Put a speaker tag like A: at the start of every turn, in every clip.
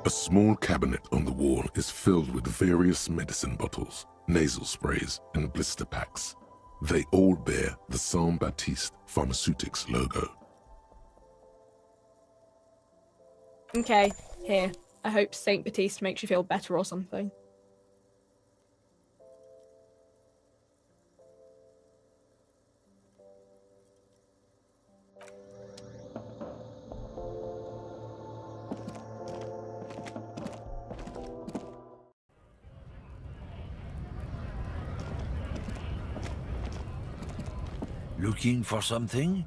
A: A small cabinet on the wall is filled with various medicine bottles, nasal sprays, and blister packs. They all bear the Saint Baptiste Pharmaceutics logo.
B: Okay, here. I hope Saint Baptiste makes you feel better or something.
C: Looking for something?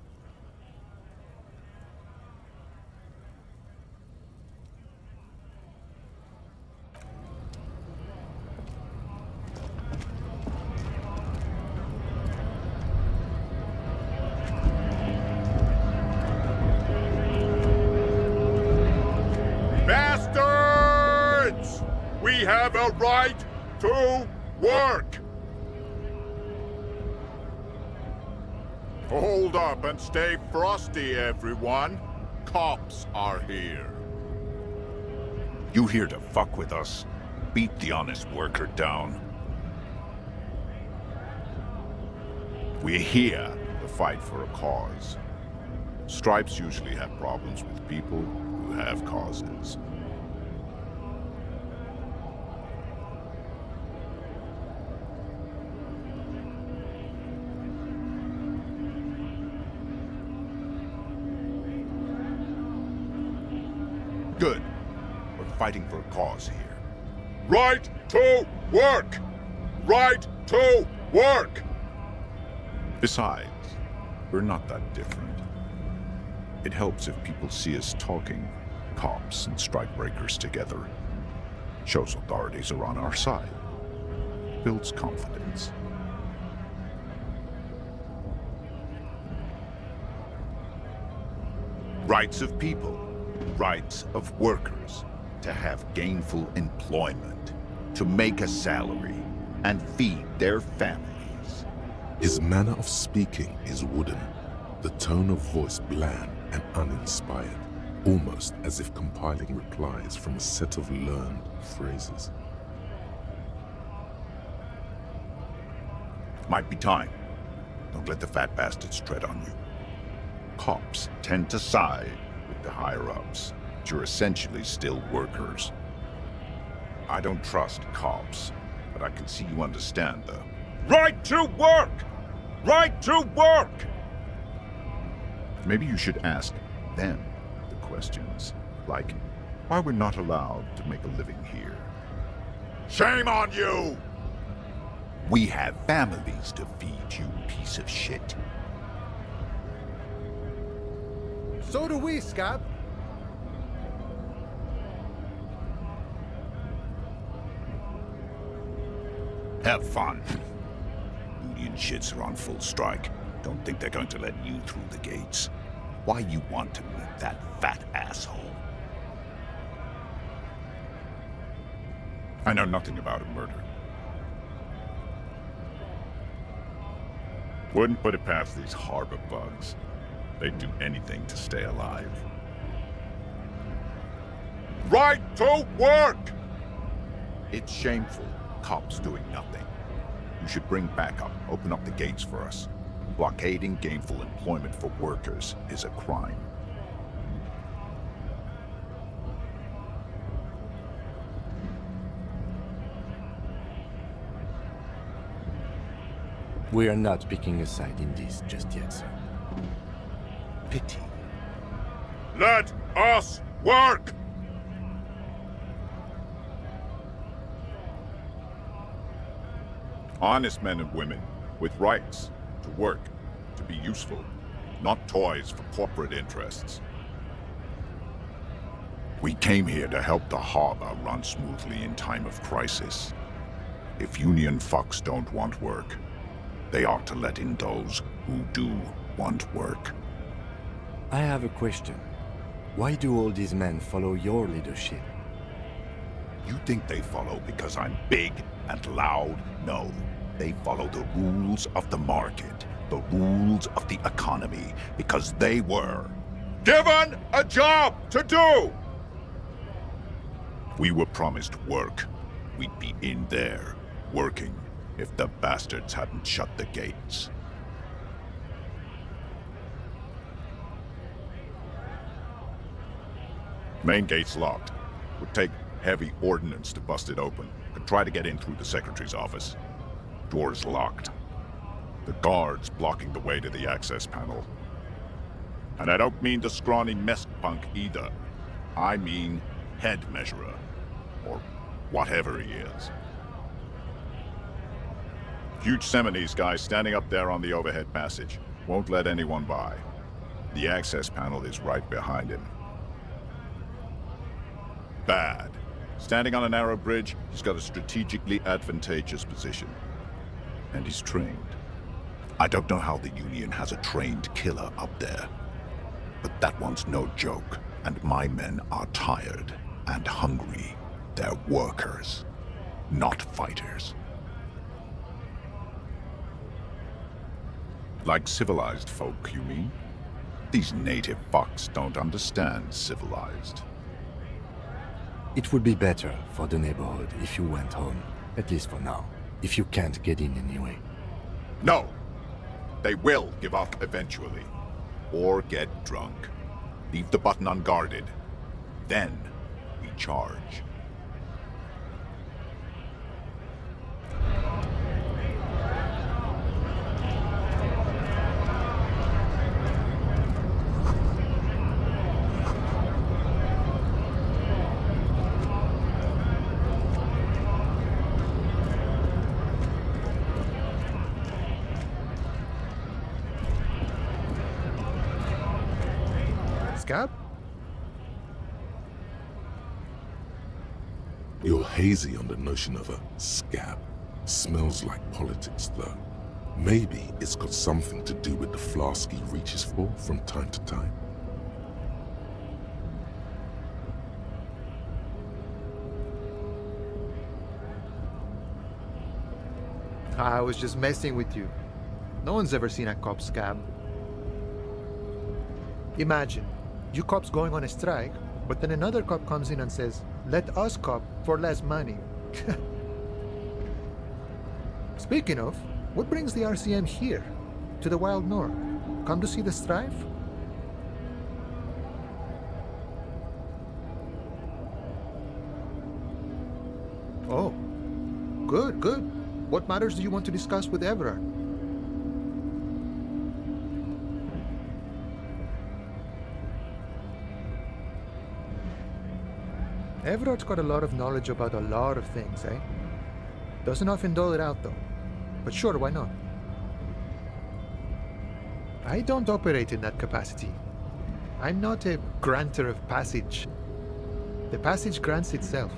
D: Bastards! We have a right to work! Hold up and stay frosty, everyone. Cops are here.
E: You here to fuck with us? Beat the honest worker down. We're here to fight for a cause. Stripes usually have problems with people who have causes. Good. We're fighting for a cause here.
D: Right to work! Right to work!
E: Besides, we're not that different. It helps if people see us talking, cops and strikebreakers together. Shows authorities are on our side. Builds confidence. Rights of people. Rights of workers to have gainful employment, to make a salary, and feed their families.
A: His manner of speaking is wooden, the tone of voice bland and uninspired, almost as if compiling replies from a set of learned phrases.
E: Might be time. Don't let the fat bastards tread on you. Cops tend to side with the higher-ups, but you're essentially still workers. I don't trust cops, but I can see you understand the
D: Right to work! Right to work!
E: Maybe you should ask them the questions, like why we're not allowed to make a living here.
D: Shame on you!
E: We have families to feed, you piece of shit.
F: So do we, Scab.
E: Have fun. Union shits are on full strike. Don't think they're going to let you through the gates. Why you want to meet that fat asshole? I know nothing about a murder. Wouldn't put it past these harbor bugs. They'd do anything to stay alive.
D: Right to work!
E: It's shameful. Cops doing nothing. You should bring backup. Open up the gates for us. Blockading gainful employment for workers is a crime.
G: We are not picking a side in this just yet, sir.
E: Pity.
D: Let us work!
E: Honest men and women with rights to work, to be useful, not toys for corporate interests. We came here to help the harbor run smoothly in time of crisis. If union fucks don't want work, they ought to let in those who do want work.
G: I have a question. Why do all these men follow your leadership?
E: You think they follow because I'm big and loud? No. They follow the rules of the market, the rules of the economy, because they were
D: Given a job to do!
E: We were promised work. We'd be in there, working, if the bastards hadn't shut the gates. Main gate's locked. Would take heavy ordnance to bust it open. Could try to get in through the secretary's office. Door's locked. The guards blocking the way to the access panel. And I don't mean the scrawny mess punk either. I mean head measurer. Or whatever he is. Huge Seminese guy standing up there on the overhead passage. Won't let anyone by. The access panel is right behind him. Bad. Standing on a narrow bridge, he's got a strategically advantageous position. And he's trained. I don't know how the Union has a trained killer up there. But that one's no joke, and my men are tired and hungry. They're workers, not fighters. Like civilized folk, you mean? These native fucks don't understand civilized.
G: It would be better for the neighborhood if you went home, at least for now, if you can't get in anyway.
E: No! They will give up eventually. Or get drunk. Leave the button unguarded. Then we charge.
F: Scab?
A: You're hazy on the notion of a scab. Smells like politics, though. Maybe it's got something to do with the flask he reaches for from time to time.
F: I was just messing with you. No one's ever seen a cop scab. Imagine, you cops going on a strike, but then another cop comes in and says, "Let us cop for less money." Speaking of, what brings the RCM here, to the Wild North? Come to see the strife? Oh, good, good. What matters do you want to discuss with Everard? Everard's got a lot of knowledge about a lot of things, eh? Doesn't often dole it out, though. But sure, why not? I don't operate in that capacity. I'm not a granter of passage. The passage grants itself.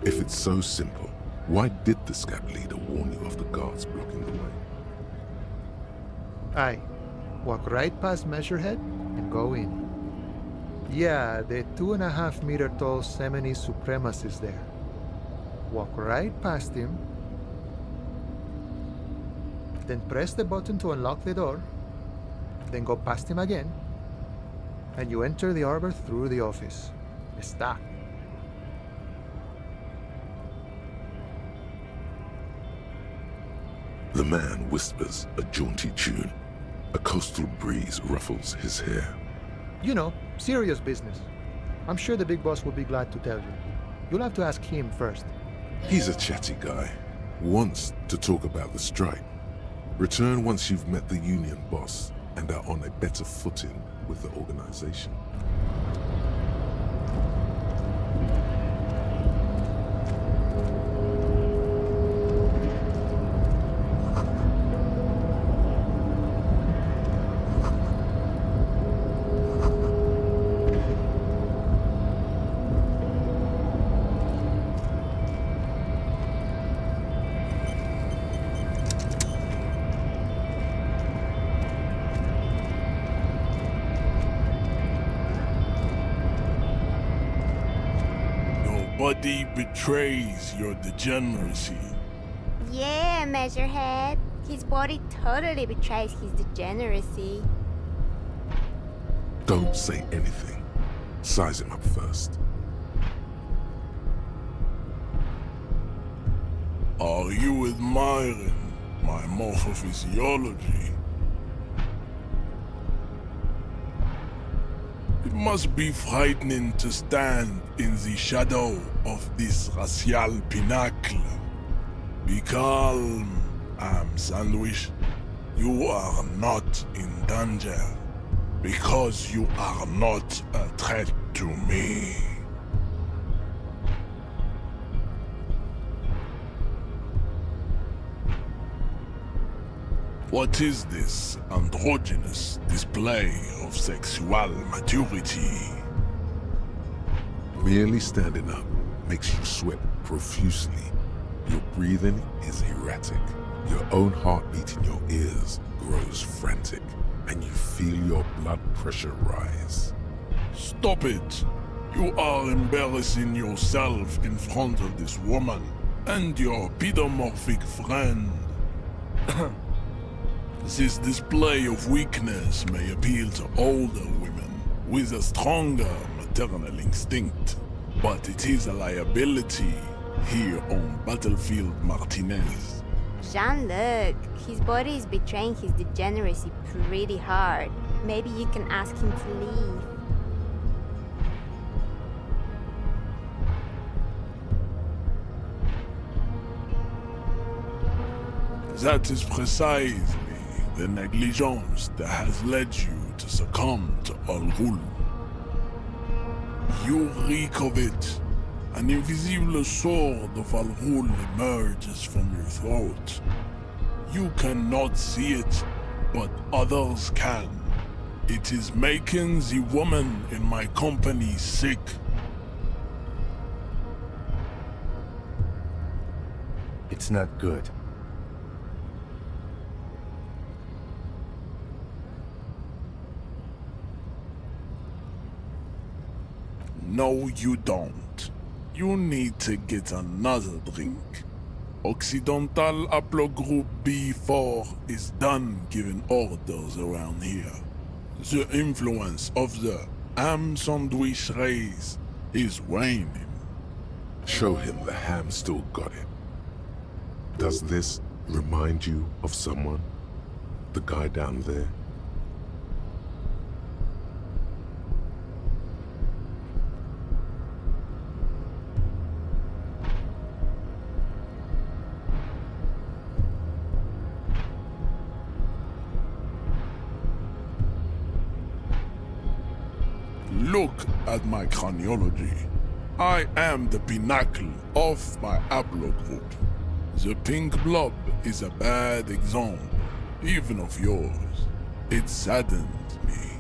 A: If it's so simple, why did the scab leader warn you of the guards blocking the way?
F: Aye. Walk right past Measurehead and go in. Yeah, the 2.5 meter tall Seminese supremacist there. Walk right past him. Then press the button to unlock the door. Then go past him again. And you enter the arbor through the office. Está.
A: The man whispers a jaunty tune. A coastal breeze ruffles his hair.
F: You know, serious business. I'm sure the big boss will be glad to tell you. You'll have to ask him first.
A: He's a chatty guy. Wants to talk about the strike. Return once you've met the union boss and are on a better footing with the organization.
H: Nobody betrays your degeneracy.
I: Yeah, Measurehead. His body totally betrays his degeneracy.
A: Don't say anything. Size him up first.
H: Are you admiring my morphophysiology? It must be frightening to stand in the shadow of this racial pinnacle. Be calm, Sandwich. You are not in danger, because you are not a threat to me. What is this androgynous display of sexual maturity?
A: Merely standing up makes you sweat profusely. Your breathing is erratic. Your own heartbeat in your ears grows frantic, and you feel your blood pressure rise.
H: Stop it! You are embarrassing yourself in front of this woman and your pedomorphic friend. This display of weakness may appeal to older women with a stronger maternal instinct, but it is a liability here on Battlefield Martinez.
I: Jean-Luc, his body is betraying his degeneracy pretty hard. Maybe you can ask him to leave.
H: That is precisely the negligence that has led you to succumb to Al Ghul. You reek of it. An invisible sword of Al Ghul emerges from your throat. You cannot see it, but others can. It is making the woman in my company sick.
G: It's not good.
H: No, you don't. You need to get another drink. Occidental Haplogroup B4 is done giving orders around here. The influence of the ham sandwich race is waning.
A: Show him the ham still got it. Does this remind you of someone? The guy down there?
H: Look at my craniology. I am the pinnacle of my haplogroup. The pink blob is a bad example, even of yours. It saddens me.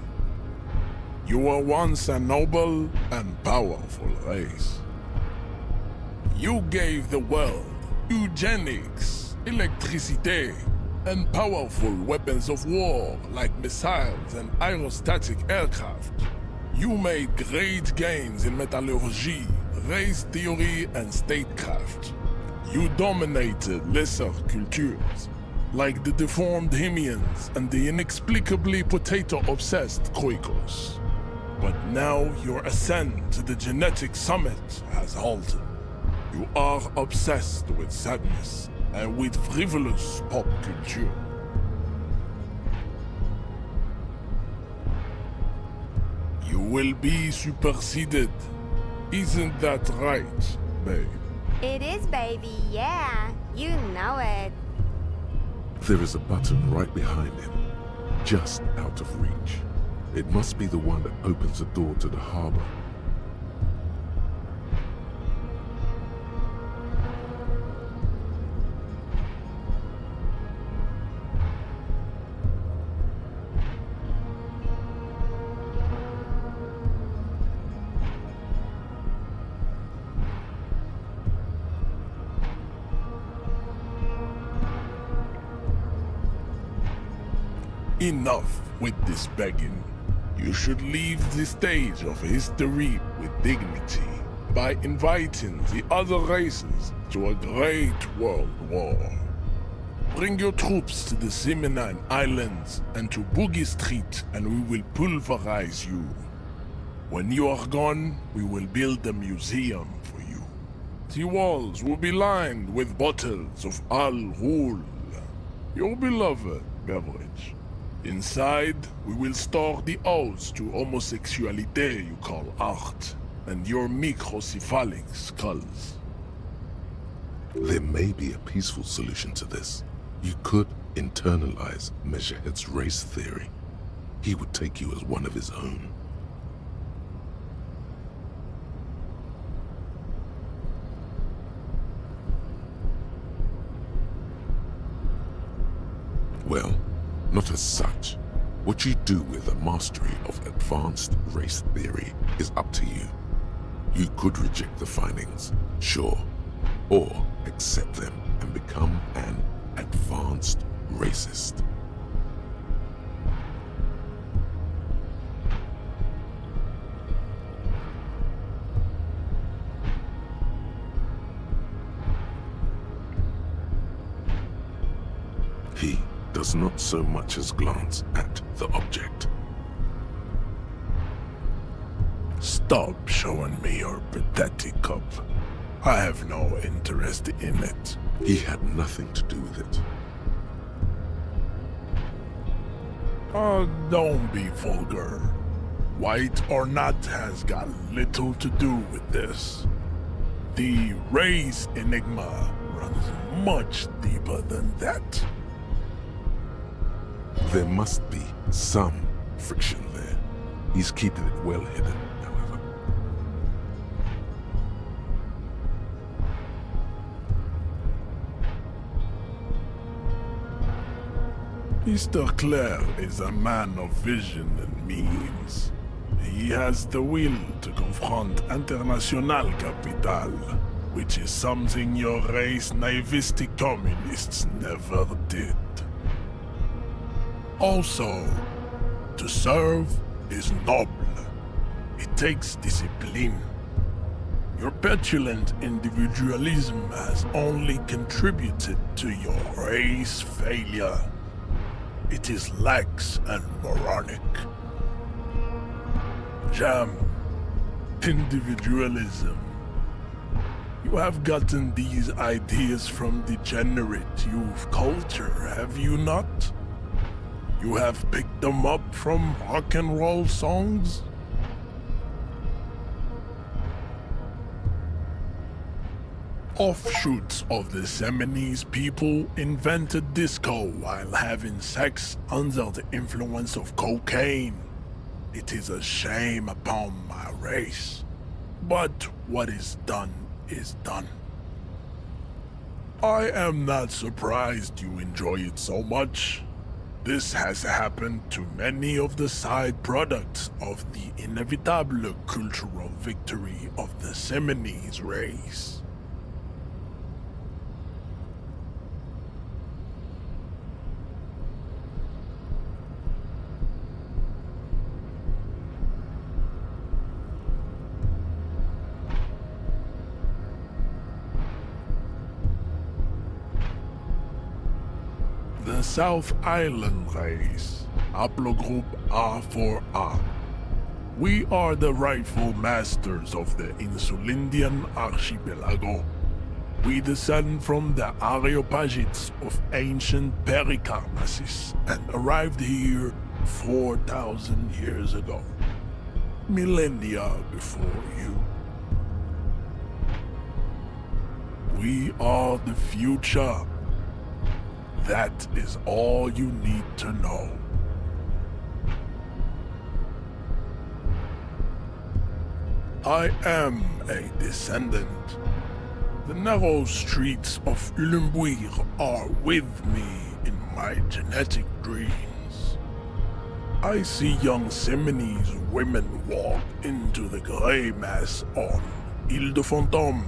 H: You were once a noble and powerful race. You gave the world eugenics, electricity, and powerful weapons of war like missiles and aerostatic aircraft. You made great gains in metallurgy, race theory, and statecraft. You dominated lesser cultures, like the deformed Hemians and the inexplicably potato-obsessed Khoikos. But now your ascent to the genetic summit has halted. You are obsessed with sadness and with frivolous pop culture. You will be superseded. Isn't that right, babe?
I: It is, baby, yeah. You know it.
A: There is a button right behind him, just out of reach. It must be the one that opens the door to the harbor.
H: Enough with this begging. You should leave the stage of history with dignity by inviting the other races to a great world war. Bring your troops to the Simonine Islands and to Boogie Street, and we will pulverize you. When you are gone, we will build a museum for you. The walls will be lined with bottles of Al Ghul, your beloved beverage. Inside, we will store the odes to homosexuality you call art, and your microcephalic skulls.
A: There may be a peaceful solution to this. You could internalize Measurehead's race theory. He would take you as one of his own. Well, not as such. What you do with a mastery of advanced race theory is up to you. You could reject the findings, sure, or accept them and become an advanced racist. He does not so much as glance at the object.
H: Stop showing me your pathetic cup. I have no interest in it.
A: He had nothing to do with it.
H: Oh, don't be vulgar. White or not has got little to do with this. The race enigma runs much deeper than that.
A: There must be some friction there. He's keeping it well hidden, however.
H: Mr. Clare is a man of vision and means. He has the will to confront international capital, which is something your race naivistic communists never did. Also, to serve is noble. It takes discipline. Your petulant individualism has only contributed to your race failure. It is lax and moronic. Jam, individualism. You have gotten these ideas from degenerate youth culture, have you not? You have picked them up from rock and roll songs? Offshoots of the Seminoles people invented disco while having sex under the influence of cocaine. It is a shame upon my race. But what is done is done. I am not surprised you enjoy it so much. This has happened to many of the side products of the inevitable cultural victory of the Seminoles race. The South Island race, haplogroup A4A. We are the rightful masters of the Insulindian archipelago. We descend from the Areopagites of ancient Pericarnassus and arrived here 4,000 years ago, millennia before you. We are the future. That is all you need to know. I am a descendant. The narrow streets of Ulimbuir are with me in my genetic dreams. I see young Seminoles women walk into the grey mass on Ile de Fantôme,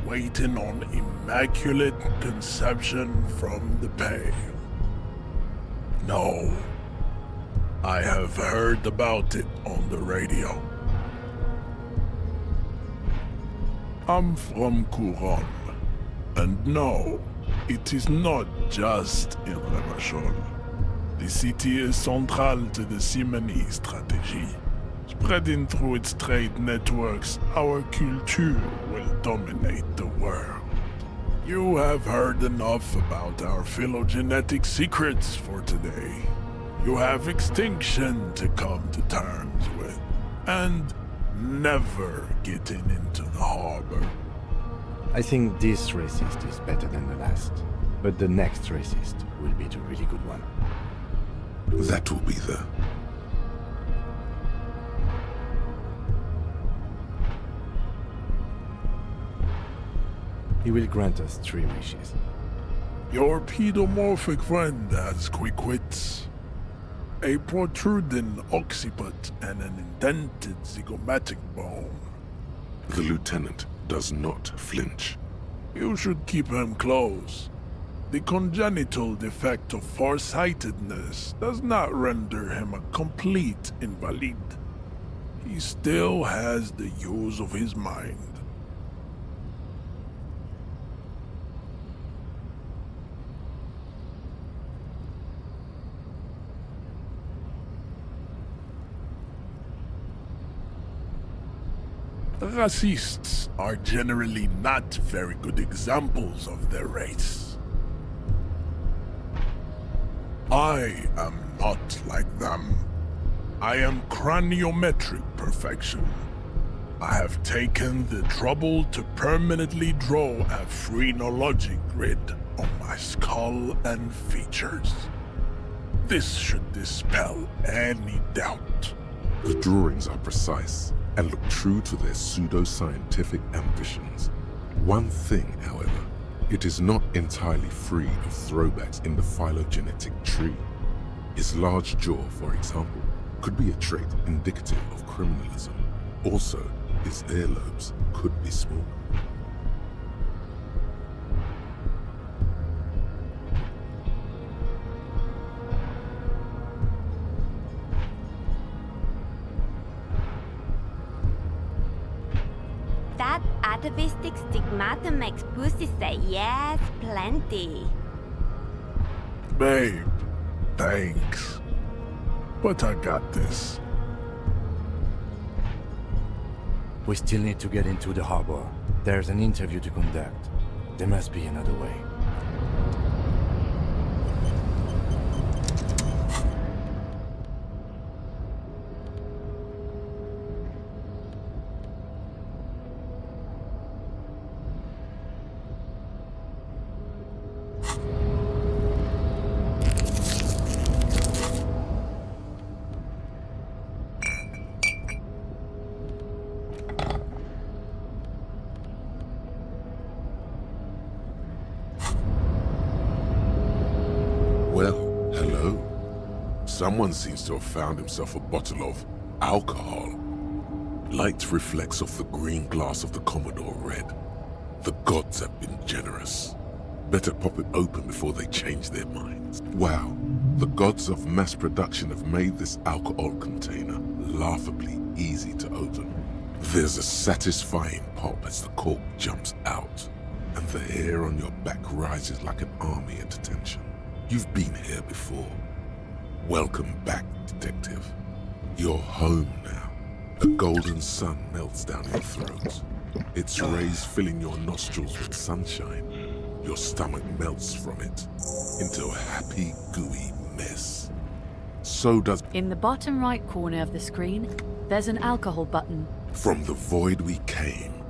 H: waiting on immaculate conception from the pale. No, I have heard about it on the radio. I'm from Couronne, and no, it is not just in Remachol. The city is central to the Seminoles strategy. Spreading through its trade networks, our culture will dominate the world. You have heard enough about our phylogenetic secrets for today. You have extinction to come to terms with, and never getting into the harbor.
G: I think this racist is better than the last, but the next racist will be the really good one.
A: That will be the...
G: He will grant us 3 wishes.
H: Your pedomorphic friend has quick wits, a protruding occiput, and an indented zygomatic bone.
A: The lieutenant does not flinch.
H: You should keep him close. The congenital defect of farsightedness does not render him a complete invalid. He still has the use of his mind. Racists are generally not very good examples of their race. I am not like them. I am craniometric perfection. I have taken the trouble to permanently draw a phrenologic grid on my skull and features. This should dispel any doubt.
A: The drawings are precise and look true to their pseudo-scientific ambitions. One thing, however, it is not entirely free of throwbacks in the phylogenetic tree. His large jaw, for example, could be a trait indicative of criminalism. Also, his earlobes could be small.
I: That atavistic stigmatum makes pussy say yes, plenty.
H: Babe, thanks. But I got this.
G: We still need to get into the harbor. There's an interview to conduct. There must be another way.
A: Well, hello. Someone seems to have found himself a bottle of alcohol. Light reflects off the green glass of the Commodore Red. The gods have been generous. Better pop it open before they change their minds. Wow, the gods of mass production have made this alcohol container laughably easy to open. There's a satisfying pop as the cork jumps out, and the hair on your back rises like an army at attention. You've been here before. Welcome back, detective. You're home now. A golden sun melts down your throat. Its rays filling your nostrils with sunshine. Your stomach melts from it into a happy, gooey mess. So does...
J: In the bottom right corner of the screen, there's an alcohol button.
A: From the void we came,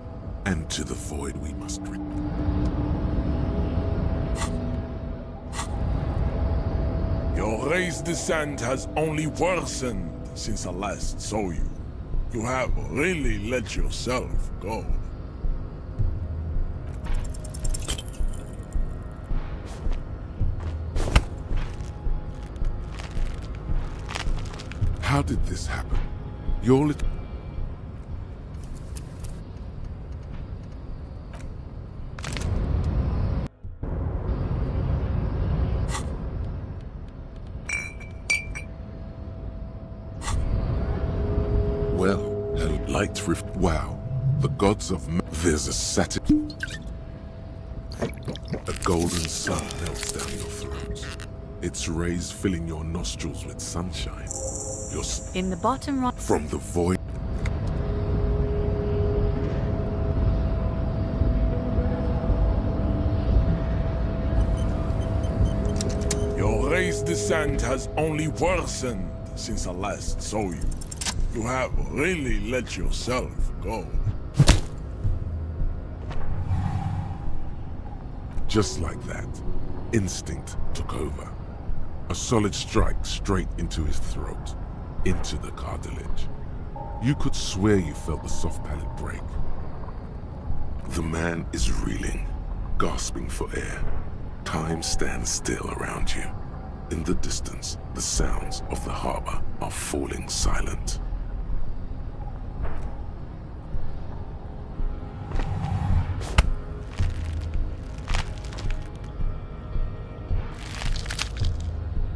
A: and to the void we must return.
H: Your race descent has only worsened since I last saw you. You have really let yourself go.
A: How did this happen? Your little... Well, a light rift... Wow, the gods of... There's a satin... A golden sun melts down your throat. Its rays filling your nostrils with sunshine. You're
J: In the bottom right.
A: from the void.
H: Your race descent has only worsened since I last saw you. You have really let yourself go.
A: Just like that, instinct took over. A solid strike straight into his throat, into the cartilage. You could swear you felt the soft palate break. The man is reeling, gasping for air. Time stands still around you. In the distance, the sounds of the harbor are falling silent.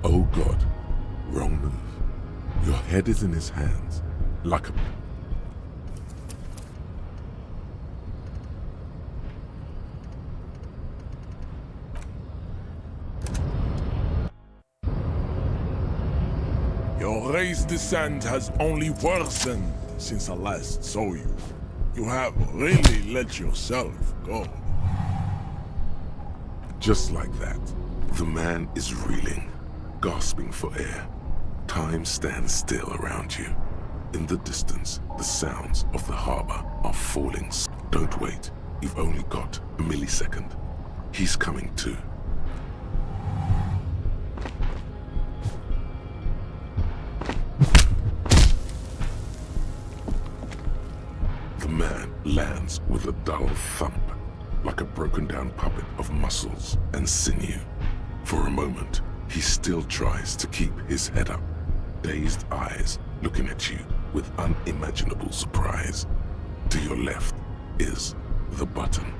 A: Oh God, wrong move. Your head is in his hands, like a...
H: Your race descent has only worsened since I last saw you. You have really let yourself go.
A: Just like that, the man is reeling, gasping for air. Time stands still around you. In the distance, the sounds of the harbor are falling. Don't wait. You've only got a millisecond. He's coming too. The man lands with a dull thump, like a broken down puppet of muscles and sinew. For a moment, he still tries to keep his head up, dazed eyes looking at you with unimaginable surprise. To your left is the button.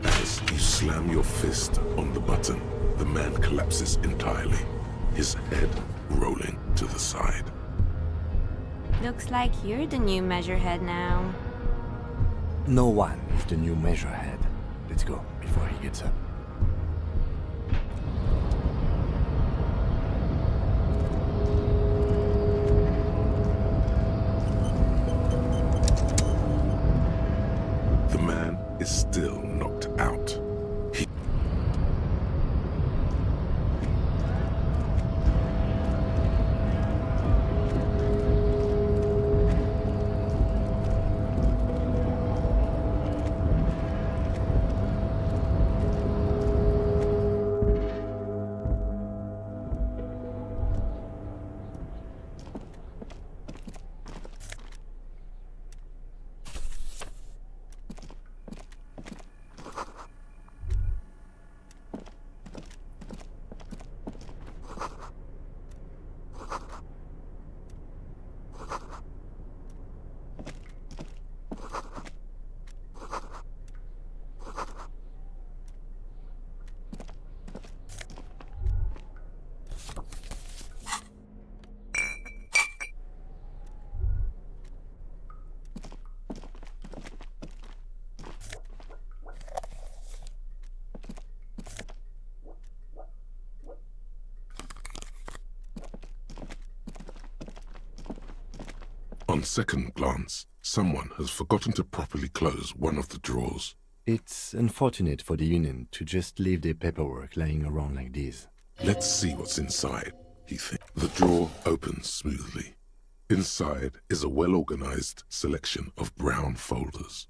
A: As you slam your fist on the button, the man collapses entirely, his head rolling to the side.
I: Looks like you're the new measurehead now.
G: No one is the new measurehead. Let's go before he gets up.
A: The man is still knocked out. He... On second glance, someone has forgotten to properly close one of the drawers.
G: It's unfortunate for the Union to just leave their paperwork lying around like this.
A: Let's see what's inside, he thinks. The drawer opens smoothly. Inside is a well-organized selection of brown folders.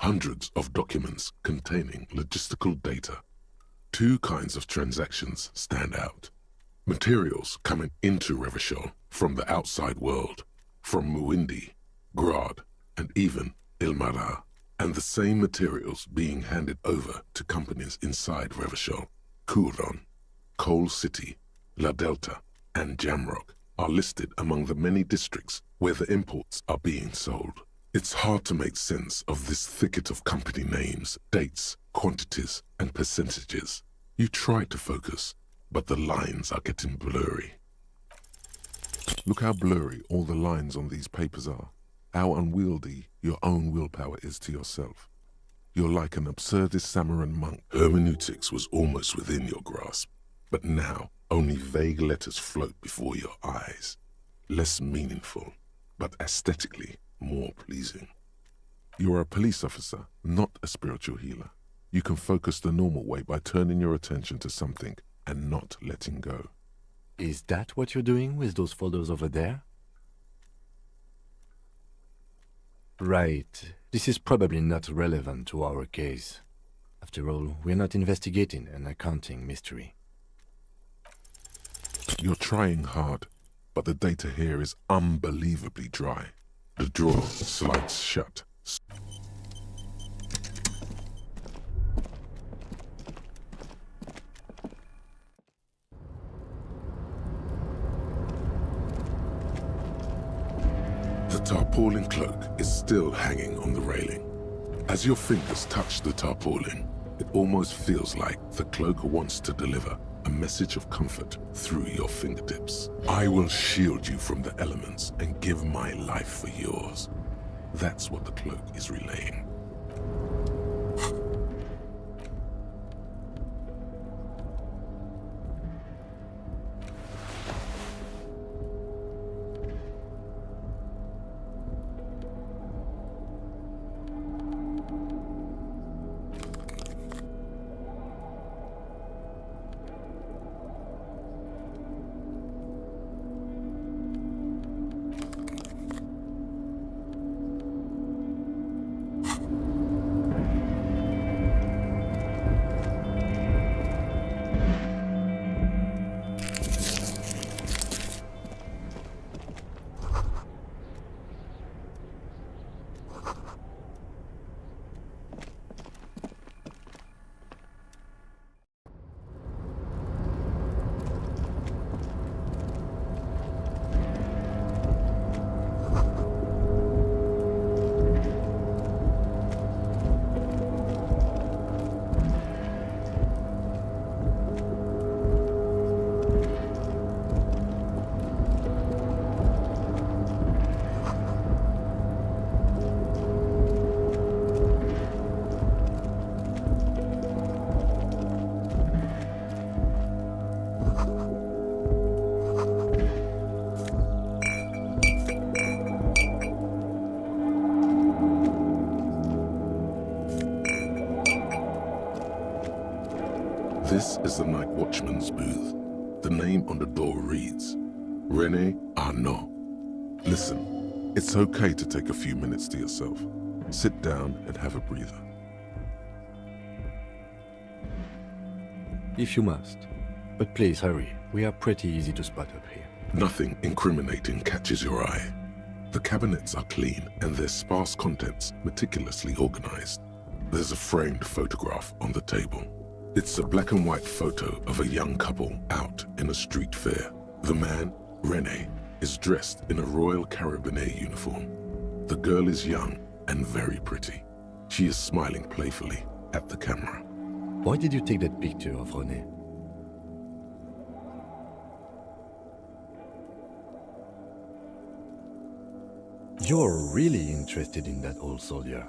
A: Hundreds of documents containing logistical data. Two kinds of transactions stand out. Materials coming into Revachol from the outside world, from Muindi, Grad, and even Ilmara, and the same materials being handed over to companies inside Revachol. Kuron, Coal City, La Delta, and Jamrock are listed among the many districts where the imports are being sold. It's hard to make sense of this thicket of company names, dates, quantities, and percentages. You try to focus, but the lines are getting blurry. Look how blurry all the lines on these papers are. How unwieldy your own willpower is to yourself. You're like an absurdist Samaran monk. Hermeneutics was almost within your grasp, but now Only vague letters float before your eyes. Less meaningful, but aesthetically more pleasing. You're a police officer, not a spiritual healer. You can focus the normal way by turning your attention to something and not letting go.
G: Is that what you're doing with those photos over there? Right. This is probably not relevant to our case. After all, we're not investigating an accounting mystery.
A: You're trying hard, but the data here is unbelievably dry. The drawer slides shut. The tarpaulin cloak is still hanging on the railing. As your fingers touch the tarpaulin, it almost feels like the cloak wants to deliver a message of comfort through your fingertips. I will shield you from the elements and give my life for yours. That's what the cloak is relaying. This is the night watchman's booth. The name on the door reads, Rene Arnaud. Listen, it's okay to take a few minutes to yourself. Sit down and have a breather.
G: If you must. But please hurry. We are pretty easy to spot up here.
A: Nothing incriminating catches your eye. The cabinets are clean and their sparse contents meticulously organized. There's a framed photograph on the table. It's a black and white photo of a young couple out in a street fair. The man, Rene, is dressed in a Royal Carabinier uniform. The girl is young and very pretty. She is smiling playfully at the camera.
G: Why did you take that picture of Rene? You're really interested in that old soldier.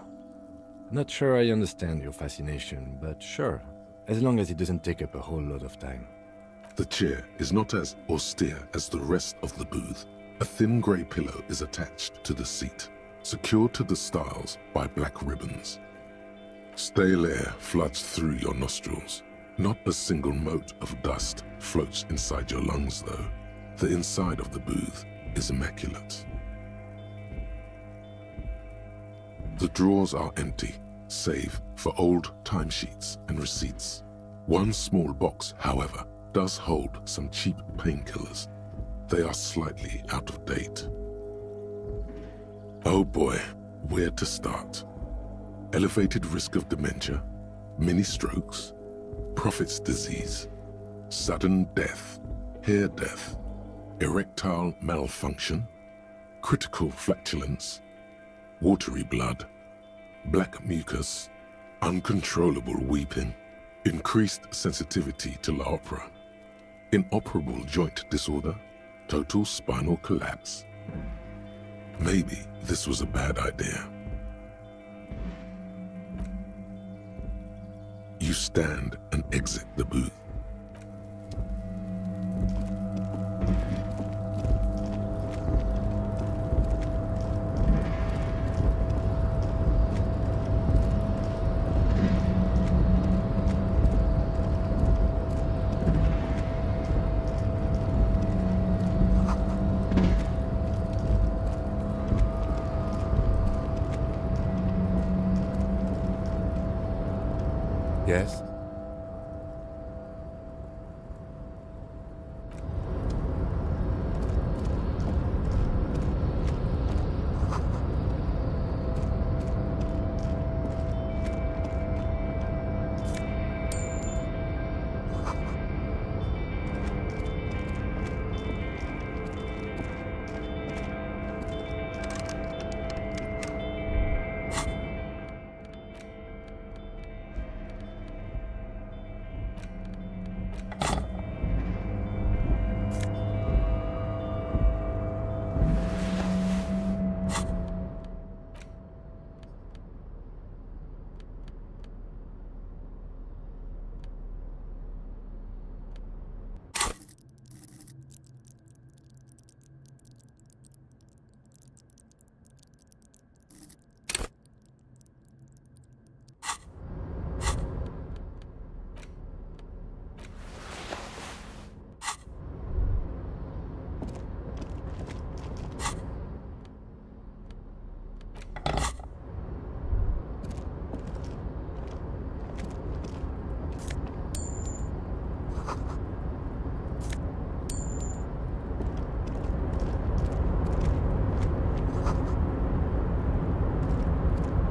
G: Not sure I understand your fascination, but sure, as long as it doesn't take up a whole lot of time.
A: The chair is not as austere as the rest of the booth. A thin grey pillow is attached to the seat, secured to the stiles by black ribbons. Stale air floods through your nostrils. Not a single mote of dust floats inside your lungs, though. The inside of the booth is immaculate. The drawers are empty, save for old timesheets and receipts. One small box, however, does hold some cheap painkillers. They are slightly out of date. Oh boy, where to start? Elevated risk of dementia, mini strokes, prophet's disease, sudden death, hair death, erectile malfunction, critical flatulence, watery blood, black mucus, uncontrollable weeping, increased sensitivity to La Opera, inoperable joint disorder, total spinal collapse. Maybe this was a bad idea. You stand and exit the booth.
G: Yes?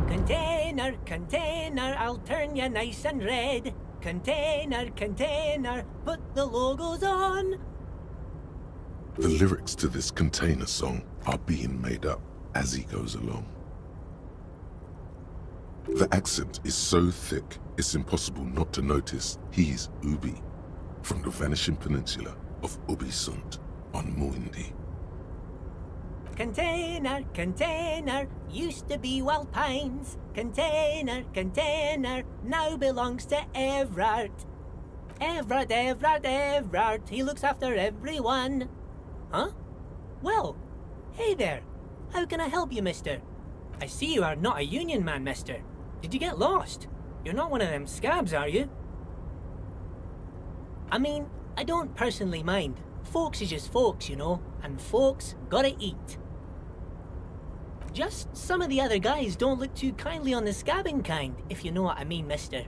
K: Container, container, I'll turn you nice and red. Container, container, put the logos on.
A: The lyrics to this container song are being made up as he goes along. The accent is so thick, it's impossible not to notice he's Ubi, from the vanishing peninsula of Ubisund on Muindi.
K: Container, container, used to be Wild Pines. Container, container, now belongs to Everard. Everard, Everard, Everard, he looks after everyone. Huh? Well, hey there. How can I help you, mister? I see you are not a union man, mister. Did you get lost? You're not one of them scabs, are you? I mean, I don't personally mind. Folks is just folks, you know, and folks gotta eat. Just some of the other guys don't look too kindly on the scabbing kind, if you know what I mean, mister.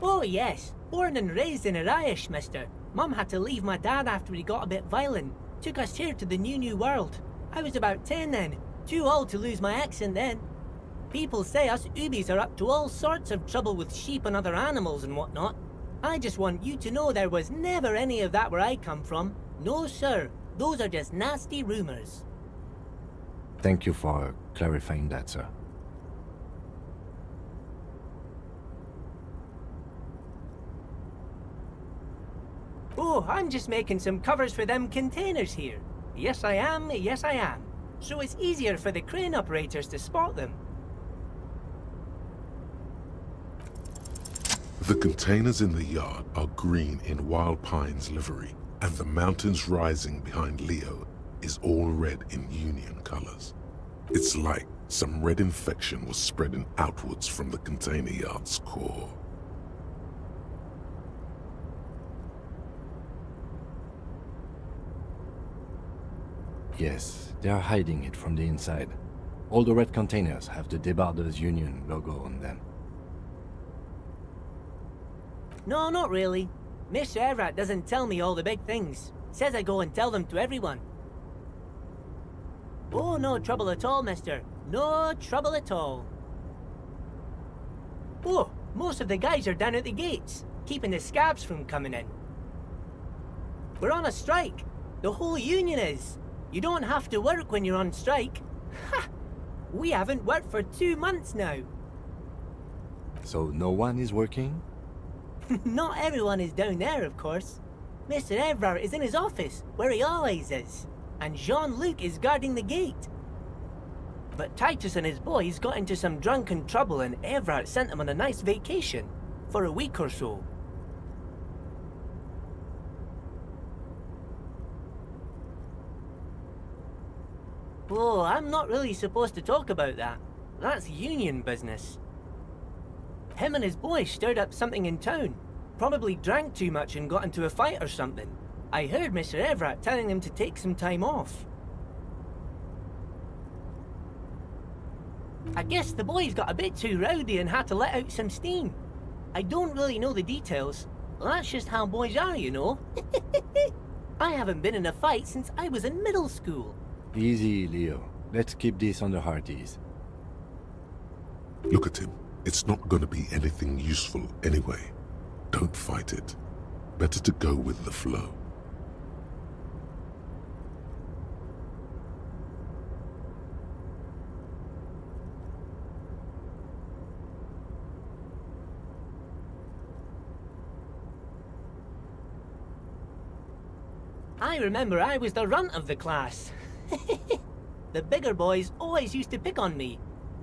K: Oh yes, born and raised in Irish, mister. Mum had to leave my dad after he got a bit violent. Took us here to the new world. I was about 10 then, too old to lose my accent then. People say us Ubis are up to all sorts of trouble with sheep and other animals and whatnot. I just want you to know there was never any of that where I come from. No sir, those are just nasty rumors.
G: Thank you for clarifying that, sir.
K: Oh, I'm just making some covers for them containers here. Yes I am, yes I am. So it's easier for the crane operators to spot them.
A: The containers in the yard are green in Wild Pine's livery, and the mountains rising behind Leo is all red in Union colors. It's like some red infection was spreading outwards from the container yard's core.
G: Yes, they are hiding it from the inside. All the red containers have the Debarders Union logo on them.
K: No, not really. Mr. Everett doesn't tell me all the big things. Says I go and tell them to everyone. Oh, no trouble at all, mister. No trouble at all. Oh, most of the guys are down at the gates, keeping the scabs from coming in. We're on a strike. The whole union is. You don't have to work when you're on strike. Ha! We haven't worked for 2 months now.
G: So no one is working?
K: Not everyone is down there, of course. Mr. Everard is in his office, where he always is. And Jean-Luc is guarding the gate. But Titus and his boys got into some drunken trouble and Everard sent them on a nice vacation. For a week or so. Oh, I'm not really supposed to talk about that. That's union business. Him and his boys stirred up something in town. Probably drank too much and got into a fight or something. I heard Mr. Everett telling them to take some time off. I guess the boys got a bit too rowdy and had to let out some steam. I don't really know the details. That's just how boys are, you know. I haven't been in a fight since I was in middle school.
G: Easy, Leo. Let's keep this under hearties.
A: Look at him. It's not gonna be anything useful anyway. Don't fight it. Better to go with the flow.
K: I remember I was the runt of the class. The bigger boys always used to pick on me.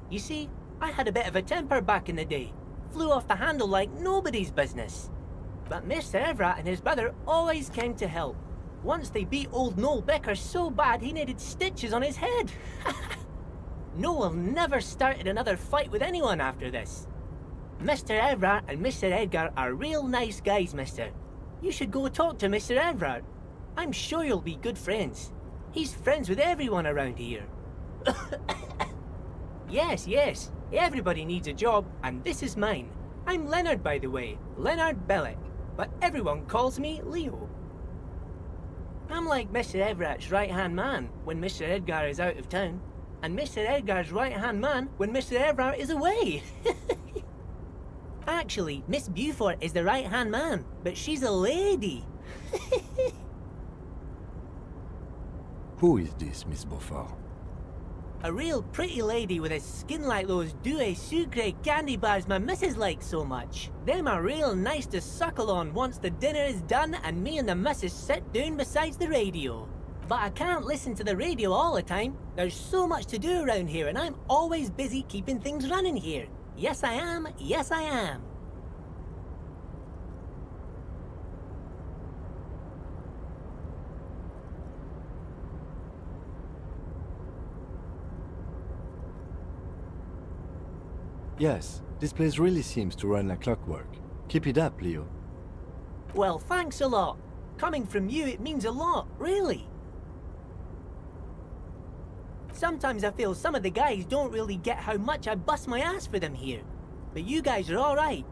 K: You see, I had a bit of a temper back in the day. Flew off the handle like nobody's business. But Mr. Everett and his brother always came to help. Once they beat old Noel Becker so bad he needed stitches on his head. Noel never started another fight with anyone after this. Mr. Everett and Mr. Edgar are real nice guys, mister. You should go talk to Mr. Everett. I'm sure you'll be good friends. He's friends with everyone around here. Yes. Everybody needs a job, and this is mine. I'm Leonard, by the way. Leonard Bellick. But everyone calls me Leo. I'm like Mr. Everett's right-hand man when Mr. Edgar is out of town, and Mr. Edgar's right-hand man when Mr. Everett is away. Actually, Miss Beaufort is the right-hand man, but she's a lady.
G: Who is this, Miss Beaufort?
K: A real pretty lady with a skin like those Douai Sucre candy bars my missus likes so much. Them are real nice to suckle on once the dinner is done and me and the missus sit down besides the radio. But I can't listen to the radio all the time. There's so much to do around here and I'm always busy keeping things running here. Yes I am, yes I am.
G: Yes, this place really seems to run like clockwork. Keep it up, Leo.
K: Well, thanks a lot. Coming from you, it means a lot, really. Sometimes I feel some of the guys don't really get how much I bust my ass for them here. But you guys are alright.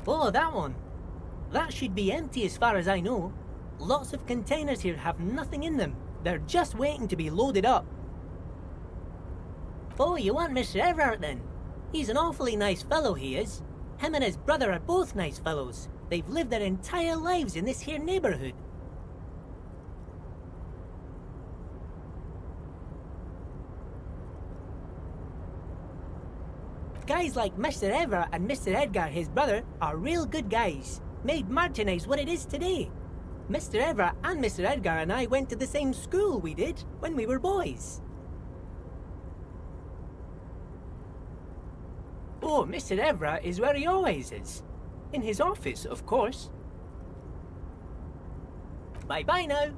K: Oh, that one. That should be empty as far as I know. Lots of containers here have nothing in them. They're just waiting to be loaded up. Oh, you want Mr. Everett then? He's an awfully nice fellow, he is. Him and his brother are both nice fellows. They've lived their entire lives in this here neighborhood. Guys like Mr. Everett and Mr. Edgar, his brother, are real good guys. Made Martinez what it is today. Mr. Everett and Mr. Edgar and I went to the same school we did when we were boys. Oh, Mr. Everett is where he always is. In his office, of course. Bye-bye now.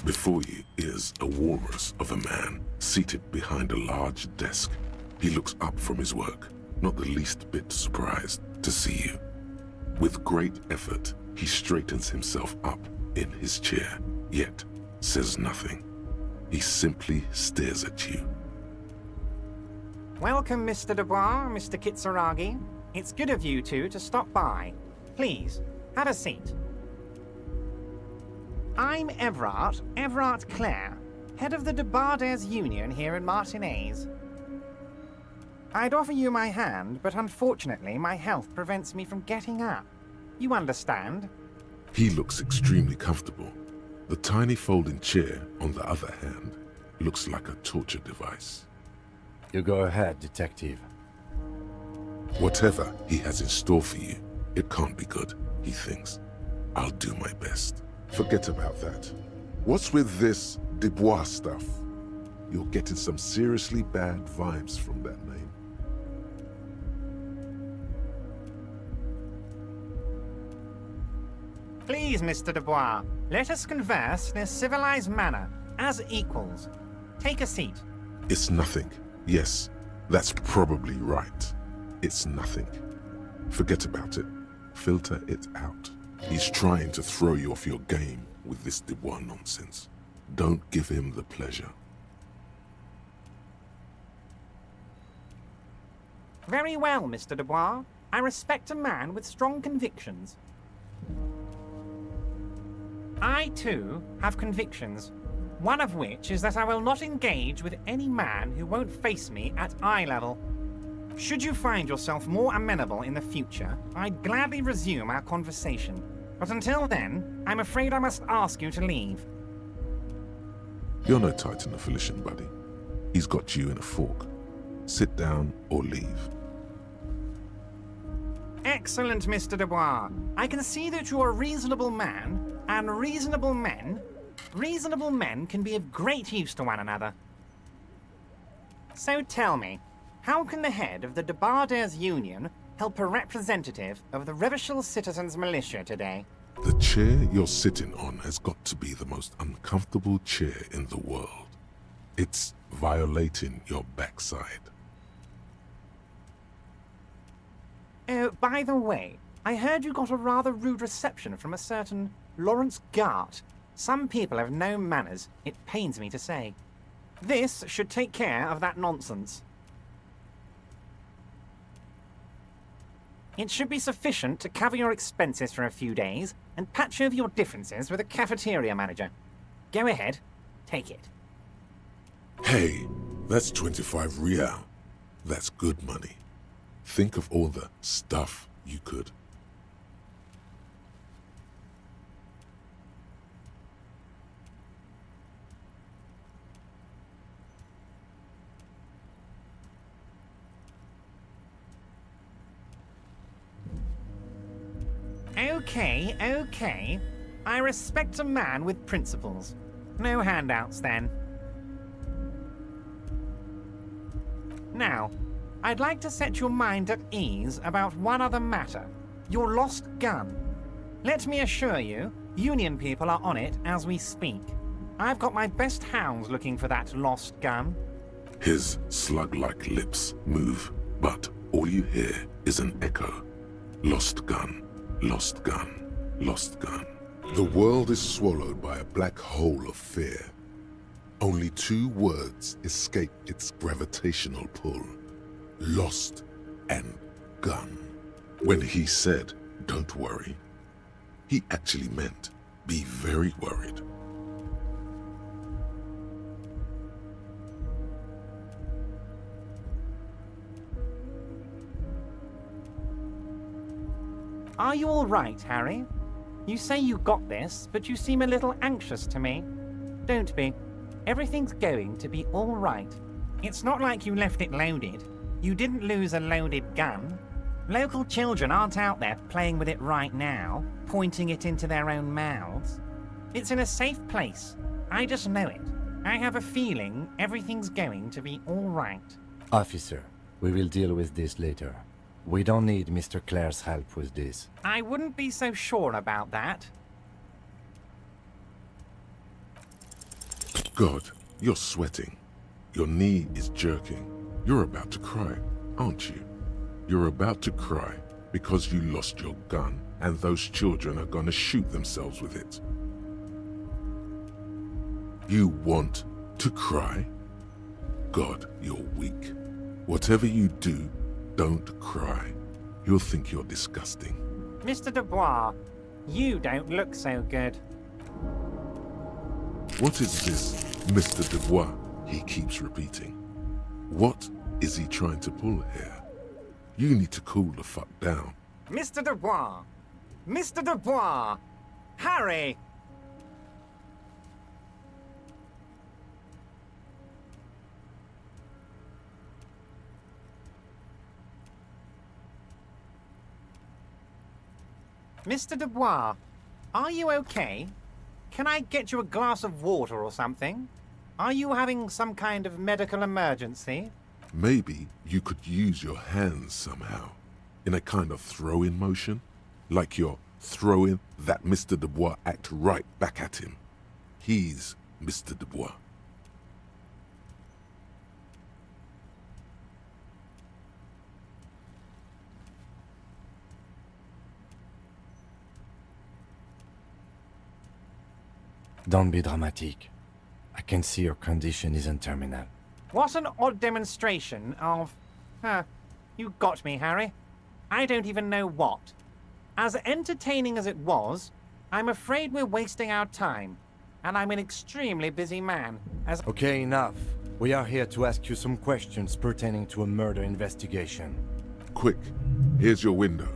A: Before you is a walrus of a man seated behind a large desk. He looks up from his work, not the least bit surprised to see you. With great effort, he straightens himself up in his chair, yet says nothing. He simply stares at you.
L: Welcome, Mr. Dubois, Mr. Kitsuragi. It's good of you two to stop by. Please, have a seat. I'm Everett Clare, head of the Debarders Union here in Martinez. I'd offer you my hand, but unfortunately my health prevents me from getting up. You understand?
A: He looks extremely comfortable. The tiny folding chair, on the other hand, looks like a torture device.
G: You go ahead, detective.
A: Whatever he has in store for you, it can't be good, he thinks. I'll do my best. Forget about that. What's with this Dubois stuff? You're getting some seriously bad vibes from that name.
L: Please, Mr. Dubois, let us converse in a civilized manner, as equals. Take a seat.
A: It's nothing. Yes, that's probably right. It's nothing. Forget about it. Filter it out. He's trying to throw you off your game with this Dubois nonsense. Don't give him the pleasure.
L: Very well, Mr. Dubois. I respect a man with strong convictions. I, too, have convictions. One of which is that I will not engage with any man who won't face me at eye level. Should you find yourself more amenable in the future, I'd gladly resume our conversation. But until then, I'm afraid I must ask you to leave.
A: You're no Titan of Felician, buddy. He's got you in a fork. Sit down or leave.
L: Excellent, Mr. Dubois. I can see that you're a reasonable man, and reasonable men can be of great use to one another. So tell me, how can the head of the Debarders Union help a representative of the Revachol Citizens Militia today?
A: The chair you're sitting on has got to be the most uncomfortable chair in the world. It's violating your backside.
L: Oh, by the way, I heard you got a rather rude reception from a certain Lawrence Gart. Some people have no manners, it pains me to say. This should take care of that nonsense. It should be sufficient to cover your expenses for a few days and patch over your differences with a cafeteria manager. Go ahead, take it.
A: Hey, that's 25 real. That's good money. Think of all the stuff you could.
L: Okay. I respect a man with principles. No handouts, then. Now, I'd like to set your mind at ease about one other matter. Your lost gun. Let me assure you, Union people are on it as we speak. I've got my best hounds looking for that lost gun.
A: His slug-like lips move, but all you hear is an echo. Lost gun, lost gun, lost gun. The world is swallowed by a black hole of fear. Only two words escape its gravitational pull. Lost and gun. When he said, "Don't worry," he actually meant, be very worried.
L: Are you all right, Harry? You say you got this, but you seem a little anxious to me. Don't be. Everything's going to be all right. It's not like you left it loaded. You didn't lose a loaded gun. Local children aren't out there playing with it right now, pointing it into their own mouths. It's in a safe place. I just know it. I have a feeling everything's going to be all right.
G: Officer, we will deal with this later. We don't need Mr. Clare's help with this.
L: I wouldn't be so sure about that.
A: God, you're sweating. Your knee is jerking. You're about to cry, aren't you? You're about to cry because you lost your gun and those children are gonna shoot themselves with it. You want to cry? God, you're weak. Whatever you do, don't cry. You'll think you're disgusting.
L: Mr. Dubois, you don't look so good.
A: What is this, Mr. Dubois? He keeps repeating. What is he trying to pull here? You need to cool the fuck down.
L: Mr. Dubois! Mr. Dubois! Harry! Mr. Dubois, are you okay? Can I get you a glass of water or something? Are you having some kind of medical emergency?
A: Maybe you could use your hands somehow, in a kind of throw-in motion, like you're throwing that Mr. Dubois act right back at him. He's Mr. Dubois.
G: Don't be dramatic. I can see your condition isn't terminal.
L: What an odd demonstration of... you got me, Harry. I don't even know what. As entertaining as it was, I'm afraid we're wasting our time. And I'm an extremely busy man, as...
G: Okay, enough. We are here to ask you some questions pertaining to a murder investigation.
A: Quick, here's your window.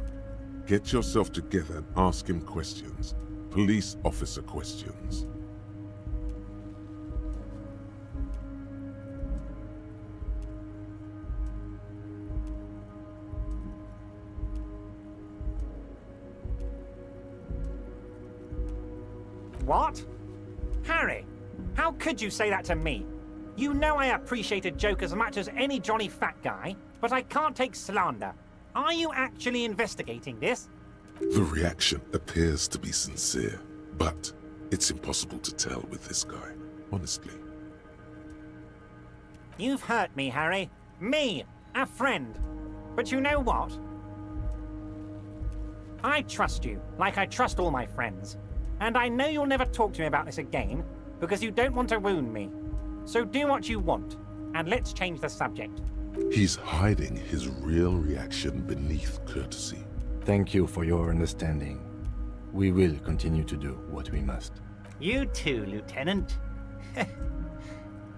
A: Get yourself together and ask him questions. Police officer questions.
L: What? Harry, how could you say that to me? You know I appreciate a joke as much as any Johnny Fat guy, but I can't take slander. Are you actually investigating this?
A: The reaction appears to be sincere, but it's impossible to tell with this guy, honestly.
L: You've hurt me, Harry. Me, a friend. But you know what? I trust you, like I trust all my friends. And I know you'll never talk to me about this again, because you don't want to wound me. So do what you want, and let's change the subject.
A: He's hiding his real reaction beneath courtesy.
G: Thank you for your understanding. We will continue to do what we must.
L: You too, Lieutenant.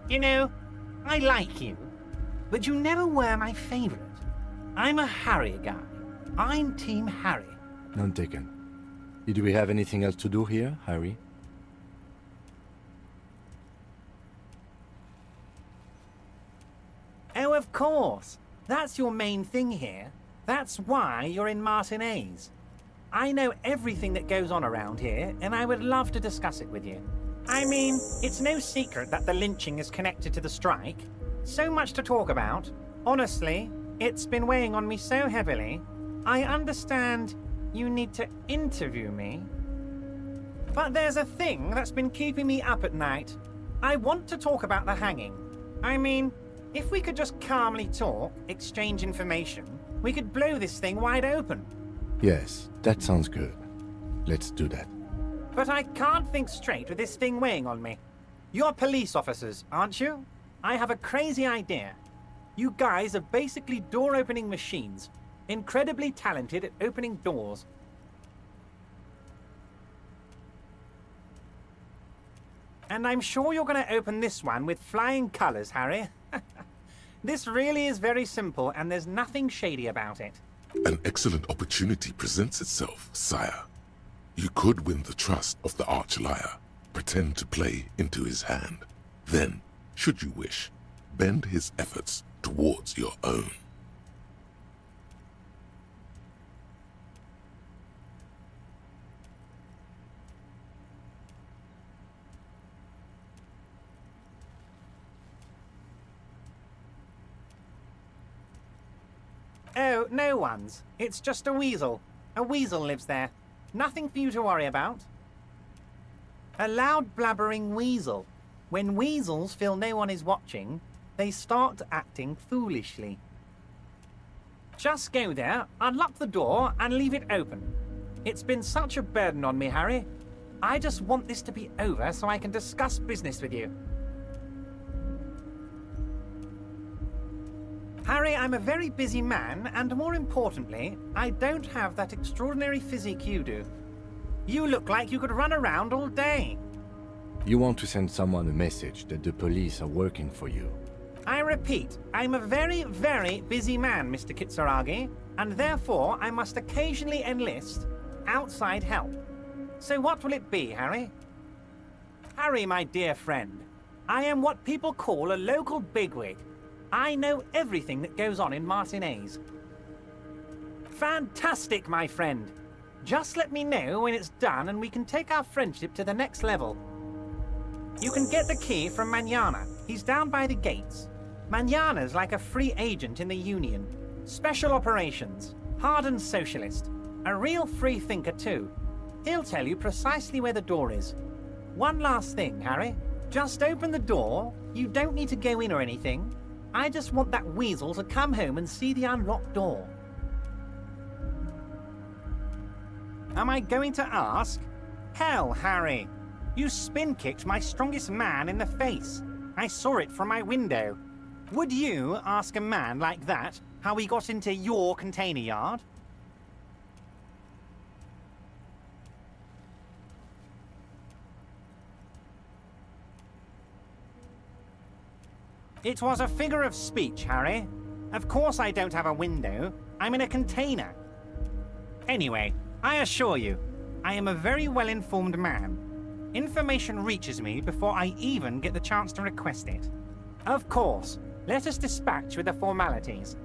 L: You know, I like you, but you never were my favorite. I'm a Harry guy. I'm Team Harry.
G: None taken. Did we have anything else to do here, Harry?
L: Oh, of course. That's your main thing here. That's why you're in Martinez. I know everything that goes on around here, and I would love to discuss it with you. I mean, it's no secret that the lynching is connected to the strike. So much to talk about. Honestly, it's been weighing on me so heavily. I understand you need to interview me. But there's a thing that's been keeping me up at night. I want to talk about the hanging. I mean, if we could just calmly talk, exchange information, we could blow this thing wide open.
G: Yes, that sounds good. Let's do that.
L: But I can't think straight with this thing weighing on me. You're police officers, aren't you? I have a crazy idea. You guys are basically door-opening machines, incredibly talented at opening doors. And I'm sure you're going to open this one with flying colors, Harry. This really is very simple, and there's nothing shady about it.
A: An excellent opportunity presents itself, sire. You could win the trust of the arch-liar, pretend to play into his hand. Then, should you wish, bend his efforts towards your own.
L: Oh, no one's. It's just a weasel. A weasel lives there. Nothing for you to worry about. A loud blabbering weasel. When weasels feel no one is watching, they start acting foolishly. Just go there, unlock the door, and leave it open. It's been such a burden on me, Harry. I just want this to be over so I can discuss business with you. Harry, I'm a very busy man, and more importantly, I don't have that extraordinary physique you do. You look like you could run around all day.
G: You want to send someone a message that the police are working for you.
L: I repeat, I'm a very, very busy man, Mr. Kitsuragi, and therefore I must occasionally enlist outside help. So what will it be, Harry? Harry, my dear friend, I am what people call a local bigwig. I know everything that goes on in Martinez. Fantastic, my friend. Just let me know when it's done and we can take our friendship to the next level. You can get the key from Manana. He's down by the gates. Manana's like a free agent in the Union. Special operations. Hardened socialist. A real free thinker too. He'll tell you precisely where the door is. One last thing, Harry. Just open the door. You don't need to go in or anything. I just want that weasel to come home and see the unlocked door. Am I going to ask? Hell, Harry. You spin-kicked my strongest man in the face. I saw it from my window. Would you ask a man like that how he got into your container yard? It was a figure of speech, Harry. Of course I don't have a window. I'm in a container. Anyway, I assure you, I am a very well-informed man. Information reaches me before I even get the chance to request it. Of course, let us dispatch with the formalities.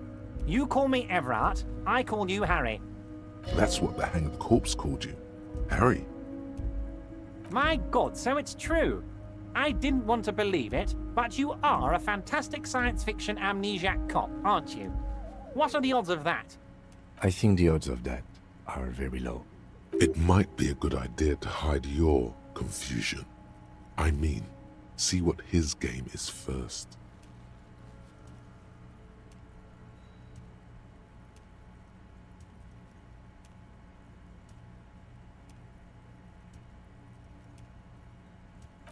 L: You call me Everard, I call you Harry.
A: That's what the hanged corpse called you. Harry.
L: My God, so it's true. I didn't want to believe it, but you are a fantastic science fiction amnesiac cop, aren't you? What are the odds of that?
G: I think the odds of that are very low.
A: It might be a good idea to hide your confusion. I mean, see what his game is first.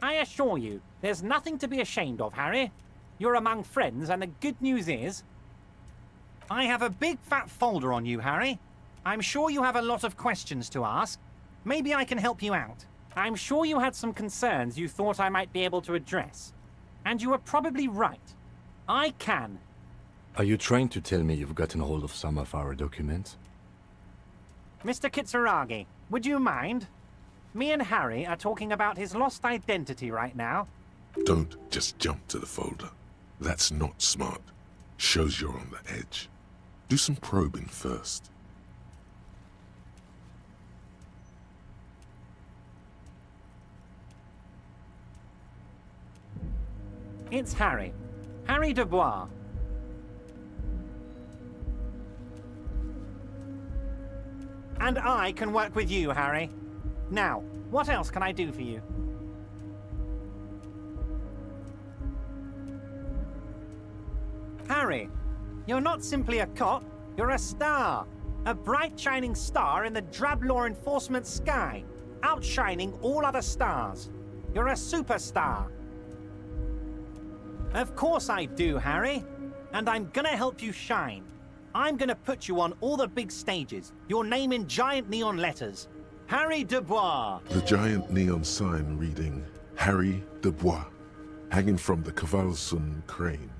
L: I assure you, there's nothing to be ashamed of, Harry. You're among friends, and the good news is... I have a big fat folder on you, Harry. I'm sure you have a lot of questions to ask. Maybe I can help you out. I'm sure you had some concerns you thought I might be able to address. And you were probably right. I can.
G: Are you trying to tell me you've gotten hold of some of our documents?
L: Mr. Kitsuragi, would you mind? Me and Harry are talking about his lost identity right now.
A: Don't just jump to the folder. That's not smart. Shows you're on the edge. Do some probing first.
L: It's Harry. Harry Dubois. And I can work with you, Harry. Now, what else can I do for you? Harry, you're not simply a cop, you're a star. A bright shining star in the drab law enforcement sky, outshining all other stars. You're a superstar. Of course I do, Harry. And I'm gonna help you shine. I'm gonna put you on all the big stages, your name in giant neon letters. Harry Dubois.
A: The giant neon sign reading Harry Dubois, hanging from the Cavalsun crane,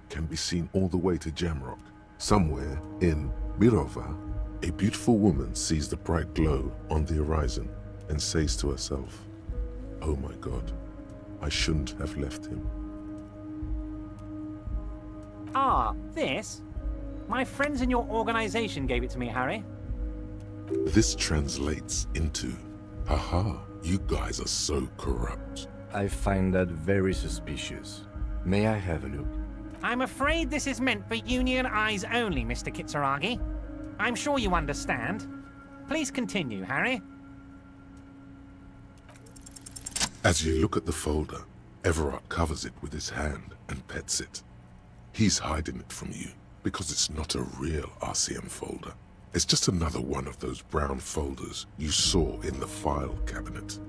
A: can be seen all the way to Jamrock. Somewhere in Mirova, a beautiful woman sees the bright glow on the horizon and says to herself, "Oh my God, I shouldn't have left him."
L: Ah, this? My friends in your organization gave it to me, Harry.
A: This translates into, haha, you guys are so corrupt.
G: I find that very suspicious. May I have a look?
L: I'm afraid this is meant for Union eyes only, Mr. Kitsuragi. I'm sure you understand. Please continue, Harry.
A: As you look at the folder, Everard covers it with his hand and pets it. He's hiding it from you because it's not a real RCM folder. It's just another one of those brown folders you saw in the file cabinet.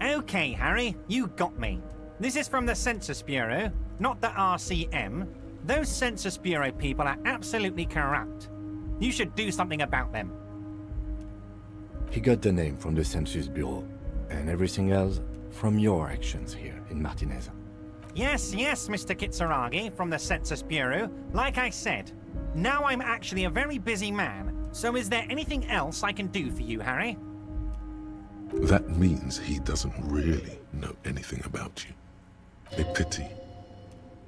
L: Okay, Harry, you got me. This is from the Census Bureau, not the RCM. Those Census Bureau people are absolutely corrupt. You should do something about them.
G: He got the name from the Census Bureau, and everything else from your actions here in Martinez.
L: Yes, Mr. Kitsuragi from the Census Bureau. Like I said, now I'm actually a very busy man. So is there anything else I can do for you, Harry?
A: That means he doesn't really know anything about you. A pity.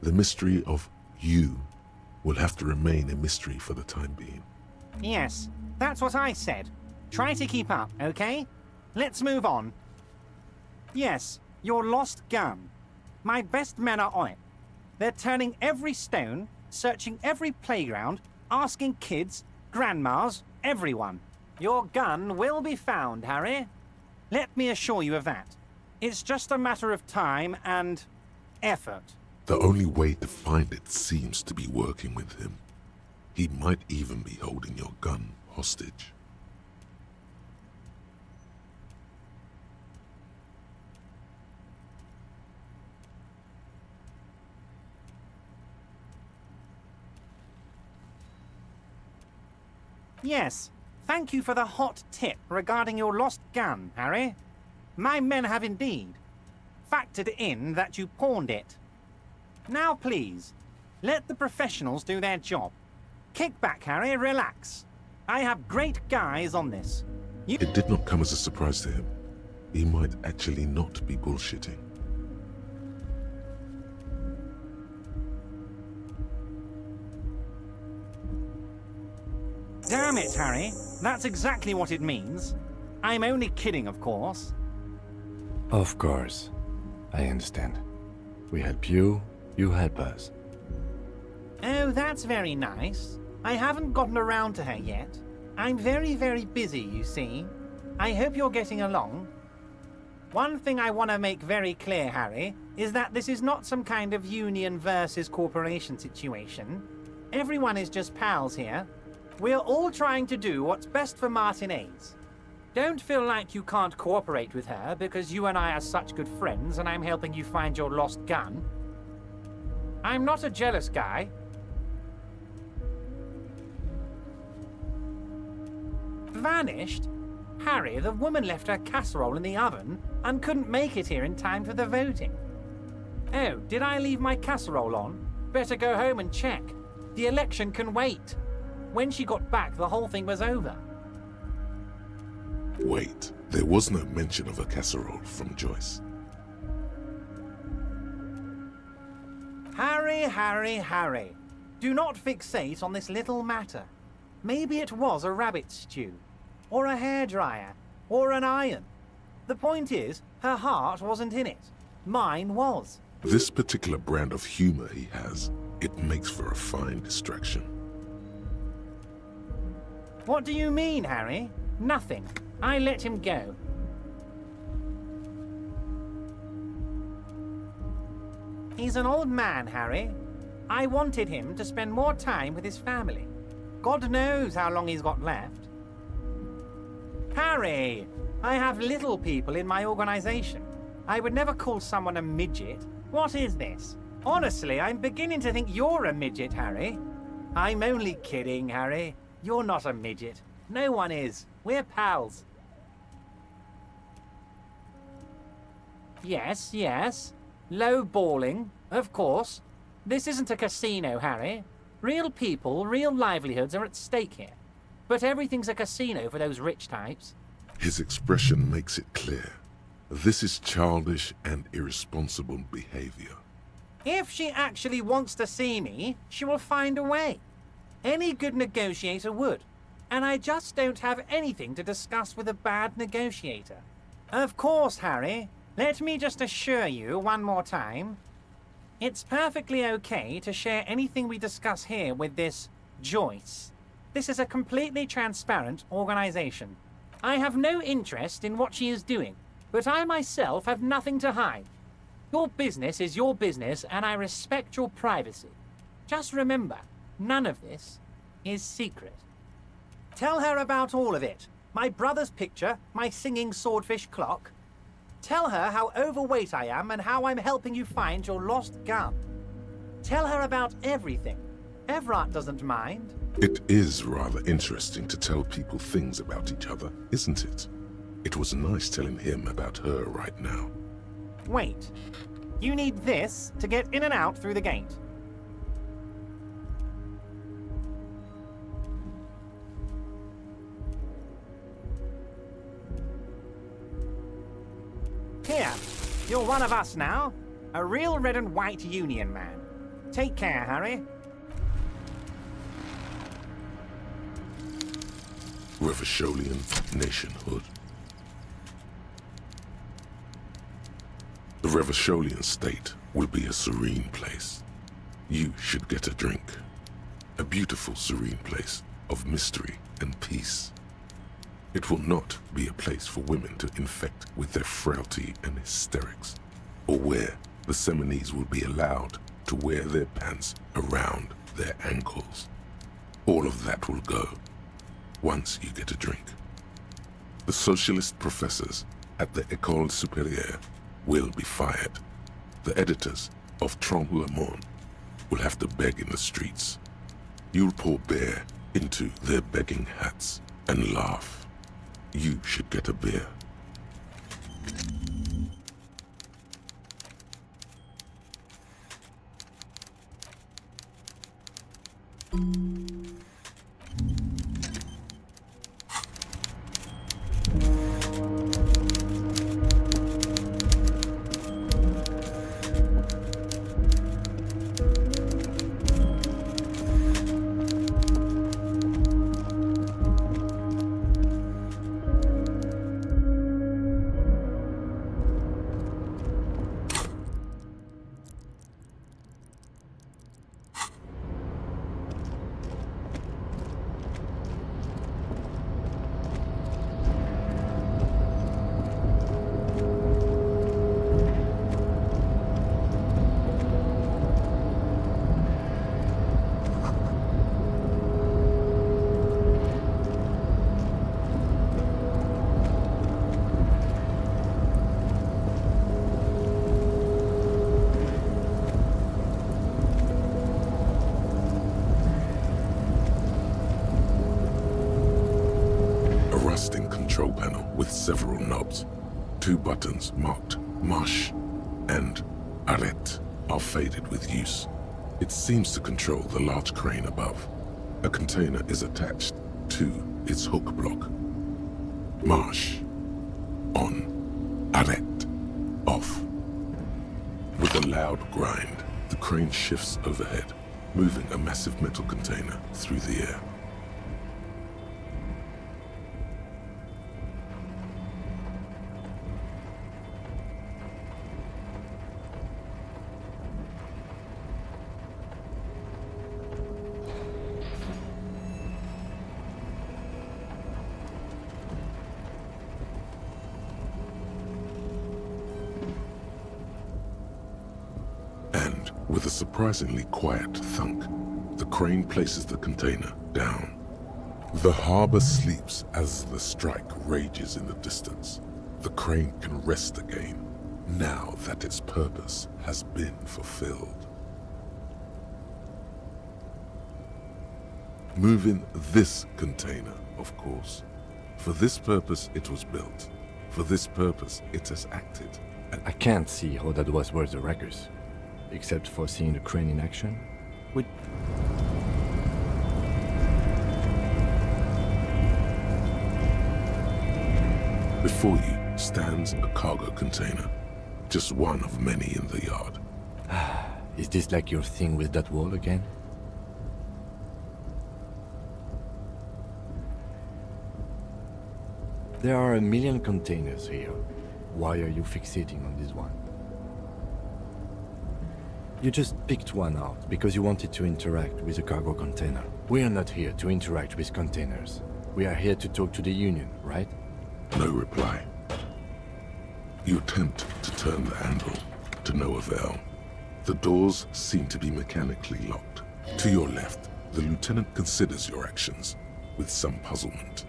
A: The mystery of you will have to remain a mystery for the time being.
L: Yes, that's what I said. Try to keep up, okay? Let's move on. Yes, your lost gun. My best men are on it. They're turning every stone, searching every playground, asking kids, grandmas, everyone. Your gun will be found, Harry. Let me assure you of that. It's just a matter of time and effort.
A: The only way to find it seems to be working with him. He might even be holding your gun hostage.
L: Yes, thank you for the hot tip regarding your lost gun, Harry. My men have indeed factored in that you pawned it. Now please, let the professionals do their job. Kick back, Harry, relax. I have great guys on this.
A: It did not come as a surprise to him. He might actually not be bullshitting.
L: Damn it, Harry. That's exactly what it means. I'm only kidding, of course.
G: Of course. I understand. We help you, you help us.
L: Oh, that's very nice. I haven't gotten around to her yet. I'm very, very busy, you see. I hope you're getting along. One thing I want to make very clear, Harry, is that this is not some kind of union versus corporation situation. Everyone is just pals here. We're all trying to do what's best for Martinez. Don't feel like you can't cooperate with her because you and I are such good friends and I'm helping you find your lost gun. I'm not a jealous guy. Vanished? Harry, the woman left her casserole in the oven and couldn't make it here in time for the voting. Oh, did I leave my casserole on? Better go home and check. The election can wait. When she got back, the whole thing was over.
A: Wait, there was no mention of a casserole from Joyce.
L: Harry, Harry, Harry. Do not fixate on this little matter. Maybe it was a rabbit stew, or a hairdryer, or an iron. The point is, her heart wasn't in it. Mine was.
A: This particular brand of humor he has, it makes for a fine distraction.
L: What do you mean, Harry? Nothing. I let him go. He's an old man, Harry. I wanted him to spend more time with his family. God knows how long he's got left. Harry, I have little people in my organization. I would never call someone a midget. What is this? Honestly, I'm beginning to think you're a midget, Harry. I'm only kidding, Harry. You're not a midget. No one is. We're pals. Yes, yes. Low balling, of course. This isn't a casino, Harry. Real people, real livelihoods are at stake here. But everything's a casino for those rich types.
A: His expression makes it clear. This is childish and irresponsible behavior.
L: If she actually wants to see me, she will find a way. Any good negotiator would. And I just don't have anything to discuss with a bad negotiator. Of course, Harry. Let me just assure you one more time. It's perfectly okay to share anything we discuss here with this Joyce. This is a completely transparent organization. I have no interest in what she is doing, but I myself have nothing to hide. Your business is your business, and I respect your privacy. Just remember, none of this is secret. Tell her about all of it. My brother's picture, my singing swordfish clock. Tell her how overweight I am and how I'm helping you find your lost gun. Tell her about everything. Everett doesn't mind.
A: It is rather interesting to tell people things about each other, isn't it? It was nice telling him about her right now.
L: Wait. You need this to get in and out through the gate. Here, you're one of us now. A real red and white union man. Take care, Harry.
A: Revacholian nationhood. The Revacholian state will be a serene place. You should get a drink. A beautiful, serene place of mystery and peace. It will not be a place for women to infect with their frailty and hysterics, or where the Seminese will be allowed to wear their pants around their ankles. All of that will go once you get a drink. The socialist professors at the École Supérieure will be fired. The editors of Trompe le Monde will have to beg in the streets. You'll pour beer into their begging hats and laugh. You should get a beer. Control panel with several knobs. 2 buttons marked Marche and Arrête are faded with use. It seems to control the large crane above. A container is attached to its hook block. Marche. On. Arrête. Off. With a loud grind, the crane shifts overhead, moving a massive metal container through the air. With a surprisingly quiet thunk, the crane places the container down. The harbor sleeps as the strike rages in the distance. The crane can rest again, now that its purpose has been fulfilled. Moving this container, of course. For this purpose it was built. For this purpose it has acted.
G: I can't see how that was worth the wreckers. Except for seeing the crane in action.
A: Before you stands a cargo container, just one of many in the yard.
G: Is this like your thing with that wall again? There are a million containers here. Why are you fixating on this one? You just picked one out because you wanted to interact with a cargo container. We are not here to interact with containers. We are here to talk to the Union, right?
A: No reply. You attempt to turn the handle, to no avail. The doors seem to be mechanically locked. To your left, the lieutenant considers your actions with some puzzlement.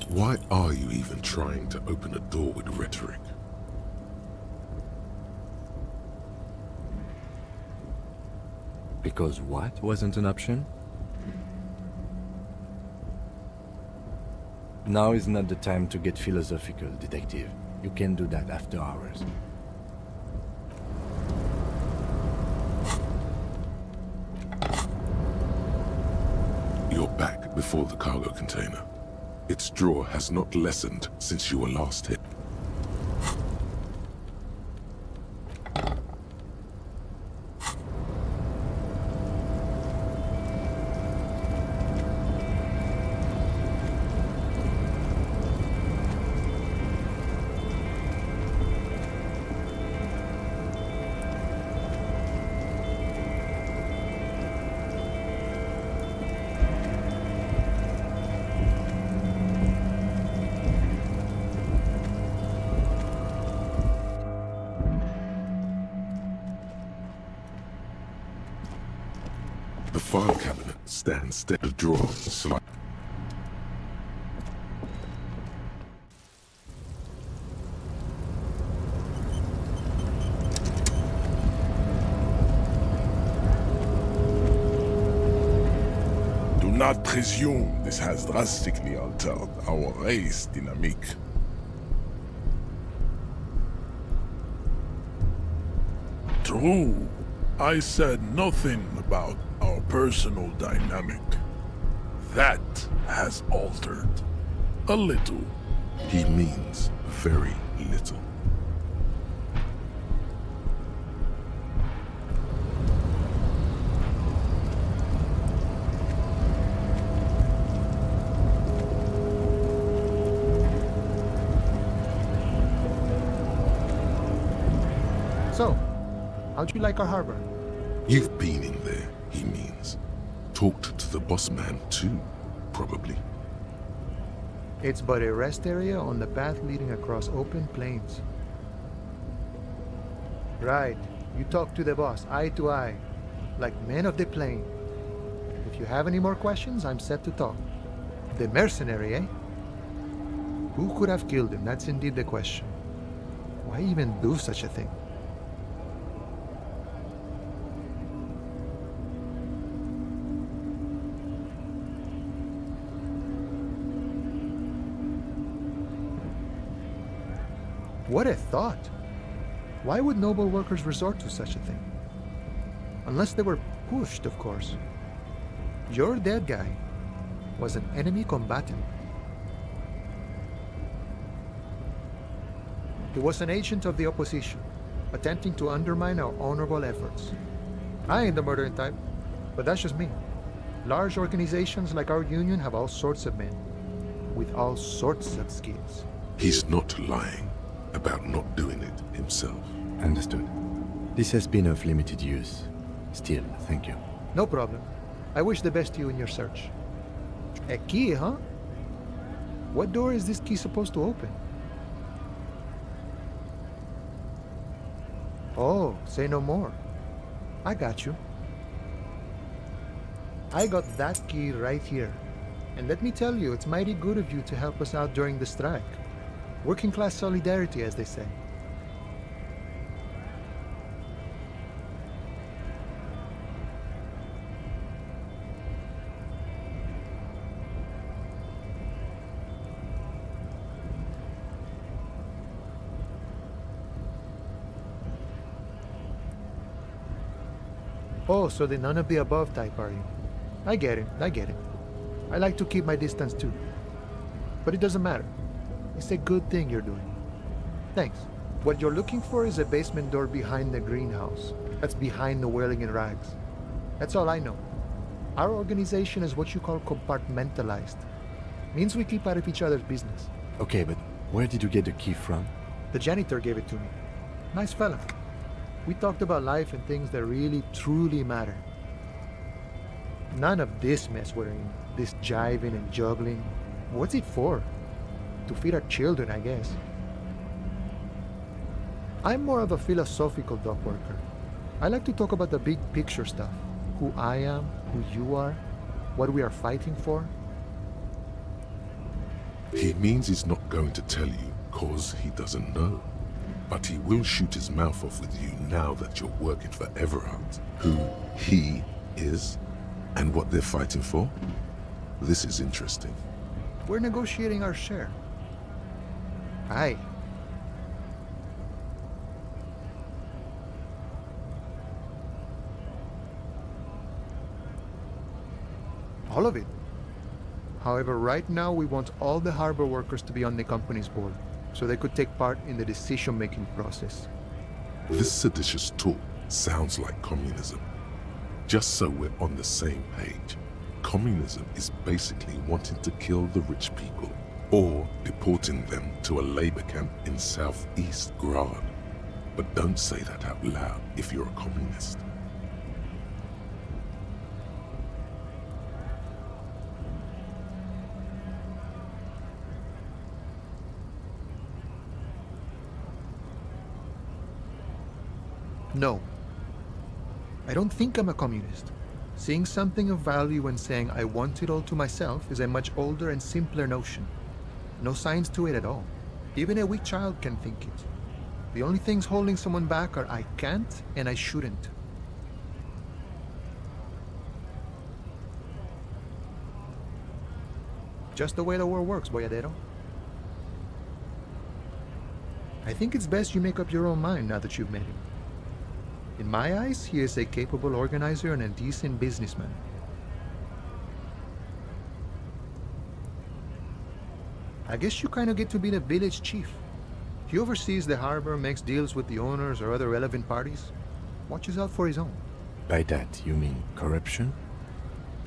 A: Why are you even trying to open a door with rhetoric?
G: Because what wasn't an option? Now is not the time to get philosophical, detective. You can do that after hours.
A: You're back before the cargo container. Its draw has not lessened since you were last hit. file cabinet stands steady. The drawer slide.
H: Do not presume this has drastically altered our race dynamique. True, I said nothing about our personal dynamic. That has altered. A little.
A: He means very little.
F: So, how'd you like our harbor?
A: You've been in there, he means. Talked to the boss man too, probably.
F: It's but a rest area on the path leading across open plains. Right. You talk to the boss, eye to eye, like men of the plain. If you have any more questions, I'm set to talk. The mercenary, eh? Who could have killed him? That's indeed the question. Why even do such a thing? What a thought! Why would noble workers resort to such a thing? Unless they were pushed, of course. Your dead guy was an enemy combatant. He was an agent of the opposition, attempting to undermine our honorable efforts. I ain't the murdering type, but that's just me. Large organizations like our union have all sorts of men, with all sorts of skills.
A: He's not lying about not doing it himself.
G: Understood. This has been of limited use. Still, thank you.
F: No problem. I wish the best to you in your search. A key, huh? What door is this key supposed to open? Oh, say no more. I got you. I got that key right here. And let me tell you, it's mighty good of you to help us out during the strike. Working class solidarity, as they say. Oh, so the none of the above type, are you? I get it, I get it. I like to keep my distance too. But it doesn't matter. It's a good thing you're doing. Thanks. What you're looking for is a basement door behind the greenhouse. That's behind the wailing in rags. That's all I know. Our organization is what you call compartmentalized. Means we keep out of each other's business.
G: Okay, but where did you get the key from?
F: The janitor gave it to me. Nice fella. We talked about life and things that really, truly matter. None of this mess we're in. This jiving and juggling. What's it for? To feed our children, I guess. I'm more of a philosophical dock worker. I like to talk about the big picture stuff. Who I am, who you are, what we are fighting for.
A: He means he's not going to tell you, cause he doesn't know. But he will shoot his mouth off with you now that you're working for Everhart. Who he is, and what they're fighting for. This is interesting.
F: We're negotiating our share. Aye. All of it. However, right now we want all the harbor workers to be on the company's board, so they could take part in the decision-making process.
A: This seditious talk sounds like communism. Just so we're on the same page, communism is basically wanting to kill the rich people, or deporting them to a labor camp in southeast Grad. But don't say that out loud if you're a communist.
F: No. I don't think I'm a communist. Seeing something of value and saying I want it all to myself is a much older and simpler notion. No science to it at all. Even a weak child can think it. The only things holding someone back are I can't and I shouldn't. Just the way the world works, boyadero. I think it's best you make up your own mind now that you've met him. In my eyes, he is a capable organizer and a decent businessman. I guess you kind of get to be the village chief. He oversees the harbor, makes deals with the owners or other relevant parties, watches out for his own.
G: By that, you mean corruption?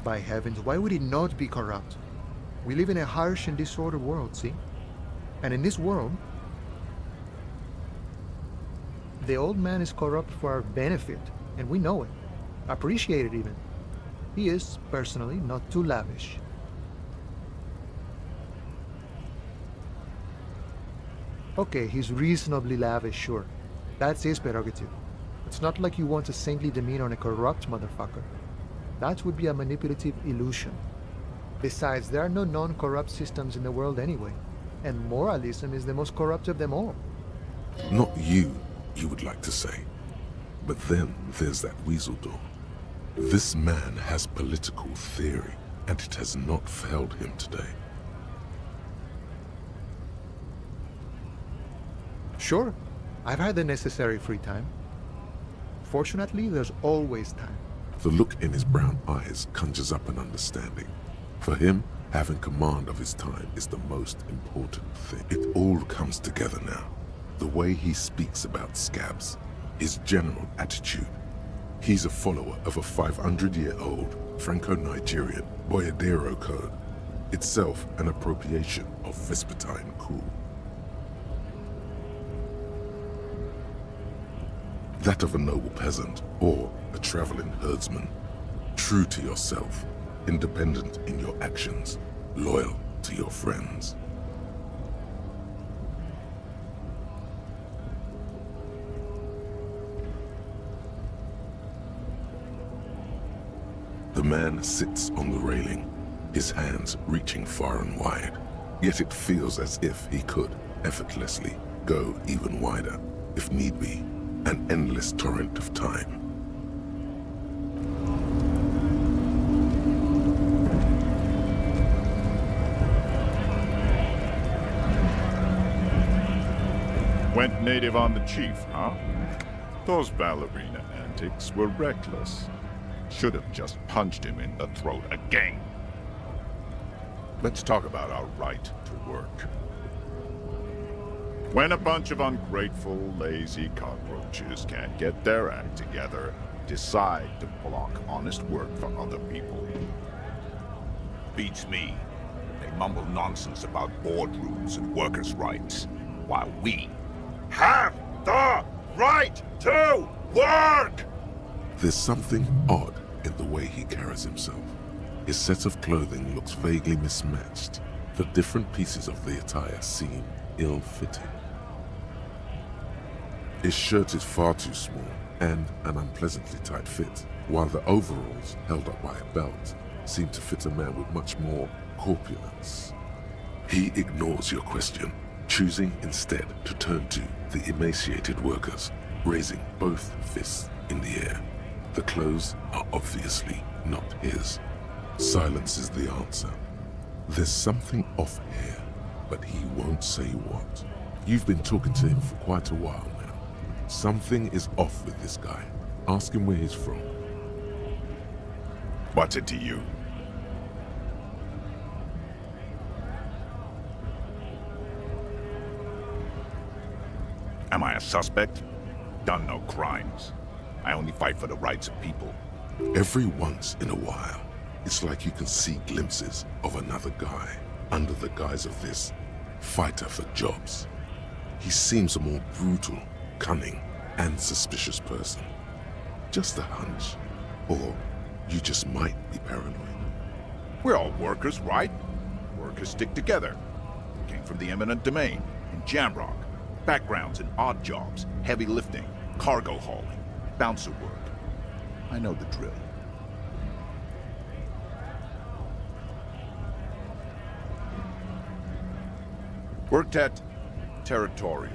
F: By heavens, why would he not be corrupt? We live in a harsh and disordered world, see? And in this world, the old man is corrupt for our benefit, and we know it. Appreciate it even. He is, personally, not too lavish. Okay, he's reasonably lavish, sure. That's his prerogative. It's not like you want a saintly demeanor on a corrupt motherfucker. That would be a manipulative illusion. Besides, there are no non-corrupt systems in the world anyway, and moralism is the most corrupt of them all.
A: Not you would like to say. But then there's that weasel door. This man has political theory, and it has not failed him today.
F: Sure, I've had the necessary free time. Fortunately, there's always time.
A: The look in his brown eyes conjures up an understanding. For him, having command of his time is the most important thing. It all comes together now. The way he speaks about scabs, his general attitude. He's a follower of a 500-year-old Franco-Nigerian Boyadero code, itself an appropriation of Vespertine cool. That of a noble peasant or a traveling herdsman. True to yourself, independent in your actions, loyal to your friends. The man sits on the railing, his hands reaching far and wide. Yet it feels as if he could, effortlessly, go even wider, if need be, an endless torrent of time.
E: Went native on the chief, huh? Those ballerina antics were reckless. Should have just punched him in the throat again. Let's talk about our right to work. When a bunch of ungrateful, lazy cockroaches can't get their act together, decide to block honest work for other people.
D: Beats me. They mumble nonsense about boardrooms and workers' rights, while we have the right to work!
A: There's something odd in the way he carries himself. His set of clothing looks vaguely mismatched. The different pieces of the attire seem ill-fitting. His shirt is far too small and an unpleasantly tight fit, while the overalls, held up by a belt, seem to fit a man with much more corpulence. He ignores your question, choosing instead to turn to the emaciated workers, raising both fists in the air. The clothes are obviously not his. Silence is the answer. There's something off here, but he won't say what. You've been talking to him for quite a while now. Something is off with this guy. Ask him where he's from.
E: What's it to you?
D: Am I a suspect? Done no crimes. I only fight for the rights of people.
A: Every once in a while, it's like you can see glimpses of another guy under the guise of this fighter for jobs. He seems a more brutal, cunning, and suspicious person. Just a hunch. Or you just might be paranoid.
D: We're all workers, right? Workers stick together. Came from the eminent domain, in Jamrock. Backgrounds in odd jobs, heavy lifting, cargo hauling, bouncer work. I know the drill. Worked at Territorial.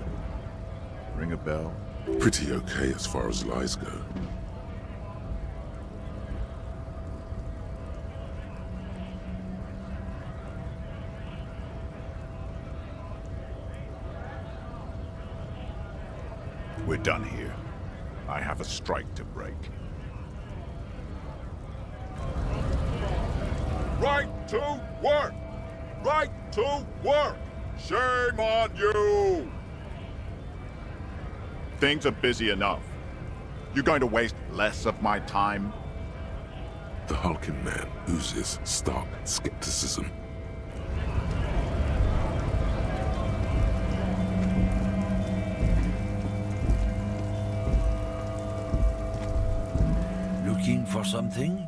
D: Ring a bell?
A: Pretty okay as far as lies go.
D: We're done here. I have a strike to break. Right to work! Right to work! Shame on you! Things are busy enough. You going to waste less of my time?
A: The hulking man oozes stark skepticism.
C: Looking for something?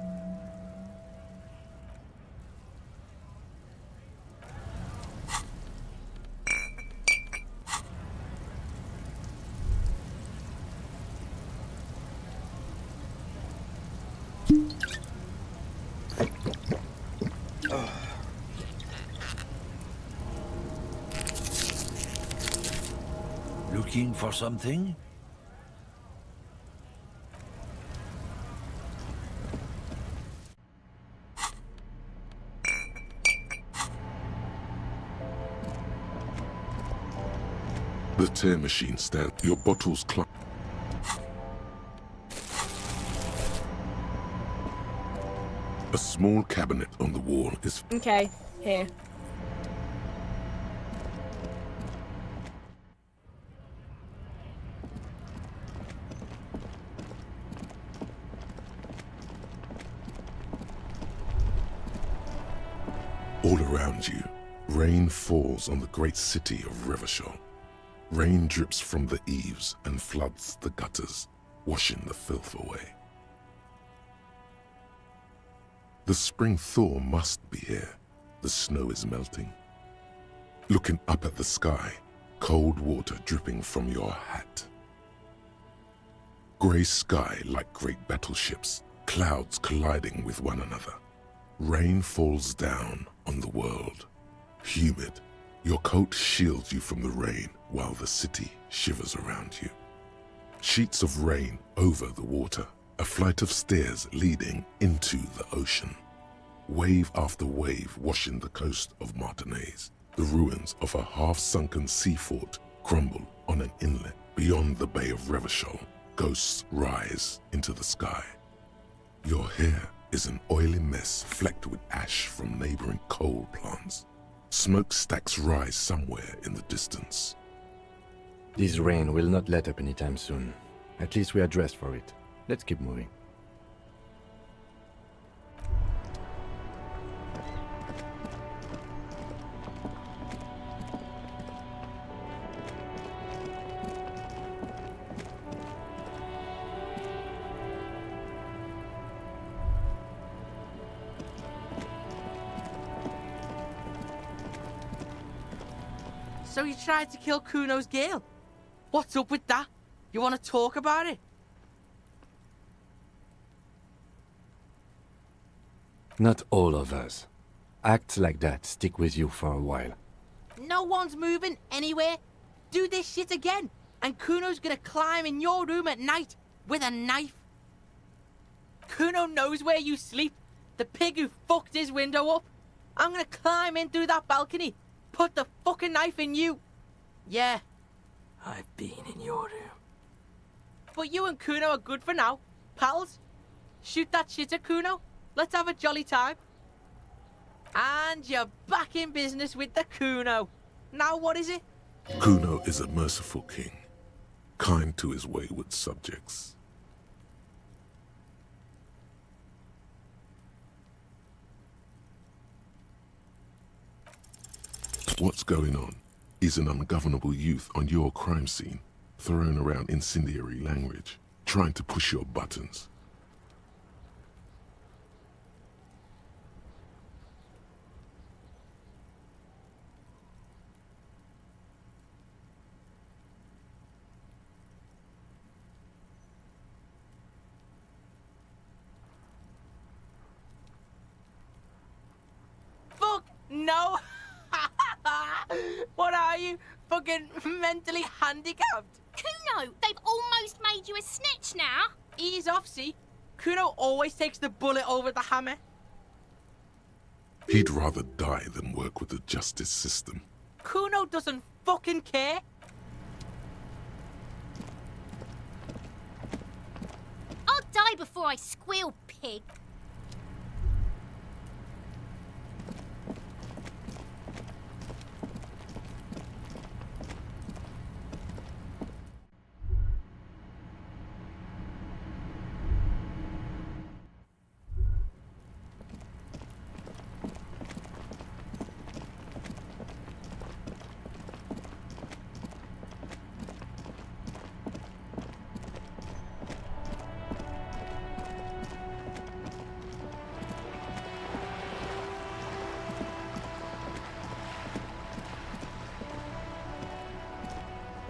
C: Looking for something?
A: The tear machine stands. Your bottles climb. A small cabinet on the wall is...
B: Okay, here.
A: All around you, rain falls on the great city of Revachol. Rain drips from the eaves and floods the gutters, washing the filth away. The spring thaw must be here. The snow is melting. Looking up at the sky, cold water dripping from your hat. Grey sky like great battleships, clouds colliding with one another. Rain falls down on the world. Humid, your coat shields you from the rain while the city shivers around you. Sheets of rain over the water, a flight of stairs leading into the ocean. Wave after wave washing the coast of Martinaise. The ruins of a half-sunken sea fort crumble on an inlet beyond the Bay of Revachol. Ghosts rise into the sky. Your hair is an oily mess flecked with ash from neighboring coal plants. Smokestacks rise somewhere in the distance.
G: This rain will not let up anytime soon. At least we are dressed for it. Let's keep moving.
M: So you tried to kill Kuno's girl? What's up with that? You want to talk about it?
G: Not all of us. Acts like that stick with you for a while.
M: No one's moving anywhere. Do this shit again, and Kuno's gonna climb in your room at night with a knife. Kuno knows where you sleep. The pig who fucked his window up. I'm gonna climb in through that balcony. Put the fucking knife in you. Yeah. I've been in your room. But you and Kuno are good for now. Pals. Shoot that shit at Kuno. Let's have a jolly time. And you're back in business with the Kuno. Now what is it?
A: Kuno is a merciful king, kind to his wayward subjects. What's going on? He's an ungovernable youth on your crime scene, throwing around incendiary language, trying to push your buttons.
M: Fuck no! What are you fucking mentally handicapped?
N: Kuno, they've almost made you a snitch now.
M: Ease off, see? Kuno always takes the bullet over the hammer.
A: He'd rather die than work with the justice system.
M: Kuno doesn't fucking care.
N: I'll die before I squeal, pig.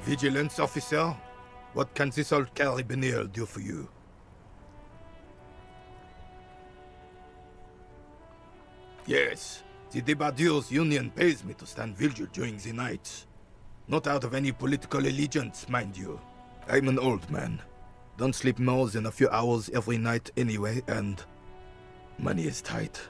O: Vigilance officer, what can this old carabinier do for you? Yes, the Debardeurs Union pays me to stand vigil during the night. Not out of any political allegiance, mind you. I'm an old man. Don't sleep more than a few hours every night anyway, and money is tight.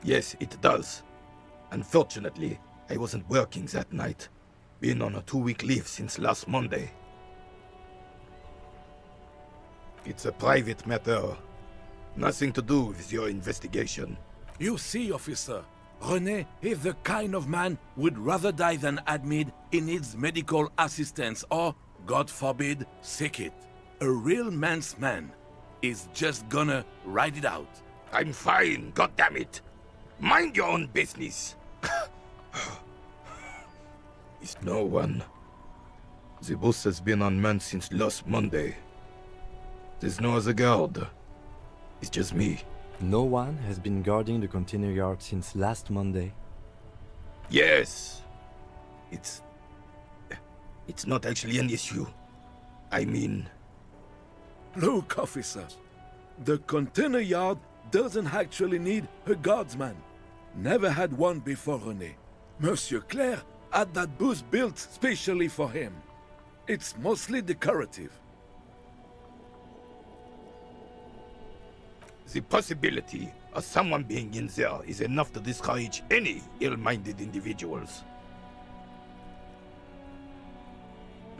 O: Yes, it does. Unfortunately, I wasn't working that night. Been on a 2-week leave since last Monday. It's a private matter. Nothing to do with your investigation.
C: You see, officer, René is the kind of man would rather die than admit he needs medical assistance or, God forbid, sick it. A real man's man is just gonna ride it out.
O: I'm fine, goddammit! Mind your own business! It's no one. The boss has been unmanned since last Monday. There's no other guard. It's just me.
G: No one has been guarding the container yard since last Monday.
O: Yes. It's not actually an issue. I mean...
C: Look, officer. The container yard doesn't actually need a guardsman. Never had one before René. Monsieur Claire had that booth built specially for him. It's mostly decorative.
O: The possibility of someone being in there is enough to discourage any ill-minded individuals.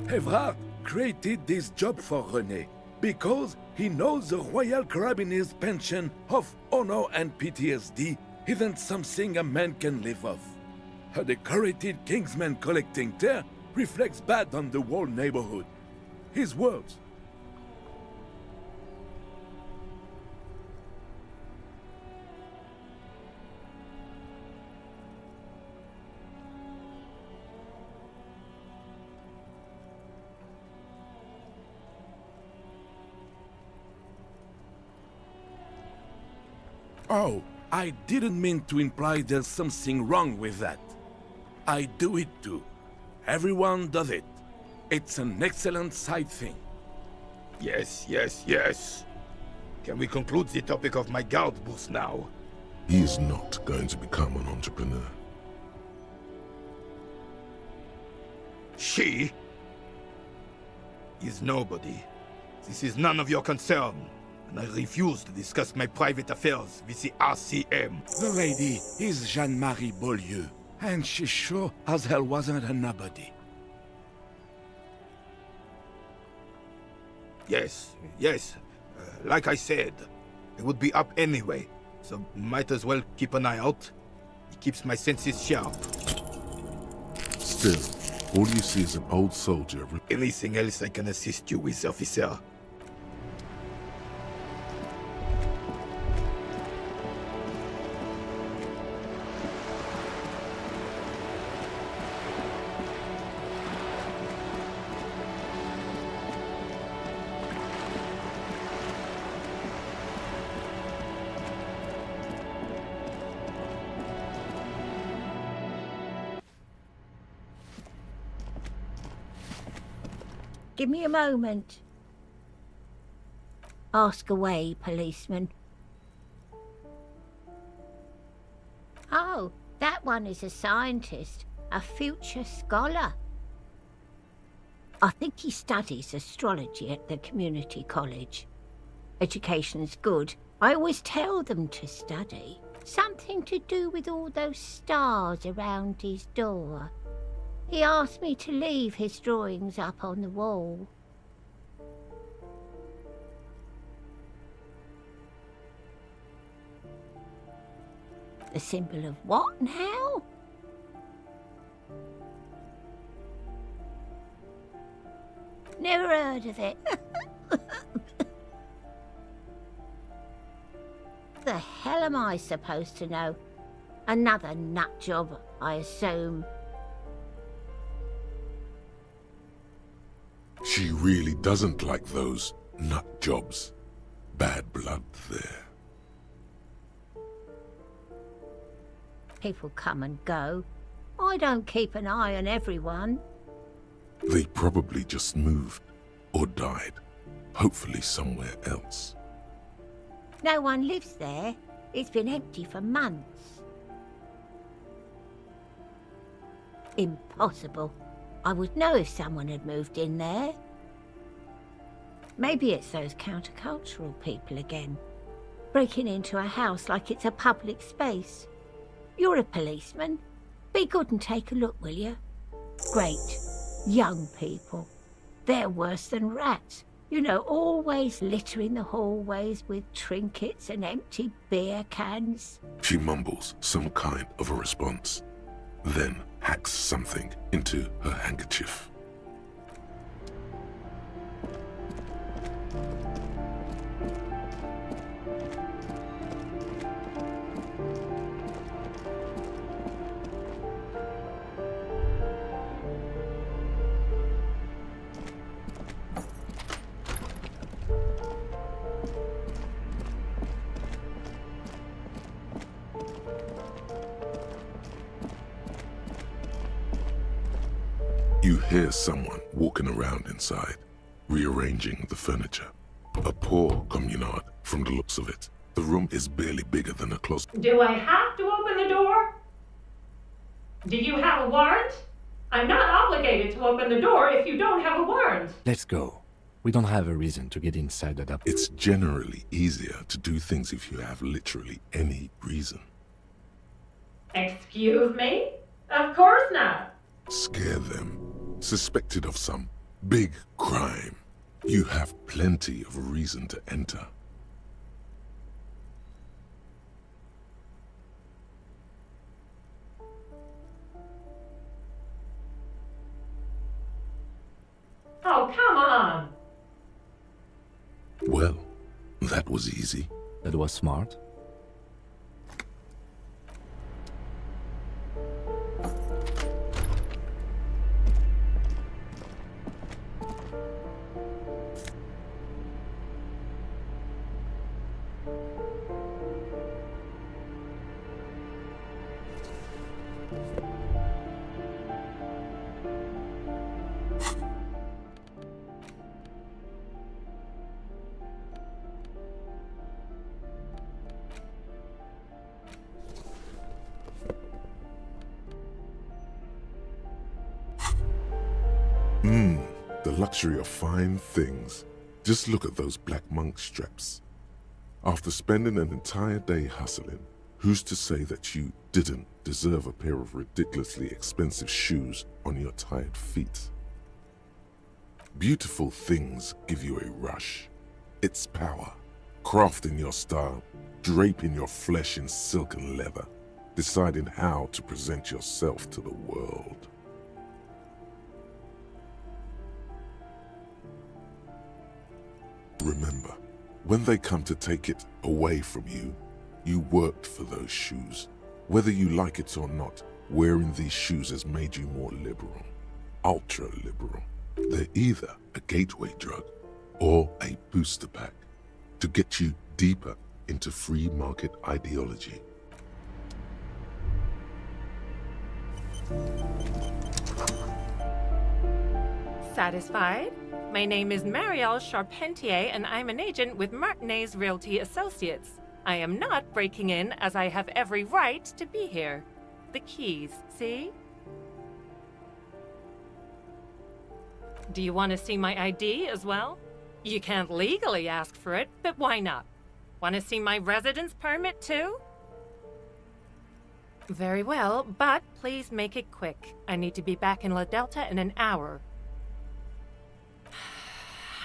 C: Evrard created this job for René because he knows the Royal Carabiniers' pension of honor and PTSD isn't something a man can live off. A decorated Kingsman collecting tear reflects bad on the whole neighborhood. His words. Oh, I didn't mean to imply there's something wrong with that. I do it too. Everyone does it. It's an excellent side thing.
O: Yes, yes, yes. Can we conclude the topic of my guard booth now?
A: He is not going to become an entrepreneur.
O: She is nobody. This is none of your concern, and I refuse to discuss my private affairs with the RCM.
C: The lady is Jeanne-Marie Beaulieu, and she sure as hell wasn't a nobody.
O: Yes, yes. Like I said, I would be up anyway, so might as well keep an eye out. It keeps my senses sharp.
A: Still, all you see is an old soldier.
O: Anything else I can assist you with, officer?
P: Give me a moment. Ask away, policeman. Oh, that one is a scientist, a future scholar. I think he studies astrology at the community college. Education's good. I always tell them to study. Something to do with all those stars around his door. He asked me to leave his drawings up on the wall. The symbol of what and how? Never heard of it. The hell am I supposed to know? Another nut job, I assume.
A: She really doesn't like those nut jobs. Bad blood there.
P: People come and go. I don't keep an eye on everyone.
A: They probably just moved or died, hopefully somewhere else.
P: No one lives there. It's been empty for months. Impossible. I would know if someone had moved in there. Maybe it's those countercultural people again, breaking into a house like it's a public space. You're a policeman. Be good and take a look, will you? Great. Young people. They're worse than rats. You know, always littering the hallways with trinkets and empty beer cans.
A: She mumbles some kind of a response, then hacks something into her handkerchief. You hear someone walking around inside, rearranging the furniture. A poor communard, from the looks of it. The room is barely bigger than a closet.
Q: Do I have to open the door? Do you have a warrant? I'm not obligated to open the door if you don't have a warrant.
G: Let's go. We don't have a reason to get inside that up.
A: It's generally easier to do things if you have literally any reason.
Q: Excuse me? Of course not.
A: Scare them. Suspected of some big crime. You have plenty of reason to enter.
Q: Oh, come on.
A: Well, that was easy.
G: That was smart.
A: The luxury of fine things. Just look at those black monk straps. After spending an entire day hustling, who's to say that you didn't deserve a pair of ridiculously expensive shoes on your tired feet? Beautiful things give you a rush. It's power. Crafting your style, draping your flesh in silk and leather, deciding how to present yourself to the world. Remember, when they come to take it away from you, you worked for those shoes. Whether you like it or not, wearing these shoes has made you more liberal, ultra-liberal. They're either a gateway drug or a booster pack to get you deeper into free market ideology.
R: Satisfied? My name is Marielle Charpentier, and I'm an agent with Martinez Realty Associates. I am not breaking in, as I have every right to be here. The keys, see? Do you want to see my ID as well? You can't legally ask for it, but why not? Want to see my residence permit too? Very well, but please make it quick. I need to be back in La Delta in an hour.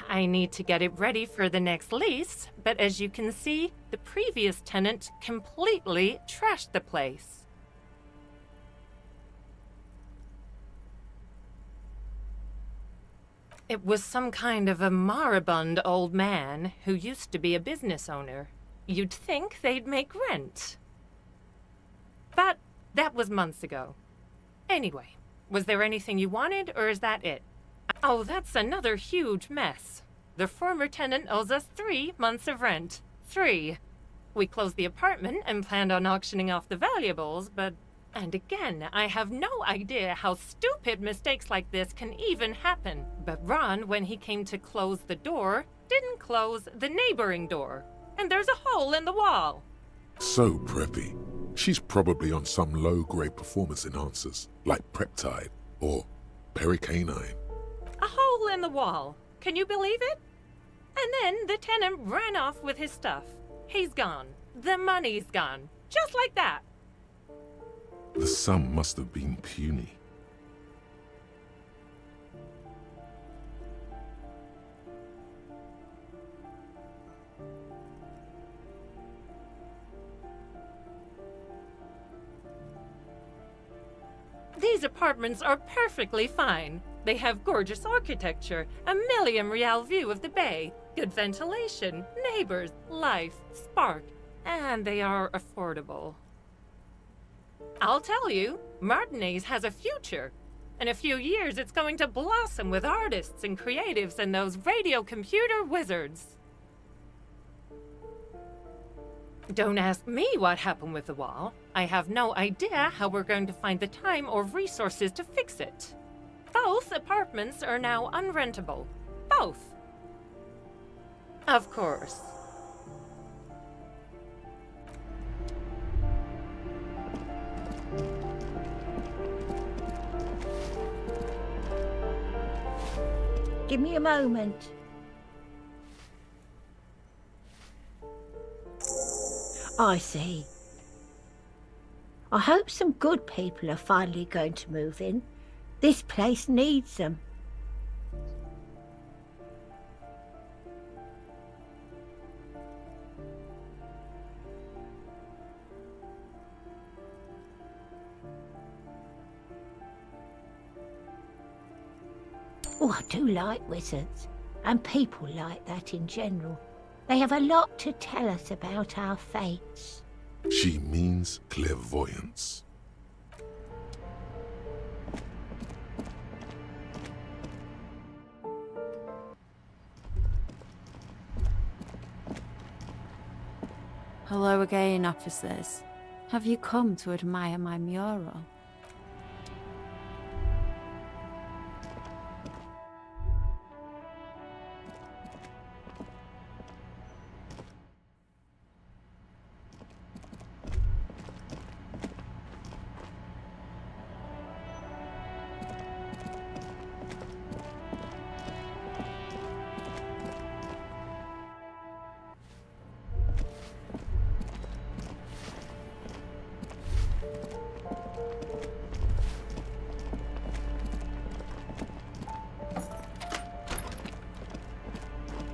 R: I need to get it ready for the next lease, but as you can see, the previous tenant completely trashed the place. It was some kind of a moribund old man who used to be a business owner. You'd think they'd make rent. But that was months ago. Anyway, was there anything you wanted, or is that it? Oh, that's another huge mess. The former tenant owes us 3 months of rent. 3. We closed the apartment and planned on auctioning off the valuables, but... And again, I have no idea how stupid mistakes like this can even happen. But Ron, when he came to close the door, didn't close the neighboring door. And there's a hole in the wall.
A: So preppy. She's probably on some low-grade performance enhancers, like Preptide or Pericanine.
R: A hole in the wall. Can you believe it? And then the tenant ran off with his stuff. He's gone. The money's gone. Just like that.
A: The sum must have been puny.
R: These apartments are perfectly fine. They have gorgeous architecture, a million-real view of the bay, good ventilation, neighbors, life, spark, and they are affordable. I'll tell you, Martinez has a future. In a few years, it's going to blossom with artists and creatives and those radio computer wizards. Don't ask me what happened with the wall. I have no idea how we're going to find the time or resources to fix it. Both apartments are now unrentable. Both. Of course.
P: Give me a moment. I see. I hope some good people are finally going to move in. This place needs them. Oh, I do like wizards, and people like that in general. They have a lot to tell us about our fates.
A: She means clairvoyance.
J: Hello again, officers. Have you come to admire my mural?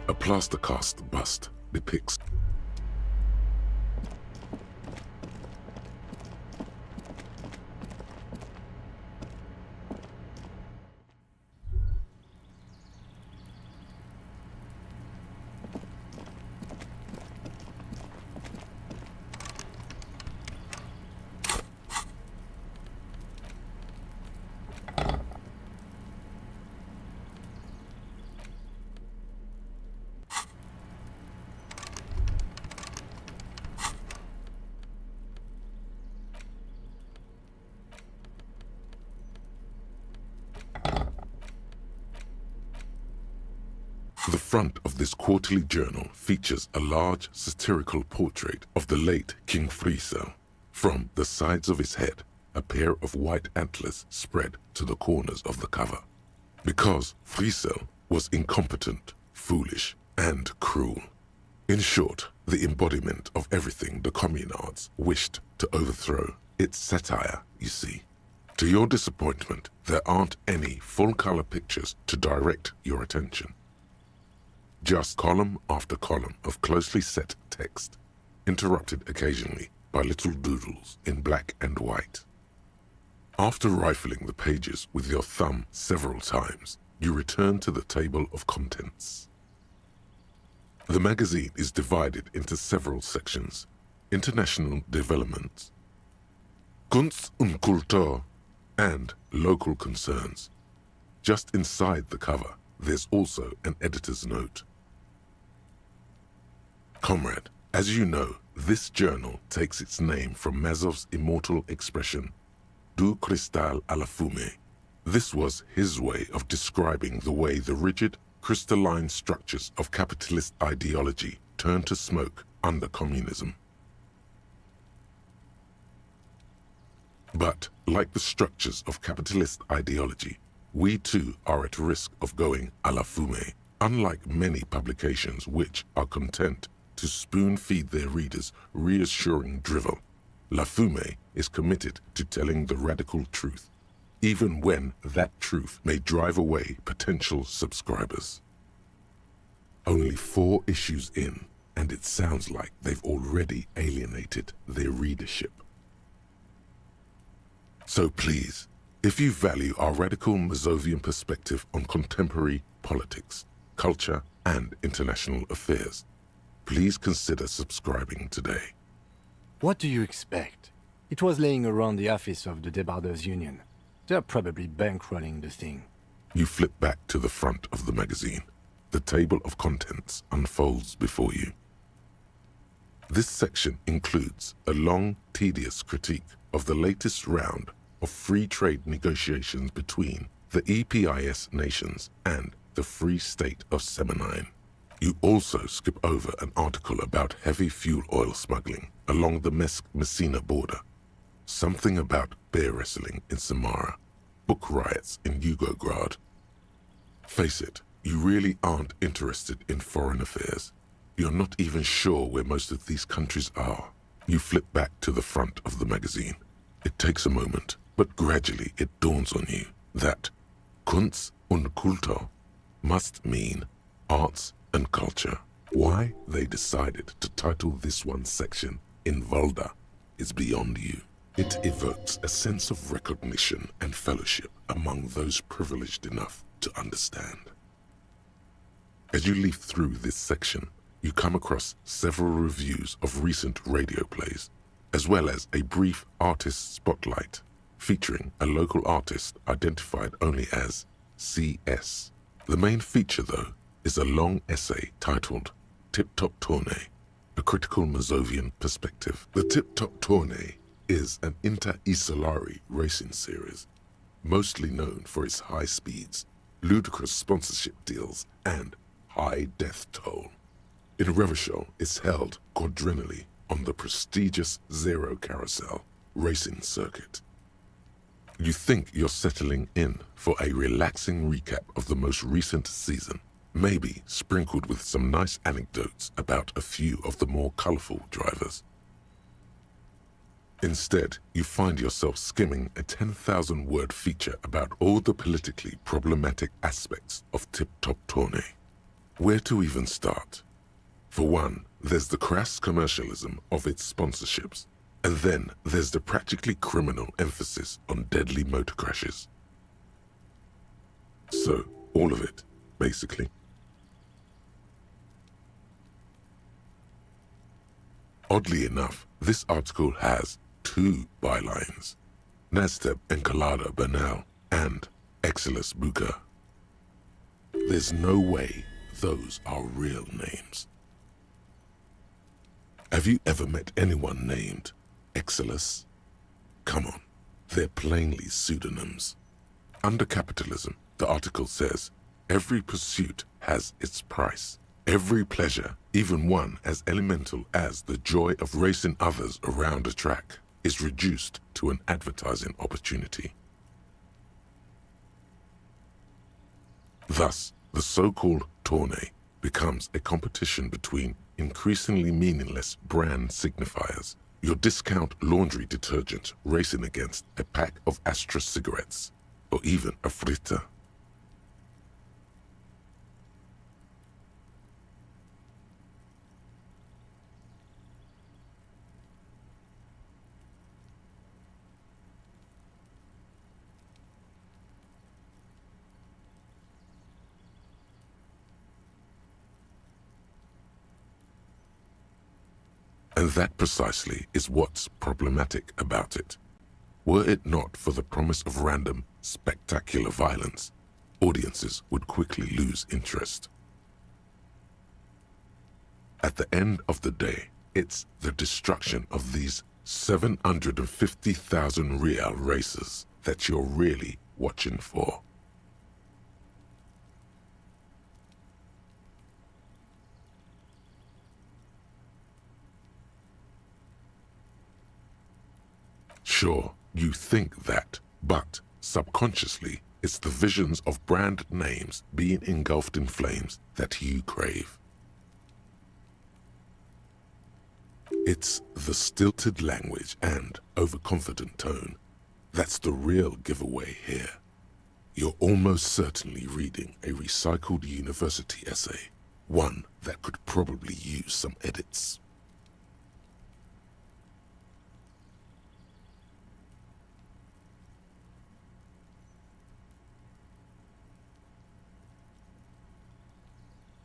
A: A plaster cast bust depicts The front of this quarterly journal features a large satirical portrait of the late King Friesel. From the sides of his head, a pair of white antlers spread to the corners of the cover. Because Friesel was incompetent, foolish, and cruel. In short, the embodiment of everything the communards wished to overthrow. It's satire, you see. To your disappointment, there aren't any full-color pictures to direct your attention. Just column after column of closely set text, interrupted occasionally by little doodles in black and white. After rifling the pages with your thumb several times, you return to the table of contents. The magazine is divided into several sections: international developments, Kunst und Kultur, and local concerns. Just inside the cover, there's also an editor's note. Comrade, as you know, this journal takes its name from Mazov's immortal expression, du cristal à la fumée. This was his way of describing the way the rigid, crystalline structures of capitalist ideology turned to smoke under communism. But, like the structures of capitalist ideology, we too are at risk of going à la fumée, unlike many publications which are content to spoon-feed their readers reassuring drivel. La Fumée is committed to telling the radical truth, even when that truth may drive away potential subscribers. Only 4 issues in, and it sounds like they've already alienated their readership. So please, if you value our radical Mazovian perspective on contemporary politics, culture, and international affairs, please consider subscribing today.
G: What do you expect? It was laying around the office of the Debarders Union. They're probably bankrolling the thing.
A: You flip back to the front of the magazine. The table of contents unfolds before you. This section includes a long, tedious critique of the latest round of free trade negotiations between the EPIS nations and the Free State of Semenine. You also skip over an article about heavy fuel oil smuggling along the Messina border, something about bear wrestling in Samara, book riots in Yugograd. Face it, you really aren't interested in foreign affairs. You're not even sure where most of these countries are. You flip back to the front of the magazine. It takes a moment, but gradually it dawns on you that Kunst und Kultur must mean arts and culture. Why they decided to title this one section Invalda is beyond you. It evokes a sense of recognition and fellowship among those privileged enough to understand. As you leaf through this section, you come across several reviews of recent radio plays, as well as a brief artist spotlight featuring a local artist identified only as CS. The main feature, though, is a long essay titled Tip Top Tournée, a critical Mazovian perspective. The Tip Top Tournée is an inter-Isolari racing series, mostly known for its high speeds, ludicrous sponsorship deals, and high death toll. In Revachol, it's held quadrennially on the prestigious Zero Carousel racing circuit. You think you're settling in for a relaxing recap of the most recent season, maybe sprinkled with some nice anecdotes about a few of the more colorful drivers. Instead, you find yourself skimming a 10,000-word feature about all the politically problematic aspects of Tip Top Tournée. Where to even start? For one, there's the crass commercialism of its sponsorships, and then there's the practically criminal emphasis on deadly motor crashes. So, all of it, basically. Oddly enough, this article has 2 bylines: Nasteb Encolada Bernal and Exilus Buka. There's no way those are real names. Have you ever met anyone named Exilus? Come on, they're plainly pseudonyms. Under capitalism, the article says, every pursuit has its price. Every pleasure, even one as elemental as the joy of racing others around a track, is reduced to an advertising opportunity. Thus, the so-called tourney becomes a competition between increasingly meaningless brand signifiers. Your discount laundry detergent racing against a pack of Astra cigarettes, or even a frita. And that precisely is what's problematic about it. Were it not for the promise of random, spectacular violence, audiences would quickly lose interest. At the end of the day, it's the destruction of these 750,000 real racers that you're really watching for. Sure, you think that, but subconsciously, it's the visions of brand names being engulfed in flames that you crave. It's the stilted language and overconfident tone that's the real giveaway here. You're almost certainly reading a recycled university essay, one that could probably use some edits.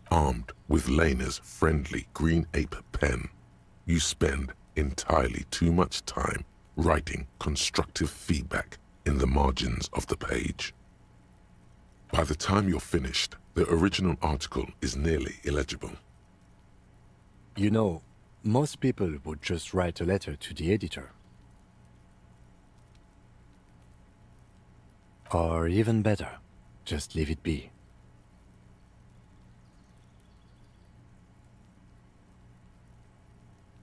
A: Armed with Lena's friendly green ape pen, you spend entirely too much time writing constructive feedback in the margins of the page. By the time you're finished, the original article is nearly illegible.
G: You know, most people would just write a letter to the editor. Or even better, just leave it be.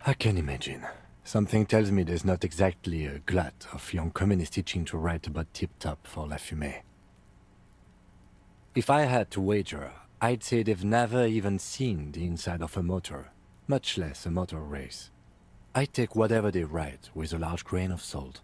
G: I can imagine. Something tells me there's not exactly a glut of young communists itching to write about tip-top for La Fumée. If I had to wager, I'd say they've never even seen the inside of a motor, much less a motor race. I take whatever they write with a large grain of salt.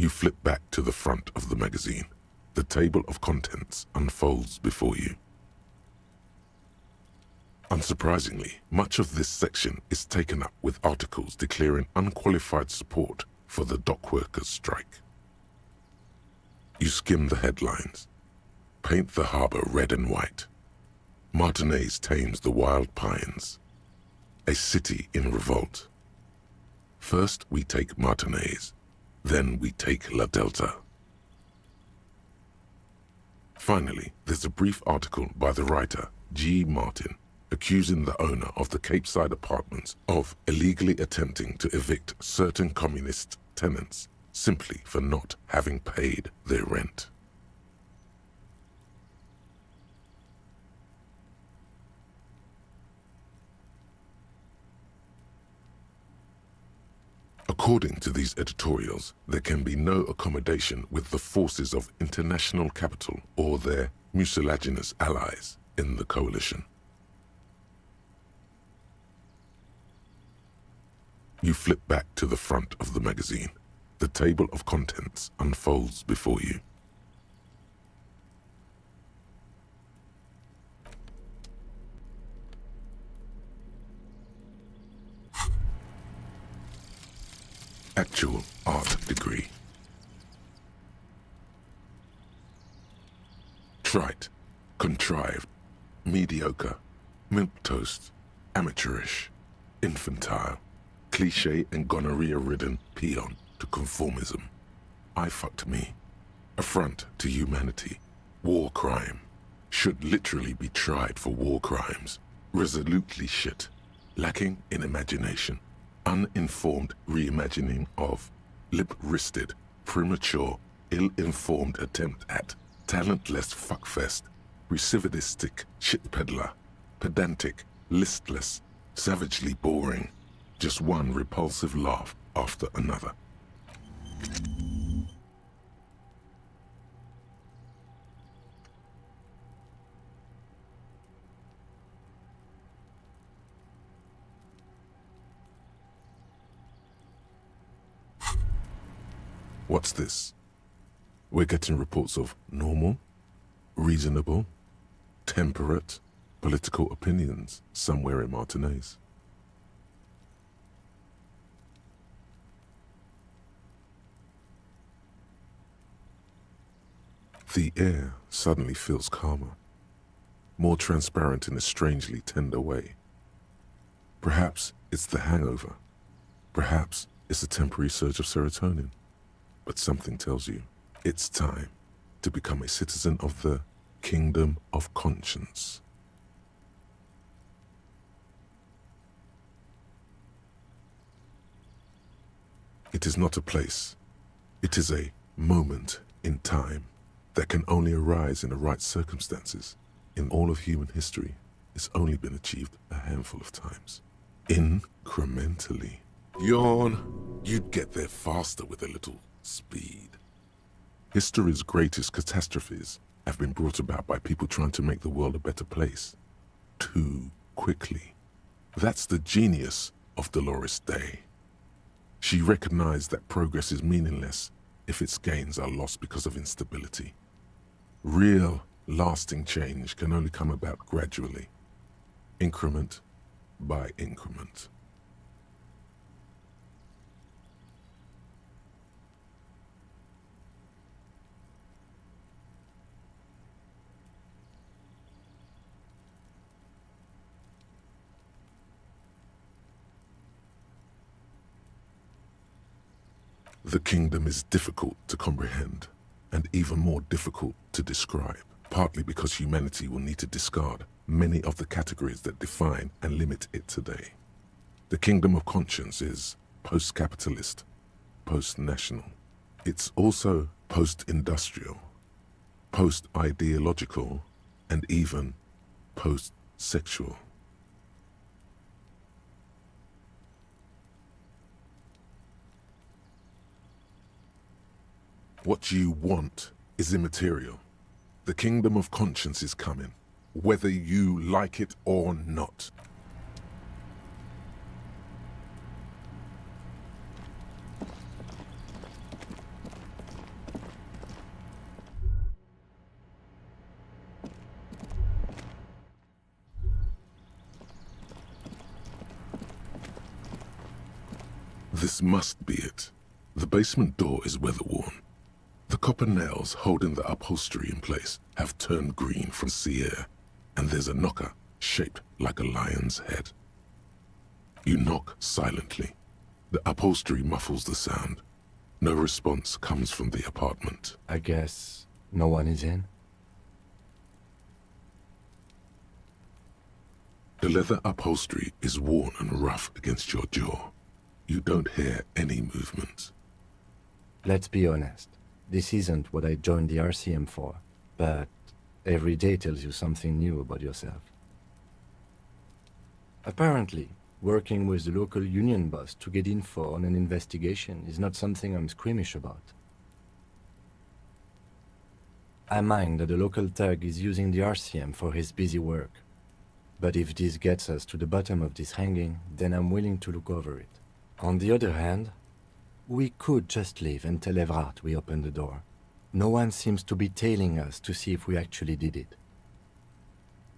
A: You flip back to the front of the magazine. The table of contents unfolds before you. Unsurprisingly, much of this section is taken up with articles declaring unqualified support for the dock workers' strike. You skim the headlines. Paint the harbor red and white. Martinez tames the wild pines. A city in revolt. First we take Martinez. Then we take La Delta. Finally, there's a brief article by the writer, G. Martin, accusing the owner of the Capeside apartments of illegally attempting to evict certain communist tenants simply for not having paid their rent. According to these editorials, there can be no accommodation with the forces of international capital or their mucilaginous allies in the coalition. You flip back to the front of the magazine. The table of contents unfolds before you. Actual art degree. Trite, contrived, mediocre, milquetoast, amateurish, infantile, cliché and gonorrhea-ridden peon to conformism. I fucked me. Affront to humanity. War crime. should literally be tried for war crimes. Resolutely shit. Lacking in imagination. Uninformed reimagining of. Lip-wristed, premature, ill-informed attempt at. Talentless fuckfest. Recidivistic shit peddler. Pedantic, listless, savagely boring. Just one repulsive laugh after another. What's this? We're getting reports of normal, reasonable, temperate, political opinions somewhere in Martinez. The air suddenly feels calmer, more transparent in a strangely tender way. Perhaps it's the hangover. Perhaps it's a temporary surge of serotonin. But something tells you it's time to become a citizen of the Kingdom of Conscience. It is not a place. It is a moment in time that can only arise in the right circumstances. In all of human history, it's only been achieved a handful of times. Incrementally. Yawn. You'd get there faster with a little speed. History's greatest catastrophes have been brought about by people trying to make the world a better place. Too quickly. That's the genius of Dolores Day. She recognized that progress is meaningless if its gains are lost because of instability. Real, lasting change can only come about gradually, increment by increment. The kingdom is difficult to comprehend, and even more difficult to describe, partly because humanity will need to discard many of the categories that define and limit it today. The kingdom of conscience is post-capitalist, post-national. It's also post-industrial, post-ideological, and even post-sexual. What you want is immaterial. The kingdom of conscience is coming, whether you like it or not. This must be it. The basement door is weather-worn. The copper nails holding the upholstery in place have turned green from sea air, and there's a knocker shaped like a lion's head. You knock silently. The upholstery muffles the sound. No response comes from the apartment.
G: I guess no one is in?
A: The leather upholstery is worn and rough against your jaw. You don't hear any movement.
G: Let's be honest. This isn't what I joined the RCM for, but every day tells you something new about yourself. Apparently, working with the local union boss to get info on an investigation is not something I'm squeamish about. I mind that the local thug is using the RCM for his busy work, but if this gets us to the bottom of this hanging, then I'm willing to look over it. On the other hand, we could just leave and tell Evrart we opened the door. No one seems to be tailing us to see if we actually did it.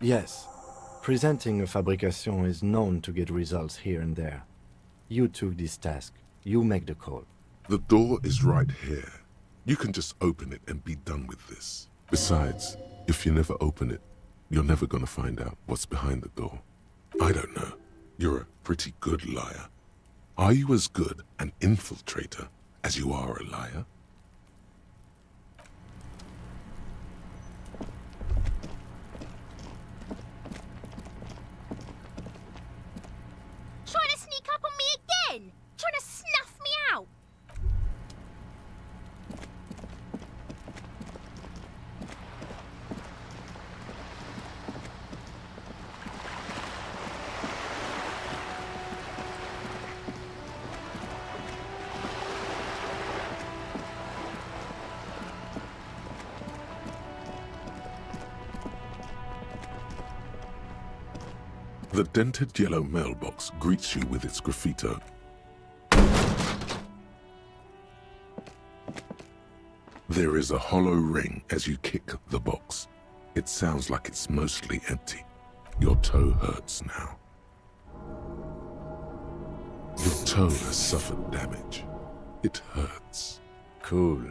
G: Yes, presenting a fabrication is known to get results here and there. You took this task. You make the call.
A: The door is right here. You can just open it and be done with this. Besides, if you never open it, you're never gonna find out what's behind the door. I don't know. You're a pretty good liar. Are you as good an infiltrator as you are a liar? The dented yellow mailbox greets you with its graffito. There is a hollow ring as you kick the box. It sounds like it's mostly empty. Your toe hurts now. Your toe has suffered damage. It hurts.
G: Cool.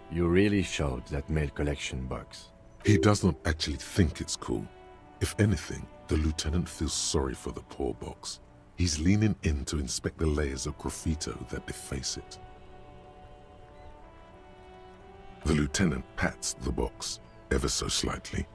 G: You really showed that mail collection box.
A: He does not actually think it's cool. If anything, the lieutenant feels sorry for the poor box. He's leaning in to inspect the layers of graffito that deface it. The lieutenant pats the box, ever so slightly.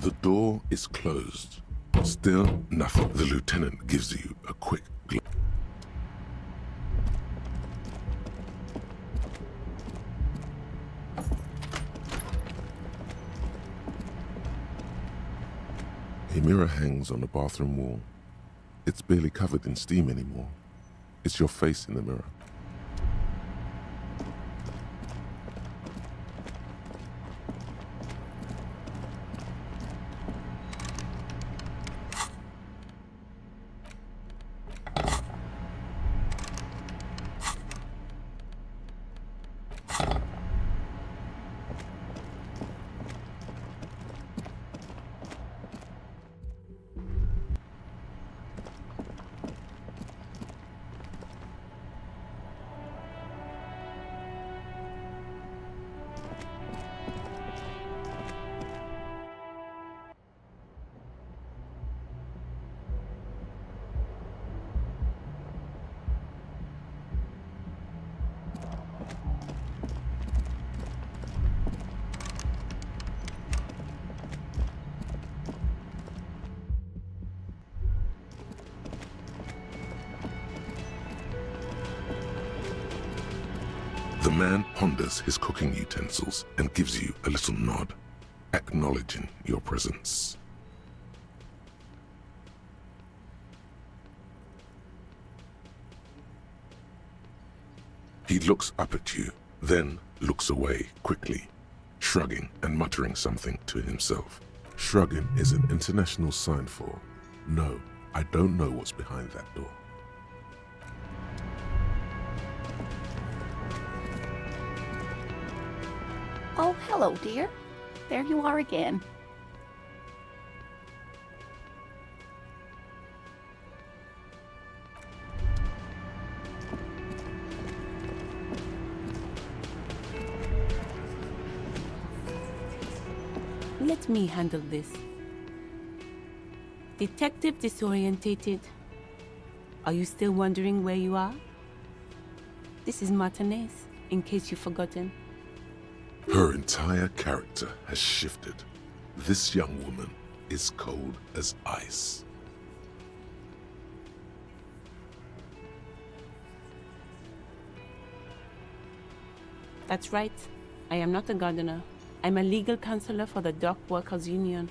A: The door is closed. Still nothing. The lieutenant gives you a quick glance. A mirror hangs on the bathroom wall. It's barely covered in steam anymore. It's your face in the mirror. The man ponders his cooking utensils and gives you a little nod, acknowledging your presence. He looks up at you, then looks away quickly, shrugging and muttering something to himself. Shrugging is an international sign for, no, I don't know what's behind that door.
S: Oh, hello, dear. There you are again.
T: Let me handle this. Detective disorientated. Are you still wondering where you are? This is Martinez, in case you've forgotten.
A: Her entire character has shifted. This young woman is cold as ice.
T: That's right. I am not a gardener. I'm a legal counselor for the Dock Workers Union.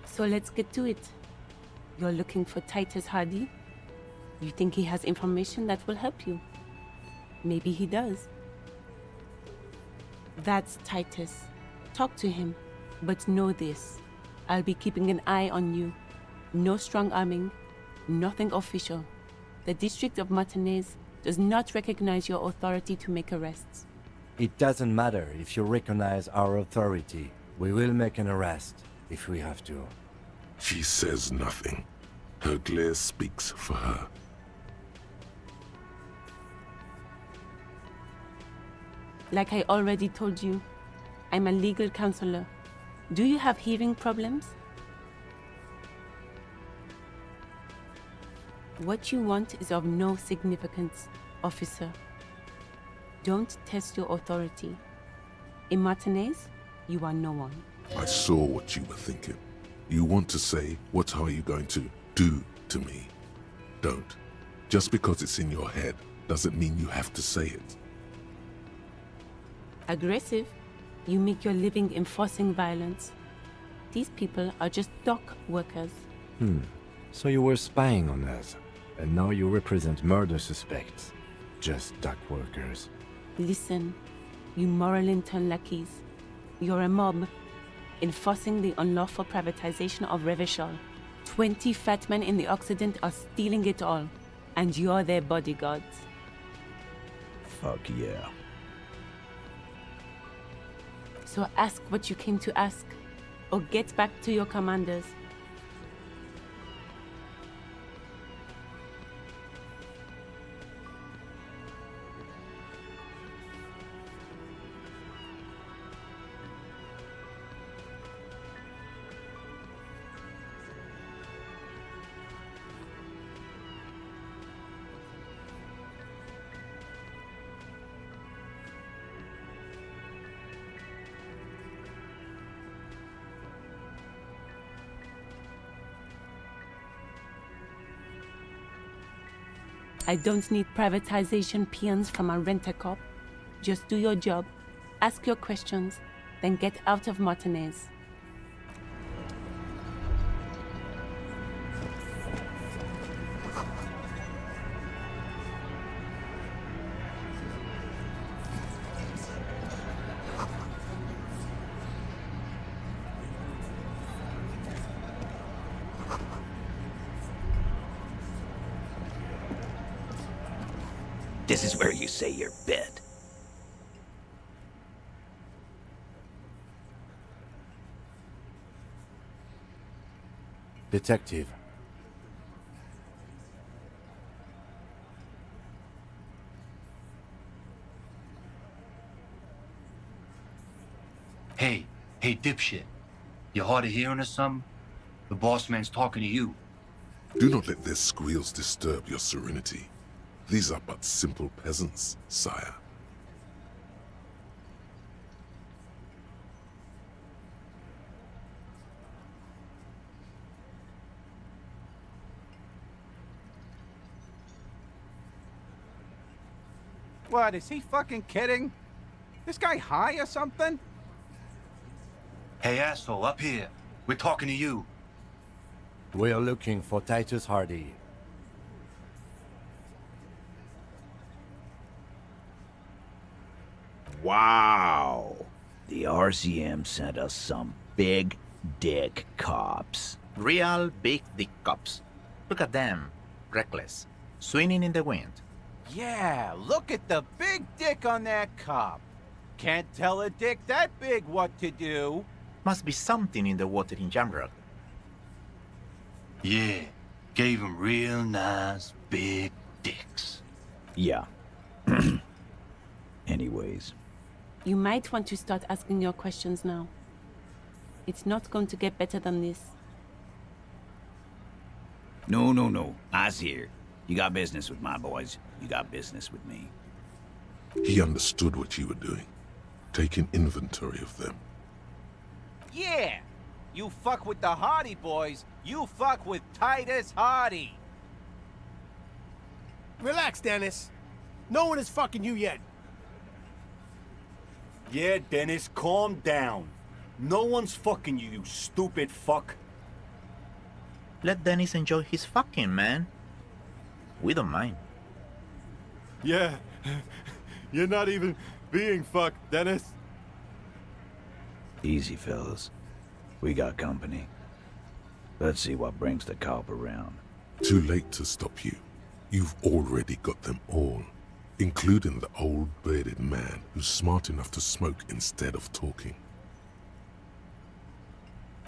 T: So let's get to it. You're looking for Titus Hardy? You think he has information that will help you? Maybe he does. That's Titus. Talk to him. But know this. I'll be keeping an eye on you. No strong arming. Nothing official. The District of Martinez does not recognize your authority to make arrests.
G: It doesn't matter if you recognize our authority. We will make an arrest, if we have to.
A: She says nothing. Her glare speaks for her.
T: Like I already told you, I'm a legal counselor. Do you have hearing problems? What you want is of no significance, officer. Don't test your authority. In Martinez, you are no one.
A: I saw what you were thinking. You want to say, what are you going to do to me? Don't. Just because it's in your head doesn't mean you have to say it.
T: Aggressive. You make your living enforcing violence. These people are just dock workers.
G: So you were spying on us, and now you represent murder suspects. Just dock workers.
T: Listen, you Morrolinton lackeys. You're a mob, enforcing the unlawful privatization of Revachol. 20 fat men in the Occident are stealing it all, and you're their bodyguards.
U: Fuck yeah.
T: So ask what you came to ask, or get back to your commanders. I don't need privatization peons from a rent-a-cop. Just do your job, ask your questions, then get out of Martinez.
U: This is where you say your bit.
G: Detective.
V: Hey, dipshit. You hard of hearing or something? The boss man's talking to you.
A: Do not let their squeals disturb your serenity. These are but simple peasants, sire.
W: What, is he fucking kidding? This guy high or something?
V: Hey, asshole, up here. We're talking to you.
G: We're looking for Titus Hardy.
U: Wow. The RCM sent us some big dick cops.
X: Real big dick cops. Look at them. Reckless. Swinging in the wind.
W: Yeah, look at the big dick on that cop. Can't tell a dick that big what to do.
X: Must be something in the water in Jamrock.
V: Yeah, gave him real nice big dicks.
U: Yeah. Anyways.
T: You might want to start asking your questions now. It's not going to get better than this.
U: No. I's here. You got business with my boys. You got business with me.
A: He understood what you were doing, taking inventory of them.
W: Yeah! You fuck with the Hardy boys, you fuck with Titus Hardy!
Y: Relax, Dennis. No one is fucking you yet.
Z: Yeah, Dennis, calm down. No one's fucking you, you stupid fuck.
X: Let Dennis enjoy his fucking, man. We don't mind.
Z: Yeah, you're not even being fucked, Dennis.
U: Easy, fellas. We got company. Let's see what brings the cop around.
A: Too late to stop you. You've already got them all, including the old bearded man who's smart enough to smoke instead of talking.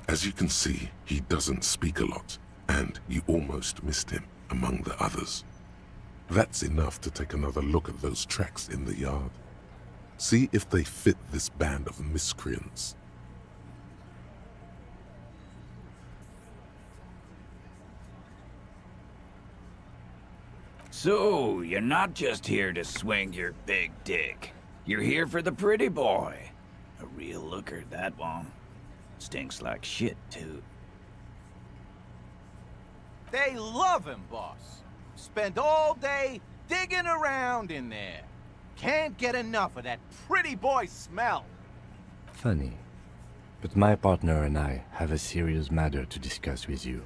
A: As you can see, he doesn't speak a lot, and you almost missed him among the others. That's enough to take another look at those tracks in the yard. See if they fit this band of miscreants.
U: So, you're not just here to swing your big dick. You're here for the pretty boy. A real looker, that one. Stinks like shit, too.
W: They love him, boss. Spend all day digging around in there. Can't get enough of that pretty boy smell.
G: Funny. But my partner and I have a serious matter to discuss with you.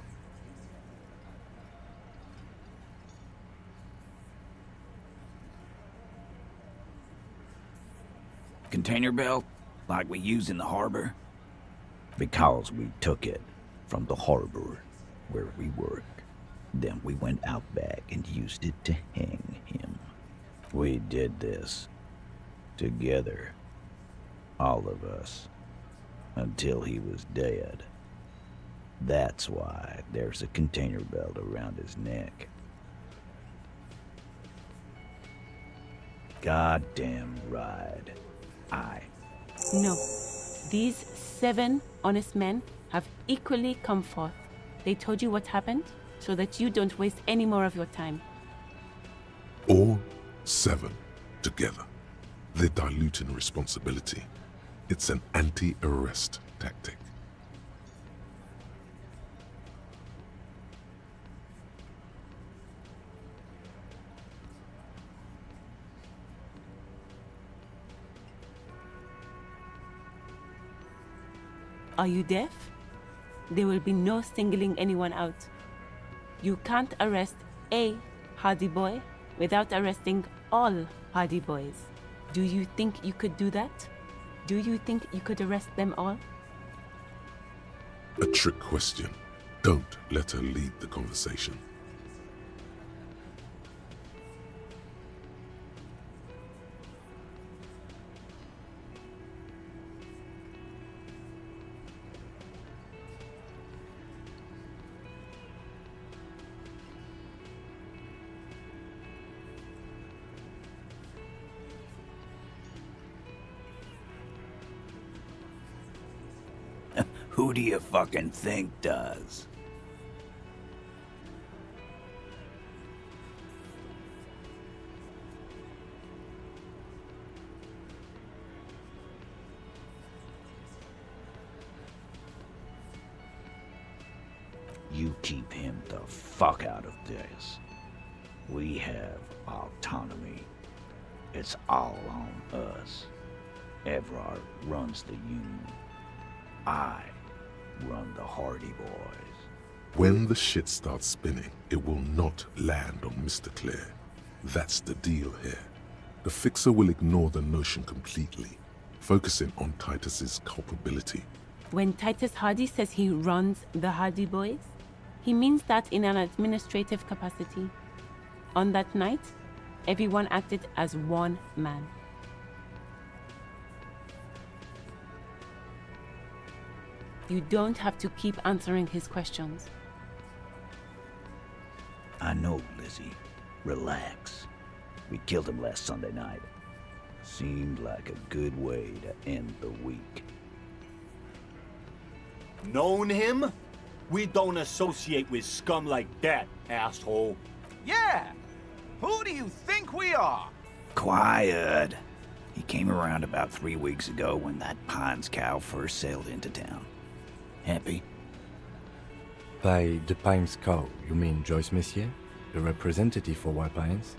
U: Container belt, like we use in the harbor?
E: Because we took it from the harbor where we work. Then we went out back and used it to hang him. We did this together, all of us, until he was dead. That's why there's a container belt around his neck. Goddamn right.
T: No. These 7 honest men have equally come forth. They told you what happened, so that you don't waste any more of your time.
A: All 7 together. They're diluting responsibility. It's an anti-arrest tactic.
T: Are you deaf? There will be no singling anyone out. You can't arrest a Hardy Boy without arresting all Hardy Boys. Do you think you could do that? Do you think you could arrest them all?
A: A trick question. Don't let her lead the conversation.
U: Who do you fucking think does?
E: You keep him the fuck out of this. We have autonomy. It's all on us. Evrard runs the Union. I run the Hardy Boys.
A: When the shit starts spinning, it will not land on Mr. Clear. That's the deal here. The Fixer will ignore the notion completely, focusing on Titus's culpability.
T: When Titus Hardy says he runs the Hardy Boys, he means that in an administrative capacity. On that night, everyone acted as one man. You don't have to keep answering his questions.
E: I know, Lizzie. Relax. We killed him last Sunday night. Seemed like a good way to end the week.
Z: Known him? We don't associate with scum like that, asshole.
W: Yeah! Who do you think we are?
U: Quiet. He came around about 3 weeks ago when that Pines cow first sailed into town. Happy?
G: By the Pines cow, you mean Joyce Messier, the representative for White Pines?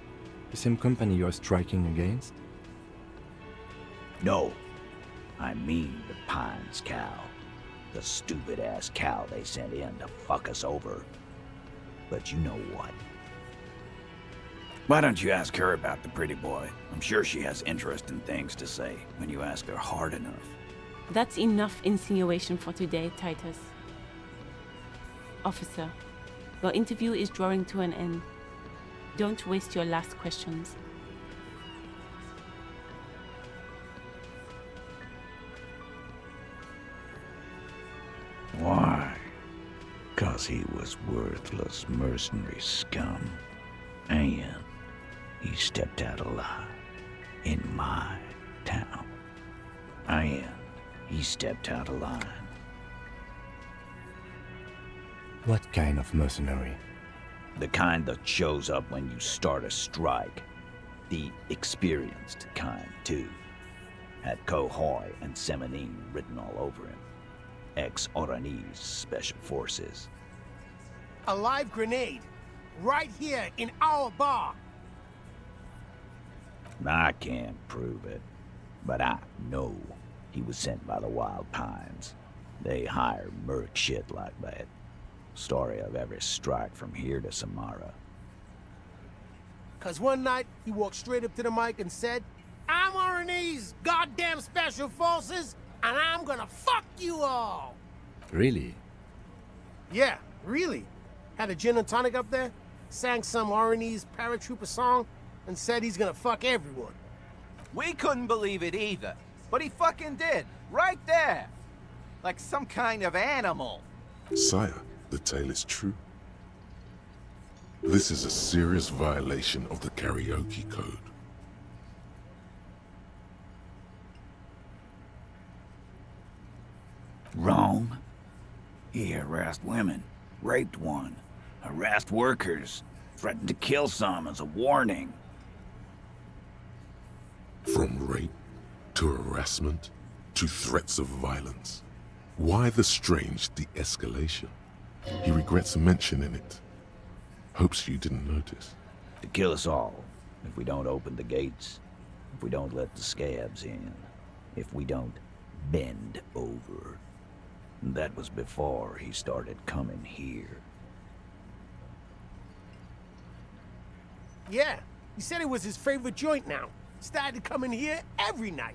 G: The same company you're striking against?
E: No. I mean the Pines cow. The stupid-ass cow they sent in to fuck us over. But you know what?
U: Why don't you ask her about the pretty boy? I'm sure she has interesting things to say when you ask her hard enough.
T: That's enough insinuation for today, Titus. Officer, your interview is drawing to an end. Don't waste your last questions.
E: Why? 'Cause he was worthless mercenary scum. And he stepped out alive in my town. And he stepped out of line.
G: What kind of mercenary?
E: The kind that shows up when you start a strike. The experienced kind, too. Had Kohoy and Semenine written all over him. Ex-Oranese Special Forces.
Y: A live grenade. Right here in our bar.
E: I can't prove it, but I know he was sent by the Wild Pines. They hire merc shit like that. Story of every strike from here to Samara.
Y: Cause one night, he walked straight up to the mic and said, I'm RNA's goddamn special forces, and I'm gonna fuck you all!
G: Really?
Y: Yeah, really. Had a gin and tonic up there, sang some RNA's paratrooper song, and said he's gonna fuck everyone.
W: We couldn't believe it either, but he fucking did, right there. Like some kind of animal.
A: Sire, the tale is true. This is a serious violation of the karaoke code.
U: Wrong. He harassed women, raped one, harassed workers, threatened to kill some as a warning.
A: From rape to harassment to threats of violence. Why the strange de-escalation? He regrets mentioning it. Hopes you didn't notice.
E: To kill us all, if we don't open the gates, if we don't let the scabs in, if we don't bend over. That was before he started coming here.
Y: Yeah, he said it was his favorite joint now. Started coming here every night.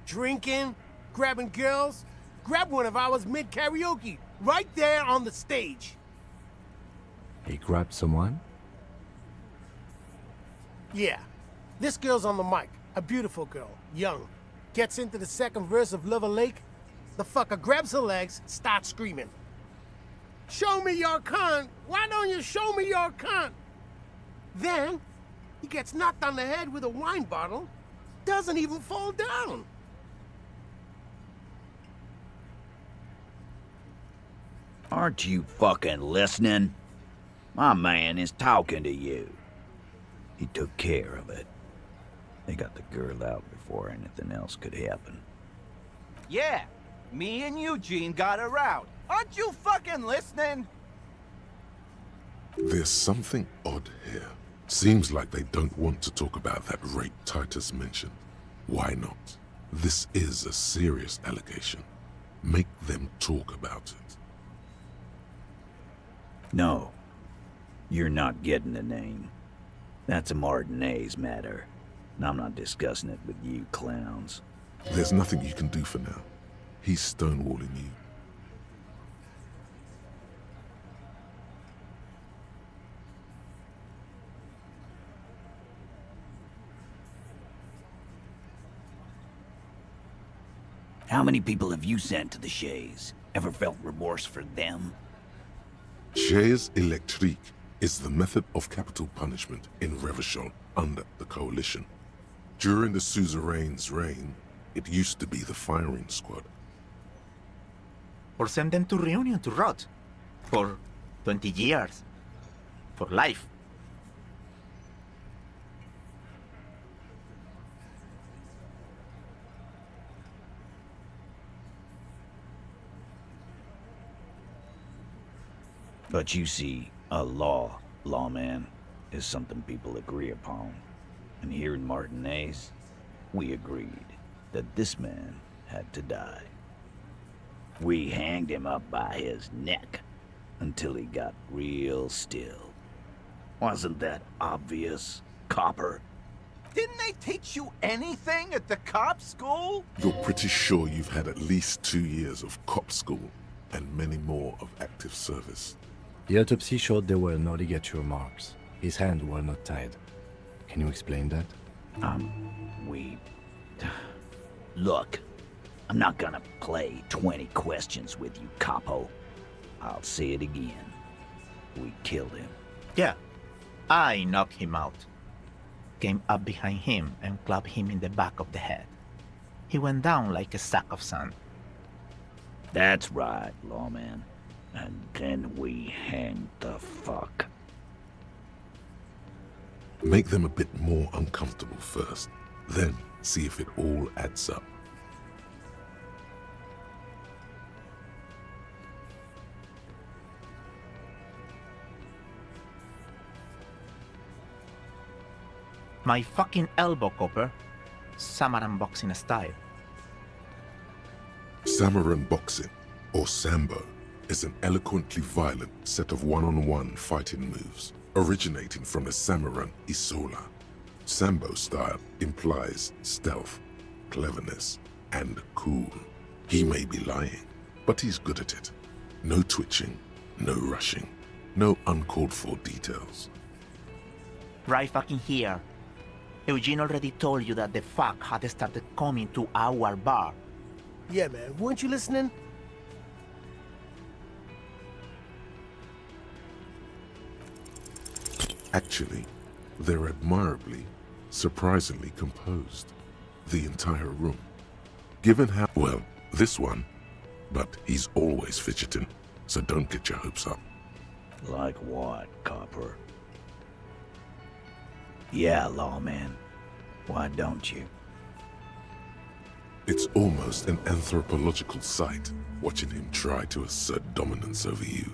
Y: Drinking, grabbing girls. Grabbed one of ours mid-karaoke, right there on the stage.
G: He grabbed someone?
Y: Yeah. This girl's on the mic. A beautiful girl, young. Gets into the second verse of Lover Lake. The fucker grabs her legs, starts screaming. Show me your cunt! Why don't you show me your cunt? Then, he gets knocked on the head with a wine bottle. Doesn't even fall down.
E: Aren't you fucking listening? My man is talking to you. He took care of it. They got the girl out before anything else could happen.
W: Yeah, me and Eugene got her out. Aren't you fucking listening?
A: There's something odd here. Seems like they don't want to talk about that rape Titus mentioned. Why not? This is a serious allegation. Make them talk about it.
E: No, you're not getting the name. That's a Martinez matter, and I'm not discussing it with you clowns.
A: There's nothing you can do for now. He's stonewalling you.
U: How many people have you sent to the Shays? Ever felt remorse for them?
A: Chaise électrique is the method of capital punishment in Revachol under the Coalition. During the suzerain's reign, it used to be the firing squad.
X: Or send them to Reunion to rot. For 20 years. For life.
E: But you see, a lawman, is something people agree upon. And here in Martinez, we agreed that this man had to die. We hanged him up by his neck until he got real still. Wasn't that obvious, Copper?
W: Didn't they teach you anything at the cop school?
A: You're pretty sure you've had at least 2 years of cop school and many more of active service.
G: The autopsy showed there were no ligature marks. His hands were not tied. Can you explain that?
E: Look, I'm not gonna play 20 questions with you, Capo. I'll say it again. We killed him.
X: Yeah, I knocked him out. Came up behind him and clubbed him in the back of the head. He went down like a sack of sand.
E: That's right, lawman. And then we hanged the fuck.
A: Make them a bit more uncomfortable first, then see if it all adds up.
X: My fucking elbow, Copper. Samaran boxing style.
A: Samuran boxing, or Sambo, is an eloquently violent set of one-on-one fighting moves originating from the Samuran Isola. Sambo style implies stealth, cleverness, and cool. He may be lying, but he's good at it. No twitching, no rushing, no uncalled for details.
X: Right fucking here. Eugene already told you that the fuck had started coming to our bar.
Y: Yeah, man, weren't you listening?
A: Actually, they're admirably, surprisingly composed. The entire room. Given how, well, this one, but he's always fidgeting, so don't get your hopes up.
E: Like what, Copper? Yeah, lawman. Why don't you?
A: It's almost an anthropological sight, watching him try to assert dominance over you.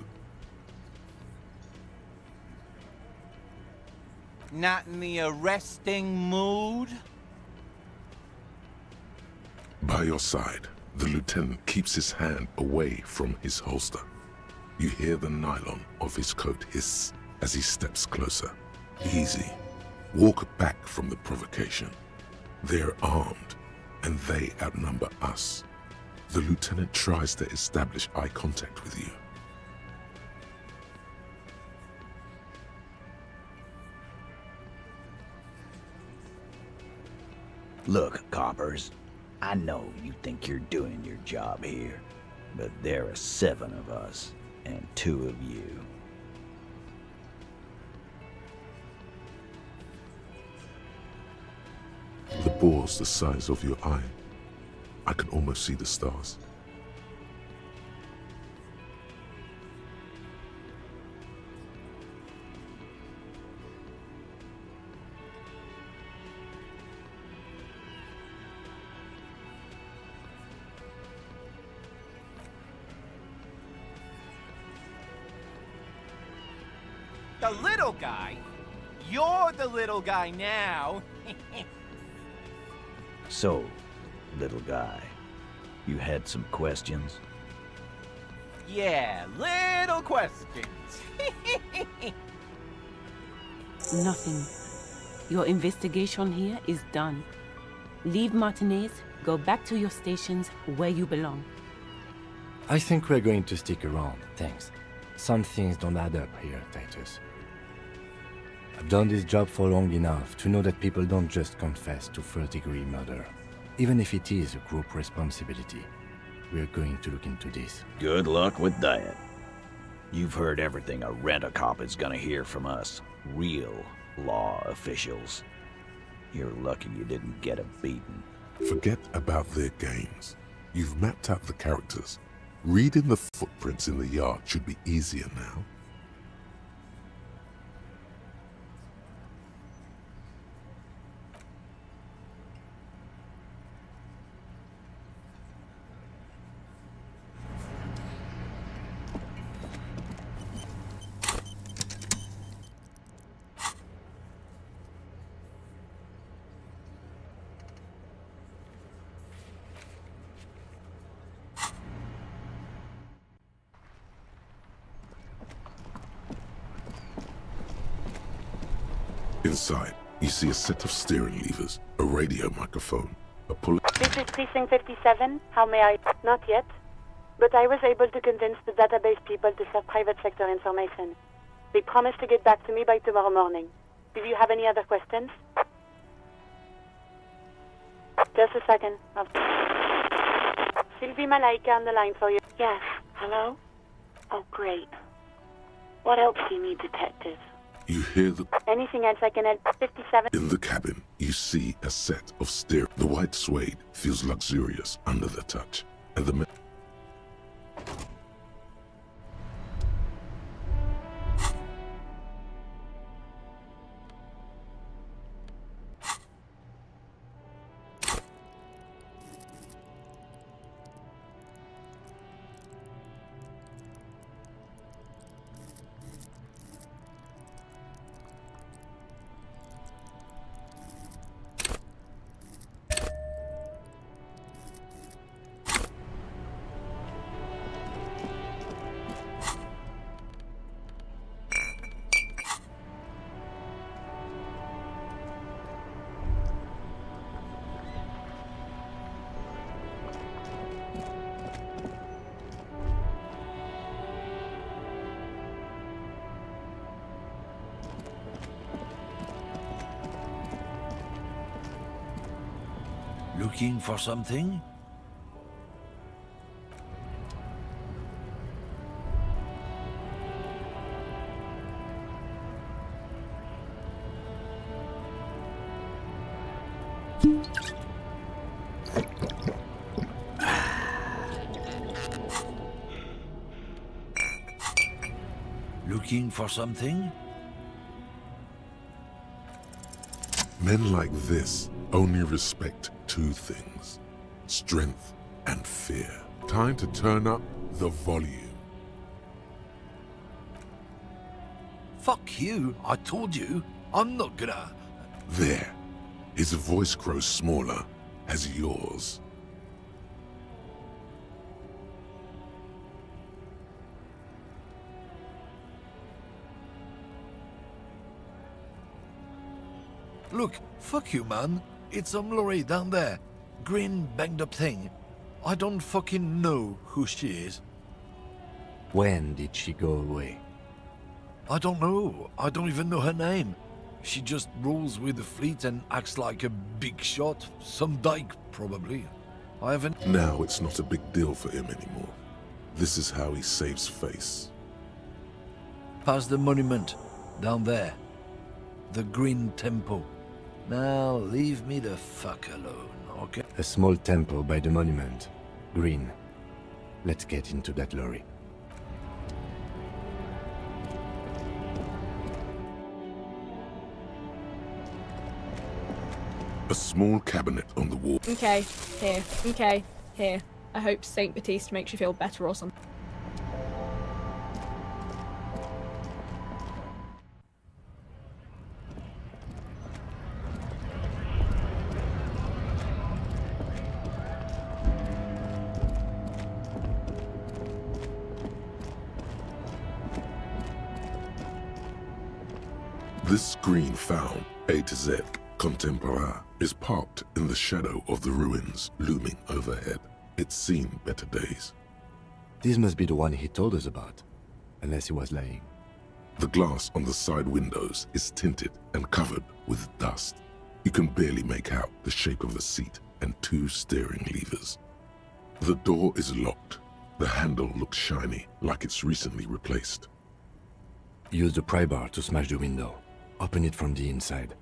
W: Not in the arresting mood?
A: By your side, the lieutenant keeps his hand away from his holster. You hear the nylon of his coat hiss as he steps closer. Easy. Walk back from the provocation. They're armed, and they outnumber us. The lieutenant tries to establish eye contact with you.
E: Look, Coppers, I know you think you're doing your job here, but there are 7 of us, and 2 of you.
A: The bore's the size of your eye. I can almost see the stars.
W: The little guy? You're the little guy now.
E: So, little guy, you had some questions?
W: Yeah, little questions.
T: Nothing. Your investigation here is done. Leave Martinez, go back to your stations where you belong.
G: I think we're going to stick around, thanks. Some things don't add up here, Titus. I've done this job for long enough to know that people don't just confess to first-degree murder. Even if it is a group responsibility, we're going to look into this.
E: Good luck with that. You've heard everything a rent-a-cop is gonna hear from us, real law officials. You're lucky you didn't get a beating.
A: Forget about their games. You've mapped out the characters. Reading the footprints in the yard should be easier now. Inside, you see a set of steering levers, a radio microphone, a pull.
D: This is Precinct 57. How may I? Not yet. But I was able to convince the database people to serve private sector information. They promised to get back to me by tomorrow morning. Do you have any other questions? Just a second. Sylvie Malaika on the line for you.
F: Yes. Hello? Oh, great. What else do you need, detective?
A: You hear the...
D: Anything else I can help? 57.
A: In the cabin, you see a set of steer. The white suede feels luxurious under the touch, and the...
U: Looking for something? Looking for something?
A: Men like this only respect two things: strength and fear. Time to turn up the volume.
U: Fuck you, I told you. I'm not gonna...
A: There. His voice grows smaller as yours.
U: Look, fuck you, man. It's some lorry down there. Green, banged up thing. I don't fucking know who she is.
G: When did she go away?
U: I don't know. I don't even know her name. She just rolls with the fleet and acts like a big shot. Some dyke, probably. I haven't...
A: Now it's not a big deal for him anymore. This is how he saves face.
U: Past the monument. Down there. The Green Temple. Now leave me the fuck alone, okay?
G: A small temple by the monument. Green. Let's get into that lorry.
A: A small cabinet on the wall.
B: Okay, here. Okay, here. I hope Saint Baptiste makes you feel better or something.
A: This screen found, A to Z, contemporaire, is parked in the shadow of the ruins looming overhead. It's seen better days.
G: This must be the one he told us about, unless he was lying.
A: The glass on the side windows is tinted and covered with dust. You can barely make out the shape of the seat and two steering levers. The door is locked. The handle looks shiny, like it's recently replaced.
G: Use the pry bar to smash the window. Open it from the inside.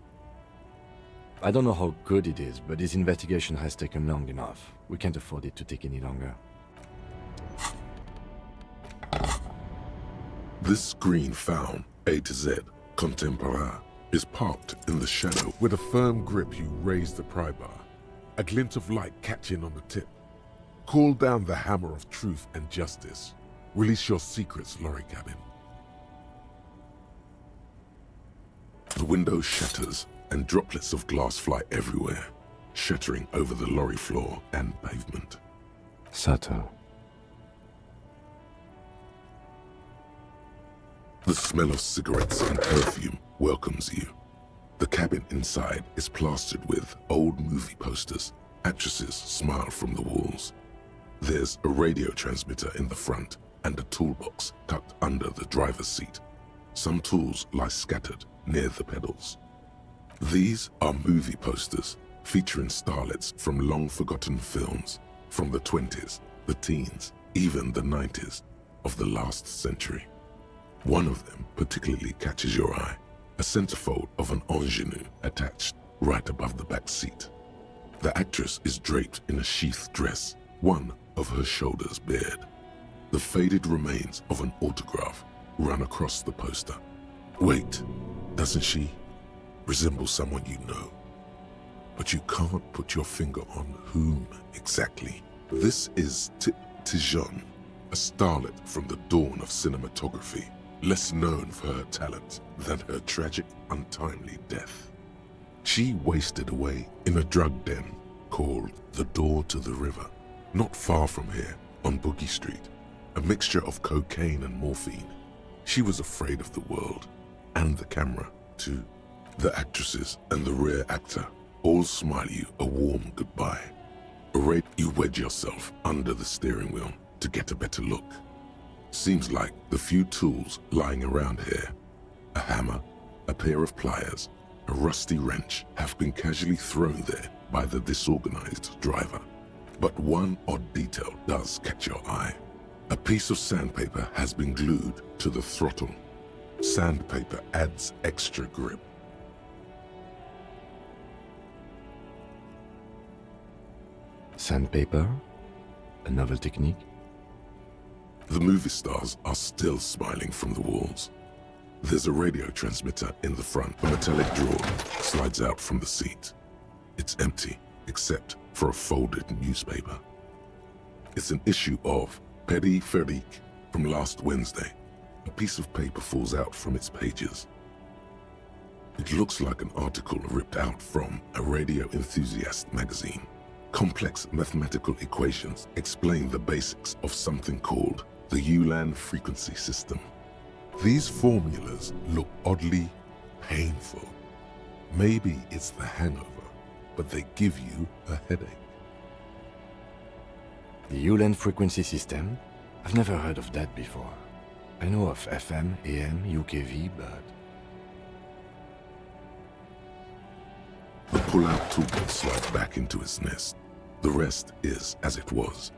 G: I don't know how good it is, but this investigation has taken long enough. We can't afford it to take any longer.
A: This screen found, A to Z, contemporaire, is parked in the shadow. With a firm grip, you raise the pry bar, a glint of light catching on the tip. Call down the hammer of truth and justice. Release your secrets, lorry cabin. The window shatters, and droplets of glass fly everywhere, shattering over the lorry floor and pavement.
G: Subtle.
A: The smell of cigarettes and perfume welcomes you. The cabin inside is plastered with old movie posters. Actresses smile from the walls. There's a radio transmitter in the front and a toolbox tucked under the driver's seat. Some tools lie scattered near the pedals. These are movie posters featuring starlets from long-forgotten films from the 20s, the teens, even the 90s of the last century. One of them particularly catches your eye, a centerfold of an ingenue attached right above the back seat. The actress is draped in a sheathed dress, one of her shoulders bared. The faded remains of an autograph run across the poster. Wait, doesn't she resemble someone you know? But you can't put your finger on whom exactly. This is Tijon, a starlet from the dawn of cinematography, less known for her talent than her tragic, untimely death. She wasted away in a drug den called the Door to the River, not far from here on Boogie Street, a mixture of cocaine and morphine. She was afraid of the world, and the camera, too. The actresses and the rear actor all smile you a warm goodbye. Arrayed, you wedge yourself under the steering wheel to get a better look. Seems like the few tools lying around here, a hammer, a pair of pliers, a rusty wrench, have been casually thrown there by the disorganized driver. But one odd detail does catch your eye. A piece of sandpaper has been glued to the throttle. Sandpaper adds extra grip.
G: Sandpaper? A novel technique?
A: The movie stars are still smiling from the walls. There's a radio transmitter in the front. A metallic drawer slides out from the seat. It's empty, except for a folded newspaper. It's an issue of Périphérique from last Wednesday. A piece of paper falls out from its pages. It looks like an article ripped out from a radio enthusiast magazine. Complex mathematical equations explain the basics of something called the Ulan frequency system. These formulas look oddly painful. Maybe it's the hangover, but they give you a headache.
G: The Ulan frequency system? I've never heard of that before. I know of FM, AM, UKV, but...
A: The pull-out toolbox slides back into its nest. The rest is as it was.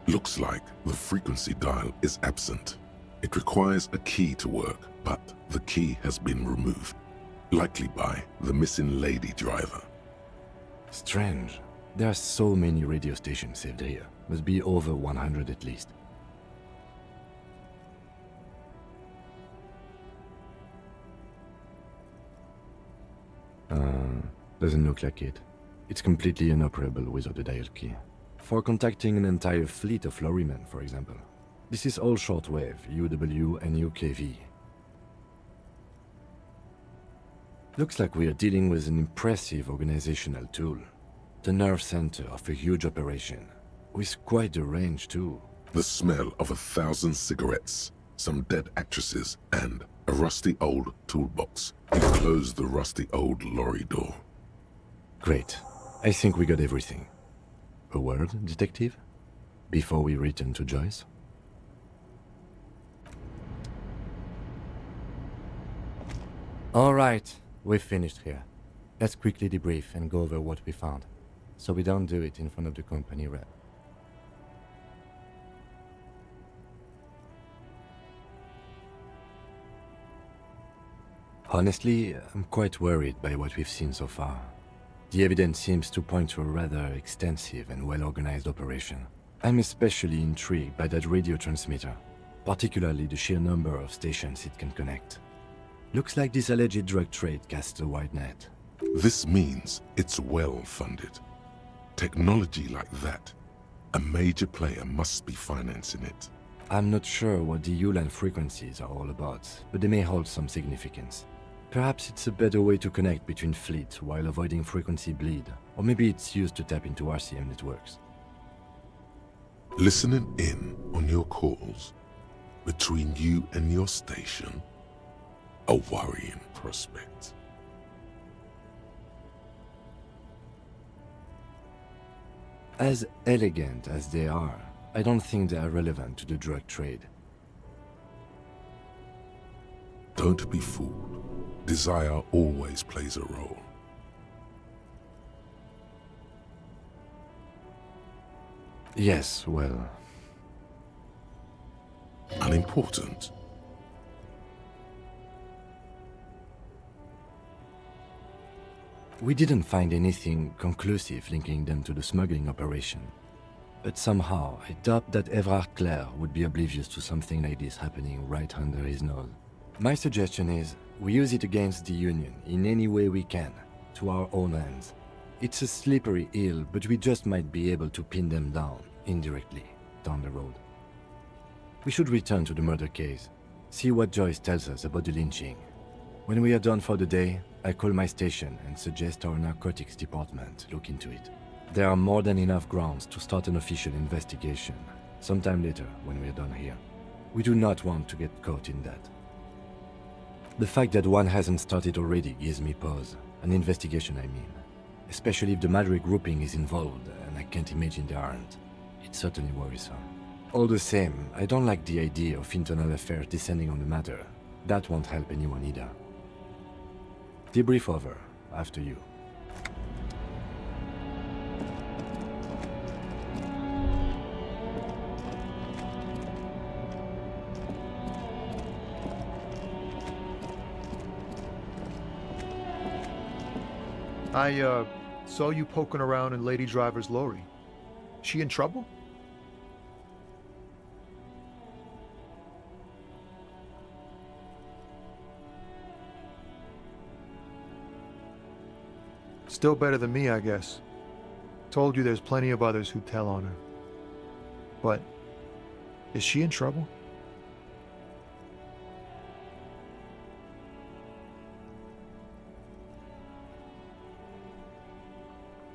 A: Looks like the frequency dial is absent. It requires a key to work, but the key has been removed, likely by the missing lady driver.
G: Strange. There are so many radio stations saved here. Must be over 100 at least. Doesn't look like it. It's completely inoperable without a dial key. For contacting an entire fleet of lorrymen, for example. This is all shortwave, UW and UKV. Looks like we are dealing with an impressive organizational tool. The nerve center of a huge operation, with quite a range too.
A: The smell of 1,000 cigarettes, some dead actresses, and a rusty old toolbox. You close the rusty old lorry door.
G: Great. I think we got everything. A word, detective? Before we return to Joyce? All right, we've finished here. Let's quickly debrief and go over what we found, so we don't do it in front of the company rep. Honestly, I'm quite worried by what we've seen so far. The evidence seems to point to a rather extensive and well-organized operation. I'm especially intrigued by that radio transmitter, particularly the sheer number of stations it can connect. Looks like this alleged drug trade casts a wide net.
A: This means it's well-funded. Technology like that, a major player must be financing it.
G: I'm not sure what the Ulan frequencies are all about, but they may hold some significance. Perhaps it's a better way to connect between fleets while avoiding frequency bleed, or maybe it's used to tap into RCM networks.
A: Listening in on your calls between you and your station, a worrying prospect.
G: As elegant as they are, I don't think they are relevant to the drug trade.
A: Don't be fooled. Desire always plays a role.
G: Yes, well...
A: Unimportant.
G: We didn't find anything conclusive linking them to the smuggling operation. But somehow, I doubt that Evrard Clare would be oblivious to something like this happening right under his nose. My suggestion is, we use it against the Union in any way we can, to our own ends. It's a slippery hill, but we just might be able to pin them down, indirectly, down the road. We should return to the murder case, see what Joyce tells us about the lynching. When we are done for the day, I call my station and suggest our narcotics department look into it. There are more than enough grounds to start an official investigation, sometime later when we are done here. We do not want to get caught in that. The fact that one hasn't started already gives me pause. An investigation, I mean. Especially if the Madrid grouping is involved, and I can't imagine they aren't. It's certainly worrisome. All the same, I don't like the idea of internal affairs descending on the matter. That won't help anyone either. Debrief over. After you.
H: I, saw you poking around in Lady Driver's lorry. She in trouble? Still better than me, I guess. Told you there's plenty of others who tell on her. But, is she in trouble?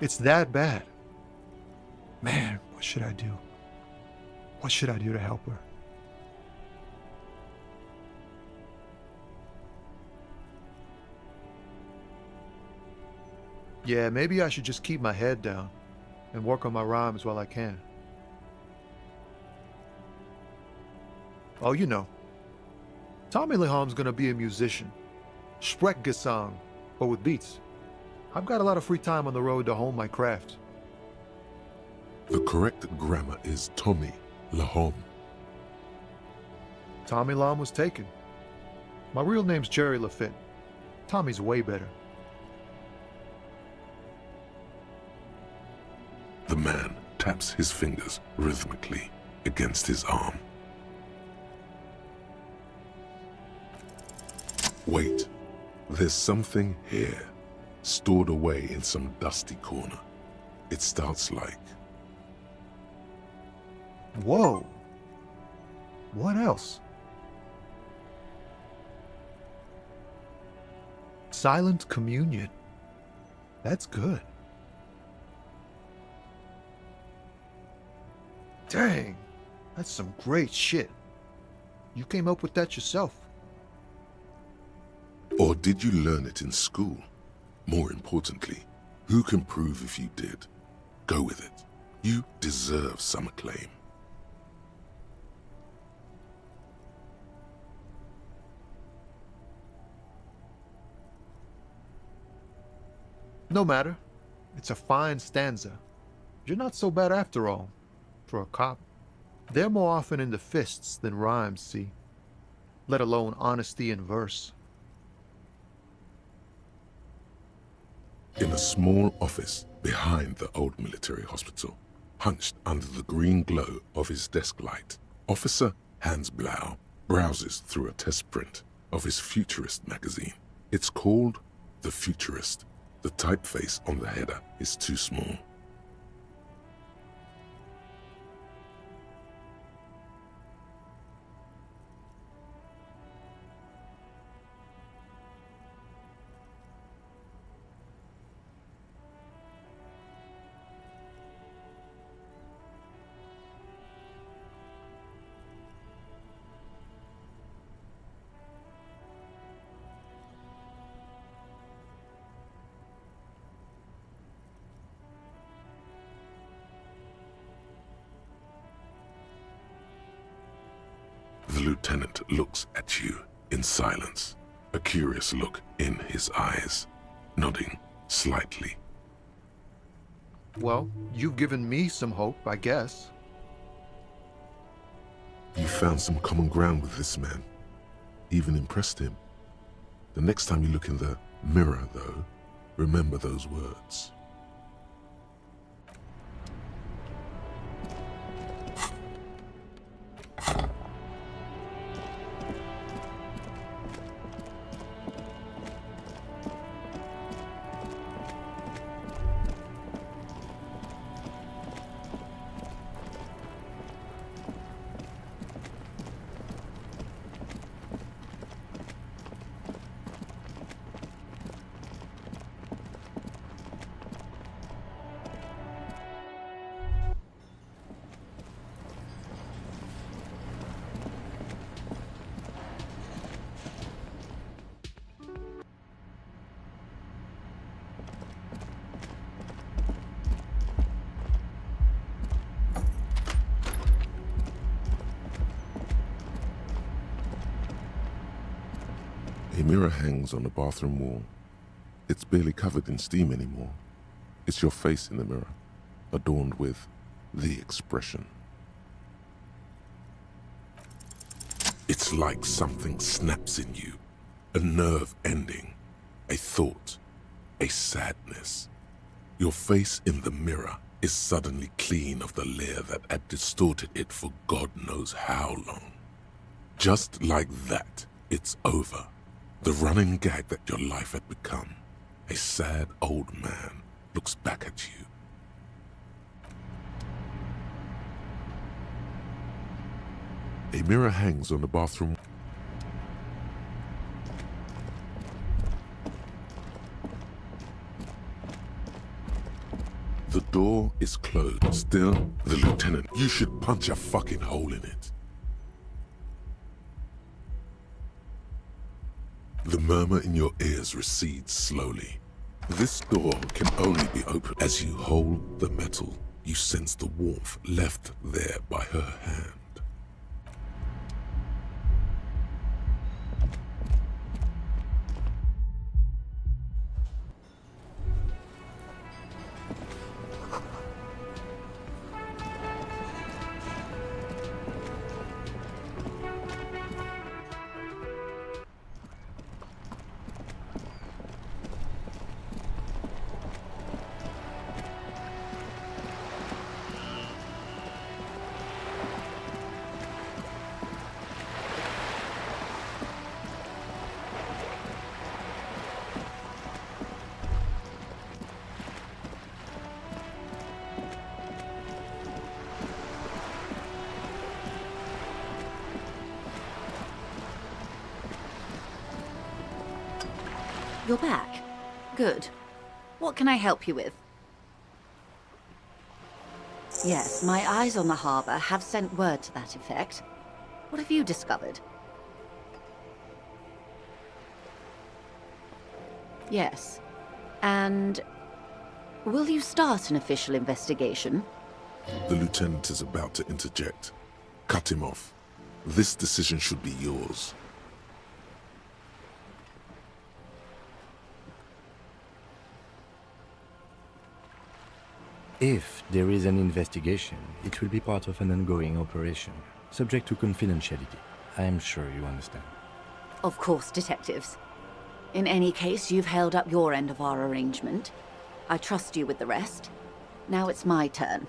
H: It's that bad. Man, what should I do? What should I do to help her? Yeah, maybe I should just keep my head down and work on my rhymes while I can. Oh, you know, Tommy Leham's gonna be a musician. Sprechgesang, but with beats. I've got a lot of free time on the road to hone my craft.
A: The correct grammar is Tommy Lahom.
H: Tommy Lahm was taken. My real name's Jerry Lafitte. Tommy's way better.
A: The man taps his fingers rhythmically against his arm. Wait, there's something here, stored away in some dusty corner. It starts like...
H: Whoa! What else? Silent communion. That's good. Dang, that's some great shit. You came up with that yourself.
A: Or did you learn it in school? More importantly, who can prove if you did? Go with it. You deserve some acclaim.
H: No matter. It's a fine stanza. You're not so bad after all, for a cop. They're more often in the fists than rhymes, see? Let alone honesty in verse.
A: In a small office behind the old military hospital, hunched under the green glow of his desk light, Officer Hans Blau browses through a test print of his Futurist magazine. It's called The Futurist. The typeface on the header is too small. The lieutenant looks at you in silence, a curious look in his eyes, nodding slightly.
H: Well, you've given me some hope, I guess.
A: You found some common ground with this man, even impressed him. The next time you look in the mirror, though, remember those words. A mirror hangs on the bathroom wall. It's barely covered in steam anymore. It's your face in the mirror, adorned with the expression. It's like something snaps in you, a nerve ending, a thought. a sadness. Your face in the mirror is suddenly clean of the layer that had distorted it for God knows how long. Just like that, it's over. The running gag that your life had become. A sad old man looks back at you. A mirror hangs on the bathroom. The door is closed. Still, the lieutenant, you should punch a fucking hole in it. The murmur in your ears recedes slowly. This door can only be opened as you hold the metal. You sense the warmth left there by her hand.
S: You're back. Good. What can I help you with? Yes, my eyes on the harbor have sent word to that effect. What have you discovered? Yes. And will you start an official investigation?
A: The lieutenant is about to interject. Cut him off. This decision should be yours.
G: If there is an investigation, it will be part of an ongoing operation, subject to confidentiality. I am sure you understand.
S: Of course, detectives. In any case, you've held up your end of our arrangement. I trust you with the rest. Now it's my turn.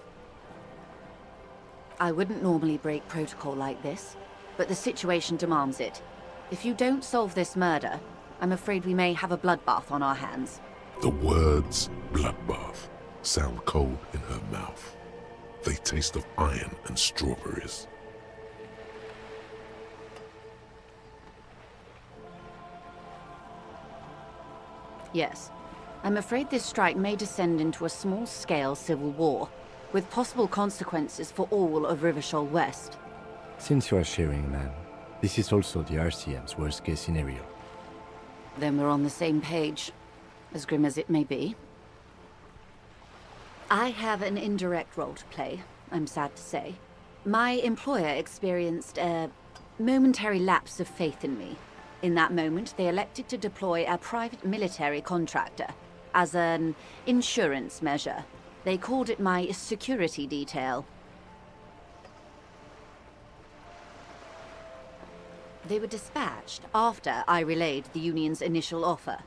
S: I wouldn't normally break protocol like this, but the situation demands it. If you don't solve this murder, I'm afraid we may have a bloodbath on our hands.
A: The words bloodbath sound cold in her mouth. They taste of iron and strawberries.
S: Yes. I'm afraid this strike may descend into a small-scale civil war, with possible consequences for all of Rivershoal West.
G: Since you are sharing, ma'am, this is also the RCM's worst-case scenario.
S: Then we're on the same page, as grim as it may be. I have an indirect role to play, I'm sad to say. My employer experienced a momentary lapse of faith in me. In that moment, they elected to deploy a private military contractor as an insurance measure. They called it my security detail. They were dispatched after I relayed the union's initial offer.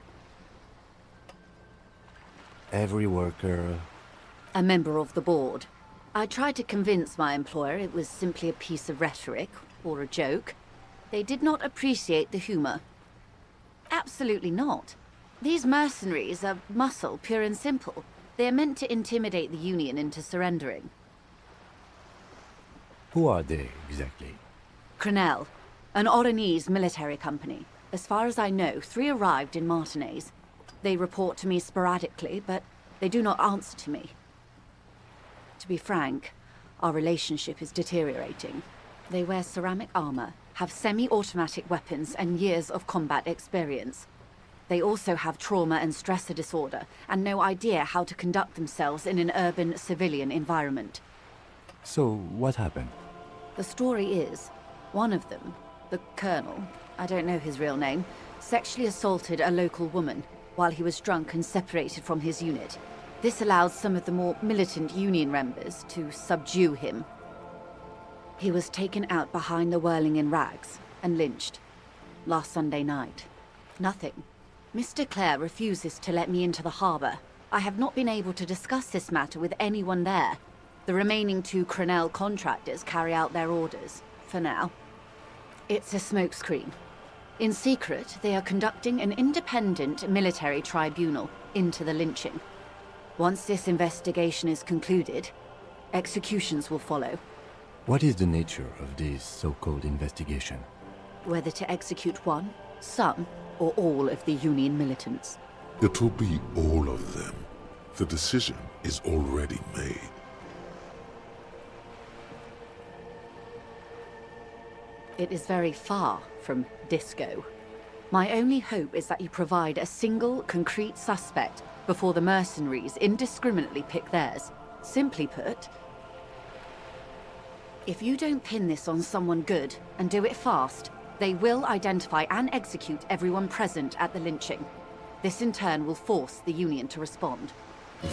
G: Every worker...
S: A member of the board. I tried to convince my employer it was simply a piece of rhetoric, or a joke. They did not appreciate the humor. Absolutely not. These mercenaries are muscle, pure and simple. They are meant to intimidate the Union into surrendering.
G: Who are they, exactly?
S: Kune, an Oranese military company. As far as I know, 3 arrived in Martinez. They report to me sporadically, but they do not answer to me. To be frank, our relationship is deteriorating. They wear ceramic armor, have semi-automatic weapons, and years of combat experience. They also have trauma and stressor disorder, and no idea how to conduct themselves in an urban civilian environment.
G: So, what happened?
S: The story is, one of them, the colonel, I don't know his real name, sexually assaulted a local woman while he was drunk and separated from his unit. This allowed some of the more militant Union members to subdue him. He was taken out behind the whirling in rags and lynched last Sunday night. Nothing. Mr. Clare refuses to let me into the harbor. I have not been able to discuss this matter with anyone there. The remaining 2 Crenell contractors carry out their orders, for now. It's a smokescreen. In secret, they are conducting an independent military tribunal into the lynching. Once this investigation is concluded, executions will follow.
G: What is the nature of this so-called investigation?
S: Whether to execute one, some, or all of the Union militants.
A: It will be all of them. The decision is already made.
S: It is very far from disco. My only hope is that you provide a single, concrete suspect before the mercenaries indiscriminately pick theirs. Simply put, if you don't pin this on someone good, and do it fast, they will identify and execute everyone present at the lynching. This in turn will force the Union to respond.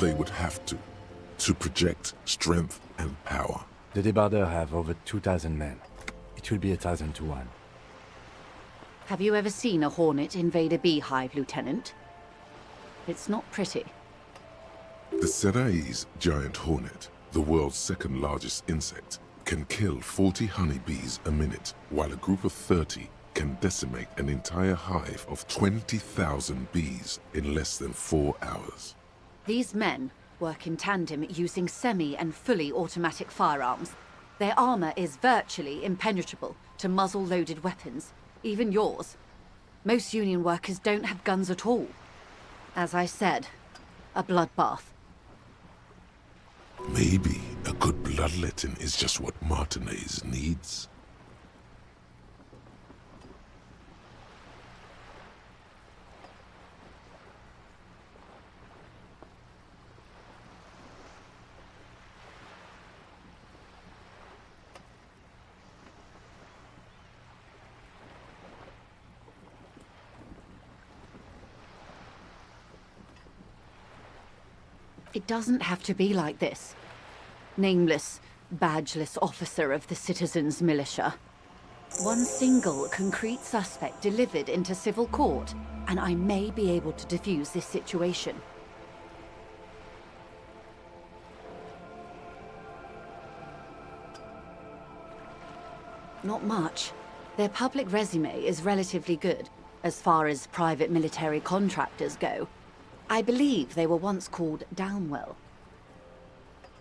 A: They would have to project strength and power.
G: The Debardeurs have over 2,000 men. It will be 1,000 to 1.
S: Have you ever seen a hornet invade a beehive, Lieutenant? It's not pretty.
A: The Serai's giant hornet, the world's 2nd largest insect, can kill 40 honeybees a minute, while a group of 30 can decimate an entire hive of 20,000 bees in less than 4 hours.
S: These men work in tandem using semi- and fully automatic firearms. Their armor is virtually impenetrable to muzzle-loaded weapons, even yours. Most Union workers don't have guns at all. As I said, a bloodbath.
A: Maybe a good bloodletting is just what Martinez needs.
S: It doesn't have to be like this. Nameless, badgeless officer of the citizens' militia. One single concrete suspect delivered into civil court, and I may be able to defuse this situation. Not much. Their public resume is relatively good, as far as private military contractors go. I believe they were once called Downwell.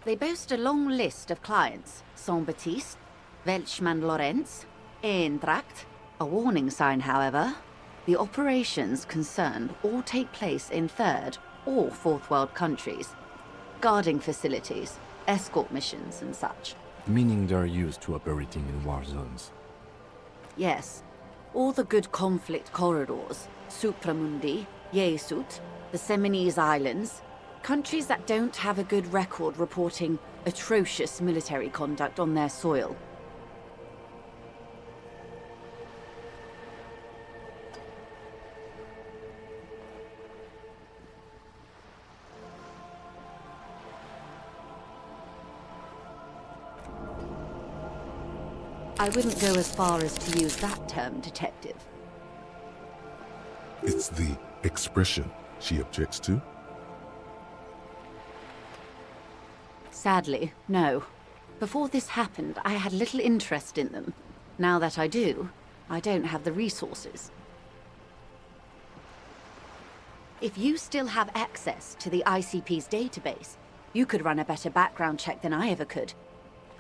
S: They boast a long list of clients: Saint-Baptiste, Welchman-Lorenz, Eintracht. A warning sign, however. The operations concerned all take place in 3rd or 4th world countries. Guarding facilities, escort missions and such.
G: Meaning they're used to operating in war zones.
S: Yes. All the good conflict corridors, Supramundi, Yesut, the Seminese Islands, countries that don't have a good record reporting atrocious military conduct on their soil. I wouldn't go as far as to use that term, Detective.
A: It's the expression she objects to?
S: Sadly, no. Before this happened, I had little interest in them. Now that I do, I don't have the resources. If you still have access to the ICP's database, you could run a better background check than I ever could.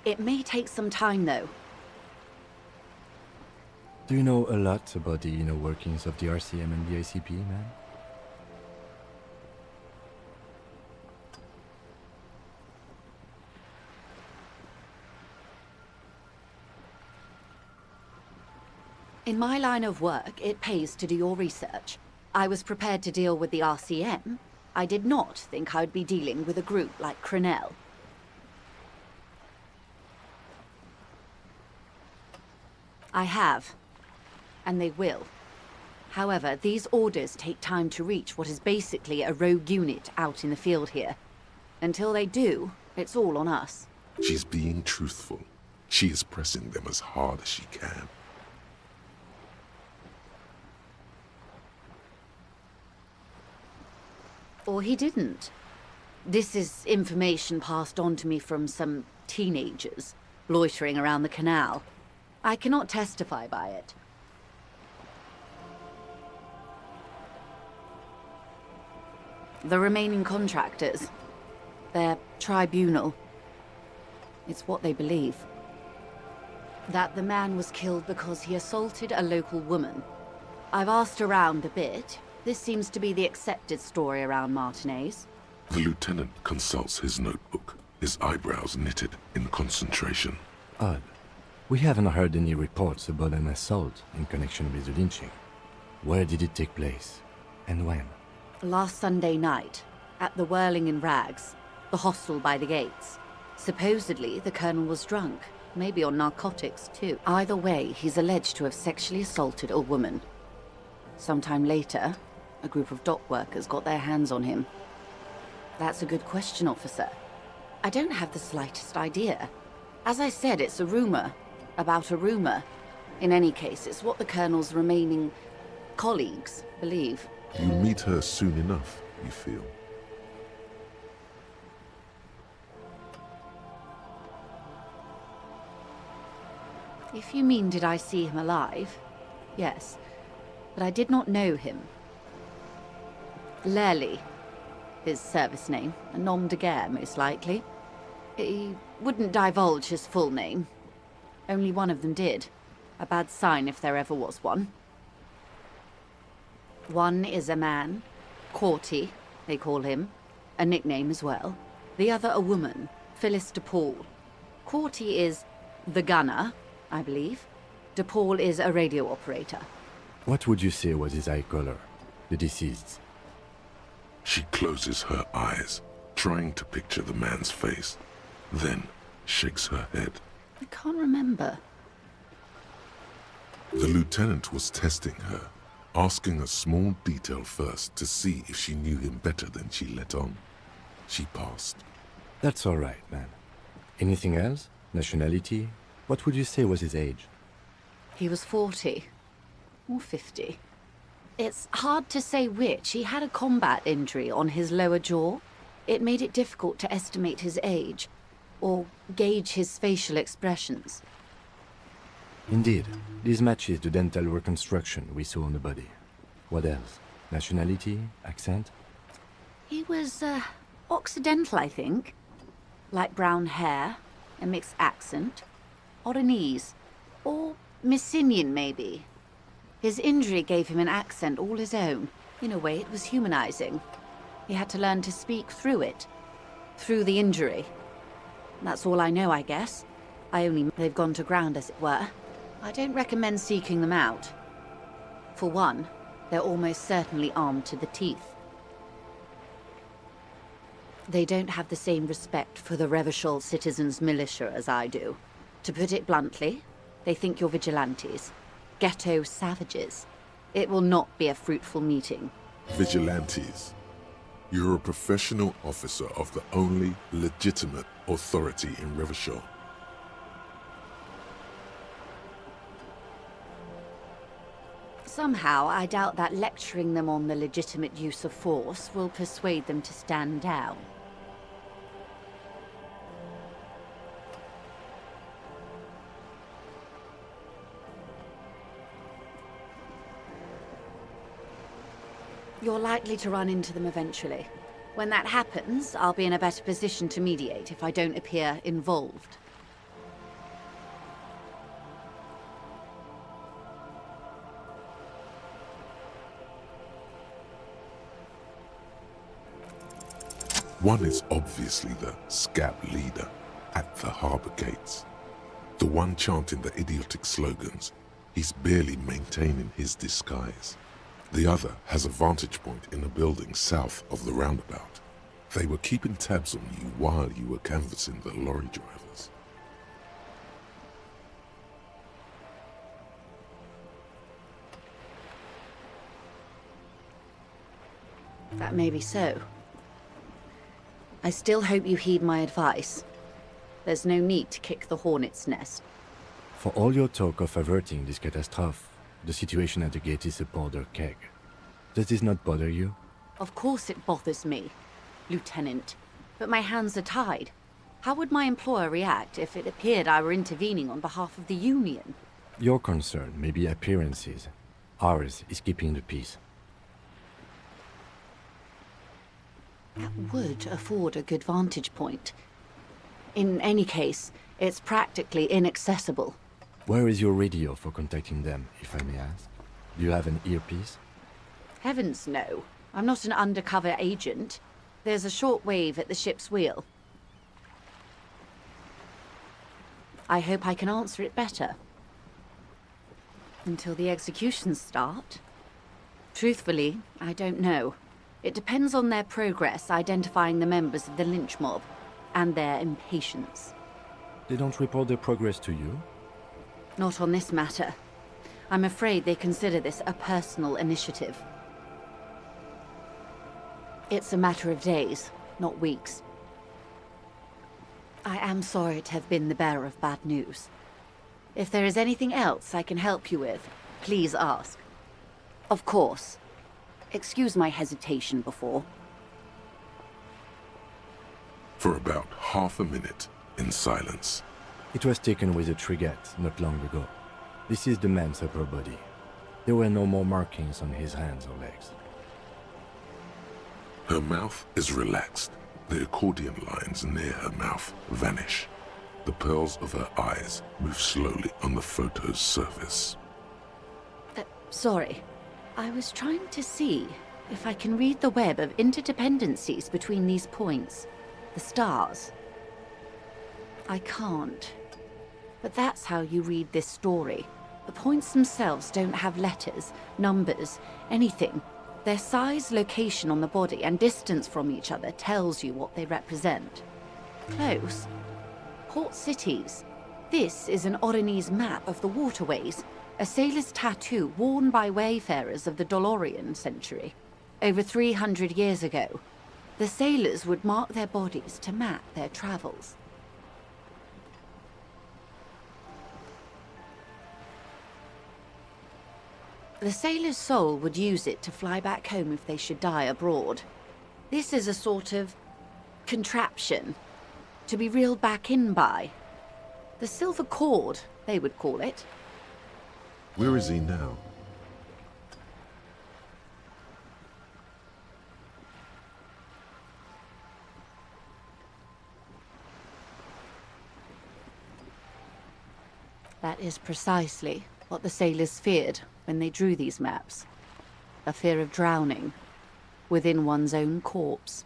S: It may take some time, though.
G: Do you know a lot about the inner workings of the RCM and the ICP, man?
S: In my line of work, it pays to do your research. I was prepared to deal with the RCM. I did not think I'd be dealing with a group like Crenell. I have. And they will. However, these orders take time to reach what is basically a rogue unit out in the field here. Until they do, it's all on us.
A: She's being truthful. She is pressing them as hard as she can.
S: Or he didn't. This is information passed on to me from some teenagers loitering around the canal. I cannot testify by it. The remaining contractors, their tribunal, it's what they believe. That the man was killed because he assaulted a local woman. I've asked around a bit. This seems to be the accepted story around Martinez.
A: The lieutenant consults his notebook, his eyebrows knitted in concentration.
G: Odd. We haven't heard any reports about an assault in connection with the lynching. Where did it take place? And when?
S: Last Sunday night, at the Whirling in Rags, the hostel by the gates. Supposedly, the colonel was drunk, maybe on narcotics too. Either way, he's alleged to have sexually assaulted a woman. Sometime later, a group of dock workers got their hands on him. That's a good question, officer. I don't have the slightest idea. As I said, it's a rumor about a rumor. In any case, it's what the colonel's remaining colleagues believe.
A: You'll meet her soon enough, you feel.
S: If you mean did I see him alive, yes. But I did not know him. Lely, his service name, a nom de guerre, most likely. He wouldn't divulge his full name. Only one of them did. A bad sign if there ever was one. One is a man, Corty, they call him, a nickname as well. The other a woman, Phyllis DePaul. Corty is the gunner, I believe. DePaul is a radio operator.
G: What would you say was his eye color, the deceased's?
A: She closes her eyes, trying to picture the man's face, then shakes her head.
S: I can't remember.
A: The lieutenant was testing her, asking a small detail first to see if she knew him better than she let on. She passed.
G: That's all right, man. Anything else? Nationality? What would you say was his age?
S: He was 40. Or 50. It's hard to say which. He had a combat injury on his lower jaw. It made it difficult to estimate his age, or gauge his facial expressions.
G: Indeed. This matches the dental reconstruction we saw on the body. What else? Nationality? Accent?
S: He was, Occidental, I think. Light brown hair, a mixed accent. Oranese. Or Messinian, maybe. His injury gave him an accent all his own. In a way, it was humanizing. He had to learn to speak through it. Through the injury. That's all I know, I guess. They've gone to ground, as it were. I don't recommend seeking them out. For one, they're almost certainly armed to the teeth. They don't have the same respect for the Revachol citizens' militia as I do. To put it bluntly, they think you're vigilantes. Ghetto savages. It will not be a fruitful meeting.
A: Vigilantes. You're a professional officer of the only legitimate authority in Revachol.
S: Somehow, I doubt that lecturing them on the legitimate use of force will persuade them to stand down. You're likely to run into them eventually. When that happens, I'll be in a better position to mediate if I don't appear involved.
A: One is obviously the scab leader at the harbor gates. The one chanting the idiotic slogans. He's barely maintaining his disguise. The other has a vantage point in a building south of the roundabout. They were keeping tabs on you while you were canvassing the lorry drivers.
S: That may be so. I still hope you heed my advice. There's no need to kick the hornet's nest.
G: For all your talk of averting this catastrophe, the situation at the gate is a powder keg. Does this not bother you?
S: Of course it bothers me, Lieutenant. But my hands are tied. How would my employer react if it appeared I were intervening on behalf of the Union?
G: Your concern may be appearances. Ours is keeping the peace.
S: That would afford a good vantage point. In any case, it's practically inaccessible.
G: Where is your radio for contacting them, if I may ask? Do you have an earpiece?
S: Heavens no. I'm not an undercover agent. There's a shortwave at the ship's wheel. I hope I can answer it better. Until the executions start? Truthfully, I don't know. It depends on their progress identifying the members of the lynch mob, and their impatience.
G: They don't report their progress to you?
S: Not on this matter. I'm afraid they consider this a personal initiative. It's a matter of days, not weeks. I am sorry to have been the bearer of bad news. If there is anything else I can help you with, please ask. Of course. Excuse my hesitation before.
A: For about half a minute, in silence.
G: It was taken with a Trigat not long ago. This is the man's upper body. There were no more markings on his hands or legs.
A: Her mouth is relaxed. The accordion lines near her mouth vanish. The pearls of her eyes move slowly on the photo's surface.
S: Sorry. I was trying to see if I can read the web of interdependencies between these points. The stars. I can't. But that's how you read this story. The points themselves don't have letters, numbers, anything. Their size, location on the body, and distance from each other tells you what they represent. Close. Port cities. This is an Oronese map of the waterways, a sailor's tattoo worn by wayfarers of the Dolorian century. Over 300 years ago, the sailors would mark their bodies to map their travels. The sailor's soul would use it to fly back home if they should die abroad. This is a sort of contraption to be reeled back in by. The silver cord, they would call it.
A: Where is he now?
S: That is precisely what the sailors feared when they drew these maps. A fear of drowning within one's own corpse.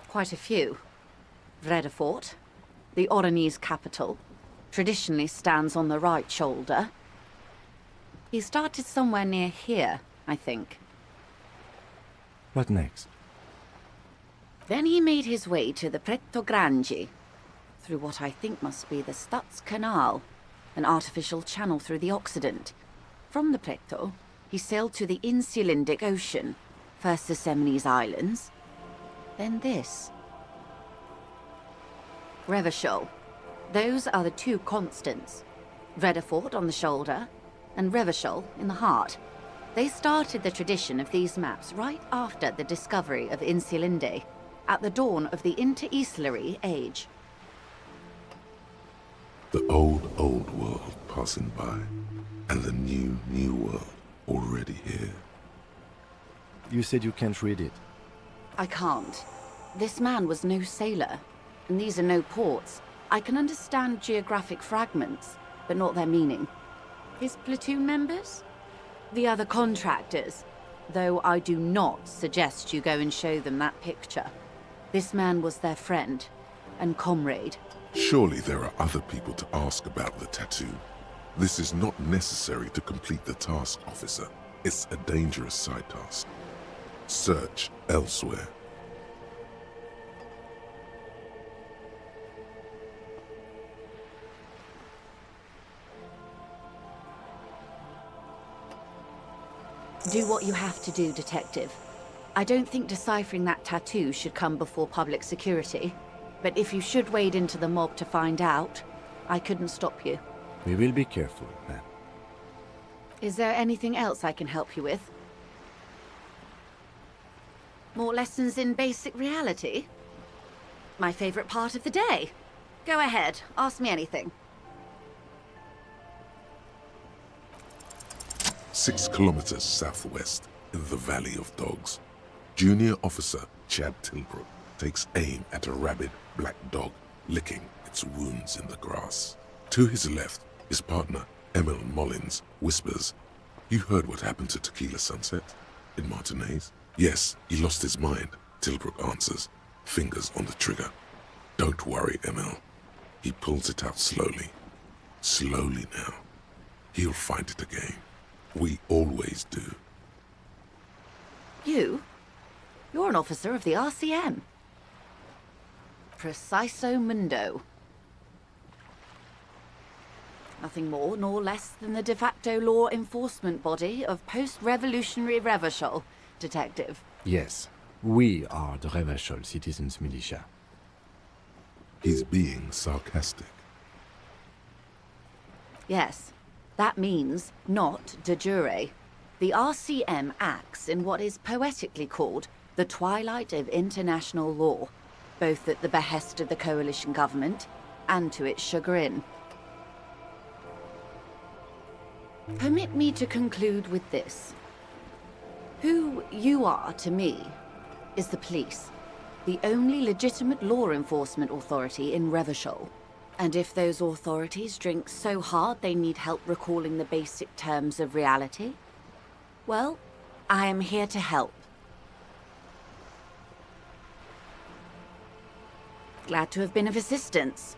S: Quite a few. Vredefort, the Oronese capital, traditionally stands on the right shoulder. He started somewhere near here, I think.
G: What next?
S: Then he made his way to the Pretto Grande, through what I think must be the Stutz Canal, an artificial channel through the Occident. From the Pretto, he sailed to the Insulindic Ocean, first the Semines Islands, then this. Revachol. Those are the two constants. Vredefort on the shoulder, and Revachol in the heart. They started the tradition of these maps right after the discovery of Insulinde, at the dawn of the Interinsulary Age.
A: The old world passing by, and the new world already here.
G: You said you can't read it.
S: I can't. This man was no sailor, and these are no ports. I can understand geographic fragments, but not their meaning. His platoon members? The other contractors, though I do not suggest you go and show them that picture. This man was their friend and comrade.
A: Surely there are other people to ask about the tattoo. This is not necessary to complete the task, officer. It's a dangerous side task. Search elsewhere.
S: Do what you have to do, Detective. I don't think deciphering that tattoo should come before public security. But if you should wade into the mob to find out, I couldn't stop you.
G: We will be careful, ma'am.
S: Is there anything else I can help you with? More lessons in basic reality? My favorite part of the day. Go ahead, ask me anything.
A: 6 kilometers southwest in the Valley of Dogs, Junior Officer Chad Tilbrook takes aim at a rabid black dog licking its wounds in the grass. To his left, his partner, Emil Mullins, whispers, "You heard what happened to Tequila Sunset in Martinez?" "Yes, he lost his mind," Tilbrook answers, fingers on the trigger. "Don't worry, Emil." He pulls it out slowly. Slowly now. He'll find it again. We always do.
S: You're an officer of the RCM. Preciso Mundo. Nothing more nor less than the de facto law enforcement body of post-revolutionary Revachol, Detective.
G: Yes, we are the Revachol Citizens Militia.
A: He's being sarcastic.
S: Yes, that means not de jure. The RCM acts in what is poetically called the twilight of international law, both at the behest of the coalition government and to its chagrin. Permit me to conclude with this. Who you are to me is the police, the only legitimate law enforcement authority in Revachol. And if those authorities drink so hard they need help recalling the basic terms of reality, well, I am here to help. Glad to have been of assistance.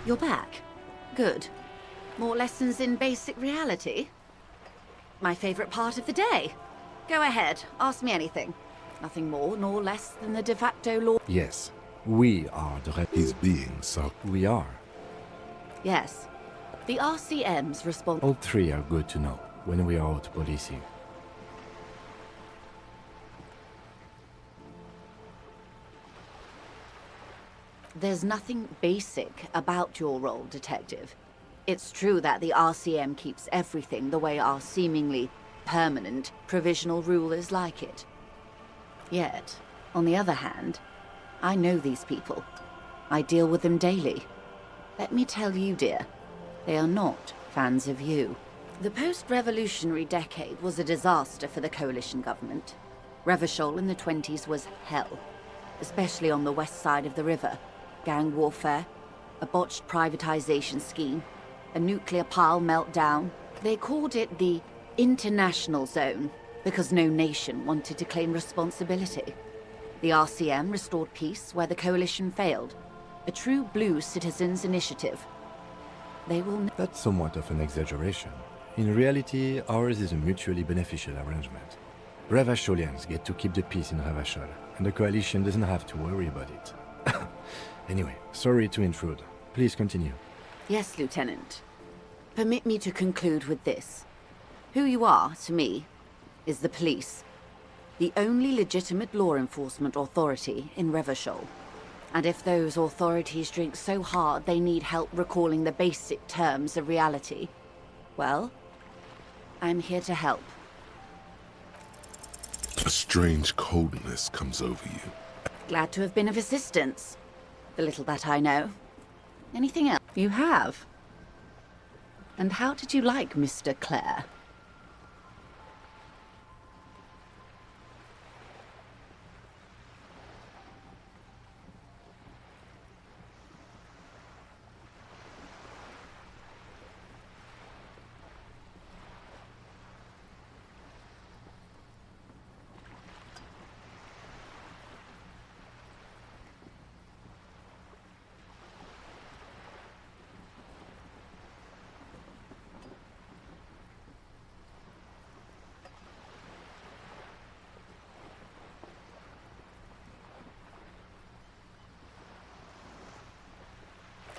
S: You're back. Good. More lessons in basic reality? My favorite part of the day. Go ahead, ask me anything. Nothing more nor less than the de facto law.
G: Yes, we are the
A: He's being
G: We are.
S: Yes. The RCM's response.
G: All three are good to know when we are out policing.
S: There's nothing basic about your role, Detective. It's true that the RCM keeps everything the way our seemingly permanent provisional rulers like it. Yet, on the other hand, I know these people. I deal with them daily. Let me tell you, dear, they are not fans of you. The post-revolutionary decade was a disaster for the coalition government. Revachol in the 20s was hell, especially on the west side of the river. Gang warfare, a botched privatization scheme, a nuclear pile meltdown. They called it the International Zone because no nation wanted to claim responsibility. The RCM restored peace where the coalition failed. A true blue citizens' initiative. They will...
G: That's somewhat of an exaggeration. In reality, ours is a mutually beneficial arrangement. Revacholians get to keep the peace in Revachol, and the coalition doesn't have to worry about it. Anyway, sorry to intrude. Please continue.
S: Yes, Lieutenant. Permit me to conclude with this. Who you are, to me, is the police. The only legitimate law enforcement authority in Revachol. And if those authorities drink so hard they need help recalling the basic terms of reality, well, I'm here to help.
A: A strange coldness comes over you.
S: Glad to have been of assistance. The little that I know. Anything else? You have. And how did you like Mr. Clare?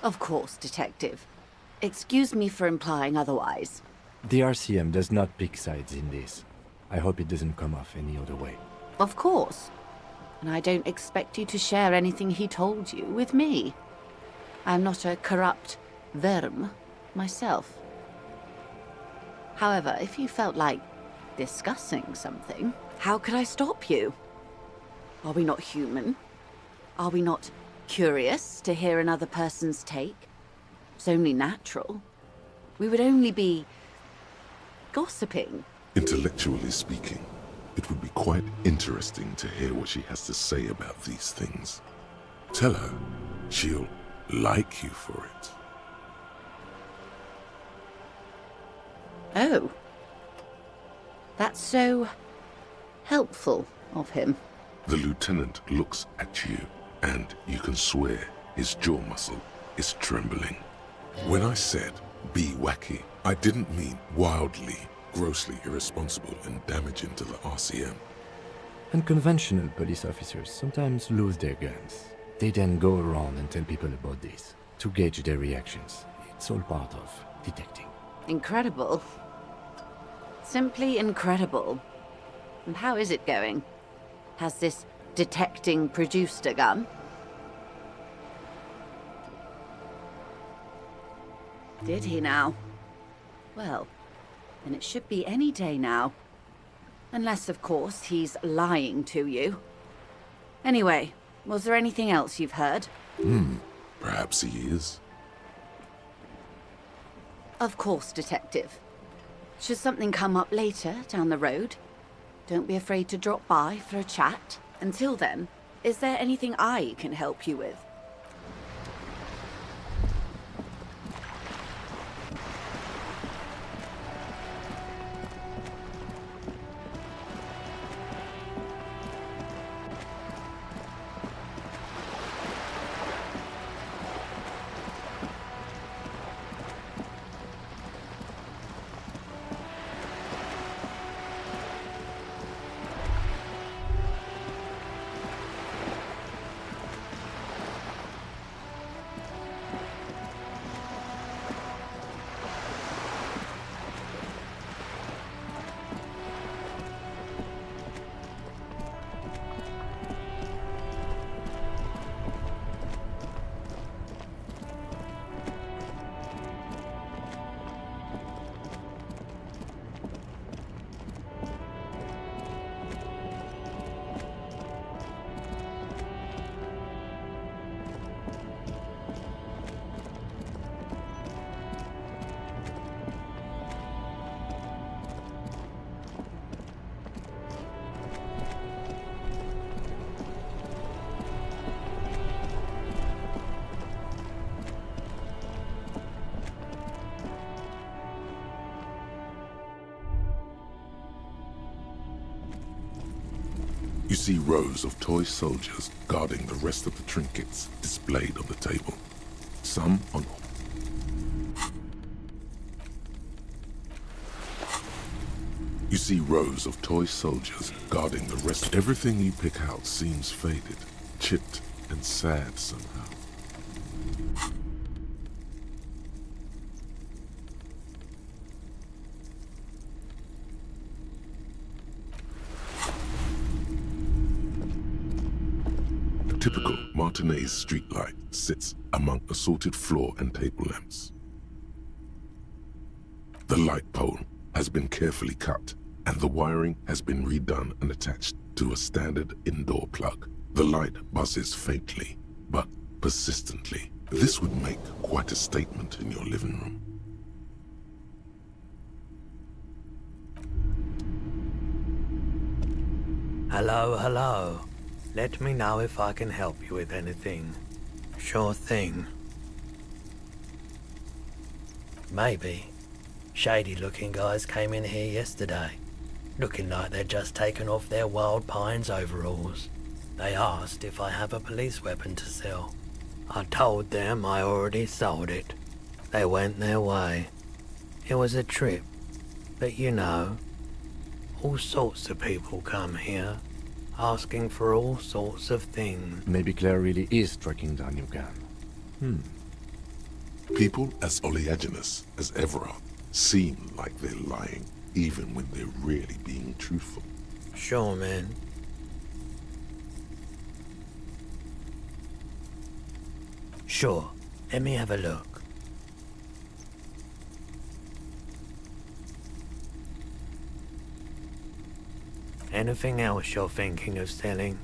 S: Of course, Detective. Excuse me for implying otherwise.
G: The RCM does not pick sides in this. I hope it doesn't come off any other way.
S: Of course. and I don't expect you to share anything he told you with me. I'm not a corrupt verm myself. However, if you felt like discussing something, how could I stop you? Are we not human? Are we not curious to hear another person's take? It's only natural. We would only be gossiping.
A: Intellectually speaking, it would be quite interesting to hear what she has to say about these things. Tell her she'll like you for it.
S: Oh. That's so helpful of him.
A: The lieutenant looks at you, and you can swear his jaw muscle is trembling. When I said be wacky, I didn't mean wildly, grossly irresponsible and damaging to the RCM.
G: Unconventional police officers sometimes lose their guns. They then go around and tell people about this, to gauge their reactions. It's all part of detecting.
S: Incredible. Simply incredible. And how is it going? Has this detecting produced a gun? Did he now? Well, then it should be any day now. Unless, of course, he's lying to you. Anyway, was there anything else you've heard?
A: Perhaps he is.
S: Of course, Detective. Should something come up later down the road, don't be afraid to drop by for a chat. Until then, is there anything I can help you with?
A: You see rows of toy soldiers guarding the rest of the trinkets displayed on the table. Some on... You see rows of toy soldiers guarding the rest. Everything you pick out seems faded, chipped, and sad somehow. Typical Martinez streetlight sits among assorted floor and table lamps. The light pole has been carefully cut, and the wiring has been redone and attached to a standard indoor plug. The light buzzes faintly, but persistently. This would make quite a statement in your living room.
C: Hello, hello. Let me know if I can help you with anything. Sure thing. Maybe. Shady-looking guys came in here yesterday, looking like they'd just taken off their Wild Pines overalls. They asked if I have a police weapon to sell. I told them I already sold it. They went their way. It was a trip, but you know, all sorts of people come here, asking for all sorts of things.
G: Maybe Claire really is tracking down your gun.
A: People as oleaginous as Everard seem like they're lying, even when they're really being truthful.
C: Sure, man. Sure, let me have a look. Anything else you're thinking of selling?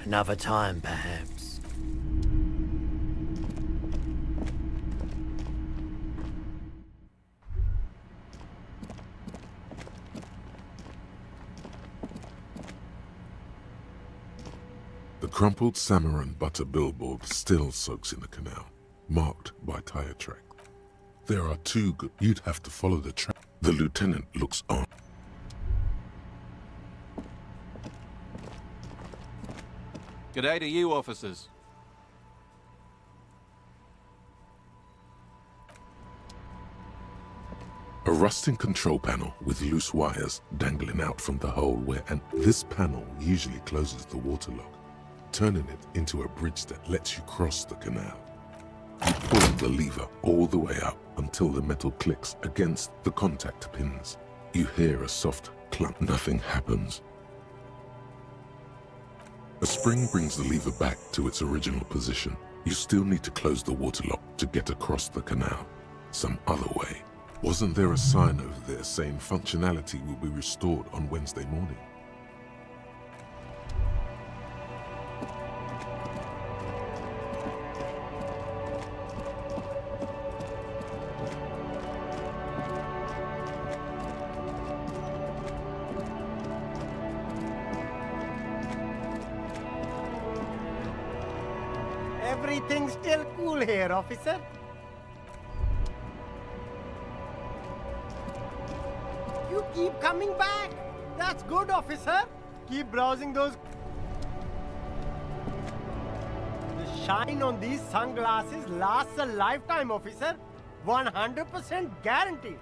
C: Another time, perhaps.
A: The crumpled Samaran butter billboard still soaks in the canal, marked by tire track. There are two good. You'd have to follow the track. The lieutenant looks on.
W: G'day to you, officers.
A: A rusting control panel with loose wires dangling out from the hole and this panel usually closes the water lock, turning it into a bridge that lets you cross the canal. You pull the lever all the way up until the metal clicks against the contact pins. You hear a soft clunk. Nothing happens. A spring brings the lever back to its original position. You still need to close the water lock to get across the canal. Some other way. Wasn't there a sign over there saying functionality will be restored on Wednesday morning?
Y: Everything's still cool here, officer. You keep coming back. That's good, officer. Keep browsing those. The shine on these sunglasses lasts a lifetime, officer. 100% guaranteed.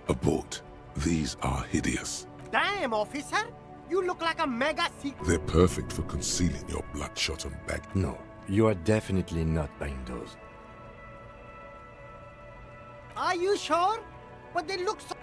A: Abort. These are hideous.
Y: Damn, officer. You look like a mega secret.
A: They're perfect for concealing your bloodshot and bag.
G: No, you are definitely not buying those.
Y: Are you sure? But they look so...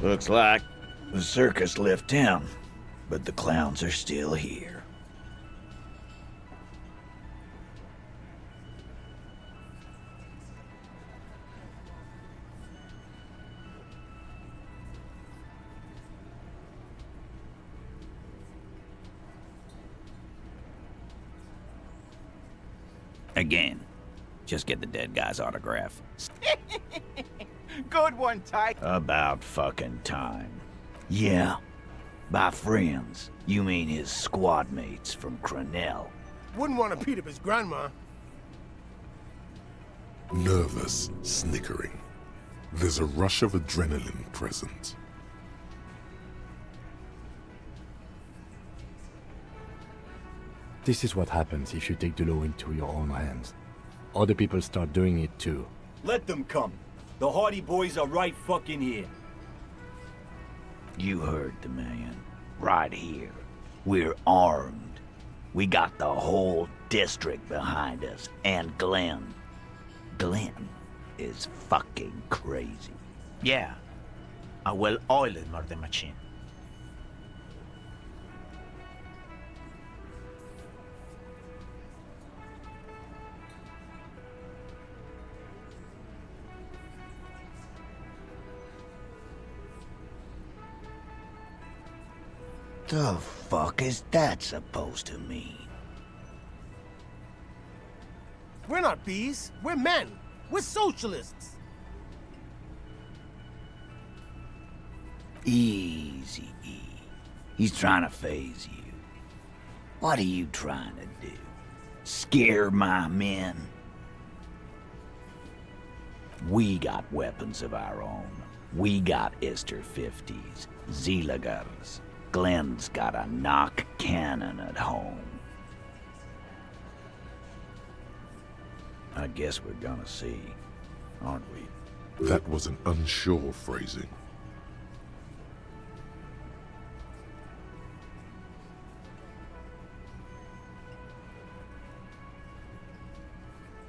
X: Looks like the circus left town, but the clowns are still here. Again, just get the dead guy's autograph.
W: Good one, Ty.
X: About fucking time. Yeah. By friends, you mean his squad mates from Cronell.
Y: Wouldn't want to beat up his grandma.
A: Nervous, snickering. There's a rush of adrenaline present.
G: This is what happens if you take the law into your own hands. Other people start doing it too.
Z: Let them come. The Hardy Boys are right fucking here.
X: You heard the man. Right here. We're armed. We got the whole district behind us. And Glenn. Glenn is fucking crazy. Yeah. A well-oiled murder machine. The fuck is that supposed to mean?
Y: We're not bees. We're men. We're socialists.
X: Easy, E. He's trying to phase you. What are you trying to do? Scare my men? We got weapons of our own. We got Ister 50s, Zeelagers. Glenn's got a knock cannon at home. I guess we're gonna see, aren't we?
A: That was an unsure phrasing.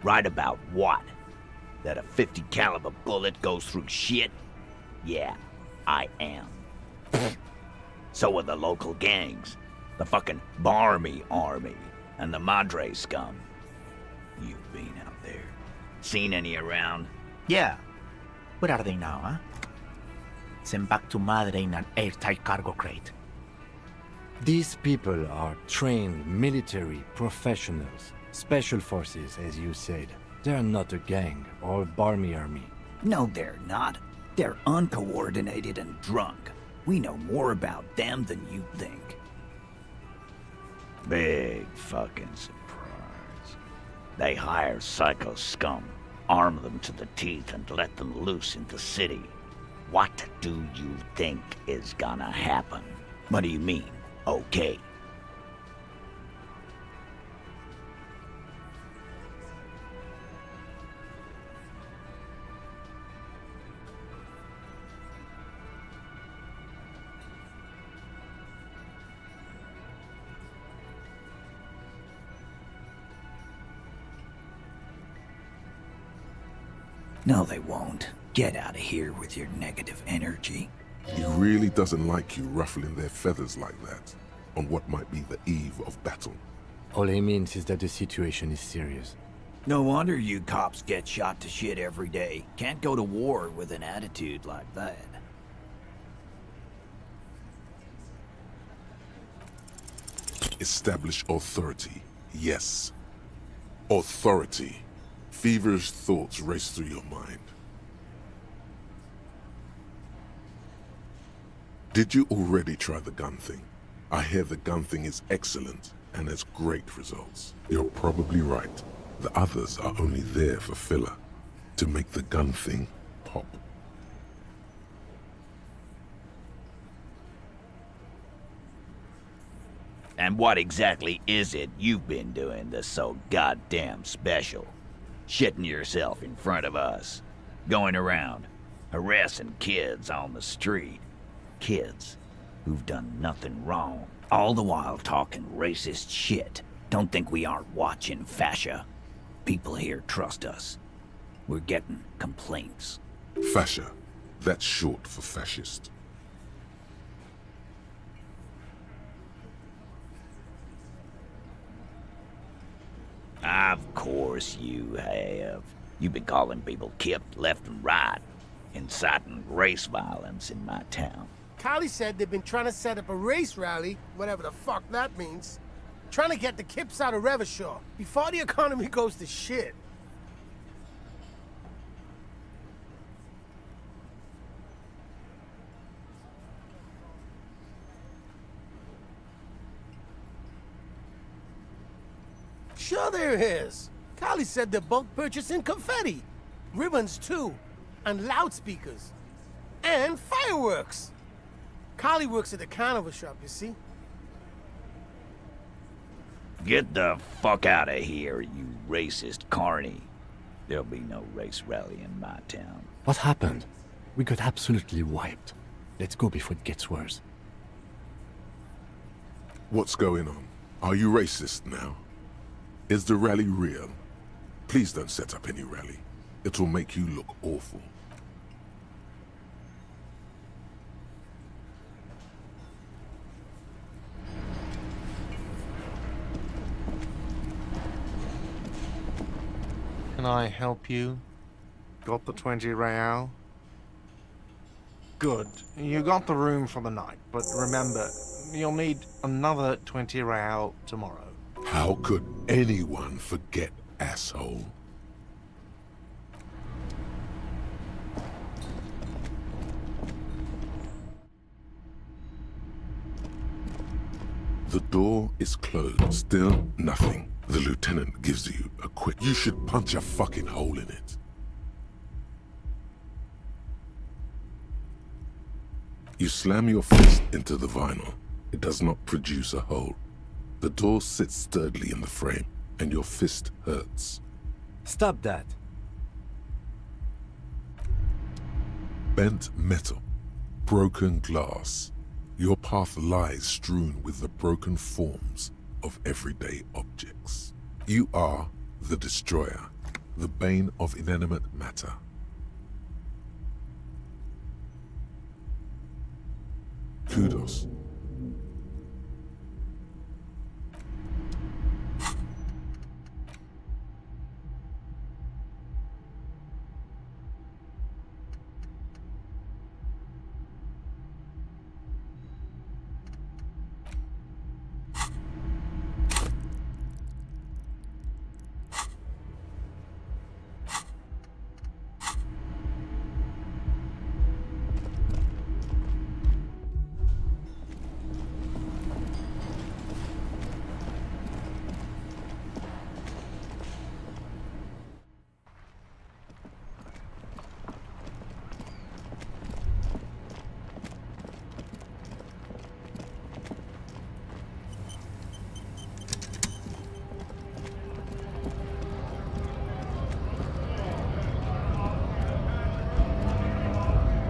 X: Right about what? That a 50 caliber bullet goes through shit? Yeah, I am. So are the local gangs. The fucking Barmy Army and the Madre scum. You've been out there. Seen any around? Yeah. Where are they now, huh? Sent back to Madre in an airtight cargo crate.
G: These people are trained military professionals. Special forces, as you said. They're not a gang or a Barmy army.
X: No, they're not. They're uncoordinated and drunk. We know more about them than you think. Big fucking surprise. They hire psycho scum, arm them to the teeth, and let them loose in the city. What do you think is gonna happen? What do you mean, okay? No, they won't. Get out of here with your negative energy.
A: He really doesn't like you ruffling their feathers like that, on what might be the eve of battle.
G: All he means is that the situation is serious.
U: No wonder you cops get shot to shit every day. Can't go to war with an attitude like that.
A: Establish authority. Yes. Authority. Feverish thoughts race through your mind. Did you already try the gun thing? I hear the gun thing is excellent and has great results. You're probably right. The others are only there for filler, to make the gun thing pop.
X: And what exactly is it you've been doing that's so goddamn special? Shitting yourself in front of us. Going around, harassing kids on the street. Kids who've done nothing wrong. All the while talking racist shit. Don't think we aren't watching, Fascia. People here trust us. We're getting complaints.
A: Fascia. That's short for fascist.
X: course you have. You've been calling people Kip left and right, inciting race violence in my town.
Y: Kylie said they've been trying to set up a race rally, whatever the fuck that means. Trying to get the Kips out of Revachol before the economy goes to shit. Sure there is. Kylie said they're bulk purchasing confetti, ribbons too, and loudspeakers, and fireworks. Kylie works at the carnival shop, you see.
X: Get the fuck out of here, you racist carny. There'll be no race rally in my town.
G: What happened? We got absolutely wiped. Let's go before it gets worse.
A: What's going on? Are you racist now? Is the rally real? Please don't set up any rally. It'll make you look awful.
I: Can I help you? Got the 20 real? Good. You got the room for the night, but remember, you'll need another 20 real tomorrow.
A: How could anyone forget, asshole? The door is closed. Still nothing. The lieutenant gives you a quick... You should punch a fucking hole in it. You slam your fist into the vinyl. It does not produce a hole. The door sits sturdily in the frame, and your fist hurts.
G: Stop that.
A: Bent metal. Broken glass. Your path lies strewn with the broken forms of everyday objects. You are the destroyer, the bane of inanimate matter. Kudos.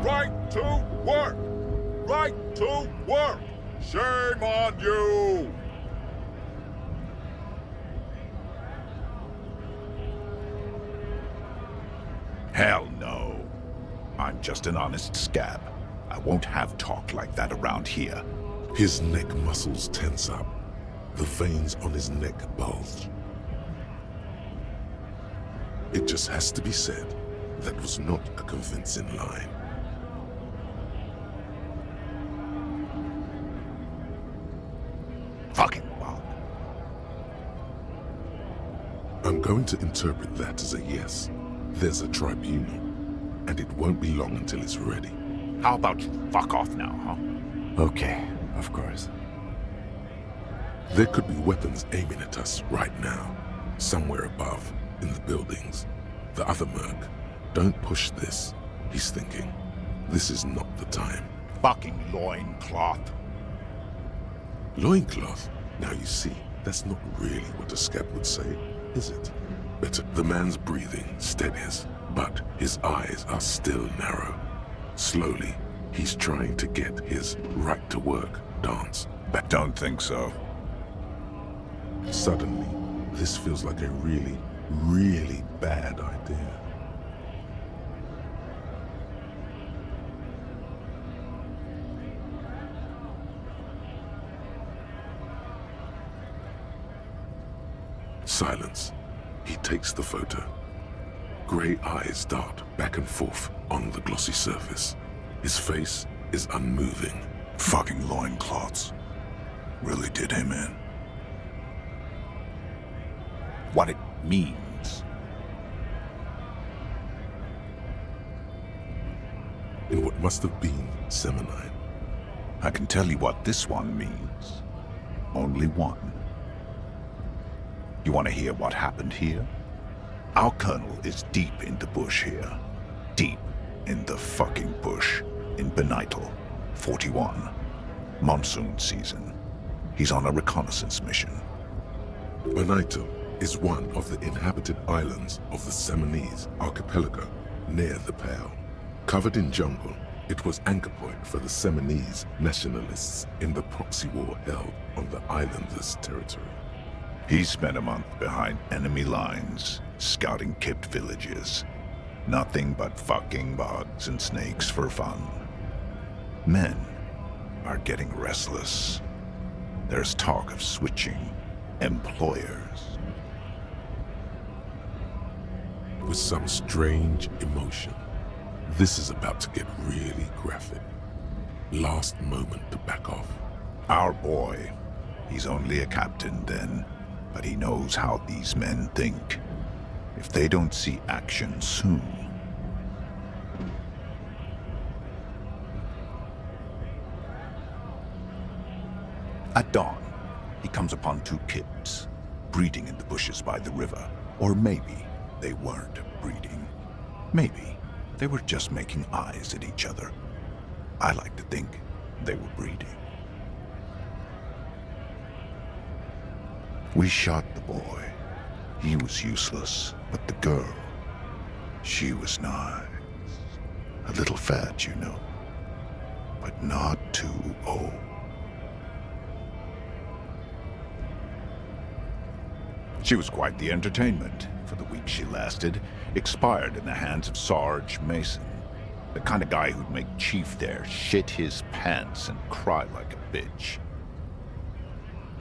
K: Right to work! Right to work! Shame on you! Hell no. I'm just an honest scab. I won't have talk like that around here.
A: His neck muscles tense up. The veins on his neck bulge. It just has to be said, that was not a convincing line.
K: Fucking wow.
A: I'm going to interpret that as a yes. There's a tribunal, and it won't be long until it's ready.
K: How about you fuck off now, huh?
G: Okay, of course.
A: There could be weapons aiming at us right now, somewhere above, in the buildings. The other merc. Don't push this, he's thinking. This is not the time.
K: Fucking loincloth.
A: Loincloth? Now you see, that's not really what a scab would say, is it? Better. The man's breathing steadies, but his eyes are still narrow. Slowly, he's trying to get his right-to-work dance back.
K: Don't think so.
A: Suddenly, this feels like a really, really bad idea. Silence. He takes the photo. Grey eyes dart back and forth on the glossy surface. His face is unmoving.
K: Fucking loincloths. Really did him in. What it means.
A: In what must have been Seminine.
K: I can tell you what this one means. Only one. You want to hear what happened here? Our colonel is deep in the bush here. Deep in the fucking bush. In Benital, 41. Monsoon season. He's on a reconnaissance mission.
A: Benital is one of the inhabited islands of the Seminese archipelago near the Pale. Covered in jungle, it was anchor point for the Seminese nationalists in the proxy war held on the islanders' territory.
K: He spent a month behind enemy lines, scouting kipped villages. Nothing but fucking bugs and snakes for fun. Men are getting restless. There's talk of switching employers.
A: With some strange emotion, this is about to get really graphic. Last moment to back off.
K: Our boy, he's only a captain then, but he knows how these men think. If they don't see action soon. At dawn, he comes upon two kips, breeding in the bushes by the river. Or maybe they weren't breeding. Maybe they were just making eyes at each other. I like to think they were breeding. We shot the boy. He was useless, but the girl, she was nice. A little fat, you know, but not too old. She was quite the entertainment for the week she lasted. Expired in the hands of Sarge Mason. The kind of guy who'd make Chief there shit his pants and cry like a bitch.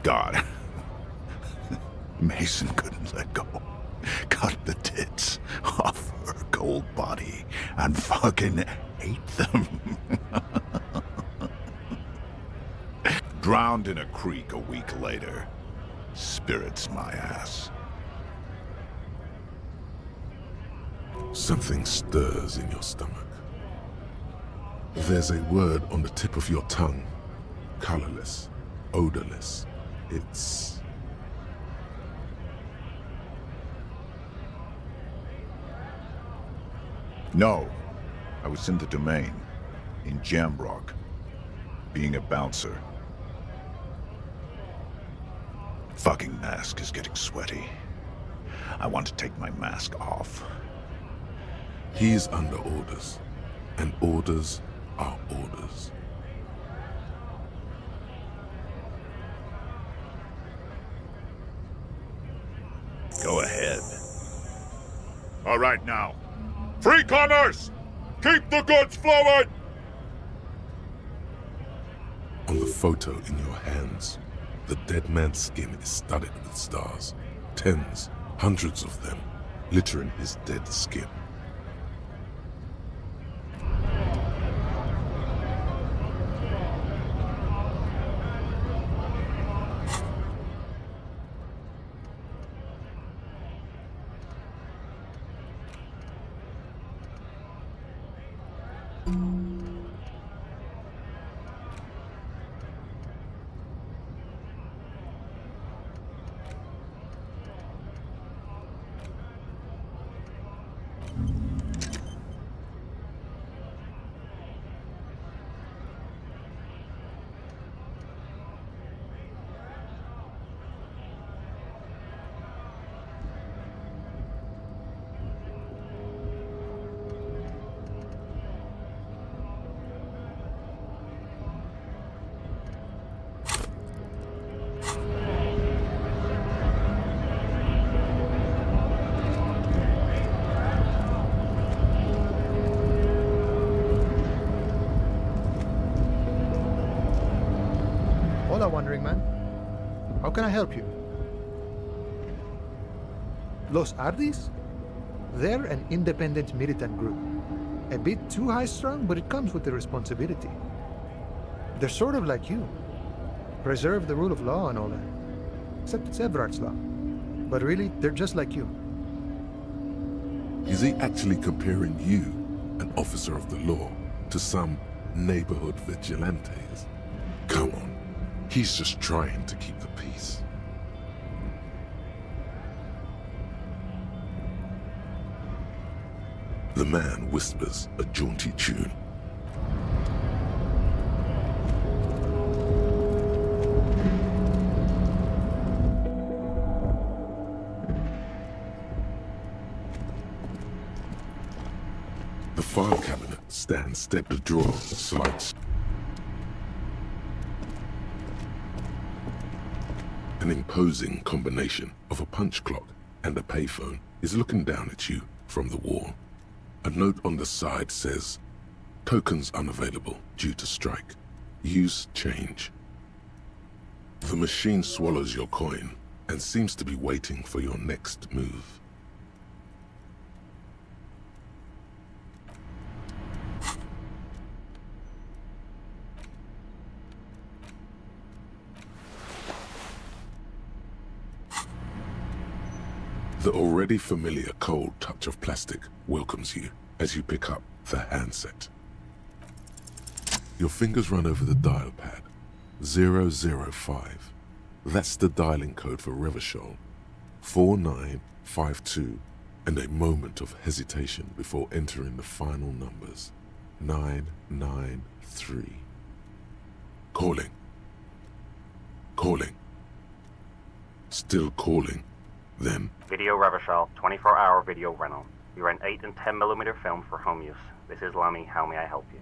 K: God. Mason couldn't let go. Cut the tits off her cold body and fucking ate them. Drowned in a creek a week later. Spirits my ass.
A: Something stirs in your stomach. There's a word on the tip of your tongue. Colorless, odorless. It's...
K: No. I was in the domain. In Jamrock. Being a bouncer. Fucking mask is getting sweaty. I want to take my mask off.
A: He's under orders. And orders are orders.
K: Go ahead.
L: All right now. Free commerce! Keep the goods flowing!
A: On the photo in your hands, the dead man's skin is studded with stars. Tens, hundreds of them, littering his dead skin.
H: Hola, Wandering Man. How can I help you? Los Ardis? They're an independent militant group. A bit too high-strung, but it comes with the responsibility. They're sort of like you. Preserve the rule of law and all that. Except it's Everard's law. But really, they're just like you.
A: Is he actually comparing you, an officer of the law, to some neighborhood vigilantes? Come on, he's just trying to keep the peace. The man whispers a jaunty tune. The file cabinet stands step to drawer, slides. An imposing combination of a punch clock and a payphone is looking down at you from the wall. A note on the side says, "Tokens unavailable due to strike. Use change." The machine swallows your coin and seems to be waiting for your next move. The already familiar cold touch of plastic welcomes you as you pick up the handset. Your fingers run over the dial pad. 005. That's the dialing code for Revachol. 4952, and a moment of hesitation before entering the final numbers. 993. Calling. Calling. Still calling. Then,
M: Video Revachol, 24-hour video rental. We rent 8 and 10mm film for home use. This is Lammy. How may I help you?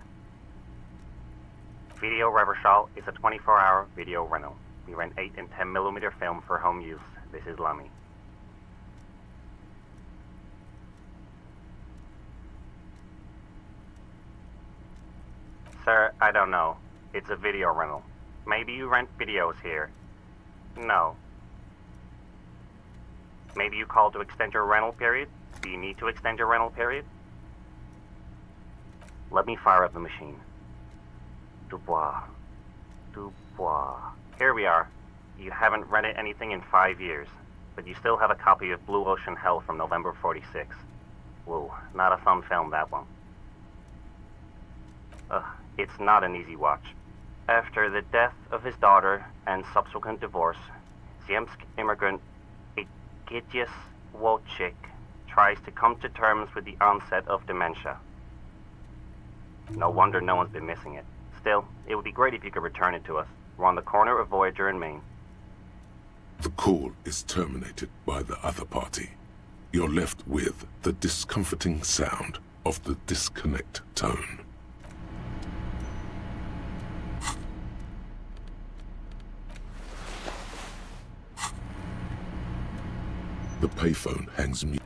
M: Video Revachol is a 24-hour video rental. We rent 8 and 10mm film for home use. This is Lammy. Sir, I don't know. It's a video rental. Maybe you rent videos here. No. Maybe you called to extend your rental period? Do you need to extend your rental period? Let me fire up the machine. Dubois. Dubois. Here we are. You haven't rented anything in 5 years, but you still have a copy of Blue Ocean Hell from November '46. Whoa, not a thumb film, that one. It's not an easy watch. After the death of his daughter and subsequent divorce, Ziemsk immigrant Gidzius Wojcik tries to come to terms with the onset of dementia. No wonder no one's been missing it. Still, it would be great if you could return it to us. We're on the corner of Voyager and Main.
A: the call is terminated by the other party. You're left with the discomforting sound of the disconnect tone. The payphone hangs mute.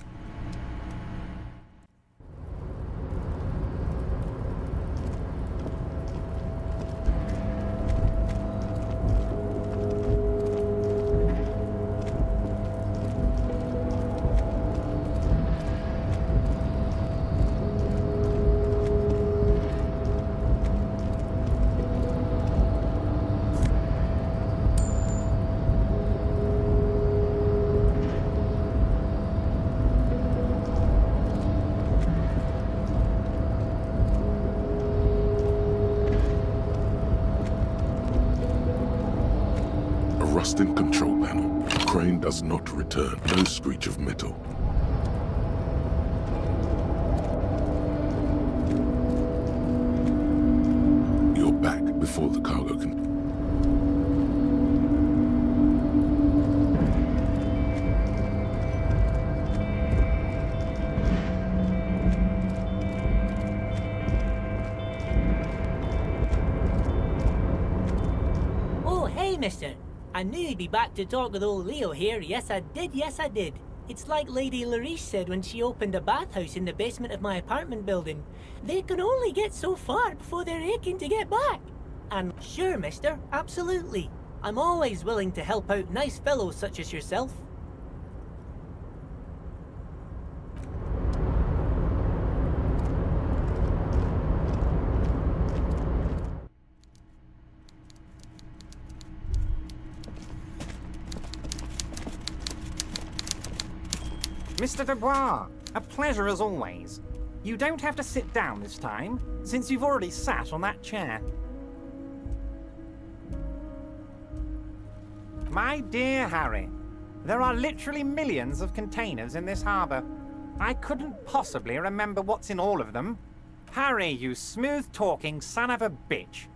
A: Rusting control panel. Crane does not return. No screech of metal. You're back before the cargo can...
N: Oh, hey, mister. I knew you'd be back to talk with old Leo here. Yes, I did. Yes, I did. It's like Lady Larice said when she opened a bathhouse in the basement of my apartment building. They can only get so far before they're aching to get back. And sure, mister, absolutely. I'm always willing to help out nice fellows such as yourself.
J: Mr. Dubois, a pleasure as always. You don't have to sit down this time, since you've already sat on that chair. My dear Harry, there are literally millions of containers in this harbour. I couldn't possibly remember what's in all of them. Harry, you smooth-talking son of a bitch.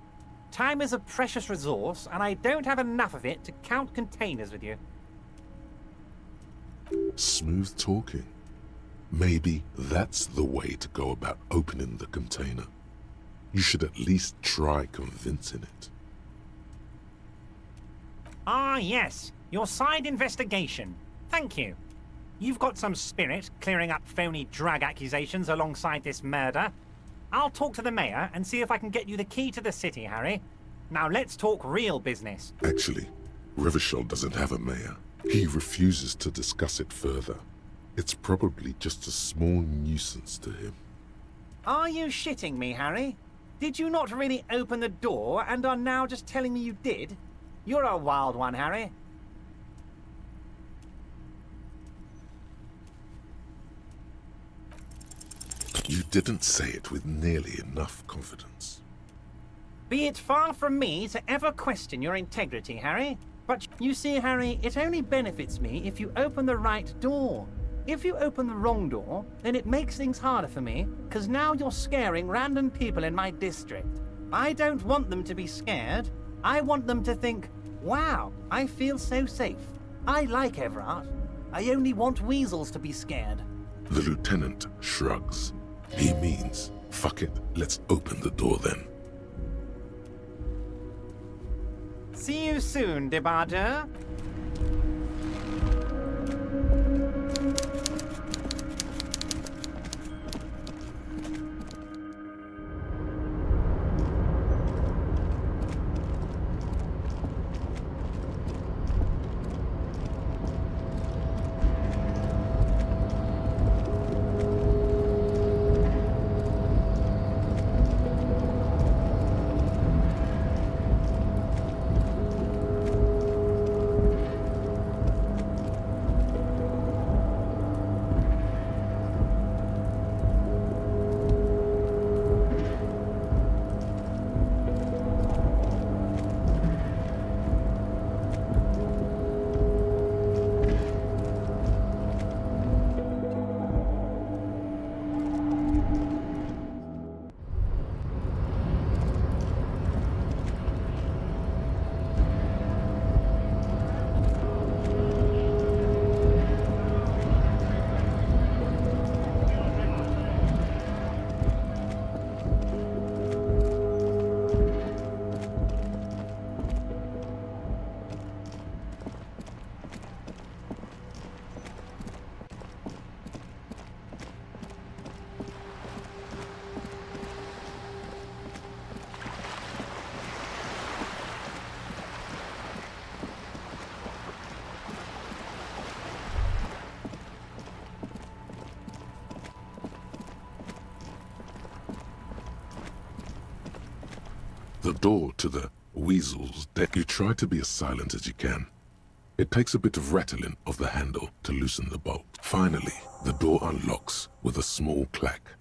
J: Time is a precious resource, and I don't have enough of it to count containers with you.
A: Smooth talking. Maybe that's the way to go about opening the container. You should at least try convincing it.
J: Ah, yes. Your side investigation. Thank you. You've got some spirit clearing up phony drug accusations alongside this murder. I'll talk to the mayor and see if I can get you the key to the city, Harry. Now let's talk real business.
A: Actually, Rivershell doesn't have a mayor. He refuses to discuss it further. It's probably just a small nuisance to him.
J: Are you shitting me, Harry? Did you not really open the door and are now just telling me you did? You're a wild one, Harry.
A: You didn't say it with nearly enough confidence.
J: Be it far from me to ever question your integrity, Harry. But you see, Harry, it only benefits me if you open the right door. If you open the wrong door, then it makes things harder for me, because now you're scaring random people in my district. I don't want them to be scared. I want them to think, wow, I feel so safe. I like Everard. I only want weasels to be scared.
A: The lieutenant shrugs. He means, fuck it, let's open the door then.
J: See you soon, Debarder.
A: The door to the weasel's deck. You try to be as silent as you can. It takes a bit of rattling of the handle to loosen the bolt. Finally, the door unlocks with a small clack.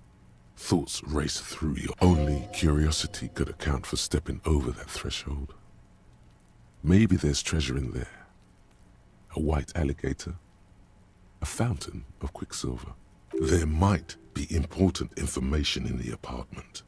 A: Thoughts race through you. Only curiosity could account for stepping over that threshold. Maybe there's treasure in there. A white alligator. A fountain of quicksilver. There might be important information in the apartment.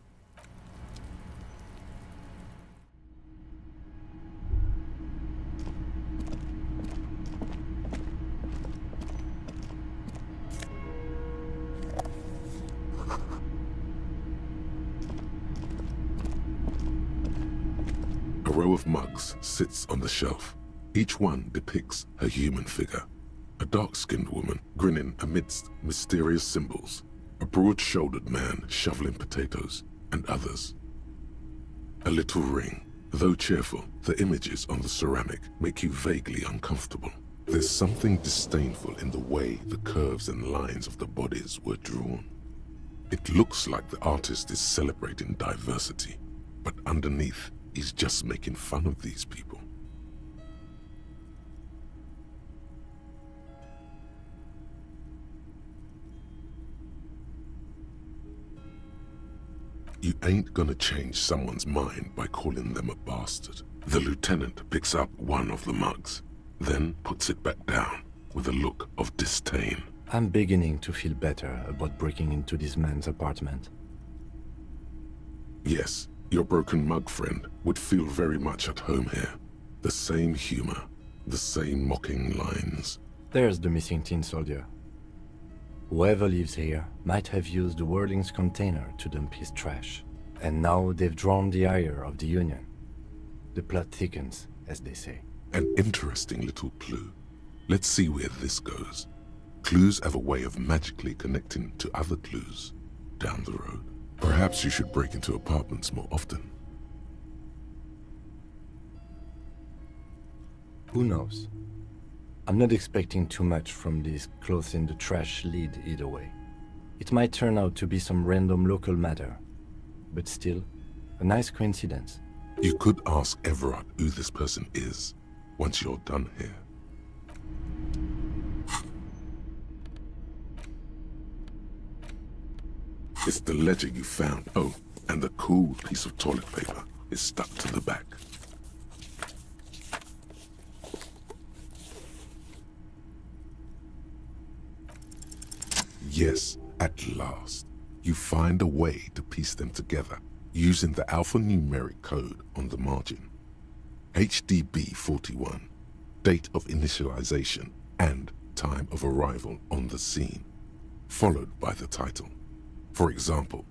A: A row of mugs sits on the shelf. Each one depicts a human figure. A dark-skinned woman grinning amidst mysterious symbols. A broad-shouldered man shoveling potatoes, and others. A little ring. Though cheerful, the images on the ceramic make you vaguely uncomfortable. There's something disdainful in the way the curves and lines of the bodies were drawn. It looks like the artist is celebrating diversity, but underneath, he's just making fun of these people. You ain't gonna change someone's mind by calling them a bastard. The lieutenant picks up one of the mugs, then puts it back down with a look of disdain.
G: I'm beginning to feel better about breaking into this man's apartment.
A: Yes, your broken mug friend would feel very much at home here. The same humor, the same mocking lines.
G: There's the missing tin soldier. Whoever lives here might have used the Whirling's container to dump his trash. And now they've drawn the ire of the Union. The plot thickens, as they say.
A: An interesting little clue. Let's see where this goes. Clues have a way of magically connecting to other clues down the road. Perhaps you should break into apartments more often.
G: Who knows? I'm not expecting too much from this clothes in the trash lead either way. It might turn out to be some random local matter, but still, a nice coincidence.
A: You could ask Everard who this person is once you're done here. It's the ledger you found. Oh, and the cool piece of toilet paper is stuck to the back. Yes, at last, you find a way to piece them together using the alphanumeric code on the margin. HDB 41, date of initialization and time of arrival on the scene, followed by the title. For example,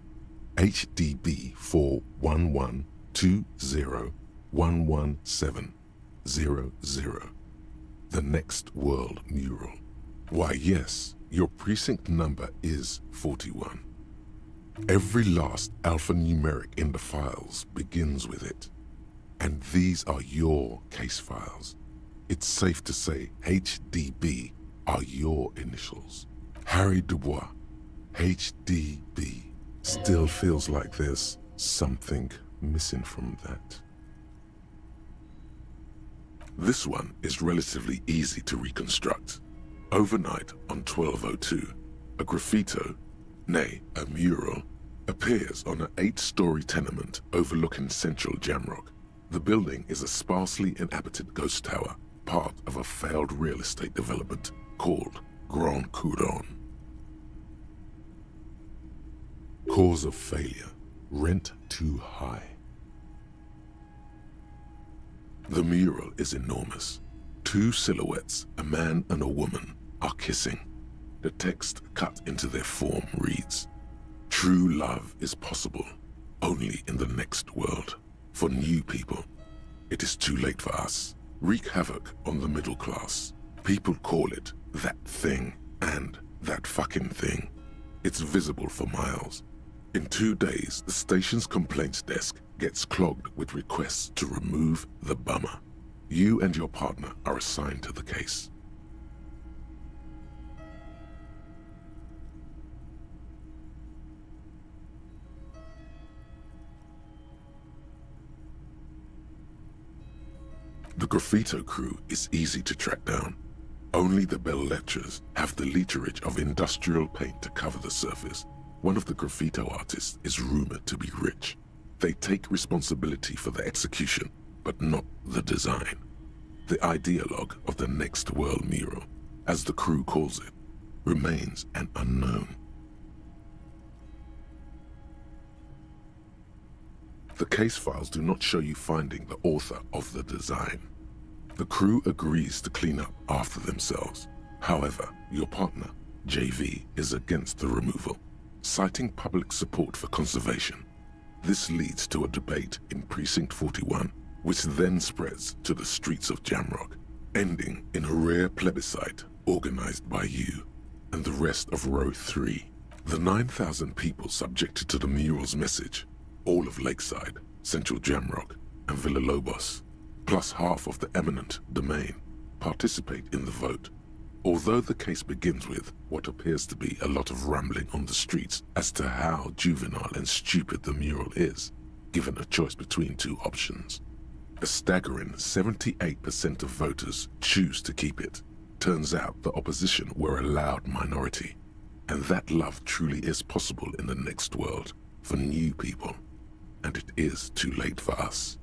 A: HDB 41120117000, the Next World Mural. Why yes, your precinct number is 41. Every last alphanumeric in the files begins with it. And these are your case files. It's safe to say HDB are your initials. Harry Dubois, HDB. Still feels like there's something missing from that. This one is relatively easy to reconstruct. Overnight on 1202, a graffito, nay, a mural, appears on an 8-story tenement overlooking central Jamrock. The building is a sparsely inhabited ghost tower, part of a failed real estate development called Grand Couronne. Cause of failure, rent too high. The mural is enormous. 2 silhouettes, a man and a woman, are kissing. The text cut into their form reads, "True love is possible only in the next world. For new people, it is too late for us. Wreak havoc on the middle class. People call it that thing and that fucking thing. It's visible for miles. In 2 days, the station's complaints desk gets clogged with requests to remove the bummer. You and your partner are assigned to the case." The graffito crew is easy to track down. Only the bell lectures have the literage of industrial paint to cover the surface. One of the graffito artists is rumored to be rich. They take responsibility for the execution, but not the design. The ideologue of the Next World Mural, as the crew calls it, remains an unknown. The case files do not show you finding the author of the design. The crew agrees to clean up after themselves. However, your partner, JV, is against the removal, citing public support for conservation. This leads to a debate in Precinct 41, which then spreads to the streets of Jamrock, ending in a rare plebiscite organized by you and the rest of Row 3. The 9,000 people subjected to the mural's message, all of Lakeside, Central Jamrock, and Villalobos, plus half of the eminent domain, participate in the vote. Although the case begins with what appears to be a lot of rambling on the streets as to how juvenile and stupid the mural is, given a choice between 2 options. A staggering 78% of voters choose to keep it. Turns out the opposition were a loud minority, and that love truly is possible in the next world for new people, and it is too late for us.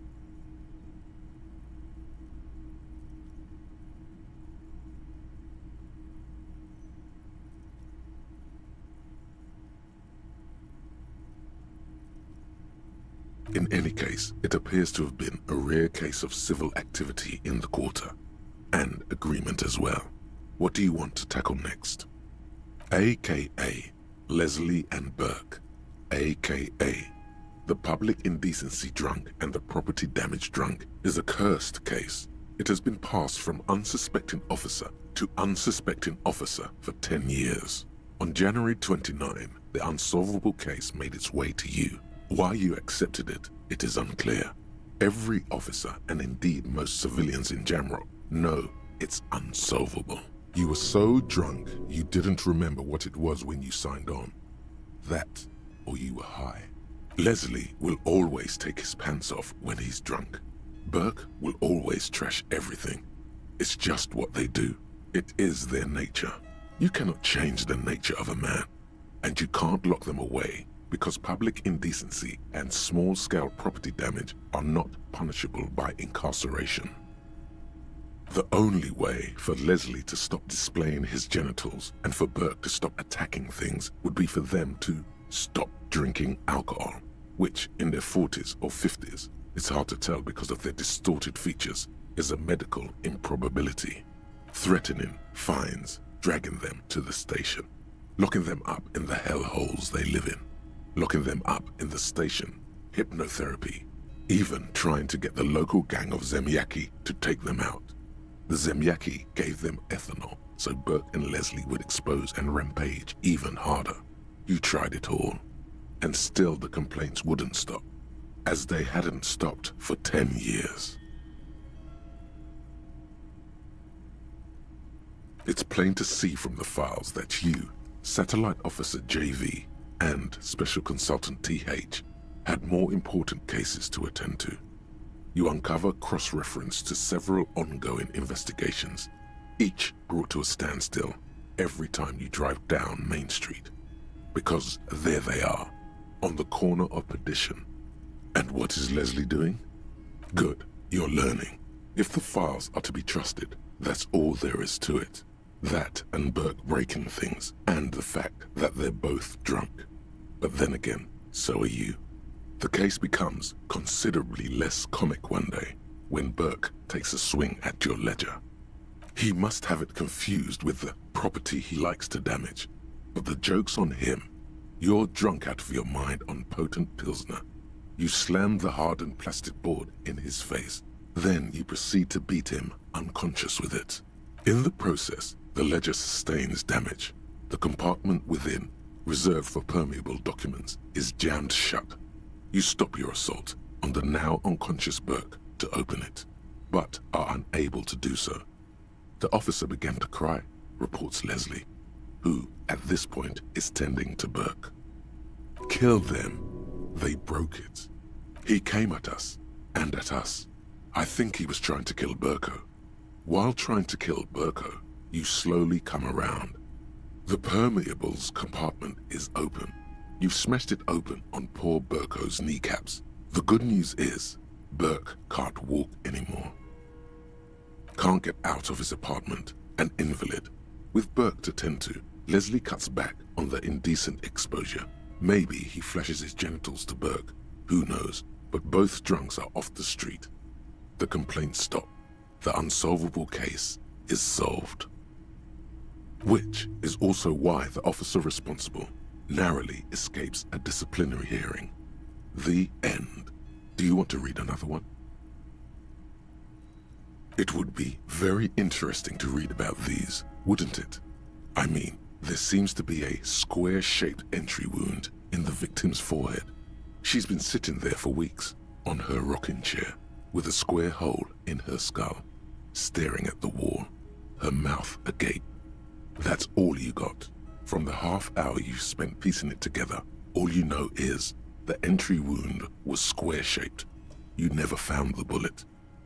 A: In any case, it appears to have been a rare case of civil activity in the quarter, and agreement as well. What do you want to tackle next? AKA Leslie and Burke, AKA the public indecency drunk and the property damage drunk, is a cursed case. It has been passed from unsuspecting officer to unsuspecting officer for 10 years. On January 29, the unsolvable case made its way to you. Why you accepted it, it is unclear. Every officer, and indeed most civilians in Jamrock, know it's unsolvable. You were so drunk you didn't remember what it was when you signed on. That, or you were high. Leslie will always take his pants off when he's drunk. Burke will always trash everything. It's just what they do. It is their nature. You cannot change the nature of a man, and you can't lock them away because public indecency and small-scale property damage are not punishable by incarceration. The only way for Leslie to stop displaying his genitals and for Burke to stop attacking things would be for them to stop drinking alcohol, which in their 40s or 50s, it's hard to tell because of their distorted features, is a medical improbability. Threatening fines, dragging them to the station, locking them up in the hellholes they live in, locking them up in the station, hypnotherapy, even trying to get the local gang of Zemyaki to take them out. The Zemyaki gave them ethanol, so Burke and Leslie would expose and rampage even harder. You tried it all, and still the complaints wouldn't stop, as they hadn't stopped for 10 years. It's plain to see from the files that you, Satellite Officer JV, and Special Consultant TH had more important cases to attend to. You uncover cross-reference to several ongoing investigations, each brought to a standstill every time you drive down Main Street. Because there they are, on the corner of Perdition. And what is Leslie doing? Good, you're learning. If the files are to be trusted, that's all there is to it. That and Burke breaking things, and the fact that they're both drunk. But then again, so are you. The case becomes considerably less comic one day when Burke takes a swing at your ledger. He must have it confused with the property he likes to damage. But the joke's on him. You're drunk out of your mind on potent Pilsner. You slam the hardened plastic board in his face. Then you proceed to beat him unconscious with it. In the process, the ledger sustains damage. The compartment within, reserved for permeable documents, is jammed shut. You stop your assault on the now unconscious Burke to open it, but are unable to do so. The officer began to cry, reports Leslie, who, at this point, is tending to Burke. Kill them. They broke it. He came at us, and at us. I think he was trying to kill Burko. While trying to kill Burko, you slowly come around. The permeables compartment is open. You've smashed it open on poor Burko's kneecaps. The good news is, Burke can't walk anymore. Can't get out of his apartment, an invalid. With Burke to tend to, Leslie cuts back on the indecent exposure. Maybe he flashes his genitals to Burke, who knows, but both drunks are off the street. The complaints stop. The unsolvable case is solved. Which is also why the officer responsible narrowly escapes a disciplinary hearing. The end. Do you want to read another one? It would be very interesting to read about these, wouldn't it? I mean, there seems to be a square-shaped entry wound in the victim's forehead. She's been sitting there for weeks, on her rocking chair, with a square hole in her skull, staring at the wall, her mouth agape. That's all you got. From the half hour you spent piecing it together, all you know is the entry wound was square-shaped. You never found the bullet.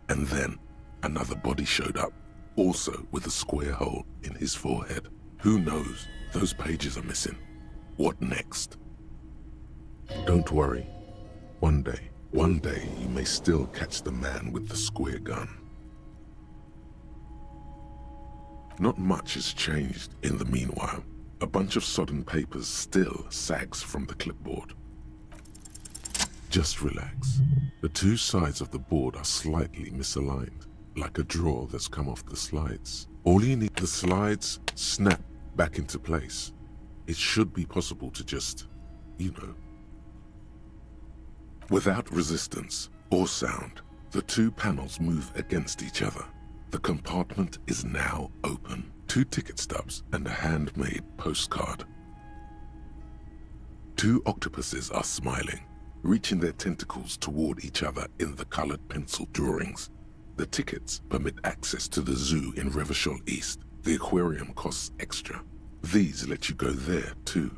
A: And then another body showed up, also with a square hole in his forehead. Who knows? Those pages are missing. What next? Don't worry. One day you may still catch the man with the square gun. Not much has changed in the meanwhile. A bunch of sodden papers still sags from the clipboard. Just relax. The two sides of the board are slightly misaligned, like a drawer that's come off the slides. All you need, the slides snap back into place. It should be possible to just, you know. Without resistance or sound, the two panels move against each other. The compartment is now open. 2 ticket stubs and a handmade postcard. 2 octopuses are smiling, reaching their tentacles toward each other in the colored pencil drawings. The tickets permit access to the zoo in Revachol East. The aquarium costs extra. These let you go there too.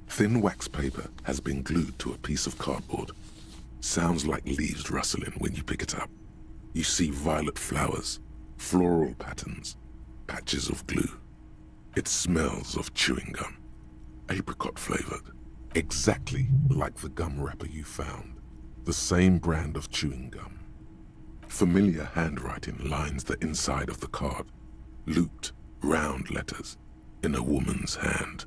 A: Thin wax paper has been glued to a piece of cardboard. Sounds like leaves rustling when you pick it up. You see violet flowers, floral patterns, patches of glue. It smells of chewing gum, apricot flavored, exactly like the gum wrapper you found. The same brand of chewing gum. Familiar handwriting lines the inside of the card, looped, round letters in a woman's hand.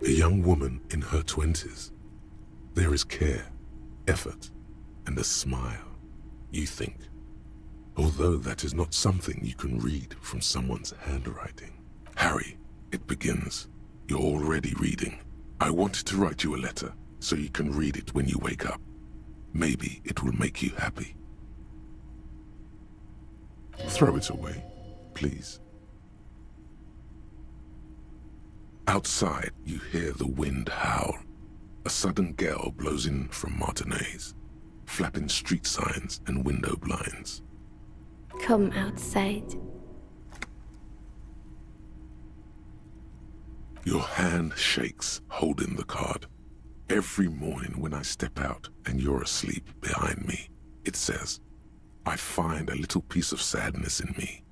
A: A young woman in her 20s. There is care, effort, and a smile, you think. Although that is not something you can read from someone's handwriting. Harry, it begins. You're already reading. I wanted to write you a letter so you can read it when you wake up. Maybe it will make you happy. Throw it away, please. Outside, you hear the wind howl. A sudden gale blows in from Martinez, flapping street signs and window blinds.
O: Come outside.
A: Your hand shakes, holding the card. Every morning when I step out and you're asleep behind me, it says, I find a little piece of sadness in me.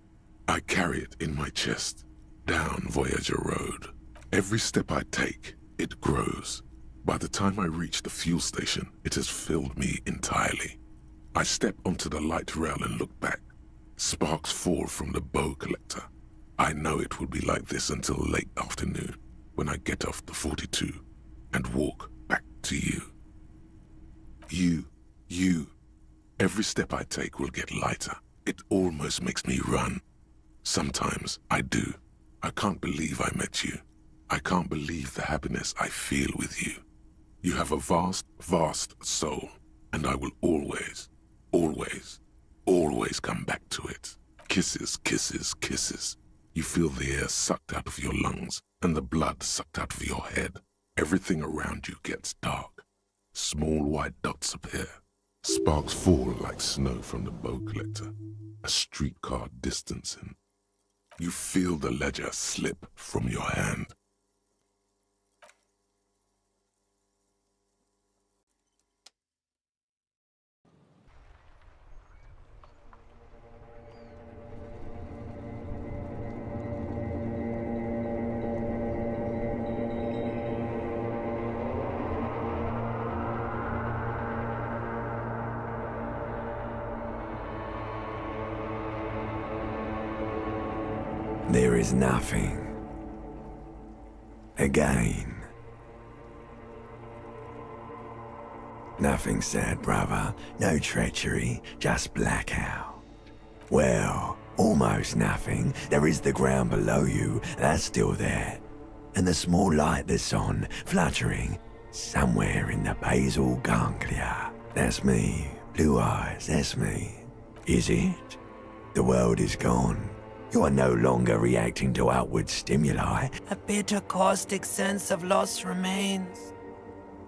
A: I carry it in my chest, down Voyager Road. Every step I take, it grows. By the time I reach the fuel station, it has filled me entirely. I step onto the light rail and look back. Sparks fall from the bow collector. I know it will be like this until late afternoon, when I get off the 42 and walk back to you. You. Every step I take will get lighter. It almost makes me run. Sometimes I do. I can't believe I met you. I can't believe the happiness I feel with you. You have a vast, vast soul, and I will always, always, always come back to it. Kisses, kisses, kisses. You feel the air sucked out of your lungs and the blood sucked out of your head. Everything around you gets dark. Small white dots appear. Sparks fall like snow from the bow collector. A streetcar distancing. You feel the ledger slip from your hand.
U: There is nothing. Again. Nothing sad, brother. No treachery, just blackout. Well, almost nothing. There is the ground below you, that's still there. And the small light that's on, fluttering, somewhere in the basal ganglia. That's me. Blue eyes, that's me. Is it? The world is gone. You are no longer reacting to outward stimuli.
P: A bitter, caustic sense of loss remains.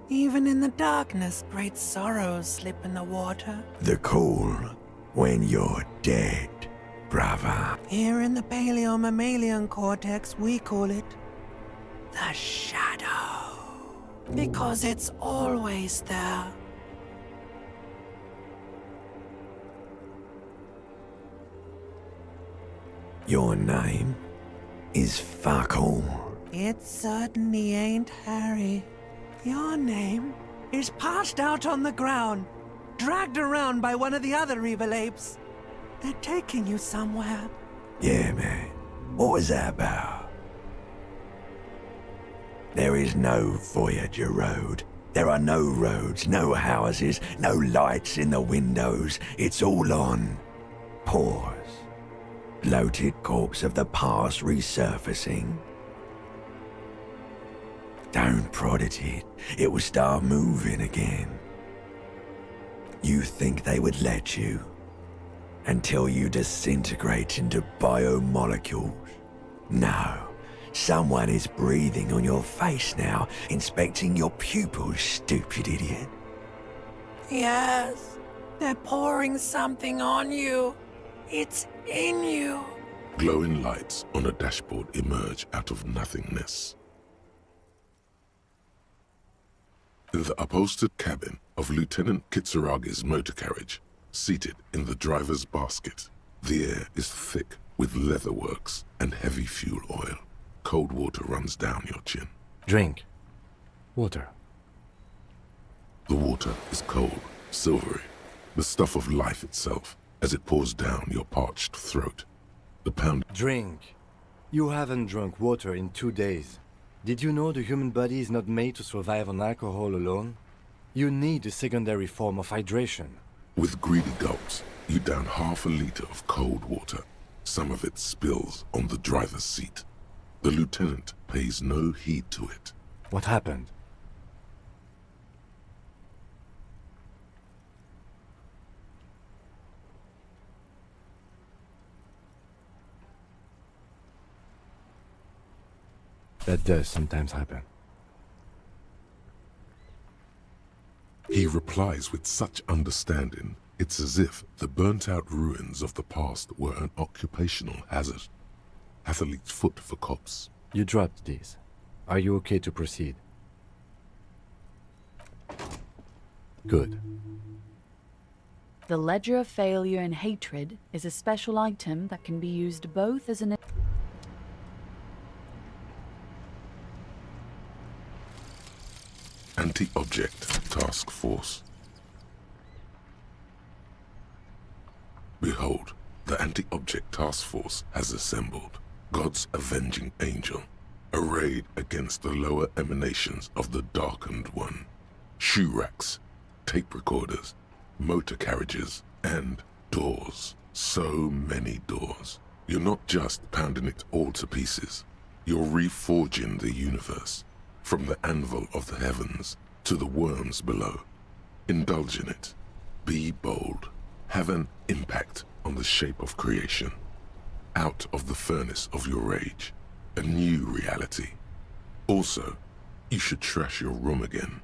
P: Even in the darkness, great sorrows slip in the water.
U: The cool, when you're dead, brother.
P: Here in the paleo-mammalian cortex, we call it the shadow. Because it's always there.
U: Your name is fuck all.
P: It certainly ain't Harry. Your name is passed out on the ground, dragged around by one of the other evil apes. They're taking you somewhere.
U: Yeah, man. What was that about? There is no Voyager Road. There are no roads, no houses, no lights in the windows. It's all on pause. Bloated corpse of the past resurfacing. Don't prod at it. It will start moving again. You think they would let you? Until you disintegrate into biomolecules? No. Someone is breathing on your face now, inspecting your pupils, stupid idiot.
P: Yes, they're pouring something on you. It's in you.
A: Glowing lights on a dashboard emerge out of nothingness. In the upholstered cabin of Lieutenant Kitsuragi's motor carriage, seated in the driver's basket, the air is thick with leatherworks and heavy fuel oil. Cold water runs down your chin.
G: Drink. Water.
A: The water is cold, silvery, the stuff of life itself, as it pours down your parched throat. The pound...
G: Drink. You haven't drunk water in 2 days. Did you know the human body is not made to survive on alcohol alone? You need a secondary form of hydration.
A: With greedy gulps, you down half a liter of cold water. Some of it spills on the driver's seat. The lieutenant pays no heed to it.
G: What happened? That does sometimes happen.
A: He replies with such understanding, it's as if the burnt-out ruins of the past were an occupational hazard. Athlete's foot for cops.
G: You dropped these. Are you okay to proceed? Good.
E: The Ledger of Failure and Hatred is a special item that can be used both as an...
A: Anti-Object Task Force. Behold, the Anti-Object Task Force has assembled. God's avenging angel, arrayed against the lower emanations of the Darkened One. Shoe racks, tape recorders, motor carriages, and doors. So many doors. You're not just pounding it all to pieces. You're reforging the universe, from the anvil of the heavens to the worms below. Indulge in it. Be bold. Have an impact on the shape of creation. Out of the furnace of your rage, a new reality. Also, you should trash your room again.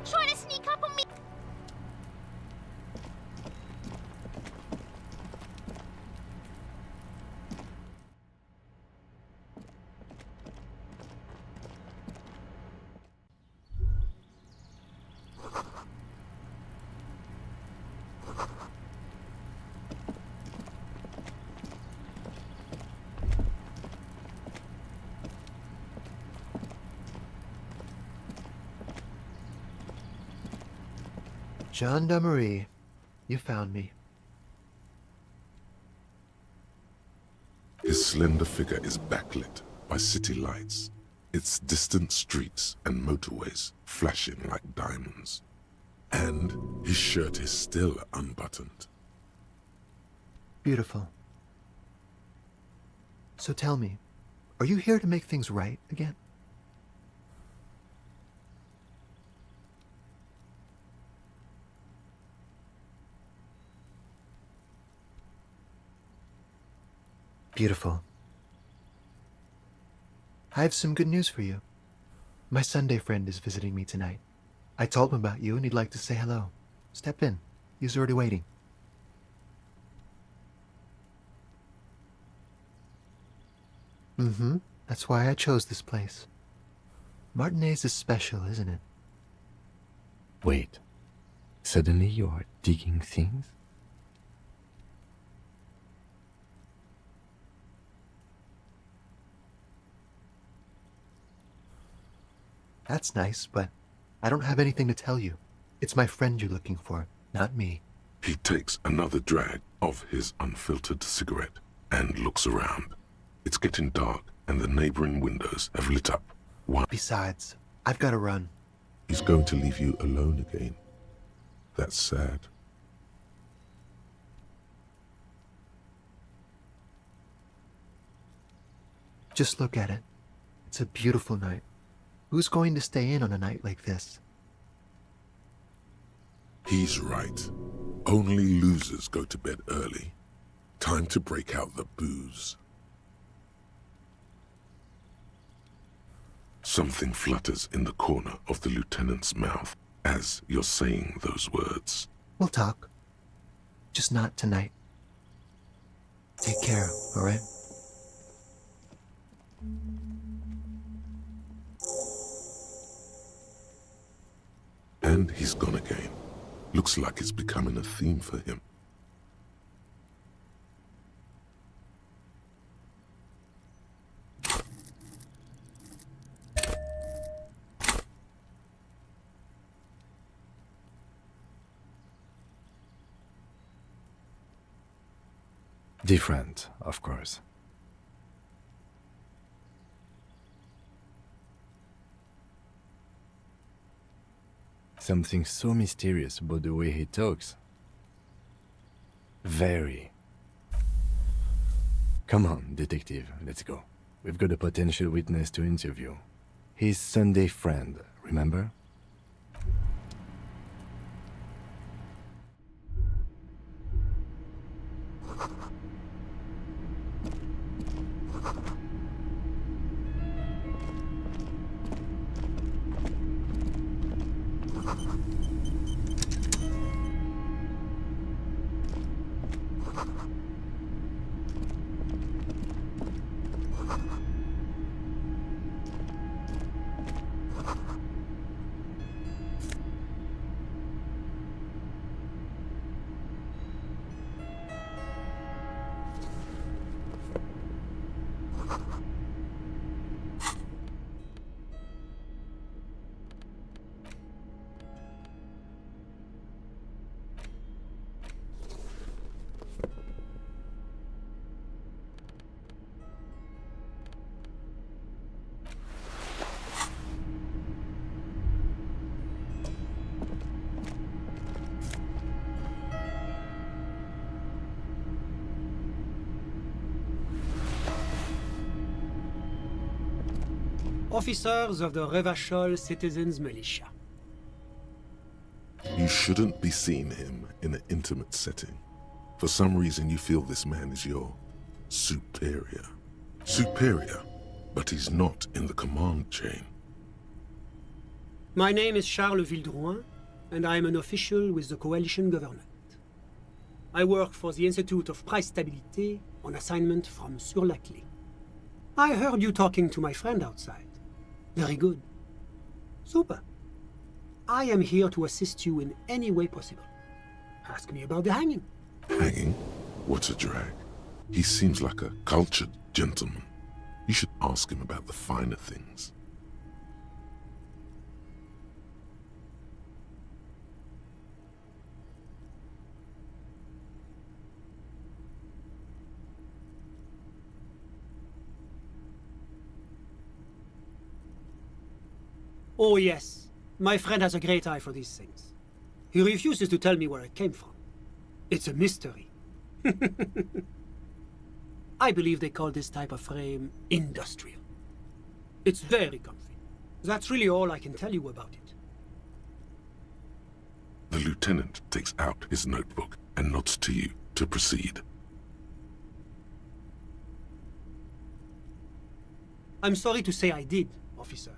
F: Trying to sneak up on me.
H: Gendarmerie, you found me.
A: His slender figure is backlit by city lights. its distant streets and motorways flashing like diamonds. And his shirt is still unbuttoned.
B: Beautiful. So tell me, are you here to make things right again? Beautiful. I have some good news for you. My Sunday friend is visiting me tonight. I told him about you and he'd like to say hello. Step in. He's already waiting. Mm-hmm. That's why I chose this place. Martinez is special, isn't it?
G: Wait. Suddenly you are digging things?
B: That's nice, but I don't have anything to tell you. It's my friend you're looking for, not me.
A: He takes another drag of his unfiltered cigarette and looks around. It's getting dark and the neighboring windows have lit up.
B: Besides, I've got to run.
A: He's going to leave you alone again. That's sad.
B: Just look at it. It's a beautiful night. Who's going to stay in on a night like this?
A: He's right. Only losers go to bed early. Time to break out the booze. Something flutters in the corner of the lieutenant's mouth as you're saying those words.
B: We'll talk. Just not tonight. Take care, all right?
A: And he's gone again. Looks like it's becoming a theme for him.
G: Different, of course. Something so mysterious about the way he talks. Very. Come on, detective, let's go. We've got a potential witness to interview. His Sunday friend, remember?
D: Officers of the Revachol Citizens Militia.
A: You shouldn't be seeing him in an intimate setting. For some reason you feel this man is your superior. Superior, but he's not in the command chain.
D: My name is Charles Vildrouin, and I am an official with the coalition government. I work for the Institute of Price Stabilité on assignment from Sur-la-Clé. I heard you talking to my friend outside. Very good. Super. I am here to assist you in any way possible. Ask me about the hanging.
A: Hanging? What a drag. He seems like a cultured gentleman. You should ask him about the finer things.
D: Oh yes, my friend has a great eye for these things. He refuses to tell me where it came from. It's a mystery. I believe they call this type of frame industrial. It's very comfy. That's really all I can tell you about it.
A: The lieutenant takes out his notebook and nods to you to proceed.
D: I'm sorry to say I did, officer.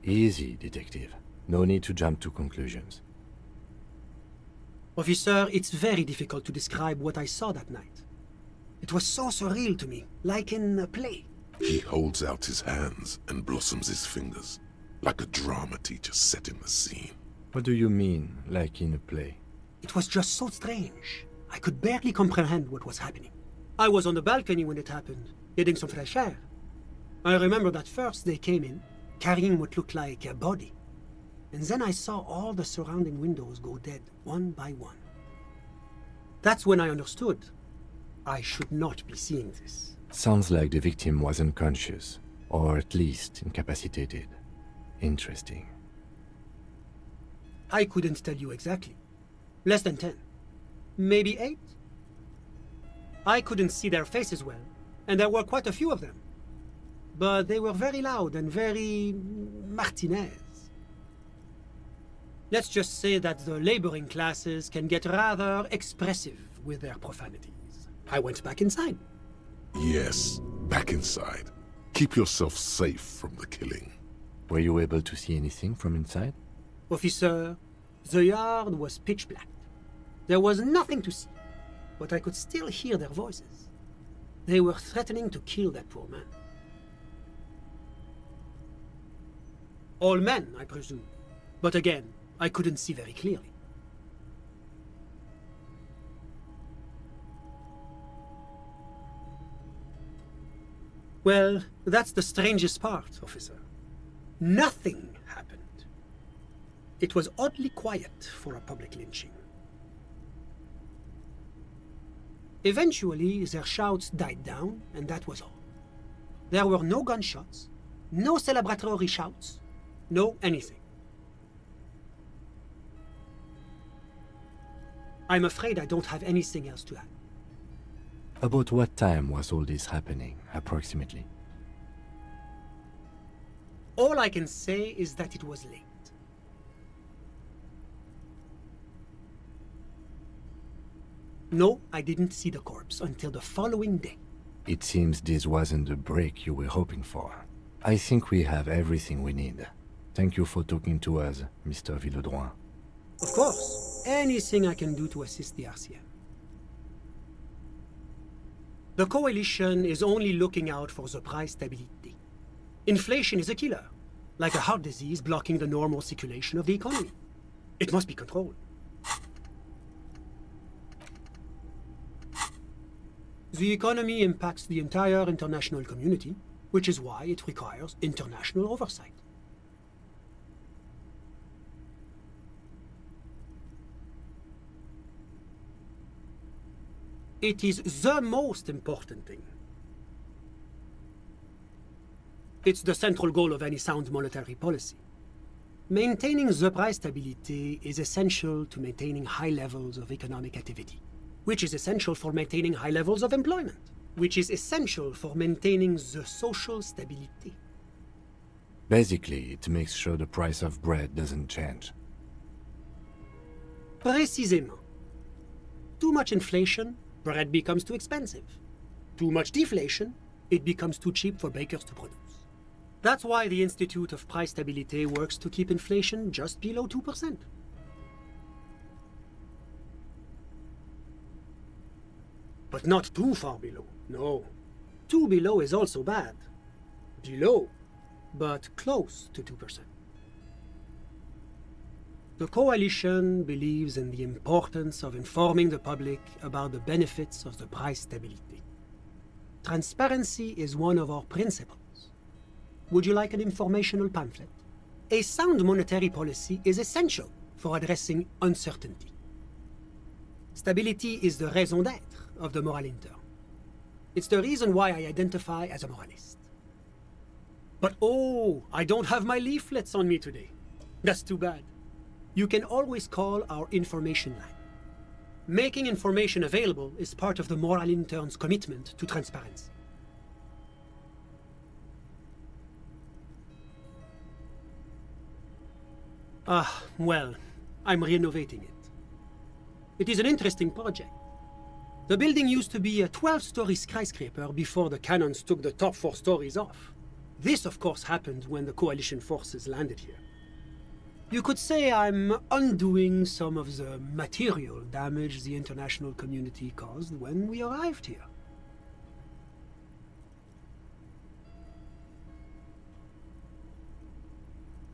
G: Easy, detective. No need to jump to conclusions.
D: Officer, it's very difficult to describe what I saw that night. It was so surreal to me, like in a play.
A: He holds out his hands and blossoms his fingers, like a drama teacher setting the scene.
G: What do you mean, like in a play?
D: It was just so strange. I could barely comprehend what was happening. I was on the balcony when it happened, getting some fresh air. I remember that first they came in, carrying what looked like a body. And then I saw all the surrounding windows go dead, one by one. That's when I understood. I should not be seeing this.
G: Sounds like the victim was unconscious, or at least incapacitated. Interesting.
D: I couldn't tell you exactly. Less than 10. Maybe 8? I couldn't see their faces well, and there were quite a few of them. But they were very loud and very Martinez. Let's just say that the laboring classes can get rather expressive with their profanities. I went back inside.
A: Yes, back inside. Keep yourself safe from the killing.
G: Were you able to see anything from inside?
D: Officer, the yard was pitch black. There was nothing to see, but I could still hear their voices. They were threatening to kill that poor man. All men, I presume. But again, I couldn't see very clearly. Well, that's the strangest part, officer. Nothing happened. It was oddly quiet for a public lynching. Eventually, their shouts died down, and that was all. There were no gunshots, no celebratory shouts, no anything. I'm afraid I don't have anything else to add.
G: About what time was all this happening, approximately?
D: All I can say is that it was late. No, I didn't see the corpse until the following day.
G: It seems this wasn't the break you were hoping for. I think we have everything we need. Thank you for talking to us, Mr. Villedroit.
D: Of course, anything I can do to assist the RCM. The Coalition is only looking out for the price stability. Inflation is a killer, like a heart disease blocking the normal circulation of the economy. It must be controlled. The economy impacts the entire international community, which is why it requires international oversight. It is the most important thing. It's the central goal of any sound monetary policy. Maintaining the price stability is essential to maintaining high levels of economic activity, which is essential for maintaining high levels of employment, which is essential for maintaining the social stability.
G: Basically, it makes sure the price of bread doesn't change.
D: Précisément. Too much inflation, bread becomes too expensive. Too much deflation, it becomes too cheap for bakers to produce. That's why the Institute of Price Stability works to keep inflation just below 2%. But not too far below, no. Too below is also bad. Below, but close to 2%. The Coalition believes in the importance of informing the public about the benefits of the price stability. Transparency is one of our principles. Would you like an informational pamphlet? A sound monetary policy is essential for addressing uncertainty. Stability is the raison d'être of the moral intern. It's the reason why I identify as a moralist. But oh, I don't have my leaflets on me today. That's too bad. You can always call our information line. Making information available is part of the moral intern's commitment to transparency. Well, I'm renovating it. It is an interesting project. The building used to be a 12-story skyscraper before the cannons took the top 4 stories off. This, of course, happened when the Coalition forces landed here. You could say I'm undoing some of the material damage the international community caused when we arrived here.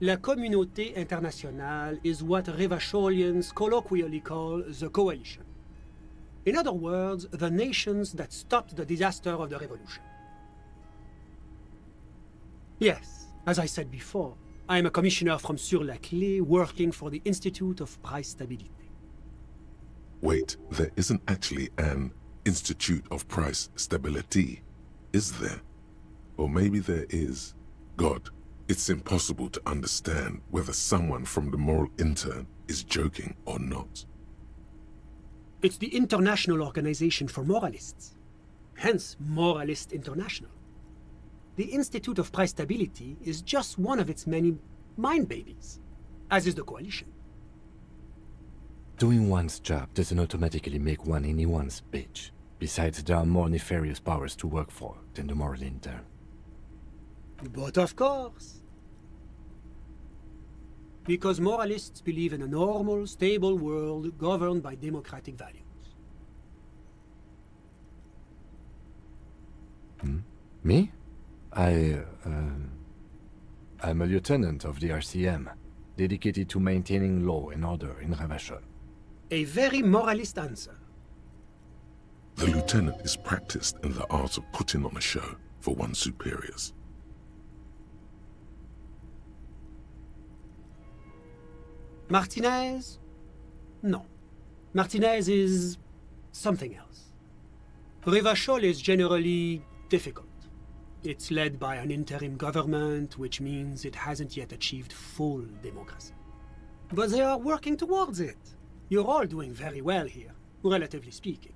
D: La communauté internationale is what Revacholians colloquially call the Coalition. In other words, the nations that stopped the disaster of the revolution. Yes, as I said before, I am a commissioner from Sur-la-Clé working for the Institute of Price Stability.
A: Wait, there isn't actually an Institute of Price Stability, is there? Or maybe there is. God, it's impossible to understand whether someone from the moral intern is joking or not.
D: It's the International Organization for Moralists, hence Moralist International. The Institute of Price Stability is just one of its many mind babies, as is the Coalition.
G: Doing one's job doesn't automatically make one anyone's bitch. Besides, there are more nefarious powers to work for than the moral intern.
D: But of course. Because moralists believe in a normal, stable world governed by democratic values.
G: Me? I'm a lieutenant of the RCM, dedicated to maintaining law and order in Revachol.
D: A very moralist answer.
A: The lieutenant is practiced in the art of putting on a show for one's superiors.
D: Martinez? No. Martinez is something else. Revachol is generally difficult. It's led by an interim government, which means it hasn't yet achieved full democracy. But they are working towards it. You're all doing very well here, relatively speaking.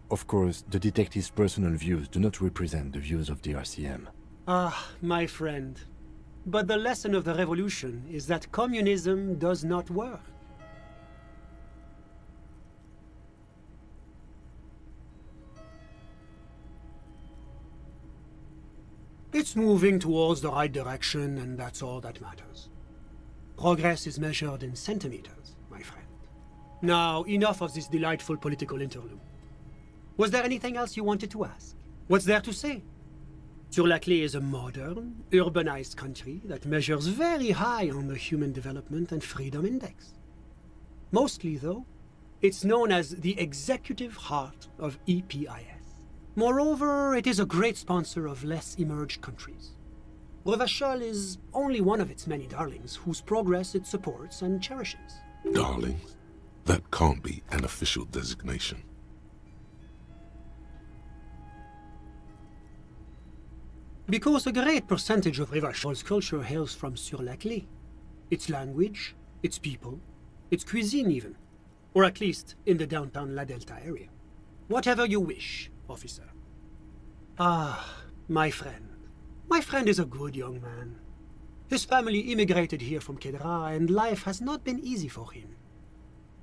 G: Of course, the detective's personal views do not represent the views of the RCM.
D: Ah, my friend. But the lesson of the revolution is that communism does not work. It's moving towards the right direction, and that's all that matters. Progress is measured in centimeters, my friend. Now, enough of this delightful political interlude. Was there anything else you wanted to ask? What's there to say? Sur-la-Clé is a modern, urbanized country that measures very high on the Human Development and Freedom Index. Mostly, though, it's known as the executive heart of EPIS. Moreover, it is a great sponsor of less emerged countries. Revachol is only one of its many darlings whose progress it supports and cherishes.
A: Darlings? That can't be an official designation.
D: Because a great percentage of Revachol's culture hails from Sur-la-Clé. Its language, its people, its cuisine even. Or at least in the downtown La Delta area. Whatever you wish, officer. Ah, my friend. My friend is a good young man. His family immigrated here from Kedra, and life has not been easy for him.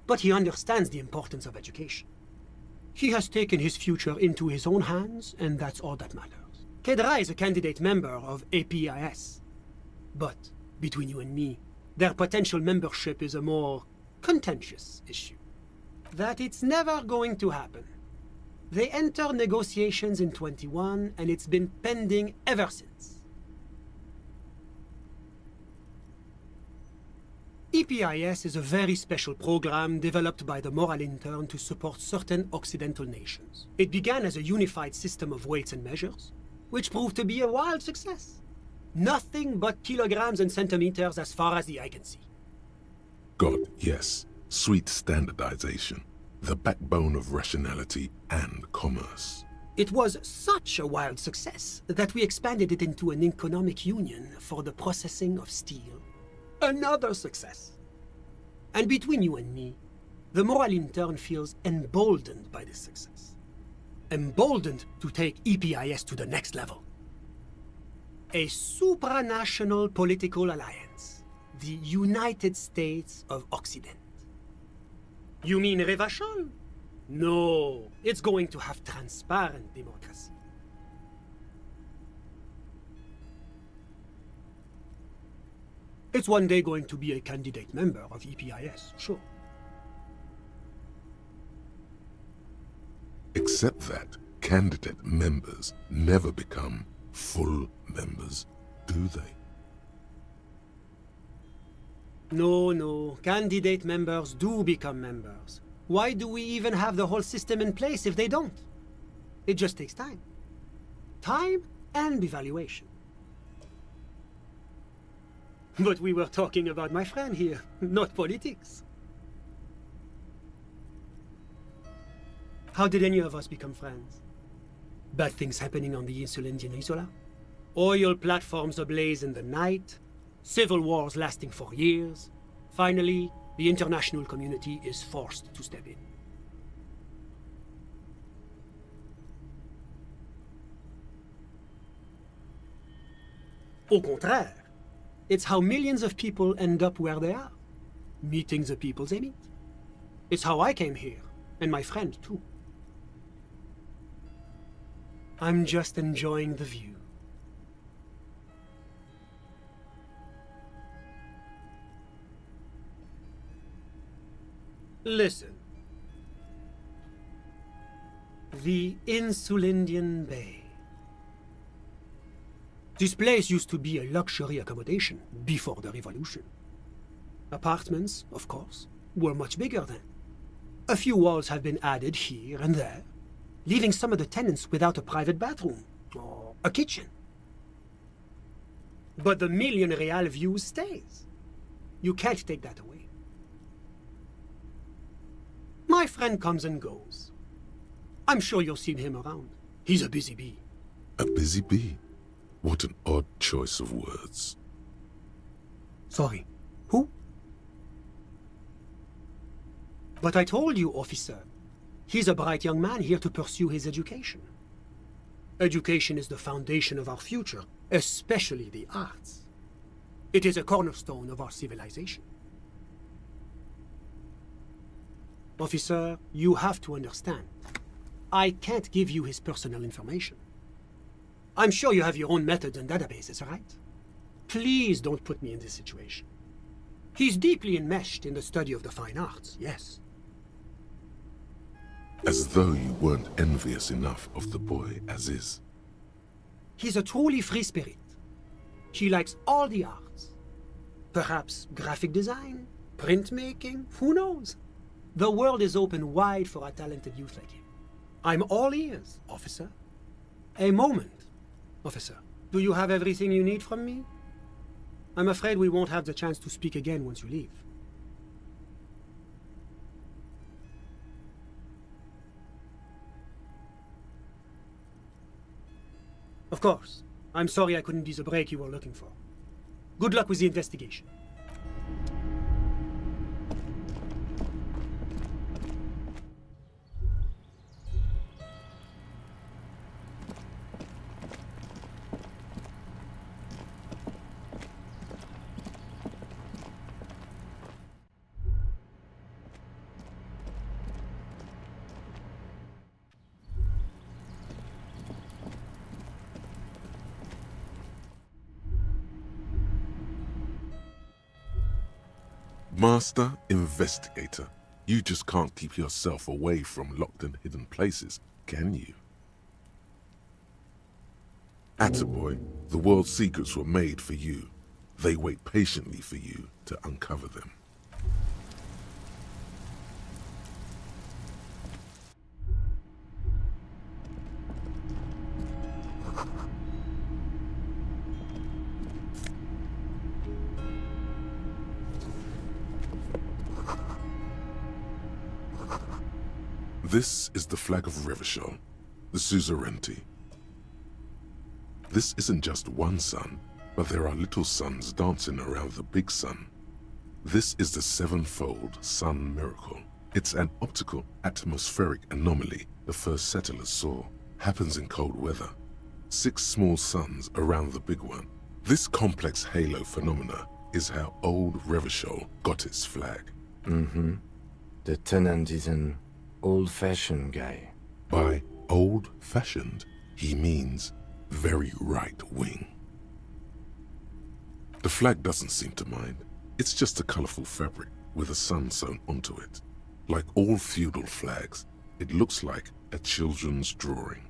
D: But he understands the importance of education. He has taken his future into his own hands, and that's all that matters. Kedra is a candidate member of APIS. But, between you and me, their potential membership is a more contentious issue. That it's never going to happen. They entered negotiations in 21, and it's been pending ever since. EPIS is a very special program developed by the Moral Intern to support certain Occidental nations. It began as a unified system of weights and measures, which proved to be a wild success. Nothing but kilograms and centimeters as far as the eye can see.
A: God, yes, sweet standardization, the backbone of rationality and commerce.
D: It was such a wild success that we expanded it into an economic union for the processing of steel. Another success. And between you and me, the Moral Intern feels emboldened by this success. Emboldened to take EPIS to the next level. A supranational political alliance. The United States of Occident. You mean Revachol? No, it's going to have transparent democracy. It's one day going to be a candidate member of EPIS, sure.
A: Except that candidate members never become full members, do they?
D: No, candidate members do become members. Why do we even have the whole system in place if they don't? It just takes time. Time and evaluation. But we were talking about my friend here, not politics. How did any of us become friends? Bad things happening on the Insulindian Peninsula? Oil platforms ablaze in the night? Civil wars lasting for years? Finally, the international community is forced to step in. Au contraire, it's how millions of people end up where they are, meeting the people they meet. It's how I came here, and my friend too. I'm just enjoying the view. Listen. The Insulindian Bay. This place used to be a luxury accommodation before the revolution. Apartments, of course, were much bigger then. A few walls have been added here and there, leaving some of the tenants without a private bathroom or a kitchen. But the million real view stays. You can't take that away. My friend comes and goes. I'm sure you'll see him around. He's a busy bee.
A: A busy bee? What an odd choice of words.
D: Sorry, who? But I told you, officer. He's a bright young man here to pursue his education. Education is the foundation of our future, especially the arts. It is a cornerstone of our civilization. Officer, you have to understand. I can't give you his personal information. I'm sure you have your own methods and databases, right? Please don't put me in this situation. He's deeply enmeshed in the study of the fine arts, yes.
A: As though you weren't envious enough of the boy as is.
D: He's a truly free spirit. He likes all the arts. Perhaps graphic design, printmaking, who knows? The world is open wide for a talented youth like him. I'm all ears, officer. A moment, officer. Do you have everything you need from me? I'm afraid we won't have the chance to speak again once you leave. Of course. I'm sorry I couldn't be the break you were looking for. Good luck with the investigation.
A: Master Investigator, you just can't keep yourself away from locked and hidden places, can you? Attaboy, the world's secrets were made for you. They wait patiently for you to uncover them. This is the flag of Revachol, the suzerainty. This isn't just one sun, but there are little suns dancing around the big sun. This is the sevenfold sun miracle. It's an optical atmospheric anomaly the first settlers saw. Happens in cold weather. 6 small suns around the big one. This complex halo phenomena is how old Revachol got its flag.
G: Mm-hmm. The tenant is an old-fashioned guy.
A: By old-fashioned, he means very right-wing. The flag doesn't seem to mind. It's just a colorful fabric with a sun sewn onto it. Like all feudal flags, it looks like a children's drawing.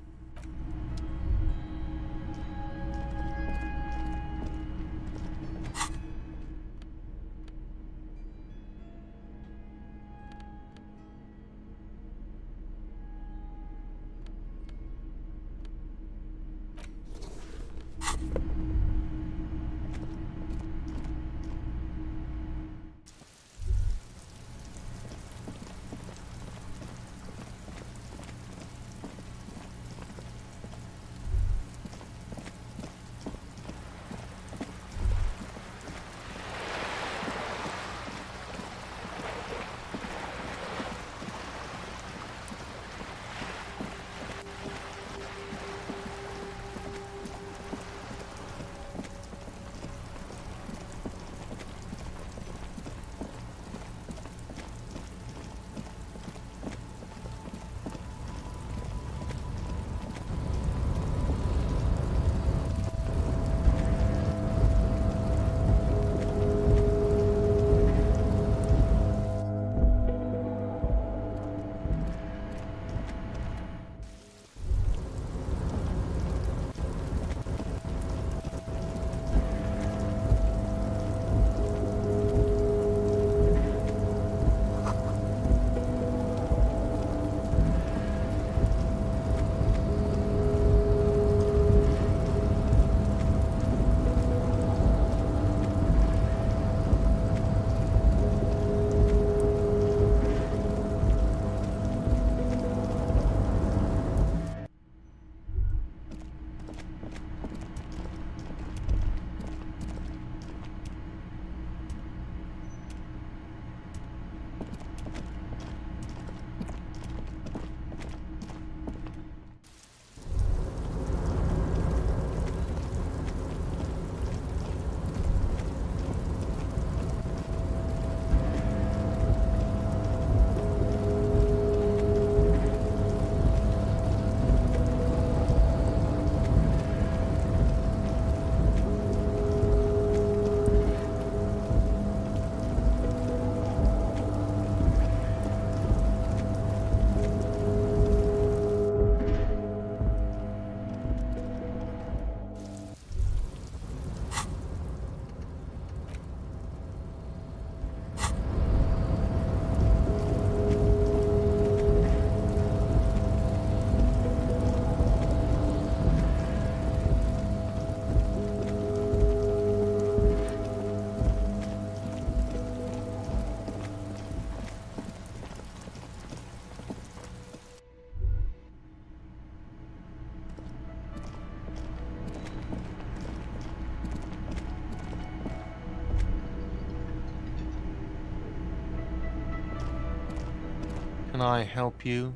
I: Can I help you?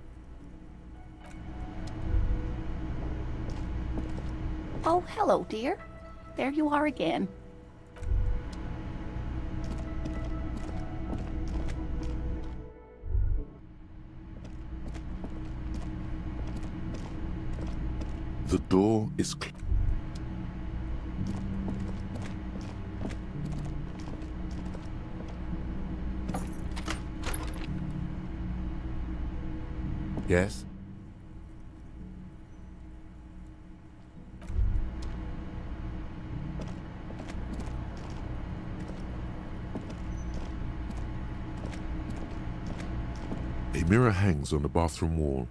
C: Oh, hello, dear. There you are again.
A: The door is closed.
G: guess?
A: A mirror hangs on the bathroom wall.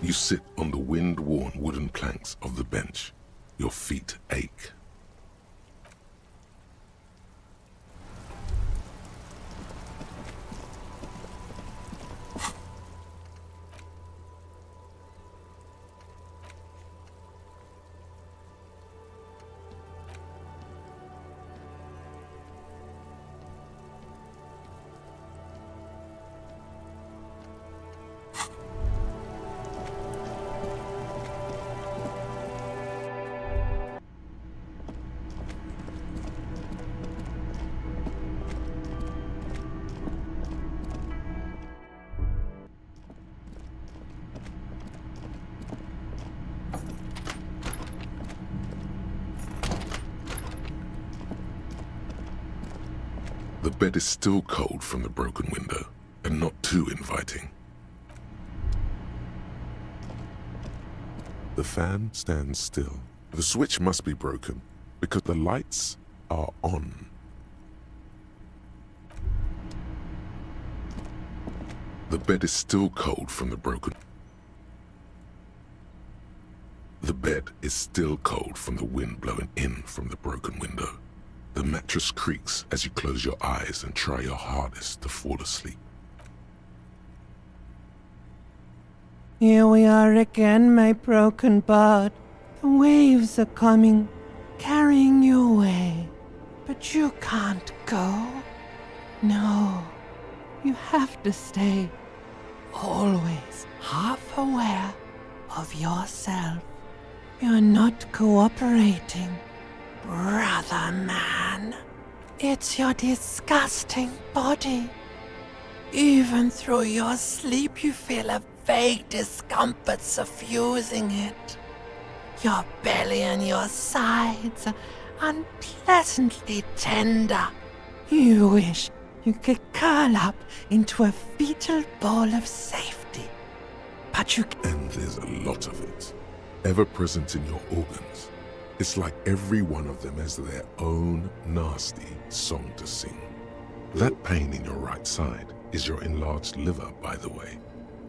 A: You sit on the wind-worn wooden planks of the bench. Your feet ache. The bed is still cold from the broken window, and not too inviting. The fan stands still. The switch must be broken, because the lights are on. The bed is still cold from the broken... The bed is still cold from the wind blowing in from the broken window. The mattress creaks as you close your eyes and try your hardest to fall asleep.
P: Here we are again, my broken bird. The waves are coming, carrying you away. But you can't go. No, you have to stay. Always half aware of yourself. You're not cooperating. Brother man, it's your disgusting body. Even through your sleep you feel a vague discomfort suffusing it. Your belly and your sides are unpleasantly tender. You wish you could curl up into a fetal ball of safety. But you can't.
A: And there's a lot of it, ever present in your organs. It's like every one of them has their own nasty song to sing. That pain in your right side is your enlarged liver, by the way.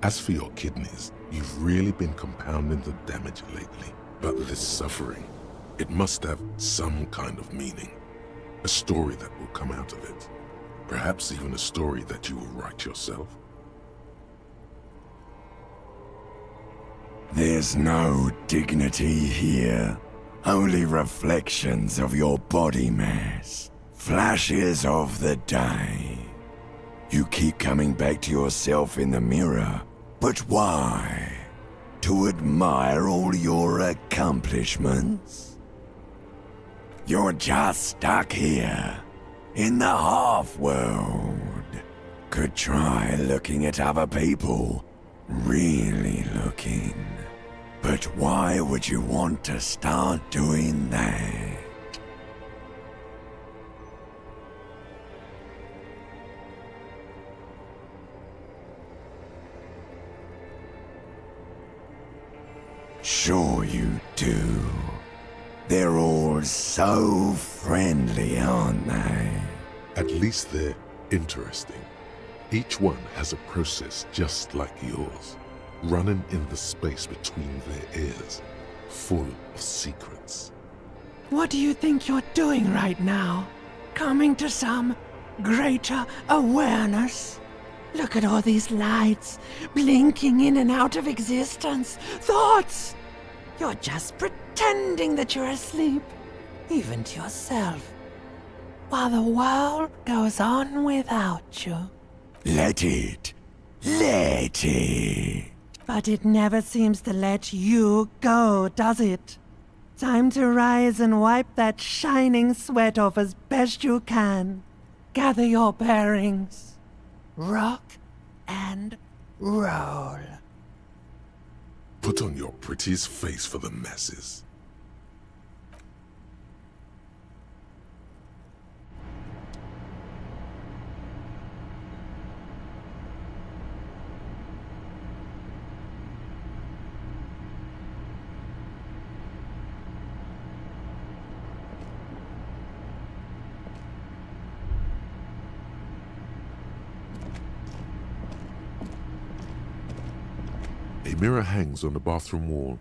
A: As for your kidneys, you've really been compounding the damage lately. But this suffering, it must have some kind of meaning. A story that will come out of it. Perhaps even a story that you will write yourself.
U: There's no dignity here. Only reflections of your body mass. Flashes of the day. You keep coming back to yourself in the mirror. But why? To admire all your accomplishments? You're just stuck here. In the half-world. Could try looking at other people. Really looking. But why would you want to start doing that? Sure you do. They're all so friendly, aren't they?
A: At least they're interesting. Each one has a process just like yours, running in the space between their ears, full of secrets.
P: What do you think you're doing right now? Coming to some greater awareness? Look at all these lights, blinking in and out of existence. Thoughts! You're just pretending that you're asleep, even to yourself, while the world goes on without you.
U: Let it. Let it.
P: But it never seems to let you go, does it? Time to rise and wipe that shining sweat off as best you can. Gather your bearings. Rock and roll.
A: Put on your prettiest face for the masses. A mirror hangs on the bathroom wall.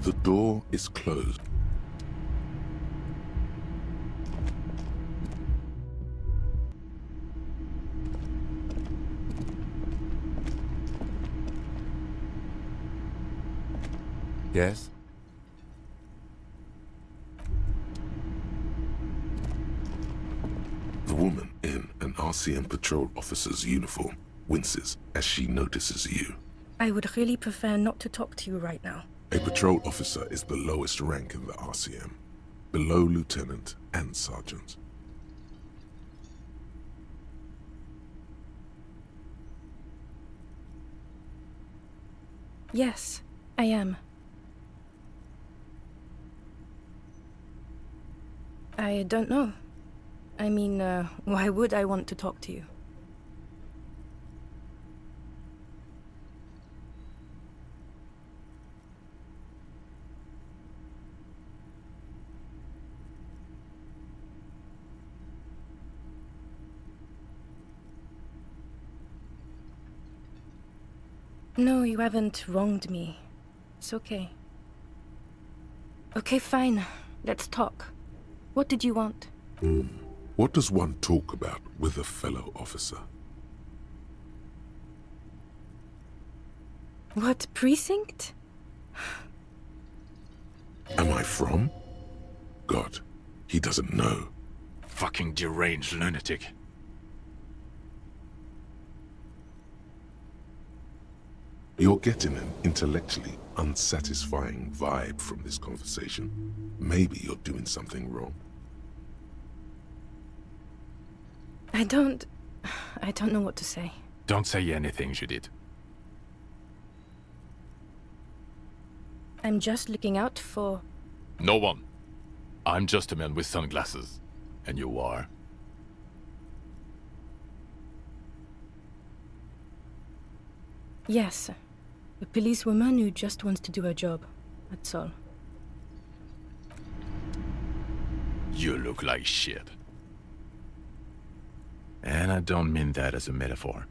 A: The door is closed.
G: Yes?
A: The woman in an RCM patrol officer's uniform winces as she notices you.
Q: I would really prefer not to talk to you right now.
A: A patrol officer is the lowest rank in the RCM, below lieutenant and sergeant.
Q: Yes, I am. I don't know. I mean, why would I want to talk to you? No, you haven't wronged me. It's okay. Okay, fine. Let's talk. What did you want?
A: What does one talk about with a fellow officer?
Q: What precinct?
A: Am I from? God, he doesn't know.
R: Fucking deranged lunatic.
A: You're getting an intellectually unsatisfying vibe from this conversation. Maybe you're doing something wrong.
Q: I don't know what to say.
R: Don't say anything, Judith.
Q: I'm just looking out for...
R: No one. I'm just a man with sunglasses. And you are?
Q: Yes. A policewoman who just wants to do her job. That's all.
R: You look like shit. And I don't mean that as a metaphor.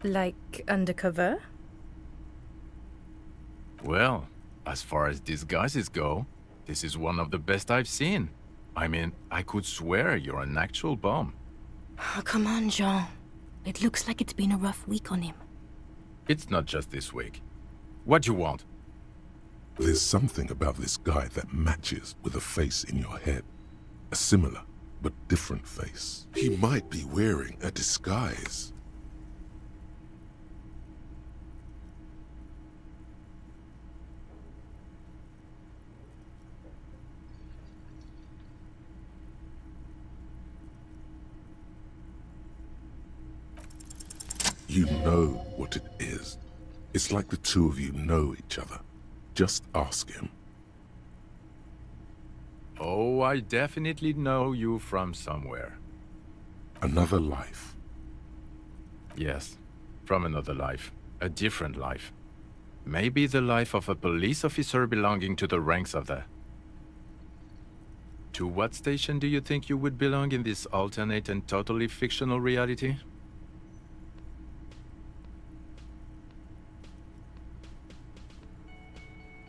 Q: Like undercover?
R: Well, as far as disguises go, this is one of the best I've seen. I mean, I could swear you're an actual bum.
Q: Oh, come on, Jean. It looks like it's been a rough week on him.
R: It's not just this week. What do you want?
A: There's something about this guy that matches with a face in your head. A similar, but different face. He might be wearing a disguise. You know what it is. It's like the two of you know each other. Just ask him.
R: Oh, I definitely know you from somewhere.
A: Another life.
R: Yes, from another life. A different life. Maybe the life of a police officer belonging to the ranks of the... To what station do you think you would belong in this alternate and totally fictional reality?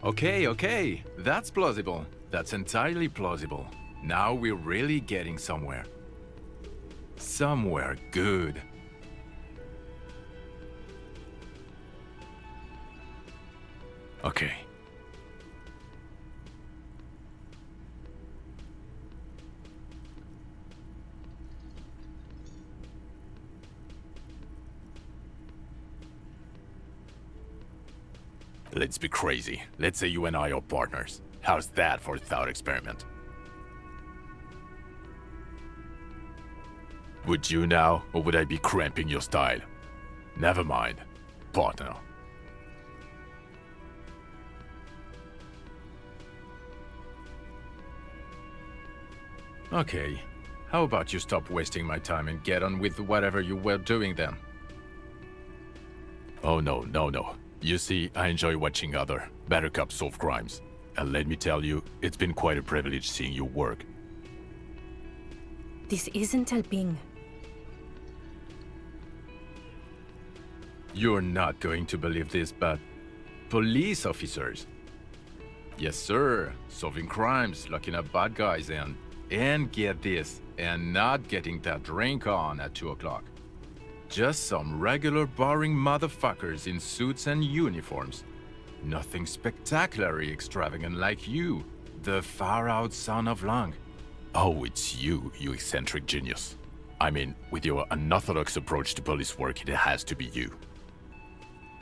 R: Okay, that's plausible. That's entirely plausible. Now we're really getting somewhere. Somewhere good. Okay. Let's be crazy. Let's say you and I are partners. How's that for a thought experiment? Would you now, or would I be cramping your style? Never mind. Partner. Okay. How about you stop wasting my time and get on with whatever you were doing then? Oh no. You see, I enjoy watching other better cops solve crimes. And let me tell you, it's been quite a privilege seeing you work.
Q: This isn't helping.
R: You're not going to believe this, but police officers. Yes, sir. Solving crimes, locking up bad guys, and get this, and not getting that drink on at 2 o'clock. Just some regular boring motherfuckers in suits and uniforms. Nothing spectacularly extravagant like you, the far-out son of Lang. Oh, it's you eccentric genius. I mean, with your unorthodox approach to police work, it has to be you.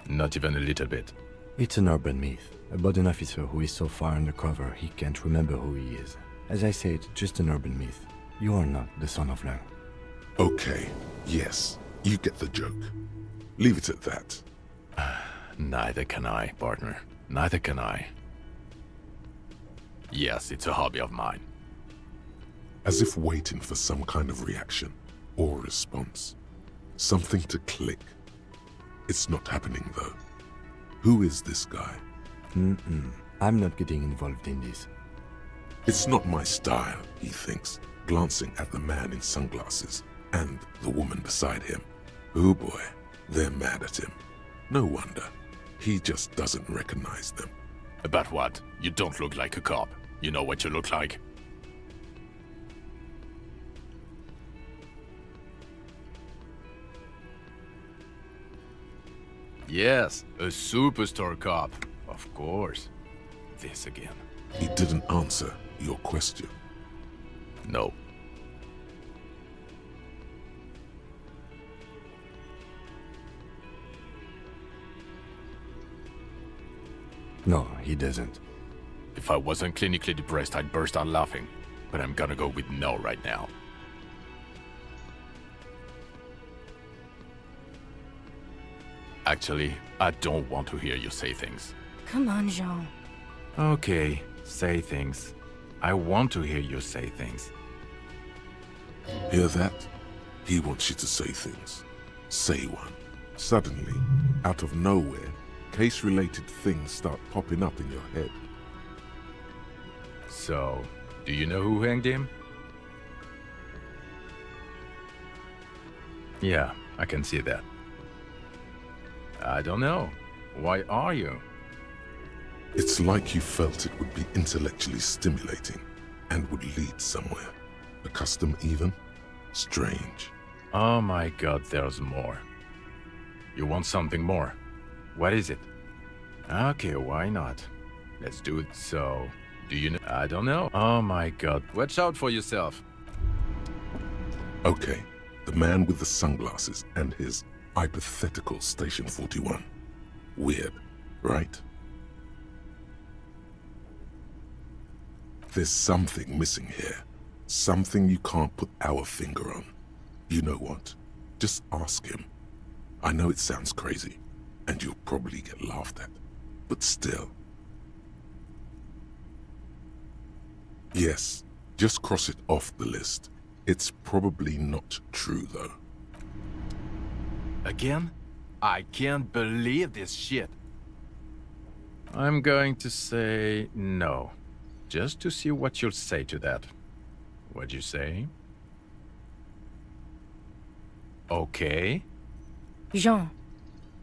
R: Not even a little bit.
G: It's an urban myth about an officer who is so far undercover he can't remember who he is. As I said, just an urban myth. You are not the son of Lang.
A: Okay, yes, you get the joke. Leave it at that.
R: Neither can I, partner. Neither can I. Yes, it's a hobby of mine.
A: As if waiting for some kind of reaction or response. Something to click. It's not happening though. Who is this guy?
G: I'm not getting involved in this.
A: It's not my style, he thinks, glancing at the man in sunglasses and the woman beside him. Oh boy, they're mad at him. No wonder. He just doesn't recognize them.
R: About what? You don't look like a cop. You know what you look like? Yes, a superstar cop. Of course. This again.
A: He didn't answer your question.
R: No.
G: No, he doesn't.
R: If I wasn't clinically depressed, I'd burst out laughing. But I'm gonna go with no right now. Actually, I don't want to hear you say things.
Q: Come on, Jean.
R: Okay, say things. I want to hear you say things.
A: Hear that? He wants you to say things. Say one. Suddenly, out of nowhere, case-related things start popping up in your head.
R: So, do you know who hanged him? Yeah, I can see that. I don't know. Why are you?
A: It's like you felt it would be intellectually stimulating and would lead somewhere. A custom even? Strange.
R: Oh my god, there's more. You want something more? What is it? Okay, why not? Let's do it. So, do you know? I don't know. Oh my god, watch out for yourself.
A: Okay, the man with the sunglasses and his hypothetical Station 41. Weird, right? There's something missing here. Something you can't put our finger on. You know what? Just ask him. I know it sounds crazy, and you'll probably get laughed at. But still. Yes, just cross it off the list. It's probably not true, though.
R: Again? I can't believe this shit. I'm going to say no. Just to see what you'll say to that. What'd you say? Okay?
Q: Jean,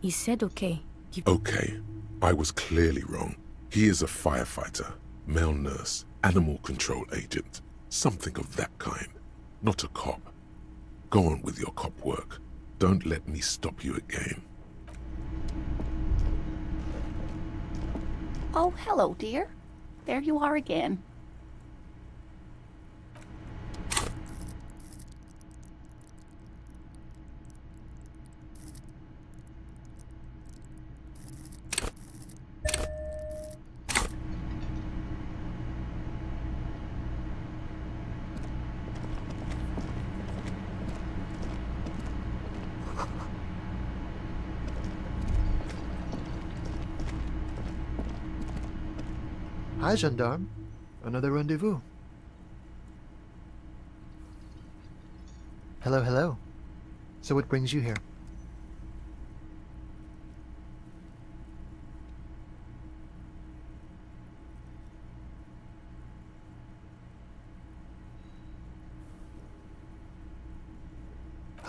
Q: he said okay.
A: Okay, I was clearly wrong. He is a firefighter, male nurse, animal control agent, something of that kind. Not a cop. Go on with your cop work. Don't let me stop you again.
C: Oh, hello, dear. There you are again.
B: Hi, gendarme. Another rendezvous. Hello, hello. So what brings you here?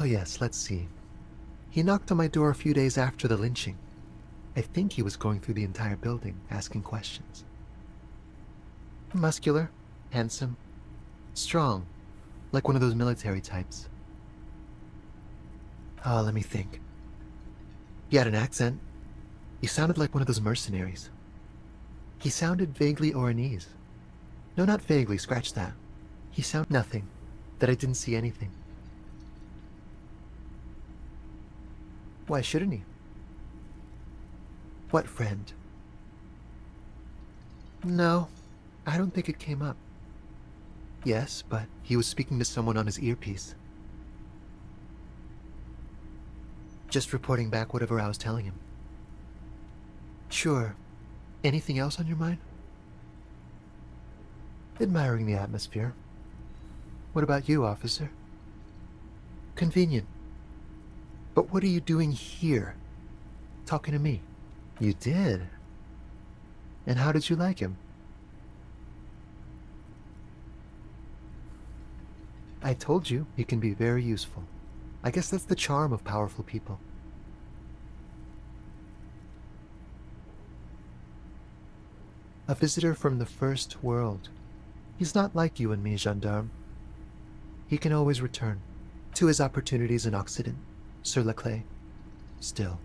B: Oh yes, let's see. He knocked on my door a few days after the lynching. I think he was going through the entire building, asking questions. Muscular, handsome, strong, like one of those military types. Oh, let me think. He had an accent. He sounded like one of those mercenaries. He sounded vaguely Oranese. No, not vaguely, scratch that. He sounded nothing, that I didn't see anything. Why shouldn't he? What friend? No, I don't think it came up. Yes, but he was speaking to someone on his earpiece. Just reporting back whatever I was telling him. Sure. Anything else on your mind? Admiring the atmosphere. What about you, officer? Convenient. But what are you doing here? Talking to me? You did? And how did you like him? I told you, he can be very useful. I guess that's the charm of powerful people. A visitor from the first world. He's not like you and me, gendarme. He can always return to his opportunities in Occident, sur la clé. Still,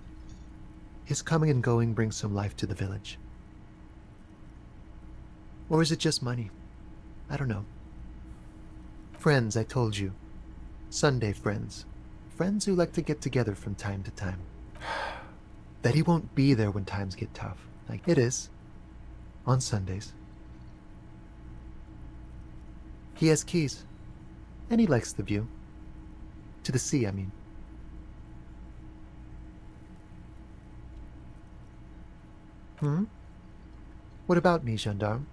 B: his coming and going brings some life to the village. Or is it just money? I don't know. Friends, I told you. Sunday friends. Friends who like to get together from time to time. That he won't be there when times get tough. Like it is. On Sundays. He has keys. And he likes the view. To the sea, I mean. What about me, gendarme?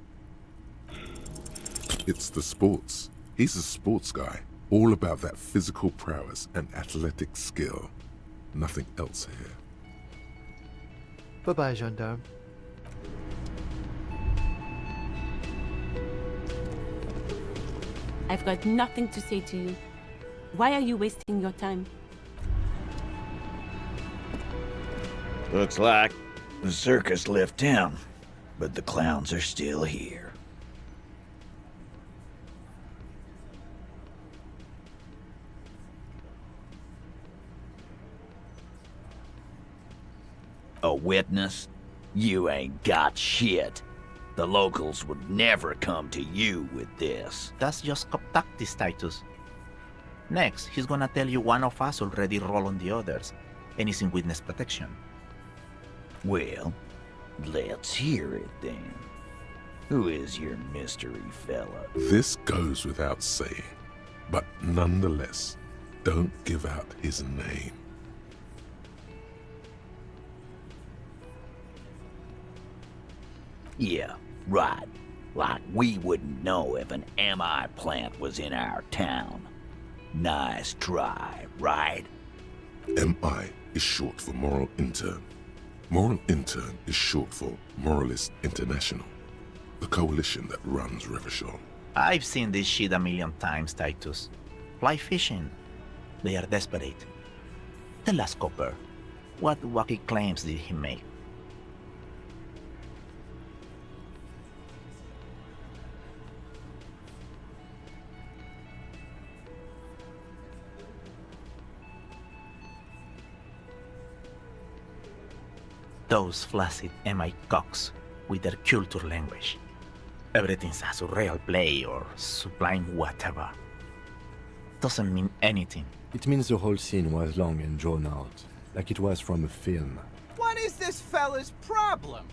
A: It's the sports. He's a sports guy. All about that physical prowess and athletic skill. Nothing else here.
B: Bye-bye, gendarme.
S: I've got nothing to say to you. Why are you wasting your time?
X: Looks like the circus left town, but the clowns are still here. A witness? You ain't got shit. The locals would never come to you with this.
T: That's just Koptakti status. Next, he's gonna tell you one of us already roll on the others, and is in witness protection.
X: Well, let's hear it then. Who is your mystery fella?
A: This goes without saying, but nonetheless, don't give out his name.
X: Yeah, right. Like we wouldn't know if an MI plant was in our town. Nice try, right?
A: MI is short for moral intern. Moral Intern is short for Moralist International, the coalition that runs Revachol.
T: I've seen this shit a million times, Titus. Fly fishing. They are desperate. Tell us, Copper, what wacky claims did he make? Those flaccid MI cocks with their culture language. Everything's a surreal play or sublime whatever. Doesn't mean anything.
G: It means the whole scene was long and drawn out, like it was from a film.
K: What is this fella's problem?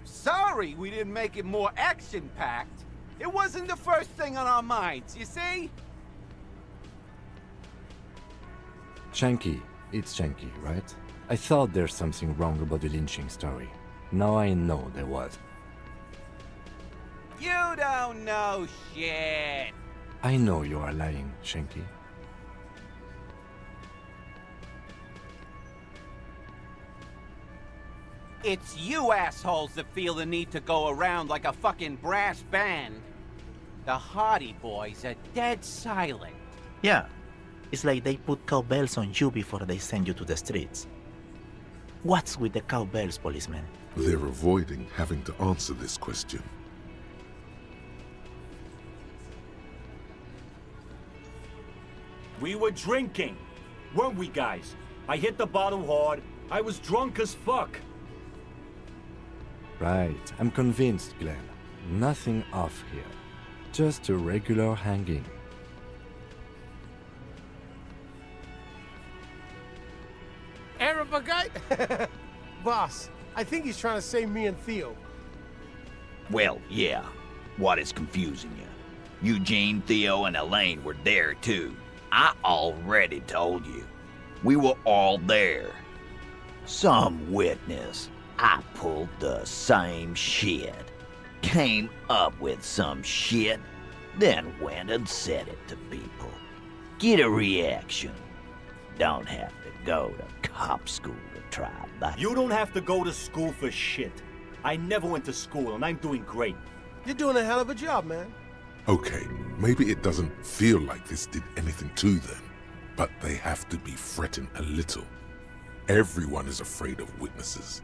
K: Sorry we didn't make it more action-packed. It wasn't the first thing on our minds, you see?
G: Shanky. It's Shanky, right? I thought there's something wrong about the lynching story. Now I know there was.
K: You don't know shit.
G: I know you are lying, Shanky.
K: It's you assholes that feel the need to go around like a fucking brass band. The Hardy Boys are dead silent.
T: Yeah, it's like they put cowbells on you before they send you to the streets. What's with the cowbells, policeman?
A: They're avoiding having to answer this question.
L: We were drinking, weren't we, guys? I hit the bottle hard. I was drunk as fuck.
G: Right, I'm convinced, Glenn. Nothing off here. Just a regular hanging.
V: Arab guy? Boss, I think he's trying to save me and Theo.
X: Well, yeah. What is confusing you? Eugene, Theo, and Elaine were there too. I already told you. We were all there. Some witness. I pulled the same shit. Came up with some shit, then went and said it to people. Get a reaction. Don't have to go to cop school to try that.
L: You don't have to go to school for shit. I never went to school, and I'm doing great.
V: You're doing a hell of a job, man.
A: Okay, maybe it doesn't feel like this did anything to them, but they have to be fretting a little. Everyone is afraid of witnesses.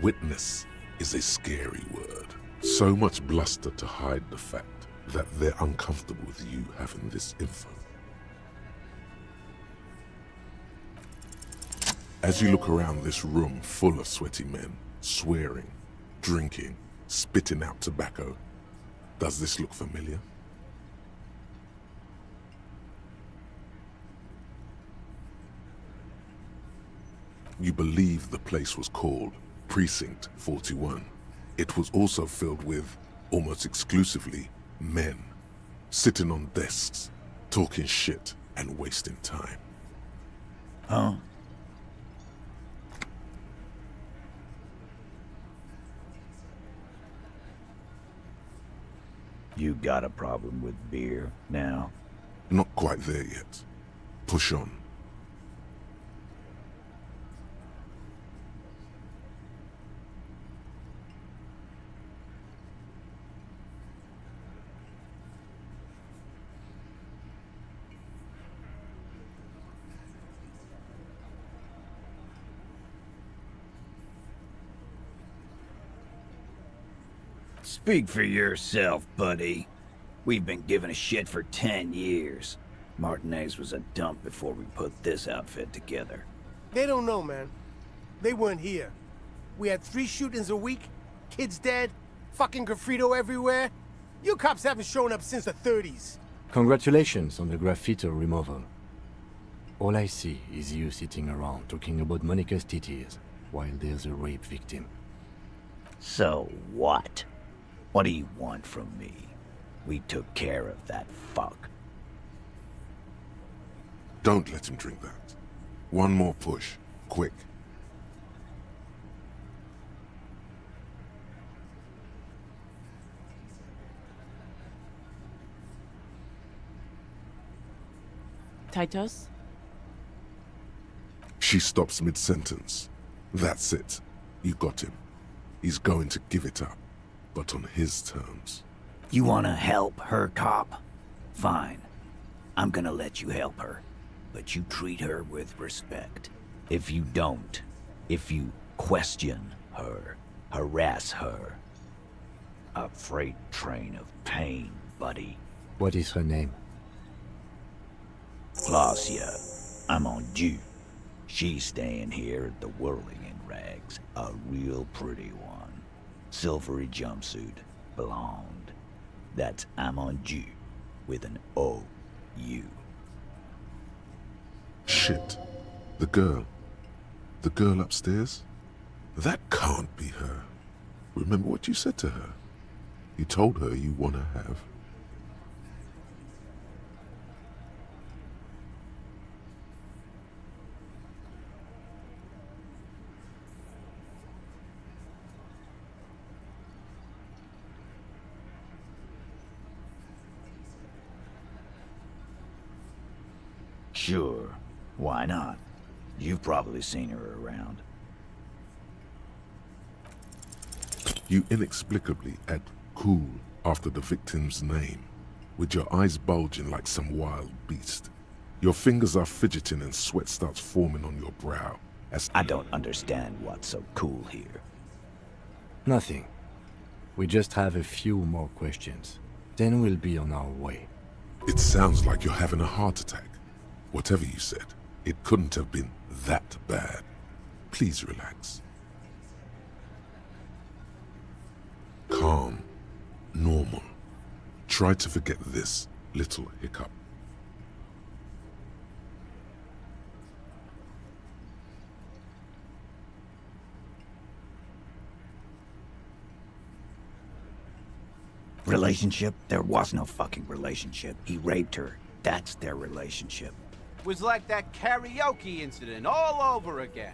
A: Witness is a scary word. So much bluster to hide the fact that they're uncomfortable with you having this info. As you look around this room full of sweaty men, swearing, drinking, spitting out tobacco, does this look familiar? You believe the place was called Precinct 41. It was also filled with, almost exclusively, men, sitting on desks, talking shit and wasting time.
X: Huh? You got a problem with beer now?
A: Not quite there yet. Push on.
X: Speak for yourself, buddy. We've been giving a shit for 10 years. Martinez was a dump before we put this outfit together.
V: They don't know, man. They weren't here. We had 3 shootings a week, kids dead, fucking graffito everywhere. You cops haven't shown up since the 30s.
G: Congratulations on the graffiti removal. All I see is you sitting around talking about Monica's titties, while there's a rape victim.
X: So what? What do you want from me? We took care of that fuck.
A: Don't let him drink that. One more push, quick.
S: Titus?
A: She stops mid-sentence. That's it. You got him. He's going to give it up, but on his terms.
X: You wanna help her, cop? Fine. I'm gonna let you help her. But you treat her with respect. If you don't, if you question her, harass her, a freight train of pain, buddy.
G: What is her name?
X: Claudia, I'm on due. She's staying here at the Whirling in Rags. A real pretty one. Silvery jumpsuit, blonde. That's Amonju with an O-U.
A: Shit. The girl. The girl upstairs? That can't be her. Remember what you said to her? You told her you want to have.
X: Sure. Why not? You've probably seen her around.
A: You inexplicably add cool after the victim's name, with your eyes bulging like some wild beast. Your fingers are fidgeting and sweat starts forming on your brow.
X: I don't understand what's so cool here.
G: Nothing. We just have a few more questions. Then we'll be on our way.
A: It sounds like you're having a heart attack. Whatever you said, it couldn't have been that bad. Please relax. Calm. Normal. Try to forget this little hiccup.
X: Relationship? There was no fucking relationship. He raped her. That's their relationship.
K: Was like that karaoke incident all over again.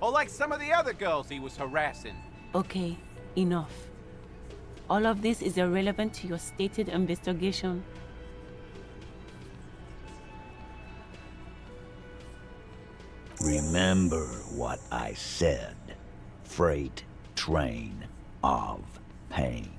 K: Or like some of the other girls he was harassing.
S: Okay, enough. All of this is irrelevant to your stated investigation.
X: Remember what I said. Freight train of pain.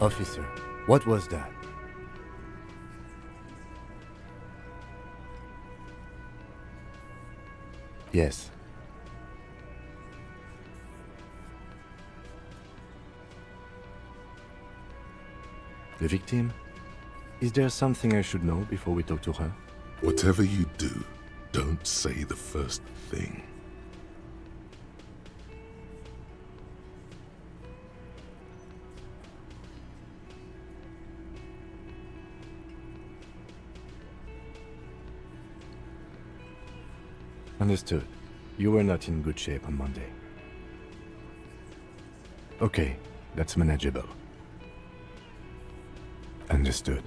G: Officer, what was that? Yes. The victim? Is there something I should know before we talk to her?
A: Whatever you do, don't say the first thing.
G: Understood. You were not in good shape on Monday. Okay, that's manageable. Understood.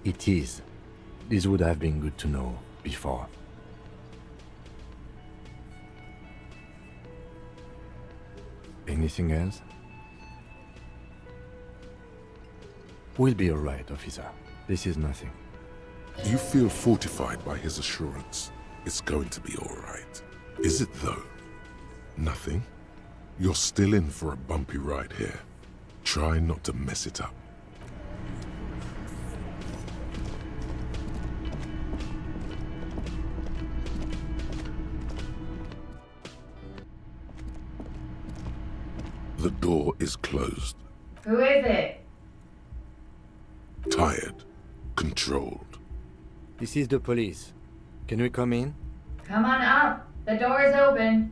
G: It is. This would have been good to know before. Anything else? We'll be alright, officer. This is nothing.
A: You feel fortified by his assurance. It's going to be alright. Is it though? Nothing? You're still in for a bumpy ride here. Try not to mess it up. The door is closed.
J: Who is it?
A: Tired. Controlled.
G: This is the police. Can we come in?
J: Come on up. The door is open.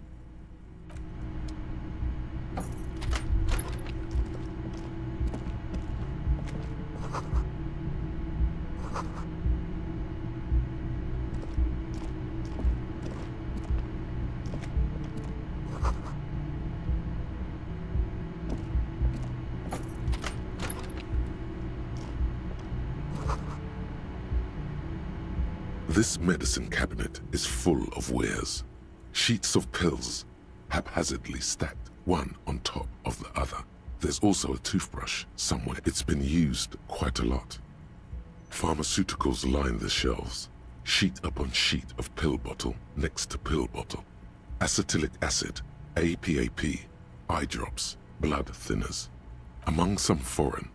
A: This medicine cabinet is full of wares. Sheets of pills, haphazardly stacked one on top of the other. There's also a toothbrush somewhere. It's been used quite a lot. Pharmaceuticals line the shelves, sheet upon sheet of pill bottle next to pill bottle. Acetylic acid, APAP, eye drops, blood thinners. Among some foreign,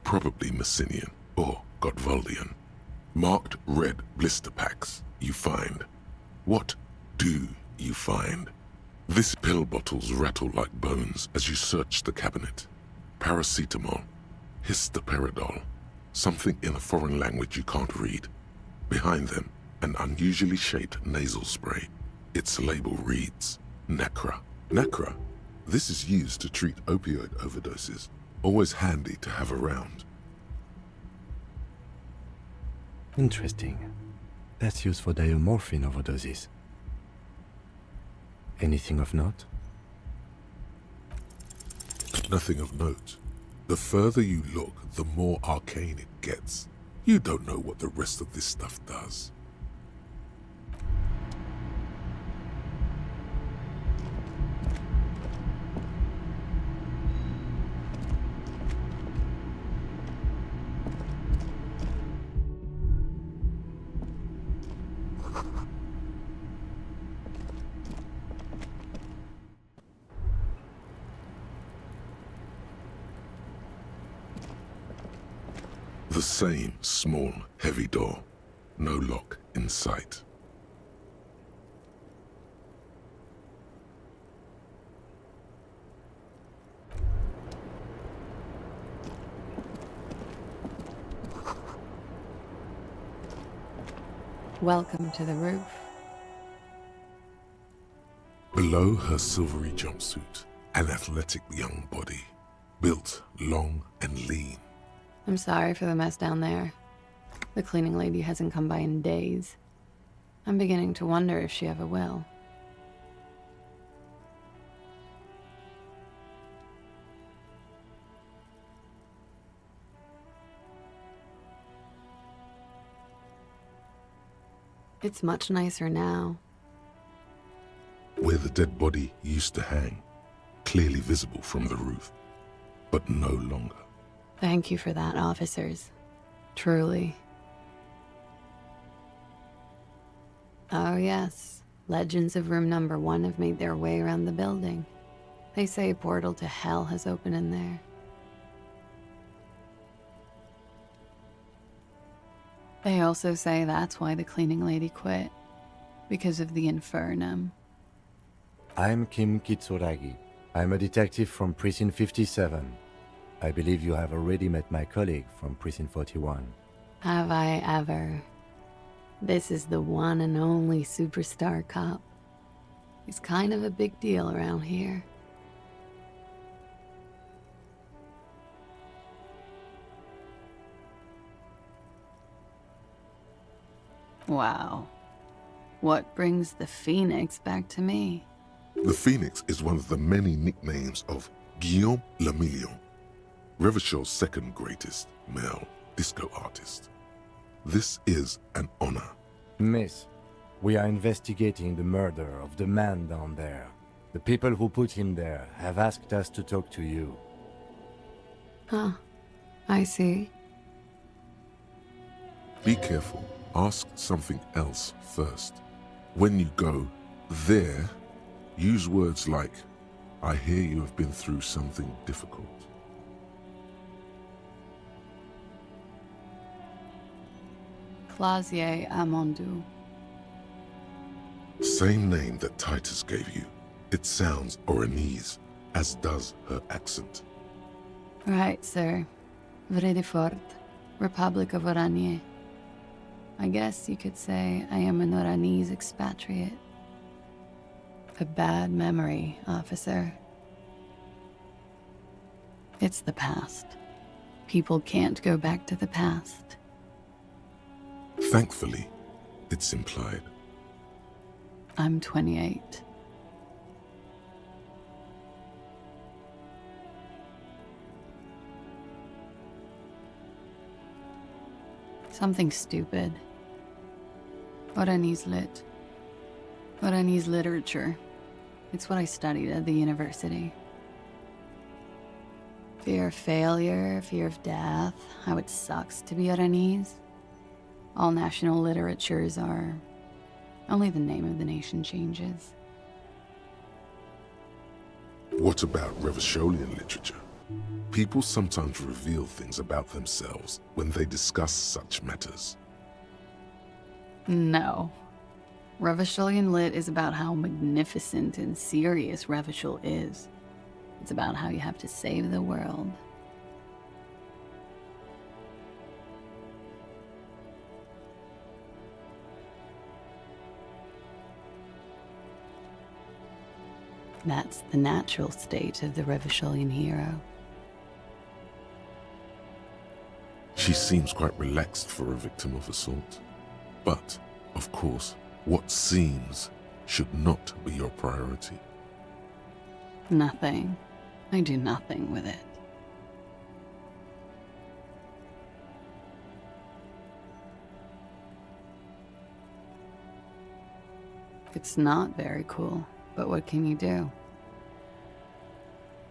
A: probably Messinian or Gotwaldian, marked red blister packs you find. What do you find? This pill bottles rattle like bones as you search the cabinet. Paracetamol, histoperidol, something in a foreign language you can't read. Behind them, an unusually shaped nasal spray. Its label reads, Nacra. Nacra. This is used to treat opioid overdoses. Always handy to have around.
G: Interesting. That's used for diamorphine overdoses. Anything of note?
A: Nothing of note. The further you look, the more arcane it gets. You don't know what the rest of this stuff does. The same small, heavy door. No lock in sight.
E: Welcome to the roof.
A: Below her silvery jumpsuit, an athletic young body, built long and lean.
E: I'm sorry for the mess down there. The cleaning lady hasn't come by in days. I'm beginning to wonder if she ever will. It's much nicer now.
A: Where the dead body used to hang, clearly visible from the roof, but no longer.
E: Thank you for that, officers. Truly. Oh yes, legends of room number 1 have made their way around the building. They say a portal to hell has opened in there. They also say that's why the cleaning lady quit. Because of the infernum.
G: I'm Kim Kitsuragi. I'm a detective from Precinct 57. I believe you have already met my colleague from Precinct 41.
E: Have I ever? This is the one and only superstar cop. He's kind of a big deal around here. Wow. What brings the Phoenix back to me?
A: The Phoenix is one of the many nicknames of Guillaume Lemillion, Revachol's second greatest male disco artist. This is an honor.
G: Miss, we are investigating the murder of the man down there. The people who put him there have asked us to talk to you.
E: Huh. I see.
A: Be careful. Ask something else first. When you go there, use words like, I hear you have been through something difficult.
E: Clausier Amondou.
A: Same name that Titus gave you. It sounds Oranese, as does her accent.
E: Right, sir. Vrai de Fort, Republic of Oranje. I guess you could say I am an Oranese expatriate. A bad memory, officer. It's the past. People can't go back to the past.
A: Thankfully, it's implied.
E: I'm 28. Something stupid. Oranese lit. Oranese literature. It's what I studied at the university. Fear of failure, fear of death, how it sucks to be Oranese. All national literatures are... only the name of the nation changes.
A: What about Revacholian literature? People sometimes reveal things about themselves when they discuss such matters.
E: No. Revacholian lit is about how magnificent and serious Revachol is. It's about how you have to save the world. That's the natural state of the Revacholian hero.
A: She seems quite relaxed for a victim of assault. But, of course, what seems should not be your priority.
E: Nothing. I do nothing with it. It's not very cool, but what can you do?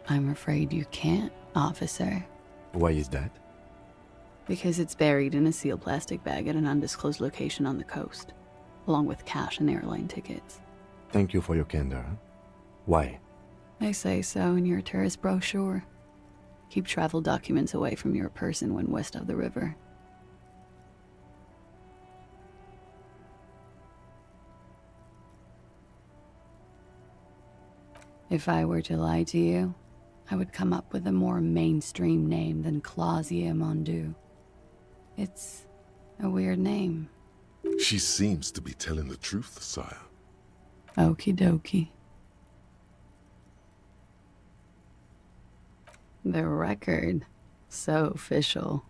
E: I'm afraid you can't, officer.
G: Why is that?
E: Because it's buried in a sealed plastic bag at an undisclosed location on the coast, along with cash and airline tickets.
G: Thank you for your candor. Why?
E: They say so in your tourist brochure. Keep travel documents away from your person when west of the river. If I were to lie to you, I would come up with a more mainstream name than Clausia Mondu. It's a weird name.
A: She seems to be telling the truth, sire.
E: Okie dokie. The record. So official.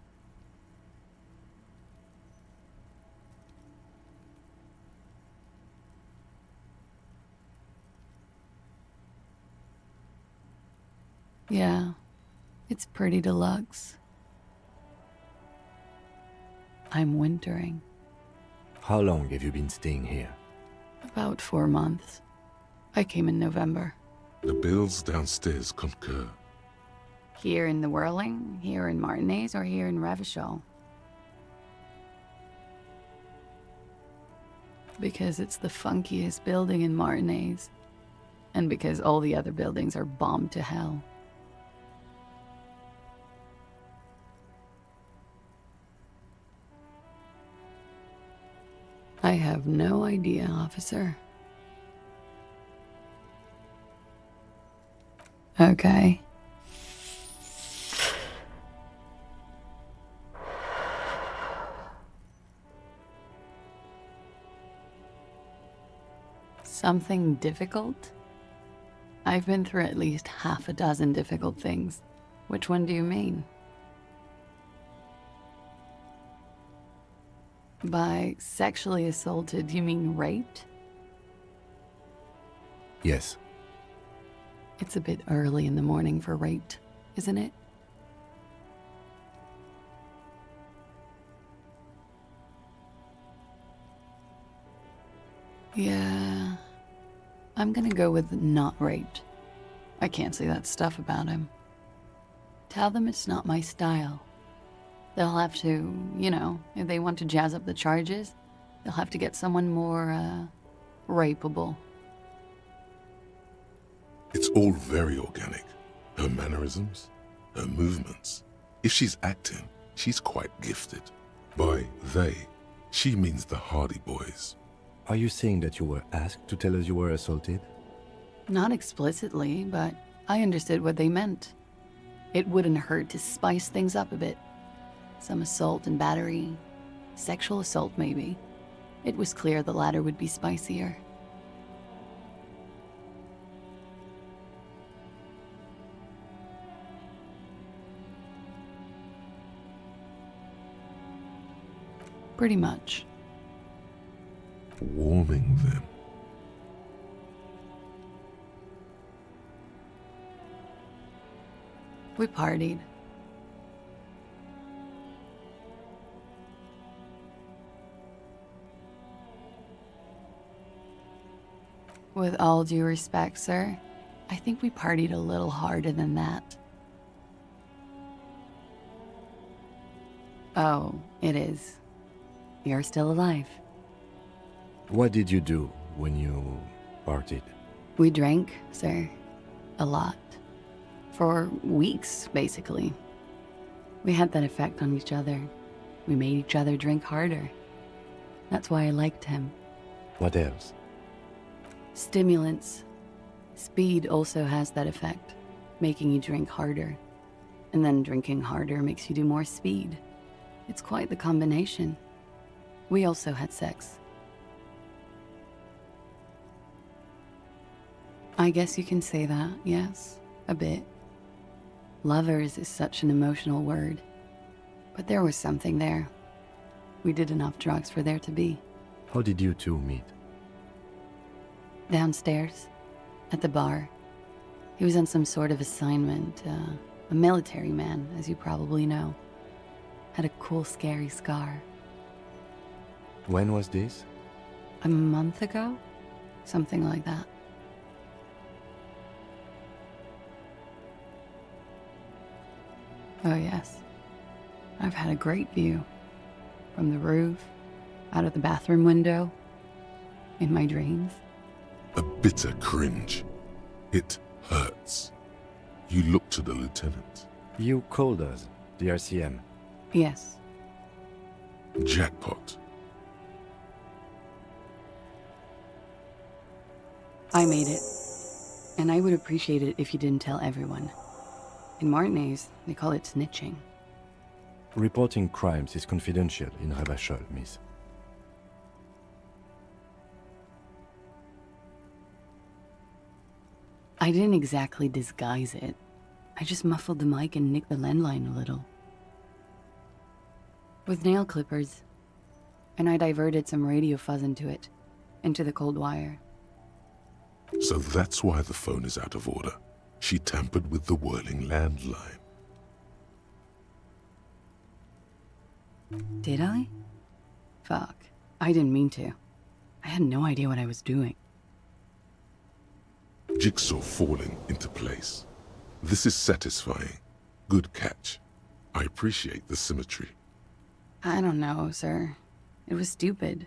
E: Yeah, it's pretty deluxe. I'm wintering.
G: How long have you been staying here?
E: About 4 months. I came in November.
A: The bills downstairs concur.
E: Here in the Whirling, here in Martinez, or here in Revachol? Because it's the funkiest building in Martinez. And because all the other buildings are bombed to hell. I have no idea, officer. Okay. Something difficult? I've been through at least half a dozen difficult things. Which one do you mean? By sexually assaulted, you mean raped?
G: Yes.
E: It's a bit early in the morning for raped, isn't it? Yeah. I'm gonna go with not raped. I can't say that stuff about him. Tell them it's not my style. They'll have to, you know, if they want to jazz up the charges, they'll have to get someone more, rapeable.
A: It's all very organic. Her mannerisms, her movements. If she's acting, she's quite gifted. By they, she means the Hardy Boys.
G: Are you saying that you were asked to tell us you were assaulted?
E: Not explicitly, but I understood what they meant. It wouldn't hurt to spice things up a bit. Some assault and battery. Sexual assault, maybe. It was clear the latter would be spicier. Pretty much.
A: Warming them.
E: We partied. With all due respect, sir, I think we partied a little harder than that. Oh, it is. You're still alive.
G: What did you do when you partied?
E: We drank, sir. A lot. For weeks, basically. We had that effect on each other. We made each other drink harder. That's why I liked him.
G: What else?
E: Stimulants. Speed also has that effect, making you drink harder. And then drinking harder makes you do more speed. It's quite the combination. We also had sex. I guess you can say that, yes, a bit. Lovers is such an emotional word. But there was something there. We did enough drugs for there to be.
G: How did you two meet?
E: Downstairs, at the bar. He was on some sort of assignment, a military man, as you probably know. Had a cool, scary scar.
G: When was this?
E: A month ago? Something like that. Oh yes. I've had a great view. From the roof, out of the bathroom window, in my dreams.
A: A bitter cringe. It hurts. You look to the lieutenant.
G: You called us, the RCM.
E: Yes.
A: Jackpot.
E: I made it. And I would appreciate it if you didn't tell everyone. In Martinez, they call it snitching.
G: Reporting crimes is confidential in Ravachol, miss.
E: I didn't exactly disguise it. I just muffled the mic and nicked the landline a little. With nail clippers. And I diverted some radio fuzz into it. Into the cold wire.
A: So that's why the phone is out of order. She tampered with the whirling landline.
E: Did I? Fuck. I didn't mean to. I had no idea what I was doing.
A: Jigsaw falling into place. This is satisfying. Good catch. I appreciate the symmetry.
E: I don't know, sir. It was stupid.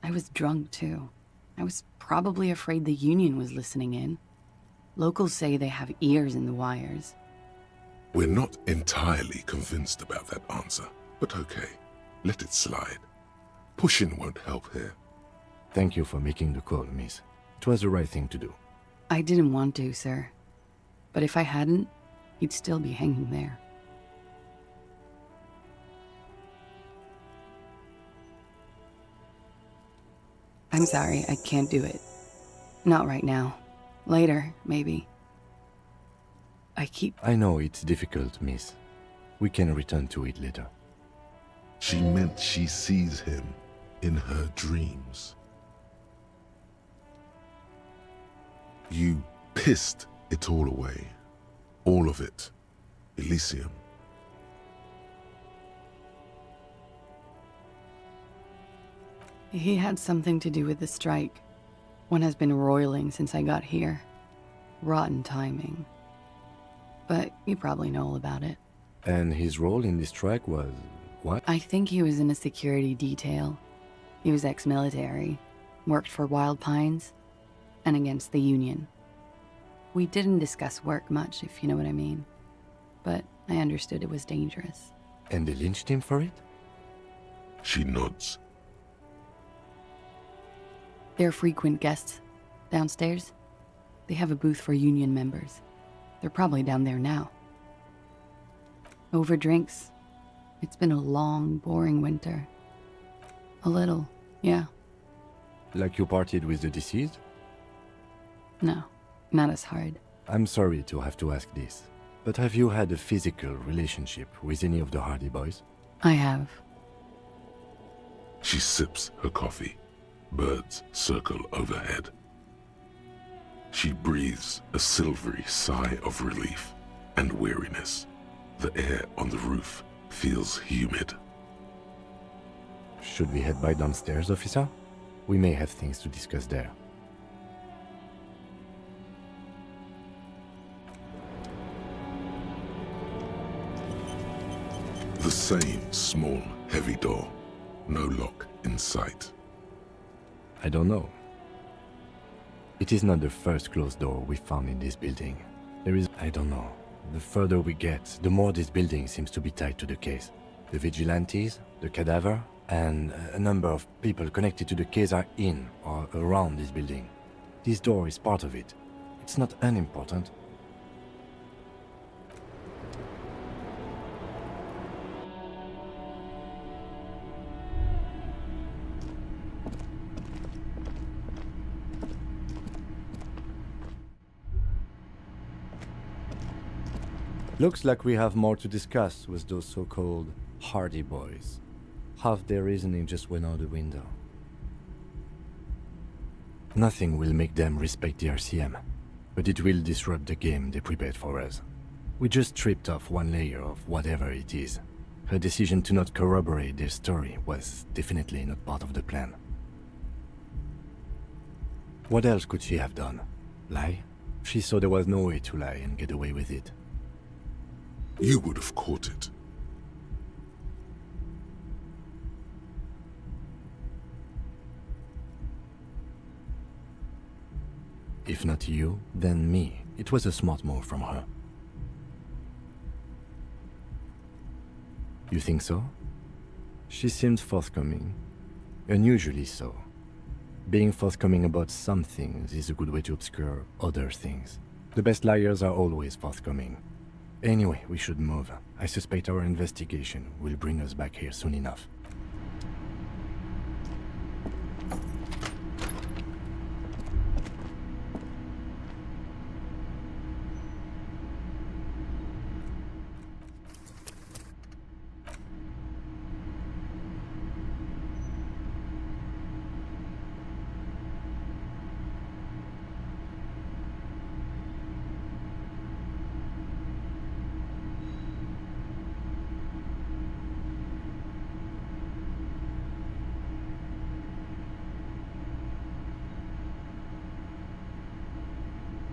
E: I was drunk, too. I was probably afraid the Union was listening in. Locals say they have ears in the wires.
A: We're not entirely convinced about that answer, but okay. Let it slide. Pushing won't help here.
G: Thank you for making the call, miss. It was the right thing to do.
E: I didn't want to, sir. But if I hadn't, he'd still be hanging there. I'm sorry, I can't do it. Not right now. Later, maybe.
G: I know it's difficult, miss. We can return to it later.
A: She meant she sees him in her dreams. You pissed it all away. All of it. Elysium.
E: He had something to do with the strike. One has been roiling since I got here. Rotten timing. But you probably know all about it.
G: And his role in this strike was what?
E: I think he was in a security detail. He was ex-military, worked for Wild Pines, and against the Union. We didn't discuss work much, if you know what I mean. But I understood it was dangerous.
G: And they lynched him for it?
A: She nods.
E: They're frequent guests. Downstairs, they have a booth for Union members. They're probably down there now. Over drinks. It's been a long, boring winter. A little, yeah.
G: Like you partied with the deceased?
E: No, not as hard.
G: I'm sorry to have to ask this, but have you had a physical relationship with any of the Hardy Boys?
E: I have.
A: She sips her coffee. Birds circle overhead. She breathes a silvery sigh of relief and weariness. The air on the roof feels humid.
G: Should we head by downstairs, officer? We may have things to discuss there.
A: The same small, heavy door. No lock in sight.
G: I don't know. It is not the first closed door we found in this building. I don't know. The further we get, the more this building seems to be tied to the case. The vigilantes, the cadaver, and a number of people connected to the case are in or around this building. This door is part of it. It's not unimportant. Looks like we have more to discuss with those so-called Hardy Boys. Half their reasoning just went out the window. Nothing will make them respect the RCM, but it will disrupt the game they prepared for us. We just stripped off one layer of whatever it is. Her decision to not corroborate their story was definitely not part of the plan. What else could she have done? Lie? She saw there was no way to lie and get away with it.
A: You would have caught it.
G: If not you, then me. It was a smart move from her. You think so? She seemed forthcoming. Unusually so. Being forthcoming about some things is a good way to obscure other things. The best liars are always forthcoming. Anyway, we should move. I suspect our investigation will bring us back here soon enough.